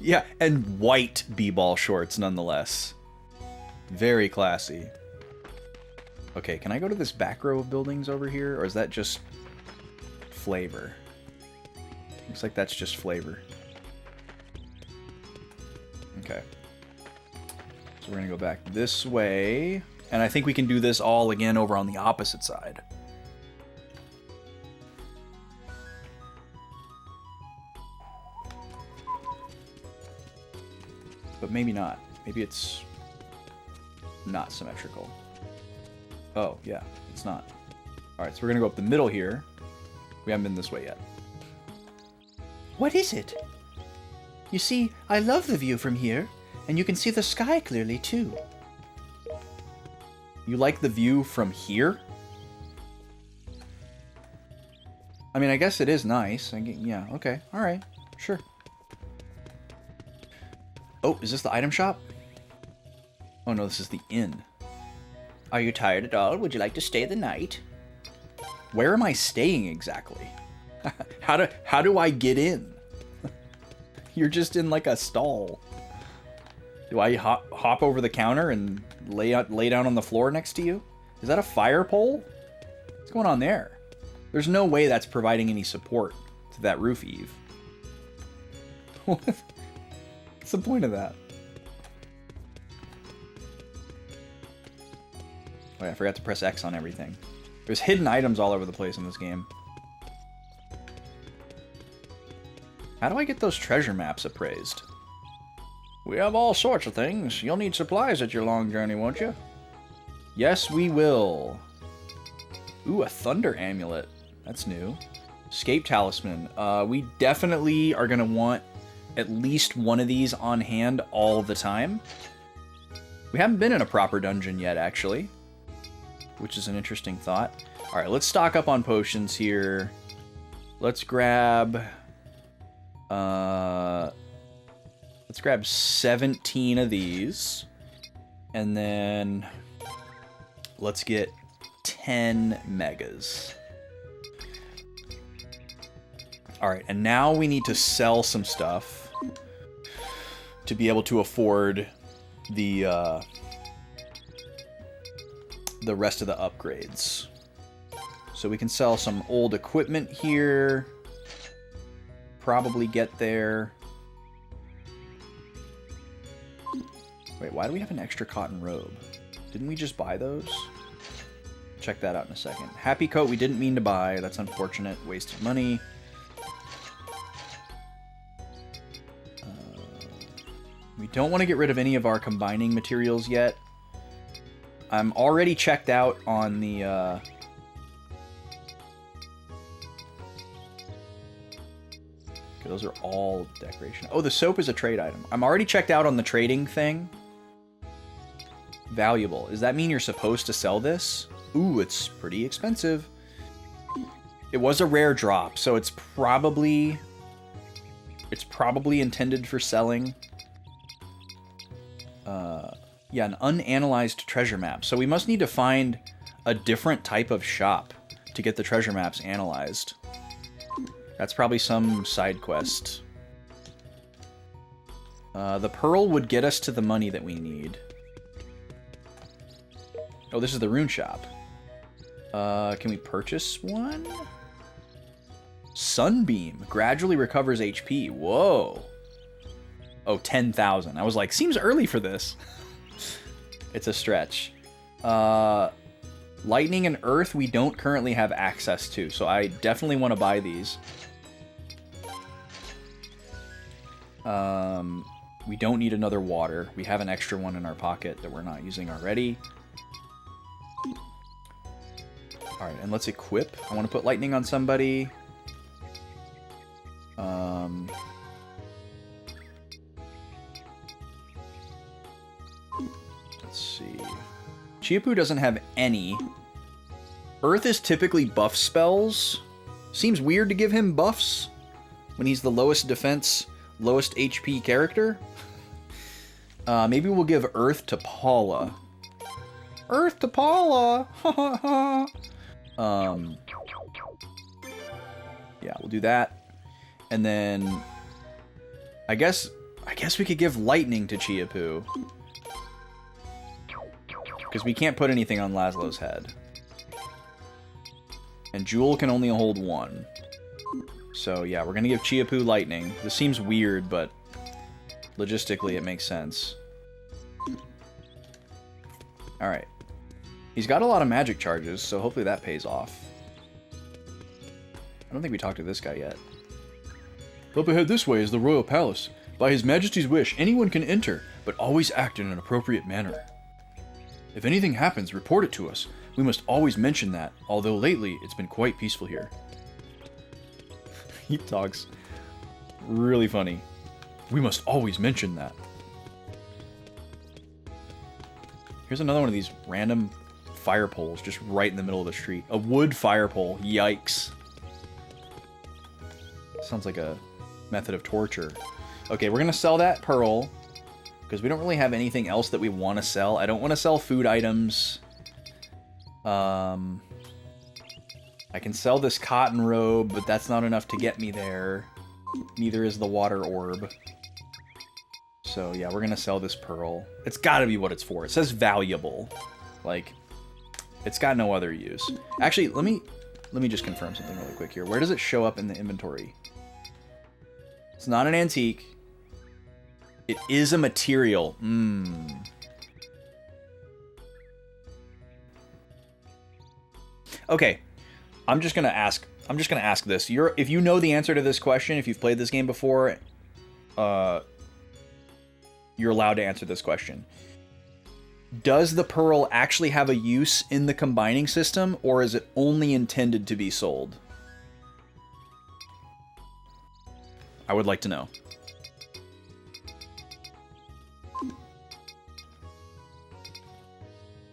Yeah, and white b-ball shorts nonetheless. Very classy. Okay, can I go to this back row of buildings over here, or is that just flavor? Looks like that's just flavor. Okay. So we're gonna go back this way, and I think we can do this all again over on the opposite side. But maybe not. Maybe it's not symmetrical. Oh, yeah, it's not. Alright, so we're gonna go up the middle here. We haven't been this way yet. What is it? You see, I love the view from here, and you can see the sky clearly, too. You like the view from here? I mean, I guess it is nice. Yeah, okay, alright, sure. Oh, is this the item shop? Oh no, this is the inn. Are you tired at all? Would you like to stay the night? Where am I staying exactly? How do I get in? You're just in like a stall. Do I hop over the counter and lay down on the floor next to you? Is that a fire pole? What's going on there? There's no way that's providing any support to that roof eave. What's the point of that? Oh yeah, I forgot to press X on everything. There's hidden items all over the place in this game. How do I get those treasure maps appraised? We have all sorts of things. You'll need supplies at your long journey, won't you? Yes, we will. Ooh, a thunder amulet. That's new. Escape talisman. We definitely are going to want at least one of these on hand all the time. We haven't been in a proper dungeon yet, actually, which is an interesting thought. All right, let's stock up on potions here. Let's grab 17 of these, and then let's get 10 megas. All right, and now we need to sell some stuff to be able to afford the rest of the upgrades. So we can sell some old equipment here. Probably get there. Wait, why do we have an extra cotton robe? Didn't we just buy those? Check that out in a second. Happy coat we didn't mean to buy. That's unfortunate. Wasted money. We don't want to get rid of any of our combining materials yet. I'm already checked out on the... Okay, those are all decoration. Oh, the soap is a trade item. I'm already checked out on the trading thing. Valuable. Does that mean you're supposed to sell this? Ooh, it's pretty expensive. It was a rare drop, so it's probably intended for selling. Yeah, an unanalyzed treasure map. So we must need to find a different type of shop to get the treasure maps analyzed. That's probably some side quest. The pearl would get us to the money that we need. Oh, this is the rune shop. Can we purchase one? Sunbeam gradually recovers HP. Whoa. Oh, 10,000. I was like, seems early for this. It's a stretch. Lightning and earth we don't currently have access to, so I definitely want to buy these. We don't need another water. We have an extra one in our pocket that we're not using already. Alright, and let's equip. I want to put lightning on somebody. Let's see. Chiapu doesn't have any. Earth is typically buff spells. Seems weird to give him buffs when he's the lowest defense, lowest HP character. Maybe we'll give Earth to Paula. Earth to Paula. Yeah, we'll do that. And then I guess we could give lightning to Chiapu. Because we can't put anything on Laszlo's head. And Jewel can only hold one. So yeah, we're gonna give Chiapu lightning. This seems weird, but logistically it makes sense. Alright. He's got a lot of magic charges, so hopefully that pays off. I don't think we talked to this guy yet. Up ahead this way is the royal palace. By His Majesty's wish, anyone can enter, but always act in an appropriate manner. If anything happens, report it to us. We must always mention that, although lately it's been quite peaceful here. He talks really funny. We must always mention that. Here's another one of these random fire poles just right in the middle of the street. A wood fire pole. Yikes. Sounds like a method of torture. Okay, we're going to sell that pearl because we don't really have anything else that we want to sell. I don't want to sell food items. I can sell this cotton robe, but that's not enough to get me there. Neither is the water orb. So yeah, we're gonna sell this pearl. It's gotta be what it's for. It says valuable. Like, it's got no other use. Actually, let me just confirm something really quick here. Where does it show up in the inventory? It's not an antique. It is a material. Okay, I'm just gonna ask this. If you know the answer to this question, if you've played this game before, you're allowed to answer this question. Does the pearl actually have a use in the combining system, or is it only intended to be sold? I would like to know.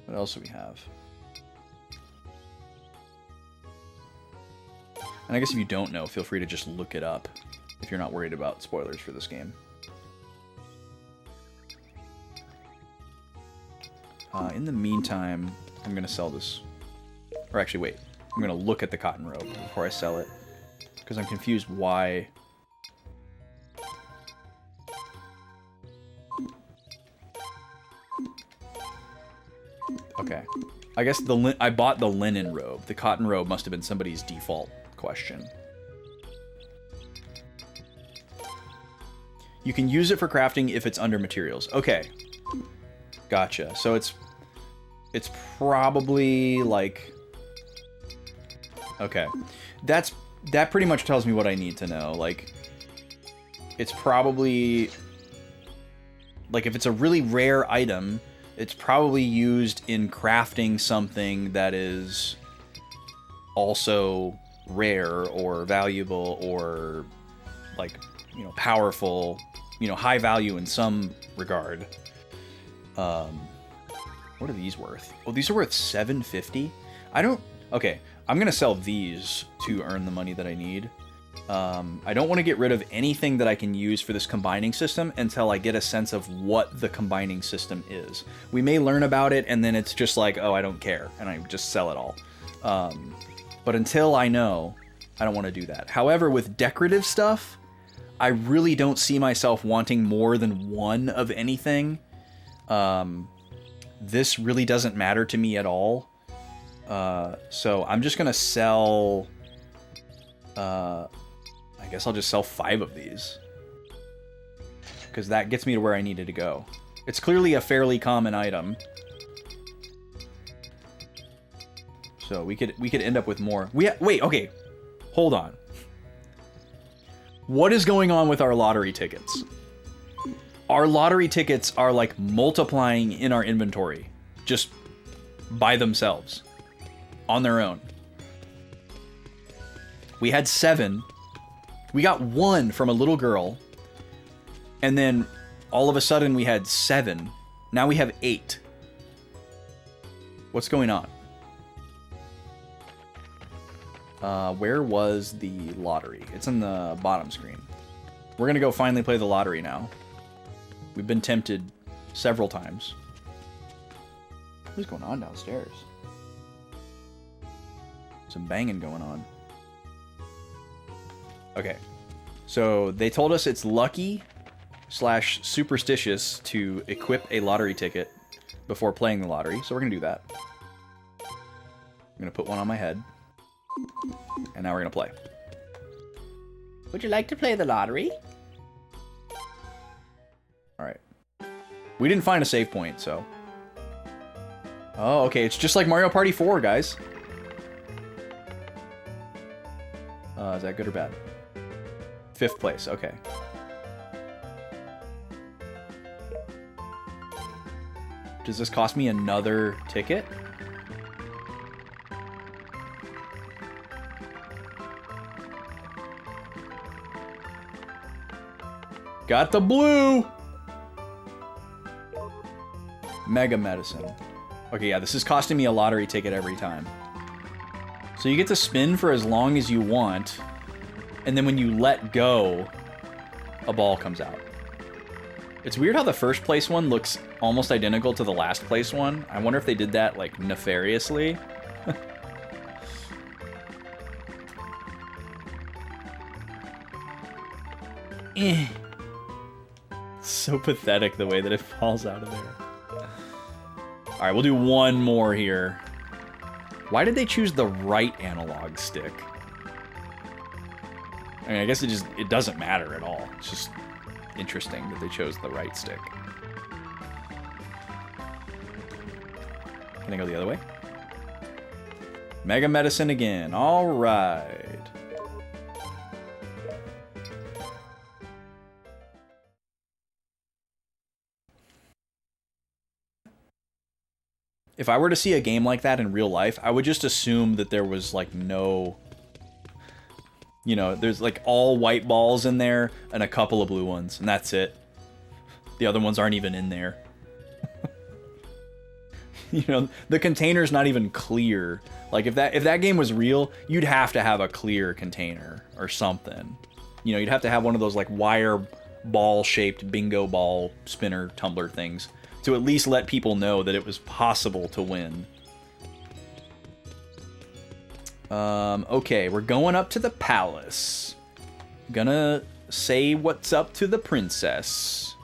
What else do we have? And I guess if you don't know, feel free to just look it up if you're not worried about spoilers for this game. In the meantime, I'm going to sell this. Or actually, wait. I'm going to look at the cotton robe before I sell it. Because I'm confused why... Okay. I guess I bought the linen robe. The cotton robe must have been somebody's default question. You can use it for crafting if it's under materials. Okay. Gotcha. So it's probably like... Okay. That pretty much tells me what I need to know. Like, it's probably... Like, if it's a really rare item, it's probably used in crafting something that is also rare or valuable or, like, you know, powerful, you know, high value in some regard. What are these worth? Oh, these are worth $750? Okay, I'm gonna sell these to earn the money that I need. I don't want to get rid of anything that I can use for this combining system until I get a sense of what the combining system is. We may learn about it and then it's just like, oh, I don't care, and I just sell it all. But until I know, I don't want to do that. However, with decorative stuff, I really don't see myself wanting more than one of anything. This really doesn't matter to me at all. So I'm just gonna sell... I guess I'll just sell 5 of these. Because that gets me to where I needed to go. It's clearly a fairly common item. So we could end up with more. Wait, okay. Hold on. What is going on with our lottery tickets? Our lottery tickets are like multiplying in our inventory. Just by themselves. On their own. We had 7. We got 1 from a little girl. And then all of a sudden we had 7. Now we have 8. What's going on? Where was the lottery? It's in the bottom screen. We're gonna go finally play the lottery now. We've been tempted several times. What's going on downstairs? Some banging going on. Okay. So they told us it's lucky / superstitious to equip a lottery ticket before playing the lottery. So we're going to do that. I'm going to put one on my head. And now we're going to play. Would you like to play the lottery? Alright. We didn't find a save point, so... Oh, okay. It's just like Mario Party 4, guys. Is that good or bad? 5th place, okay. Does this cost me another ticket? Got the blue! Mega medicine. Okay, yeah, this is costing me a lottery ticket every time. So you get to spin for as long as you want, and then when you let go, a ball comes out. It's weird how the first place one looks almost identical to the last place one. I wonder if they did that, like, nefariously. So pathetic the way that it falls out of there. Alright, we'll do one more here. Why did they choose the right analog stick? I mean, I guess it doesn't matter at all. It's just interesting that they chose the right stick. Can I go the other way? Mega medicine again. Alright. If I were to see a game like that in real life, I would just assume that there was, like, no... You know, there's, like, all white balls in there and a couple of blue ones, and that's it. The other ones aren't even in there. You know, the container's not even clear. Like, if that game was real, you'd have to have a clear container or something. You know, you'd have to have one of those, like, wire ball-shaped bingo ball spinner tumbler things to at least let people know that it was possible to win. Okay, we're going up to the palace. Gonna say what's up to the princess.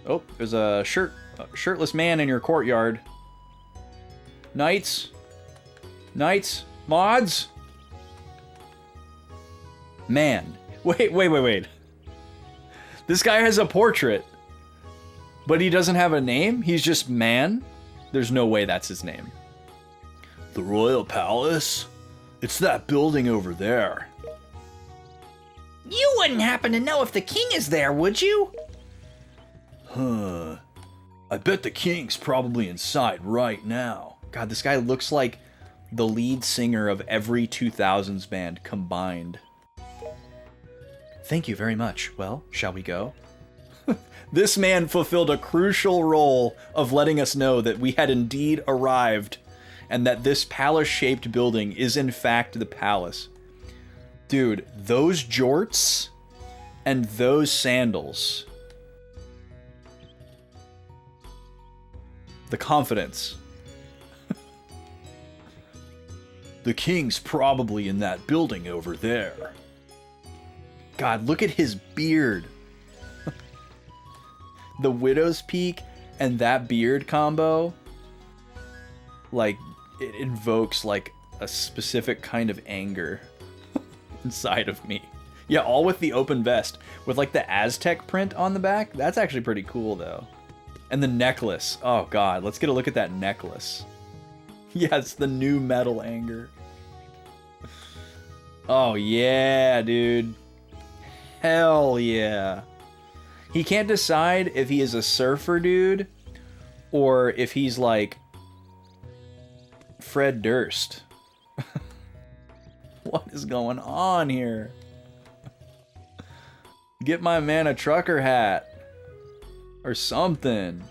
Oh, there's a shirtless man in your courtyard. Knights? Knights? Mods? Man. Wait. This guy has a portrait, but he doesn't have a name? He's just man? There's no way that's his name. The Royal Palace? It's that building over there. You wouldn't happen to know if the king is there, would you? Huh. I bet the king's probably inside right now. God, this guy looks like the lead singer of every 2000s band combined. Thank you very much. Well, shall we go? This man fulfilled a crucial role of letting us know that we had indeed arrived and that this palace-shaped building is in fact the palace. Dude, those jorts and those sandals. The confidence. The king's probably in that building over there. God, look at his beard. The widow's peak and that beard combo, like, it invokes, like, a specific kind of anger inside of me. Yeah, all with the open vest, with, like, the Aztec print on the back. That's actually pretty cool, though. And the necklace. Oh, God, let's get a look at that necklace. Yeah, it's the new metal anger. Oh, yeah, dude. Hell yeah. He can't decide if he is a surfer dude or if he's like Fred Durst. What is going on here? Get my man a trucker hat or something.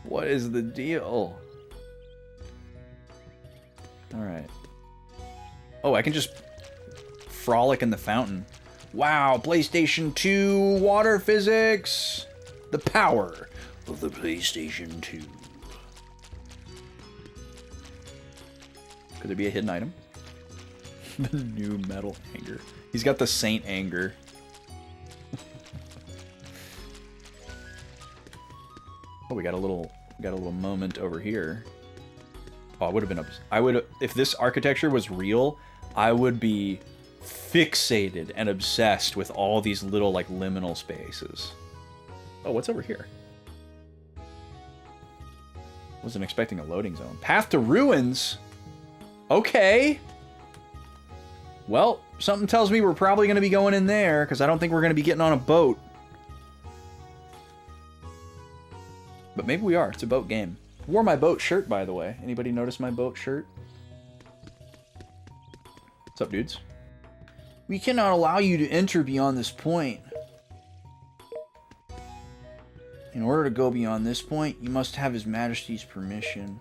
What is the deal? All right. Oh, I can just frolic in the fountain. Wow, PlayStation 2 water physics. The power of the PlayStation 2. Could there be a hidden item? The new metal anger. He's got the saint anger. Oh, we got a little moment over here. Oh, I would if this architecture was real, I would be fixated and obsessed with all these little like liminal spaces. Oh, what's over here? Wasn't expecting a loading zone. Path to Ruins. Okay. Well, something tells me we're probably going to be going in there, because I don't think we're going to be getting on a boat. But maybe we are. It's a boat game. Wore my boat shirt, by the way. Anybody notice my boat shirt? What's up, dudes? We cannot allow you to enter beyond this point. In order to go beyond this point, you must have His Majesty's permission.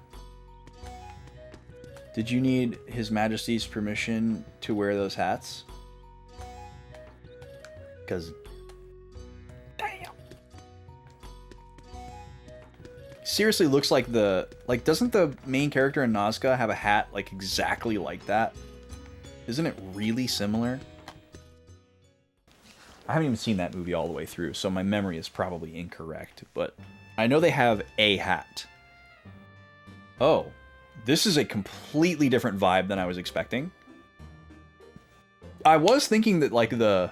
Did you need His Majesty's permission to wear those hats? Because... damn. Seriously looks like the... like, doesn't the main character in Nazca have a hat, like, exactly like that? Isn't it really similar? I haven't even seen that movie all the way through, so my memory is probably incorrect, but I know they have a hat. Oh. This is a completely different vibe than I was expecting. I was thinking that, like, the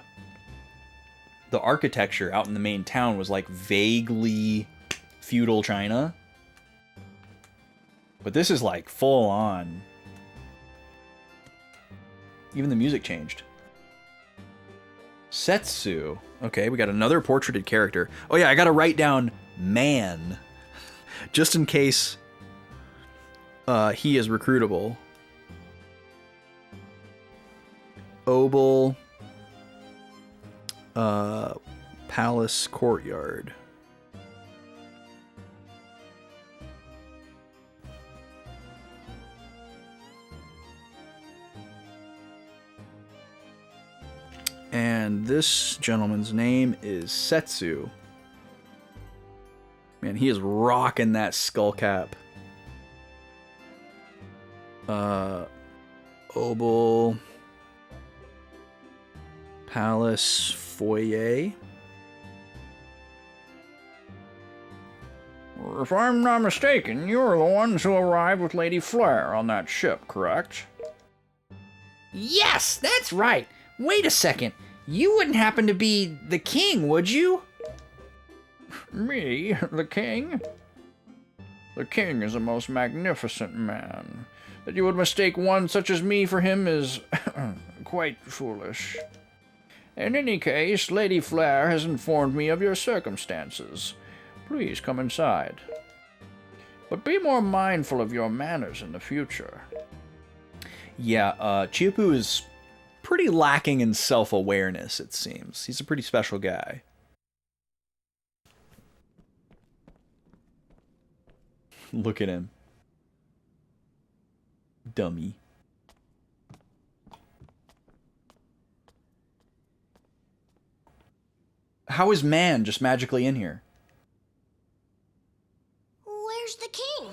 architecture out in the main town was, like, vaguely feudal China. But this is, like, full on. Even the music changed. Setsu. Okay, we got another portraited character. Oh yeah, I gotta write down man. Just in case he is recruitable. Obel. Palace Courtyard. And this gentleman's name is Setsu. Man, he is rocking that skull cap. Obel. Palace Foyer. If I'm not mistaken, you're the ones who arrived with Lady Flare on that ship, correct? Yes, that's right. Wait a second. You wouldn't happen to be the king, would you? Me, the king? The king is a most magnificent man. That you would mistake one such as me for him is quite foolish. In any case, Lady Flare has informed me of your circumstances. Please come inside. But be more mindful of your manners in the future. Yeah, Chiapu is pretty lacking in self-awareness, it seems. He's a pretty special guy. Look at him. Dummy. How is man just magically in here? Where's the king?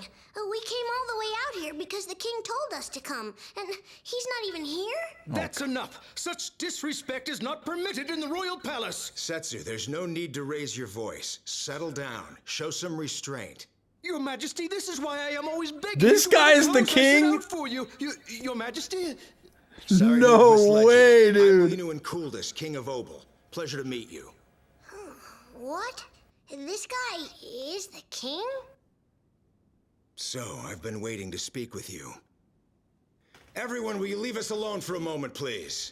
We came all the way out here because the king told us to come, and he's not even here? That's enough! Such disrespect is not permitted in the royal palace! Setsu, there's no need to raise your voice. Settle down. Show some restraint. Your Majesty, this is why I am always begging. This guy is the king? For you. Your Majesty? Sorry no way, dude. I'm Lino and Coolest, King of Obel. Pleasure to meet you. What? This guy is the king? So, I've been waiting to speak with you. Everyone, will you leave us alone for a moment, please?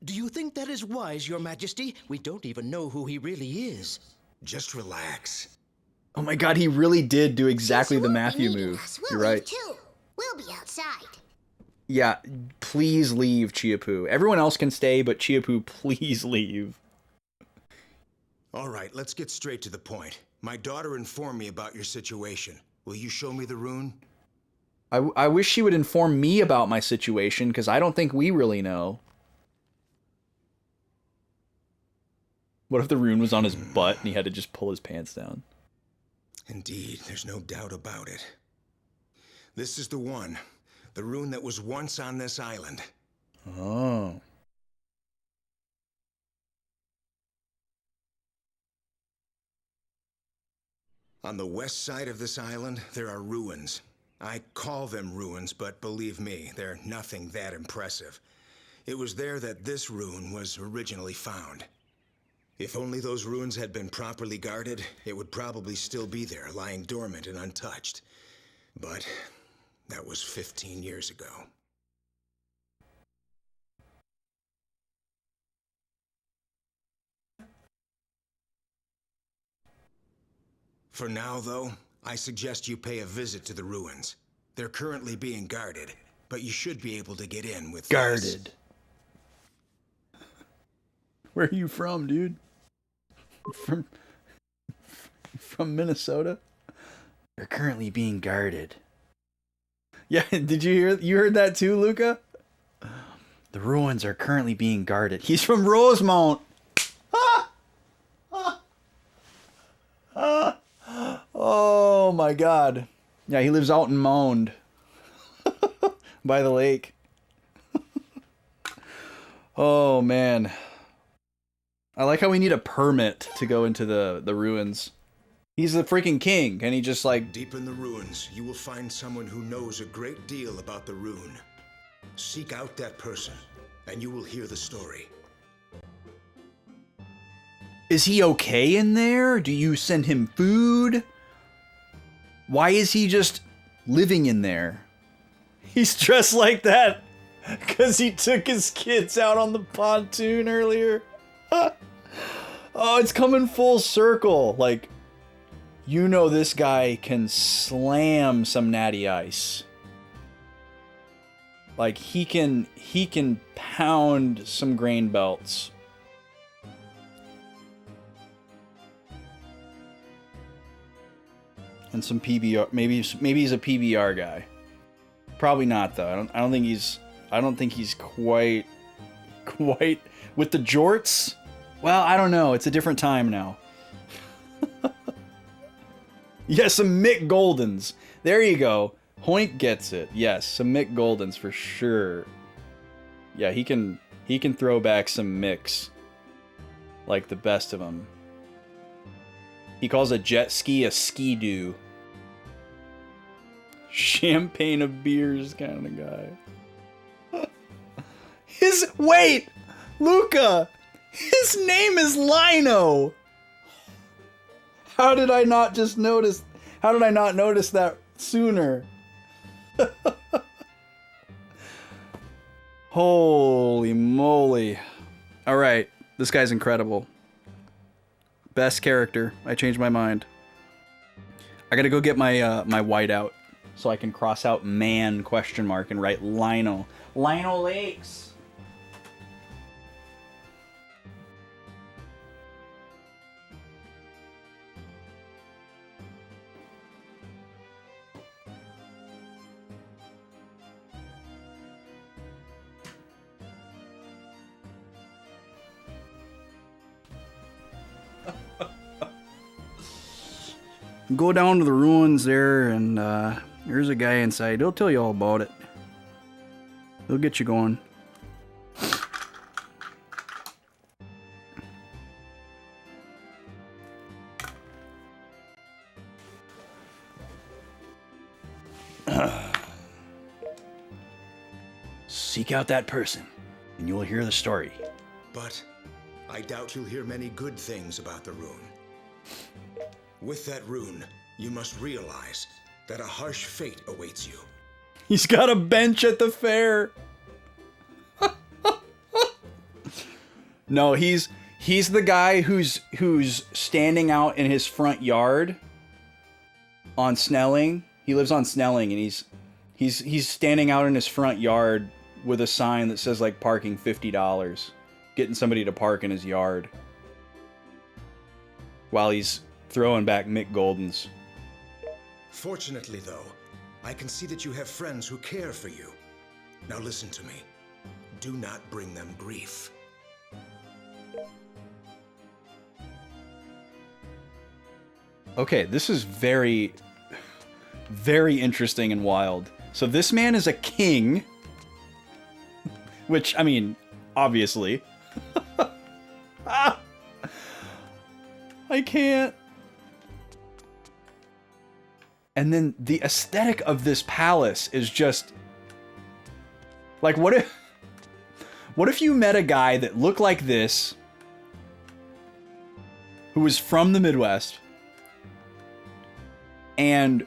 Do you think that is wise, Your Majesty? We don't even know who he really is. Just relax. Oh my god, he really did do exactly the Matthew move. You're right. Too. We'll be outside. Yeah, please leave, Chiapu. Everyone else can stay, but Chiapu, please leave. All right, let's get straight to the point. My daughter informed me about your situation. Will you show me the rune? I wish she would inform me about my situation, because I don't think we really know. What if the rune was on his butt and he had to just pull his pants down? Indeed, there's no doubt about it. This is the one. The rune that was once on this island. Oh. On the west side of this island, there are ruins. I call them ruins, but believe me, they're nothing that impressive. It was there that this rune was originally found. If only those ruins had been properly guarded, it would probably still be there, lying dormant and untouched. But that was 15 years ago. For now, though, I suggest you pay a visit to the ruins. They're currently being guarded, but you should be able to get in with guarded. Where are you from, dude? From Minnesota? They're currently being guarded. Yeah, did you heard that too, Luca? The ruins are currently being guarded. He's from Rosemount. Oh my god. Yeah, he lives out in Mound. By the lake. Oh man. I like how we need a permit to go into the ruins. He's the freaking king, and he just like... Deep in the ruins, you will find someone who knows a great deal about the rune. Seek out that person, and you will hear the story. Is he okay in there? Do you send him food? Why is he just living in there? He's dressed like that because he took his kids out on the pontoon earlier. Oh, it's coming full circle. Like, you know this guy can slam some natty ice. Like, he can pound some grain belts. And some PBR, maybe he's a PBR guy. Probably not though. I don't think he's quite with the jorts. Well, I don't know. It's a different time now. Yes, some Mick Goldens. There you go. Hoink gets it. Yes, some Mick Goldens for sure. Yeah, he can throw back some Micks. Like the best of them. He calls a jet ski a ski-doo. Champagne of beers kind of guy. Wait! Luca! His name is Lino! How did I not notice that sooner? Holy moly. Alright, this guy's incredible. Best character. I changed my mind. I gotta go get my my whiteout so I can cross out man ? And write Lino. Lino Lakes! Go down to the ruins there, and there's a guy inside. He'll tell you all about it. He'll get you going. Seek out that person, and you'll hear the story. But I doubt you'll hear many good things about the rune. With that rune, you must realize that a harsh fate awaits you. He's got a bench at the fair. No, he's the guy who's standing out in his front yard on Snelling. He lives on Snelling, and he's standing out in his front yard with a sign that says like parking $50, getting somebody to park in his yard while he's throwing back Mick Goldens. Fortunately, though, I can see that you have friends who care for you. Now listen to me. Do not bring them grief. Okay, this is very, very interesting and wild. So this man is a king, which, I mean, obviously. Ah! I can't. And then the aesthetic of this palace is just like, what if you met a guy that looked like this, who was from the Midwest and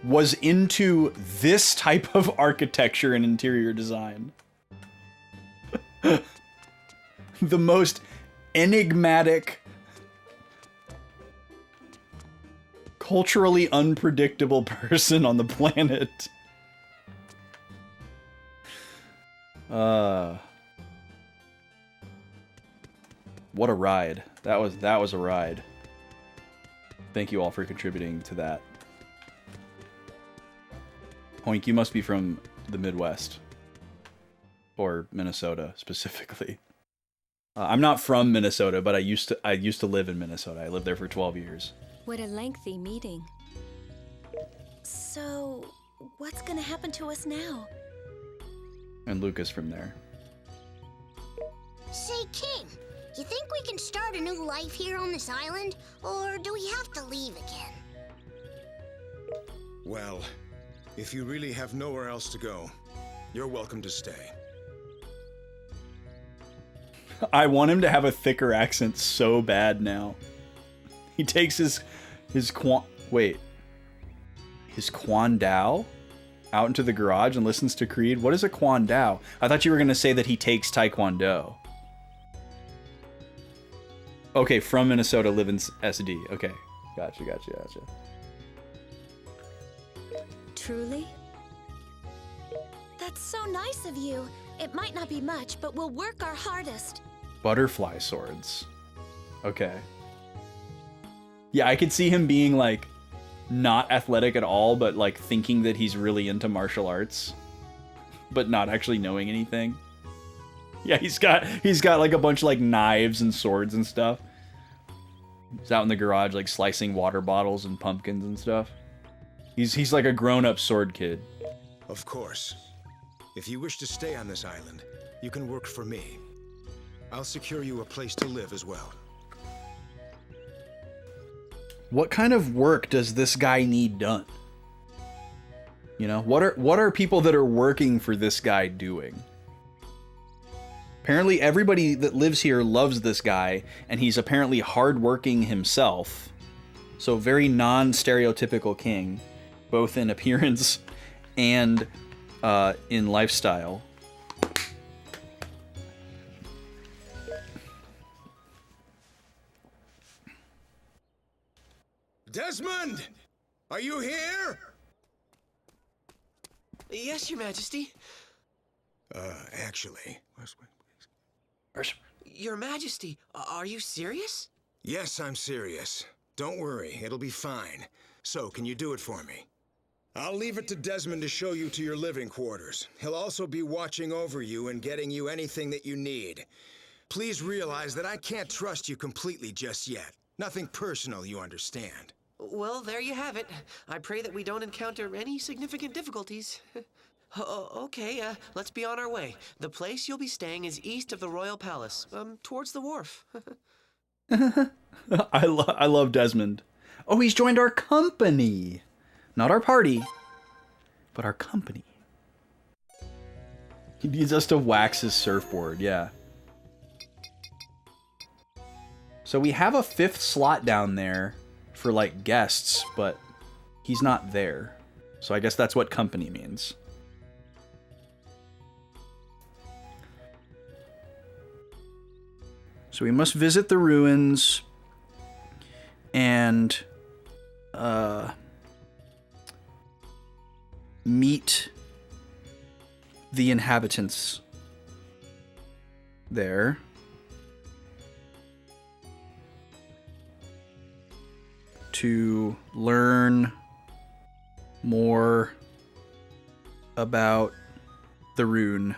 was into this type of architecture and interior design? The most enigmatic, culturally unpredictable person on the planet. What a ride. That was a ride. Thank you all for contributing to that. Hoink, you must be from the Midwest. Or Minnesota, specifically. I'm not from Minnesota, but I used to live in Minnesota. I lived there for 12 years. What a lengthy meeting. So, what's gonna happen to us now? And Luca's from there. Say, King, you think we can start a new life here on this island? Or do we have to leave again? Well, if you really have nowhere else to go, you're welcome to stay. I want him to have a thicker accent so bad now. He takes his Quandao out into the garage and listens to Creed. What is a Quandao? I thought you were going to say that he takes Taekwondo. Okay, from Minnesota, live in SD. Okay, gotcha. Truly? That's so nice of you. It might not be much, but we'll work our hardest. Butterfly swords. Okay. Yeah, I could see him being like not athletic at all, but like thinking that he's really into martial arts, but not actually knowing anything. Yeah, he's got like a bunch of like knives and swords and stuff. He's out in the garage like slicing water bottles and pumpkins and stuff. He's like a grown-up sword kid. Of course. If you wish to stay on this island, you can work for me. I'll secure you a place to live as well. What kind of work does this guy need done? You know, what are people that are working for this guy doing? Apparently everybody that lives here loves this guy, and he's apparently hardworking himself. So very non-stereotypical king, both in appearance and in lifestyle. Desmond! Are you here? Yes, Your Majesty. Actually... Your Majesty, are you serious? Yes, I'm serious. Don't worry, it'll be fine. So, can you do it for me? I'll leave it to Desmond to show you to your living quarters. He'll also be watching over you and getting you anything that you need. Please realize that I can't trust you completely just yet. Nothing personal, you understand. Well, there you have it. I pray that we don't encounter any significant difficulties. Okay, let's be on our way. The place you'll be staying is east of the Royal Palace, towards the wharf. I love Desmond. Oh, he's joined our company. Not our party, but our company. He needs us to wax his surfboard, yeah. So we have a 5th slot down there for like guests, but he's not there. So I guess that's what company means. So we must visit the ruins and meet the inhabitants there. To learn more about the rune.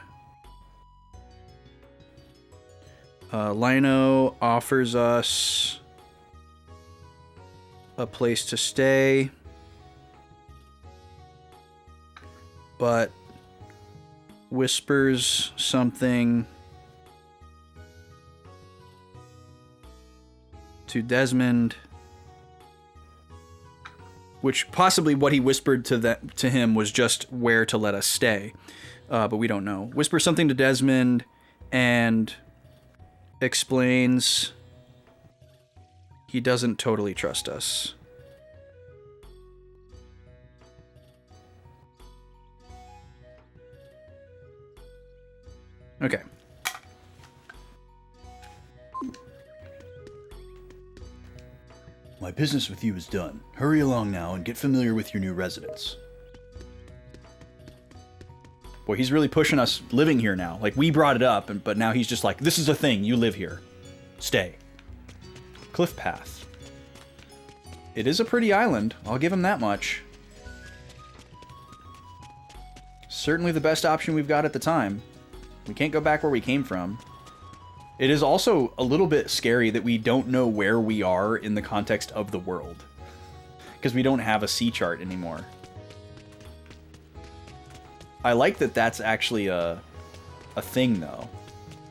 Lino offers us a place to stay, but whispers something to Desmond, which possibly what he whispered to him was just where to let us stay, but we don't know. Whispers something to Desmond and explains he doesn't totally trust us. Okay. My business with you is done. Hurry along now and get familiar with your new residence. Boy, he's really pushing us living here now. Like, we brought it up, but now he's just like, this is a thing. You live here. Stay. Cliff Path. It is a pretty island. I'll give him that much. Certainly the best option we've got at the time. We can't go back where we came from. It is also a little bit scary that we don't know where we are in the context of the world. Because we don't have a sea chart anymore. I like that that's actually a thing, though.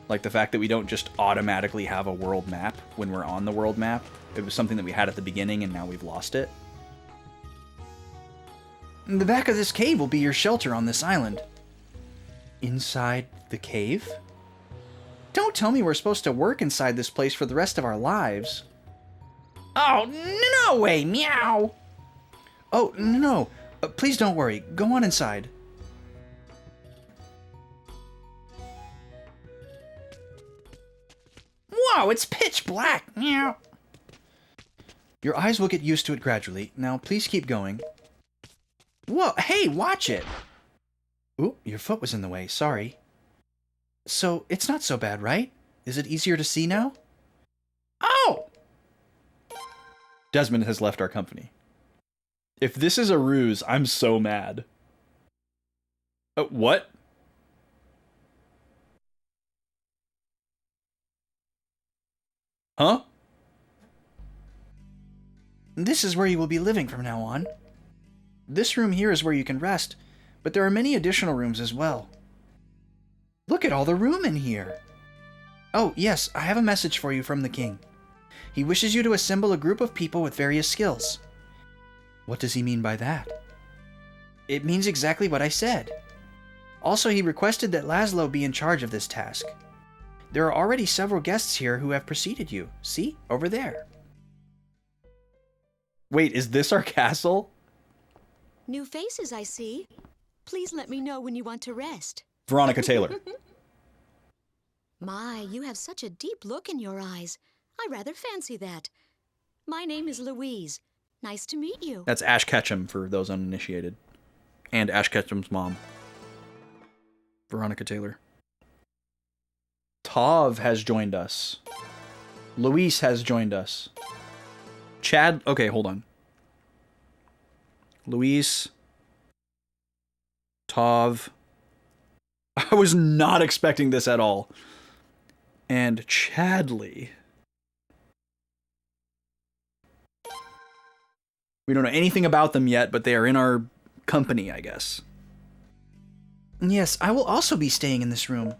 Like the fact that we don't just automatically have a world map when we're on the world map. It was something that we had at the beginning and now we've lost it. The back of this cave will be your shelter on this island. Inside the cave? Don't tell me we're supposed to work inside this place for the rest of our lives. Oh, no way, meow! Oh, no. Please don't worry. Go on inside. Whoa, it's pitch black. Meow. Your eyes will get used to it gradually. Now, please keep going. Whoa, hey, watch it. Ooh, your foot was in the way. Sorry. So, it's not so bad, right? Is it easier to see now? Oh! Desmond has left our company. If this is a ruse, I'm so mad. What? Huh? This is where you will be living from now on. This room here is where you can rest, but there are many additional rooms as well. Look at all the room in here. Oh, yes, I have a message for you from the king. He wishes you to assemble a group of people with various skills. What does he mean by that? It means exactly what I said. Also, he requested that Laszlo be in charge of this task. There are already several guests here who have preceded you. See? Over there. Wait, is this our castle? New faces, I see. Please let me know when you want to rest. Veronica Taylor. My, you have such a deep look in your eyes. I rather fancy that. My name is Louise. Nice to meet you. That's Ash Ketchum for those uninitiated. And Ash Ketchum's mom. Veronica Taylor. Tav has joined us. Luis has joined us. Chad... Okay, hold on. Luis. Tav. I was not expecting this at all. And Chadley. We don't know anything about them yet, but they are in our company, I guess. Yes, I will also be staying in this room.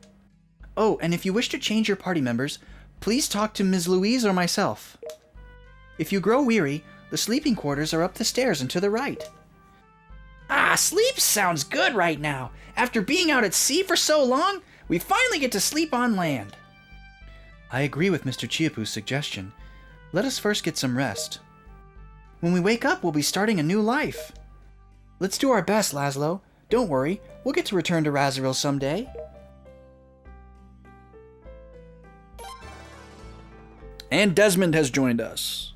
Oh, and if you wish to change your party members, please talk to Ms. Louise or myself. If you grow weary, the sleeping quarters are up the stairs and to the right. Ah, sleep sounds good right now. After being out at sea for so long, we finally get to sleep on land. I agree with Mr. Chiapu's suggestion. Let us first get some rest. When we wake up, we'll be starting a new life. Let's do our best, Laszlo. Don't worry, we'll get to return to Razoril someday. And Desmond has joined us.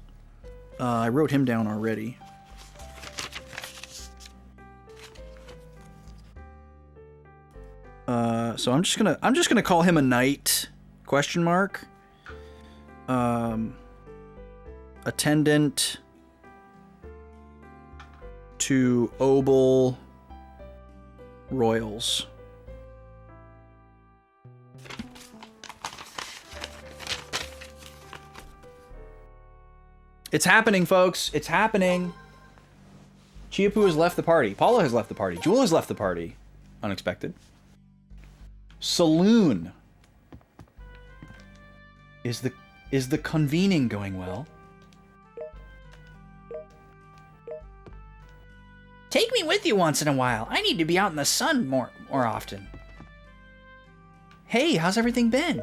I wrote him down already. So I'm just gonna call him a knight? Question mark. Attendant to Obel Royals. It's happening, folks. It's happening. Chiapu has left the party. Paula has left the party. Jewel has left the party. Unexpected. Saloon. Is the convening going well? Take me with you once in a while. I need to be out in the sun more often. Hey, how's everything been?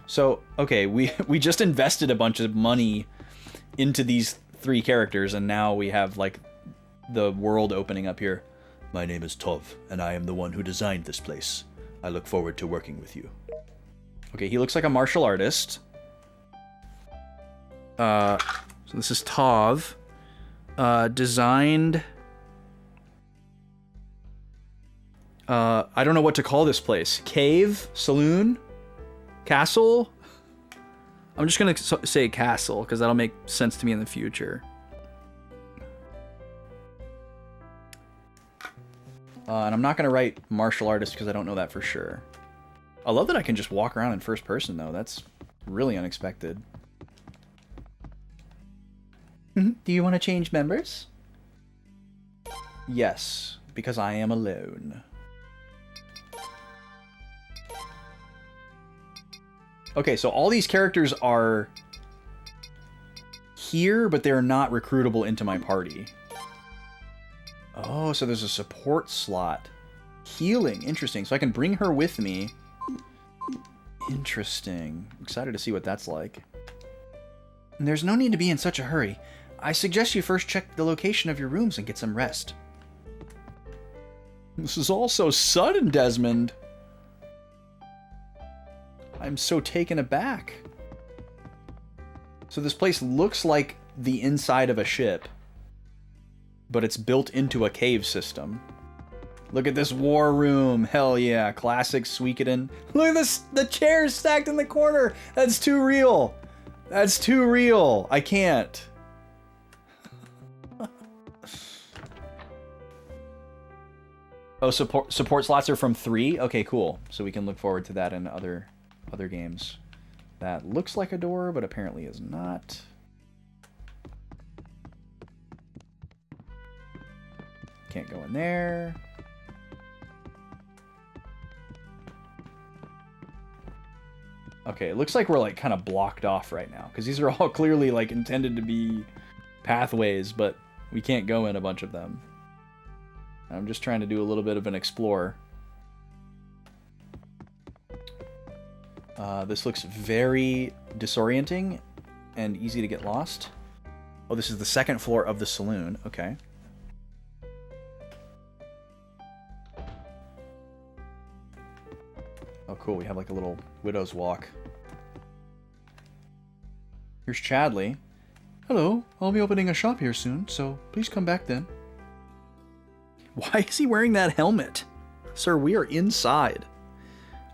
So, okay, we just invested a bunch of money into these 3 characters, and now we have, like, the world opening up here. My name is Tov, and I am the one who designed this place. I look forward to working with you. Okay, he looks like a martial artist. So this is Tov. Designed... I don't know what to call this place. Cave? Saloon? Castle? I'm just gonna say castle, because that'll make sense to me in the future. And I'm not gonna write martial artist, because I don't know that for sure. I love that I can just walk around in first person, though. That's really unexpected. Do you want to change members? Yes, because I am alone. Okay, so all these characters are here, but they're not recruitable into my party. Oh, so there's a support slot. Healing, interesting. So I can bring her with me. Interesting. Excited to see what that's like. There's no need to be in such a hurry. I suggest you first check the location of your rooms and get some rest. This is all so sudden, Desmond. I'm so taken aback. So this place looks like the inside of a ship, but it's built into a cave system. Look at this war room. Hell yeah. Classic Suikoden. Look at this. The chairs stacked in the corner. That's too real. That's too real. I can't. Oh, support slots are from 3? Okay, cool. So we can look forward to that in other games. That looks like a door, but apparently is not. Can't go in there. Okay, it looks like we're like kind of blocked off right now, because these are all clearly like intended to be pathways, but we can't go in a bunch of them. I'm just trying to do a little bit of an explore. This looks very disorienting and easy to get lost. Oh, this is the 2nd floor of the saloon. Okay. Oh, cool. We have like a little widow's walk. Here's Chadley. Hello. I'll be opening a shop here soon, so please come back then. Why is he wearing that helmet? Sir, we are inside.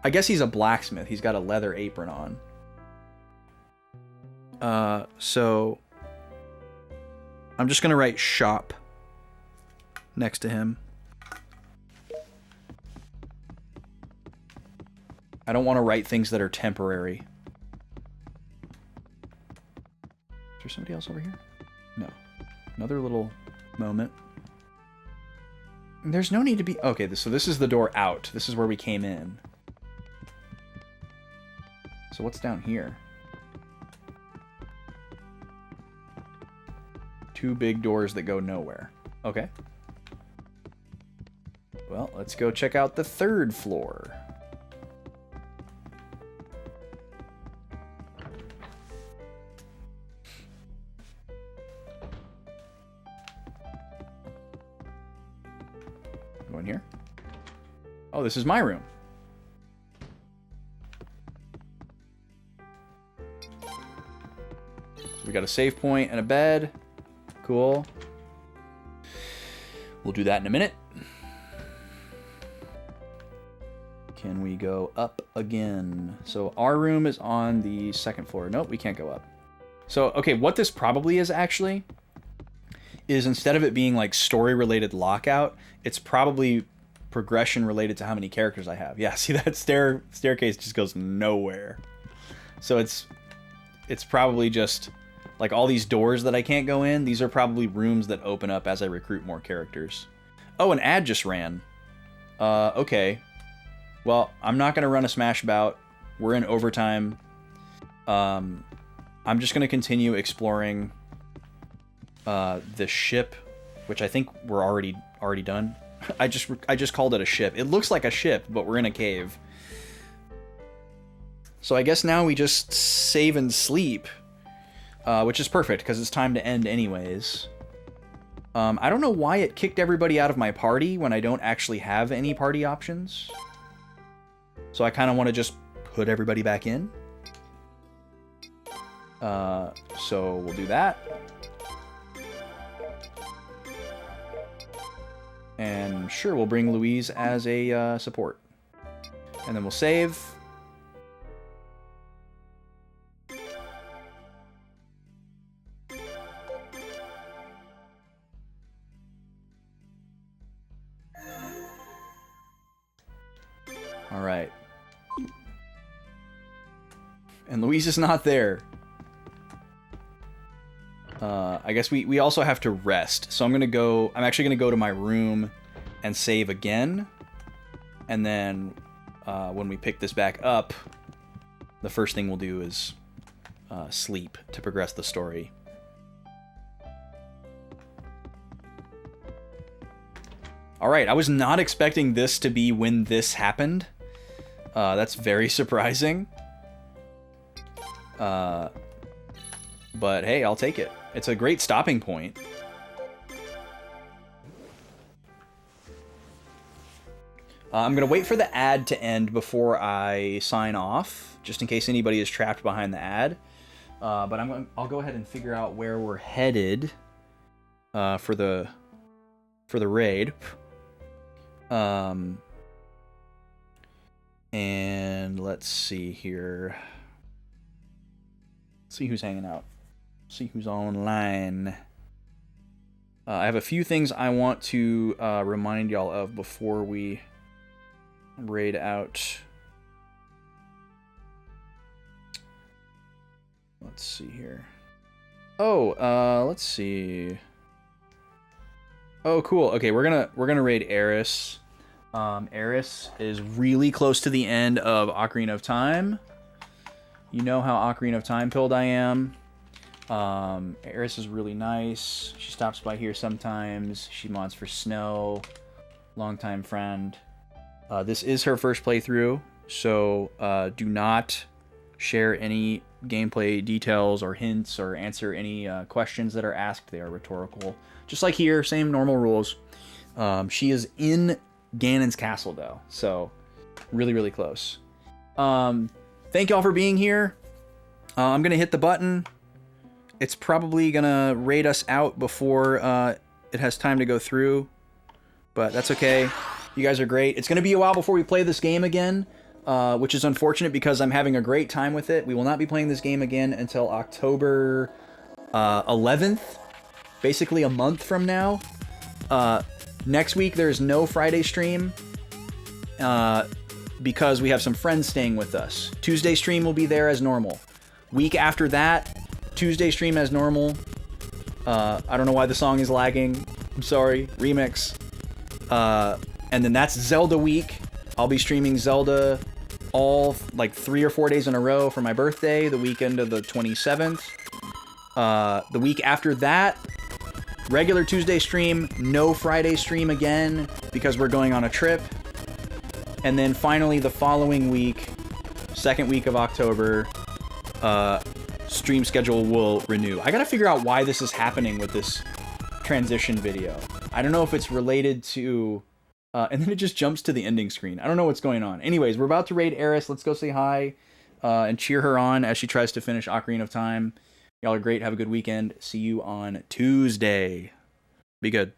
I guess he's a blacksmith. He's got a leather apron on. So I'm just gonna write shop next to him. I don't want to write things that are temporary. Is there somebody else over here? No. Another little moment. There's no need to be... Okay, so this is the door out. This is where we came in. So what's down here? 2 big doors that go nowhere. Okay. Well, let's go check out the 3rd floor. Go in here. Oh, this is my room. So we got a save point and a bed. Cool. We'll do that in a minute. Can we go up again? So our room is on the 2nd floor. Nope, we can't go up. So, okay, what this probably is actually is instead of it being like story-related lockout, it's probably progression related to how many characters I have. Yeah, see that staircase just goes nowhere. So it's probably just Like all these doors that I can't go in, these are probably rooms that open up as I recruit more characters. Oh, an ad just ran. Okay. Well, I'm not going to run a smash bout. We're in overtime. I'm just going to continue exploring the ship, which I think we're already done. I just called it a ship. It looks like a ship, but we're in a cave. So I guess now we just save and sleep, which is perfect because it's time to end anyways. I don't know why it kicked everybody out of my party when I don't actually have any party options. So I kind of want to just put everybody back in. So we'll do that. And sure, we'll bring Louise as a support. And then we'll save. All right. And Louise is not there. I guess we also have to rest. So I'm actually gonna go to my room and save again. And then when we pick this back up, the first thing we'll do is sleep to progress the story. All right, I was not expecting this to be when this happened. That's very surprising. But hey, I'll take it. It's a great stopping point. I'm going to wait for the ad to end before I sign off, just in case anybody is trapped behind the ad. But I'll go ahead and figure out where we're headed for the raid. And let's see here. See who's hanging out. See who's online. I have a few things I want to remind y'all of before we raid out. Let's see here. Oh, let's see. Oh, cool. Okay, we're gonna raid Eris. Eris is really close to the end of Ocarina of Time. You know how Ocarina of Time pilled I am. Eris is really nice. She stops by here sometimes. She mods for Snow. Longtime friend. This is her first playthrough, so do not share any gameplay details or hints or answer any questions that are asked. They are rhetorical. Just like here, same normal rules. She is in Ganon's castle, though, so really, really close. Thank y'all for being here. I'm going to hit the button. It's probably going to raid us out before it has time to go through, but that's okay. You guys are great. It's going to be a while before we play this game again, which is unfortunate because I'm having a great time with it. We will not be playing this game again until October 11th, basically a month from now. Next week, there's no Friday stream because we have some friends staying with us. Tuesday stream will be there as normal. Week after that, Tuesday stream as normal. I don't know why the song is lagging. I'm sorry. Remix. And then that's Zelda week. I'll be streaming Zelda all like 3 or 4 days in a row for my birthday, the weekend of the 27th. The week after that, regular Tuesday stream, no Friday stream again because we're going on a trip. And then finally the following week, second week of October, stream schedule will renew. I gotta figure out why this is happening with this transition video. I don't know if it's related to... and then it just jumps to the ending screen. I don't know what's going on. Anyways, we're about to raid Eris. Let's go say hi and cheer her on as she tries to finish Ocarina of Time. Y'all are great. Have a good weekend. See you on Tuesday. Be good.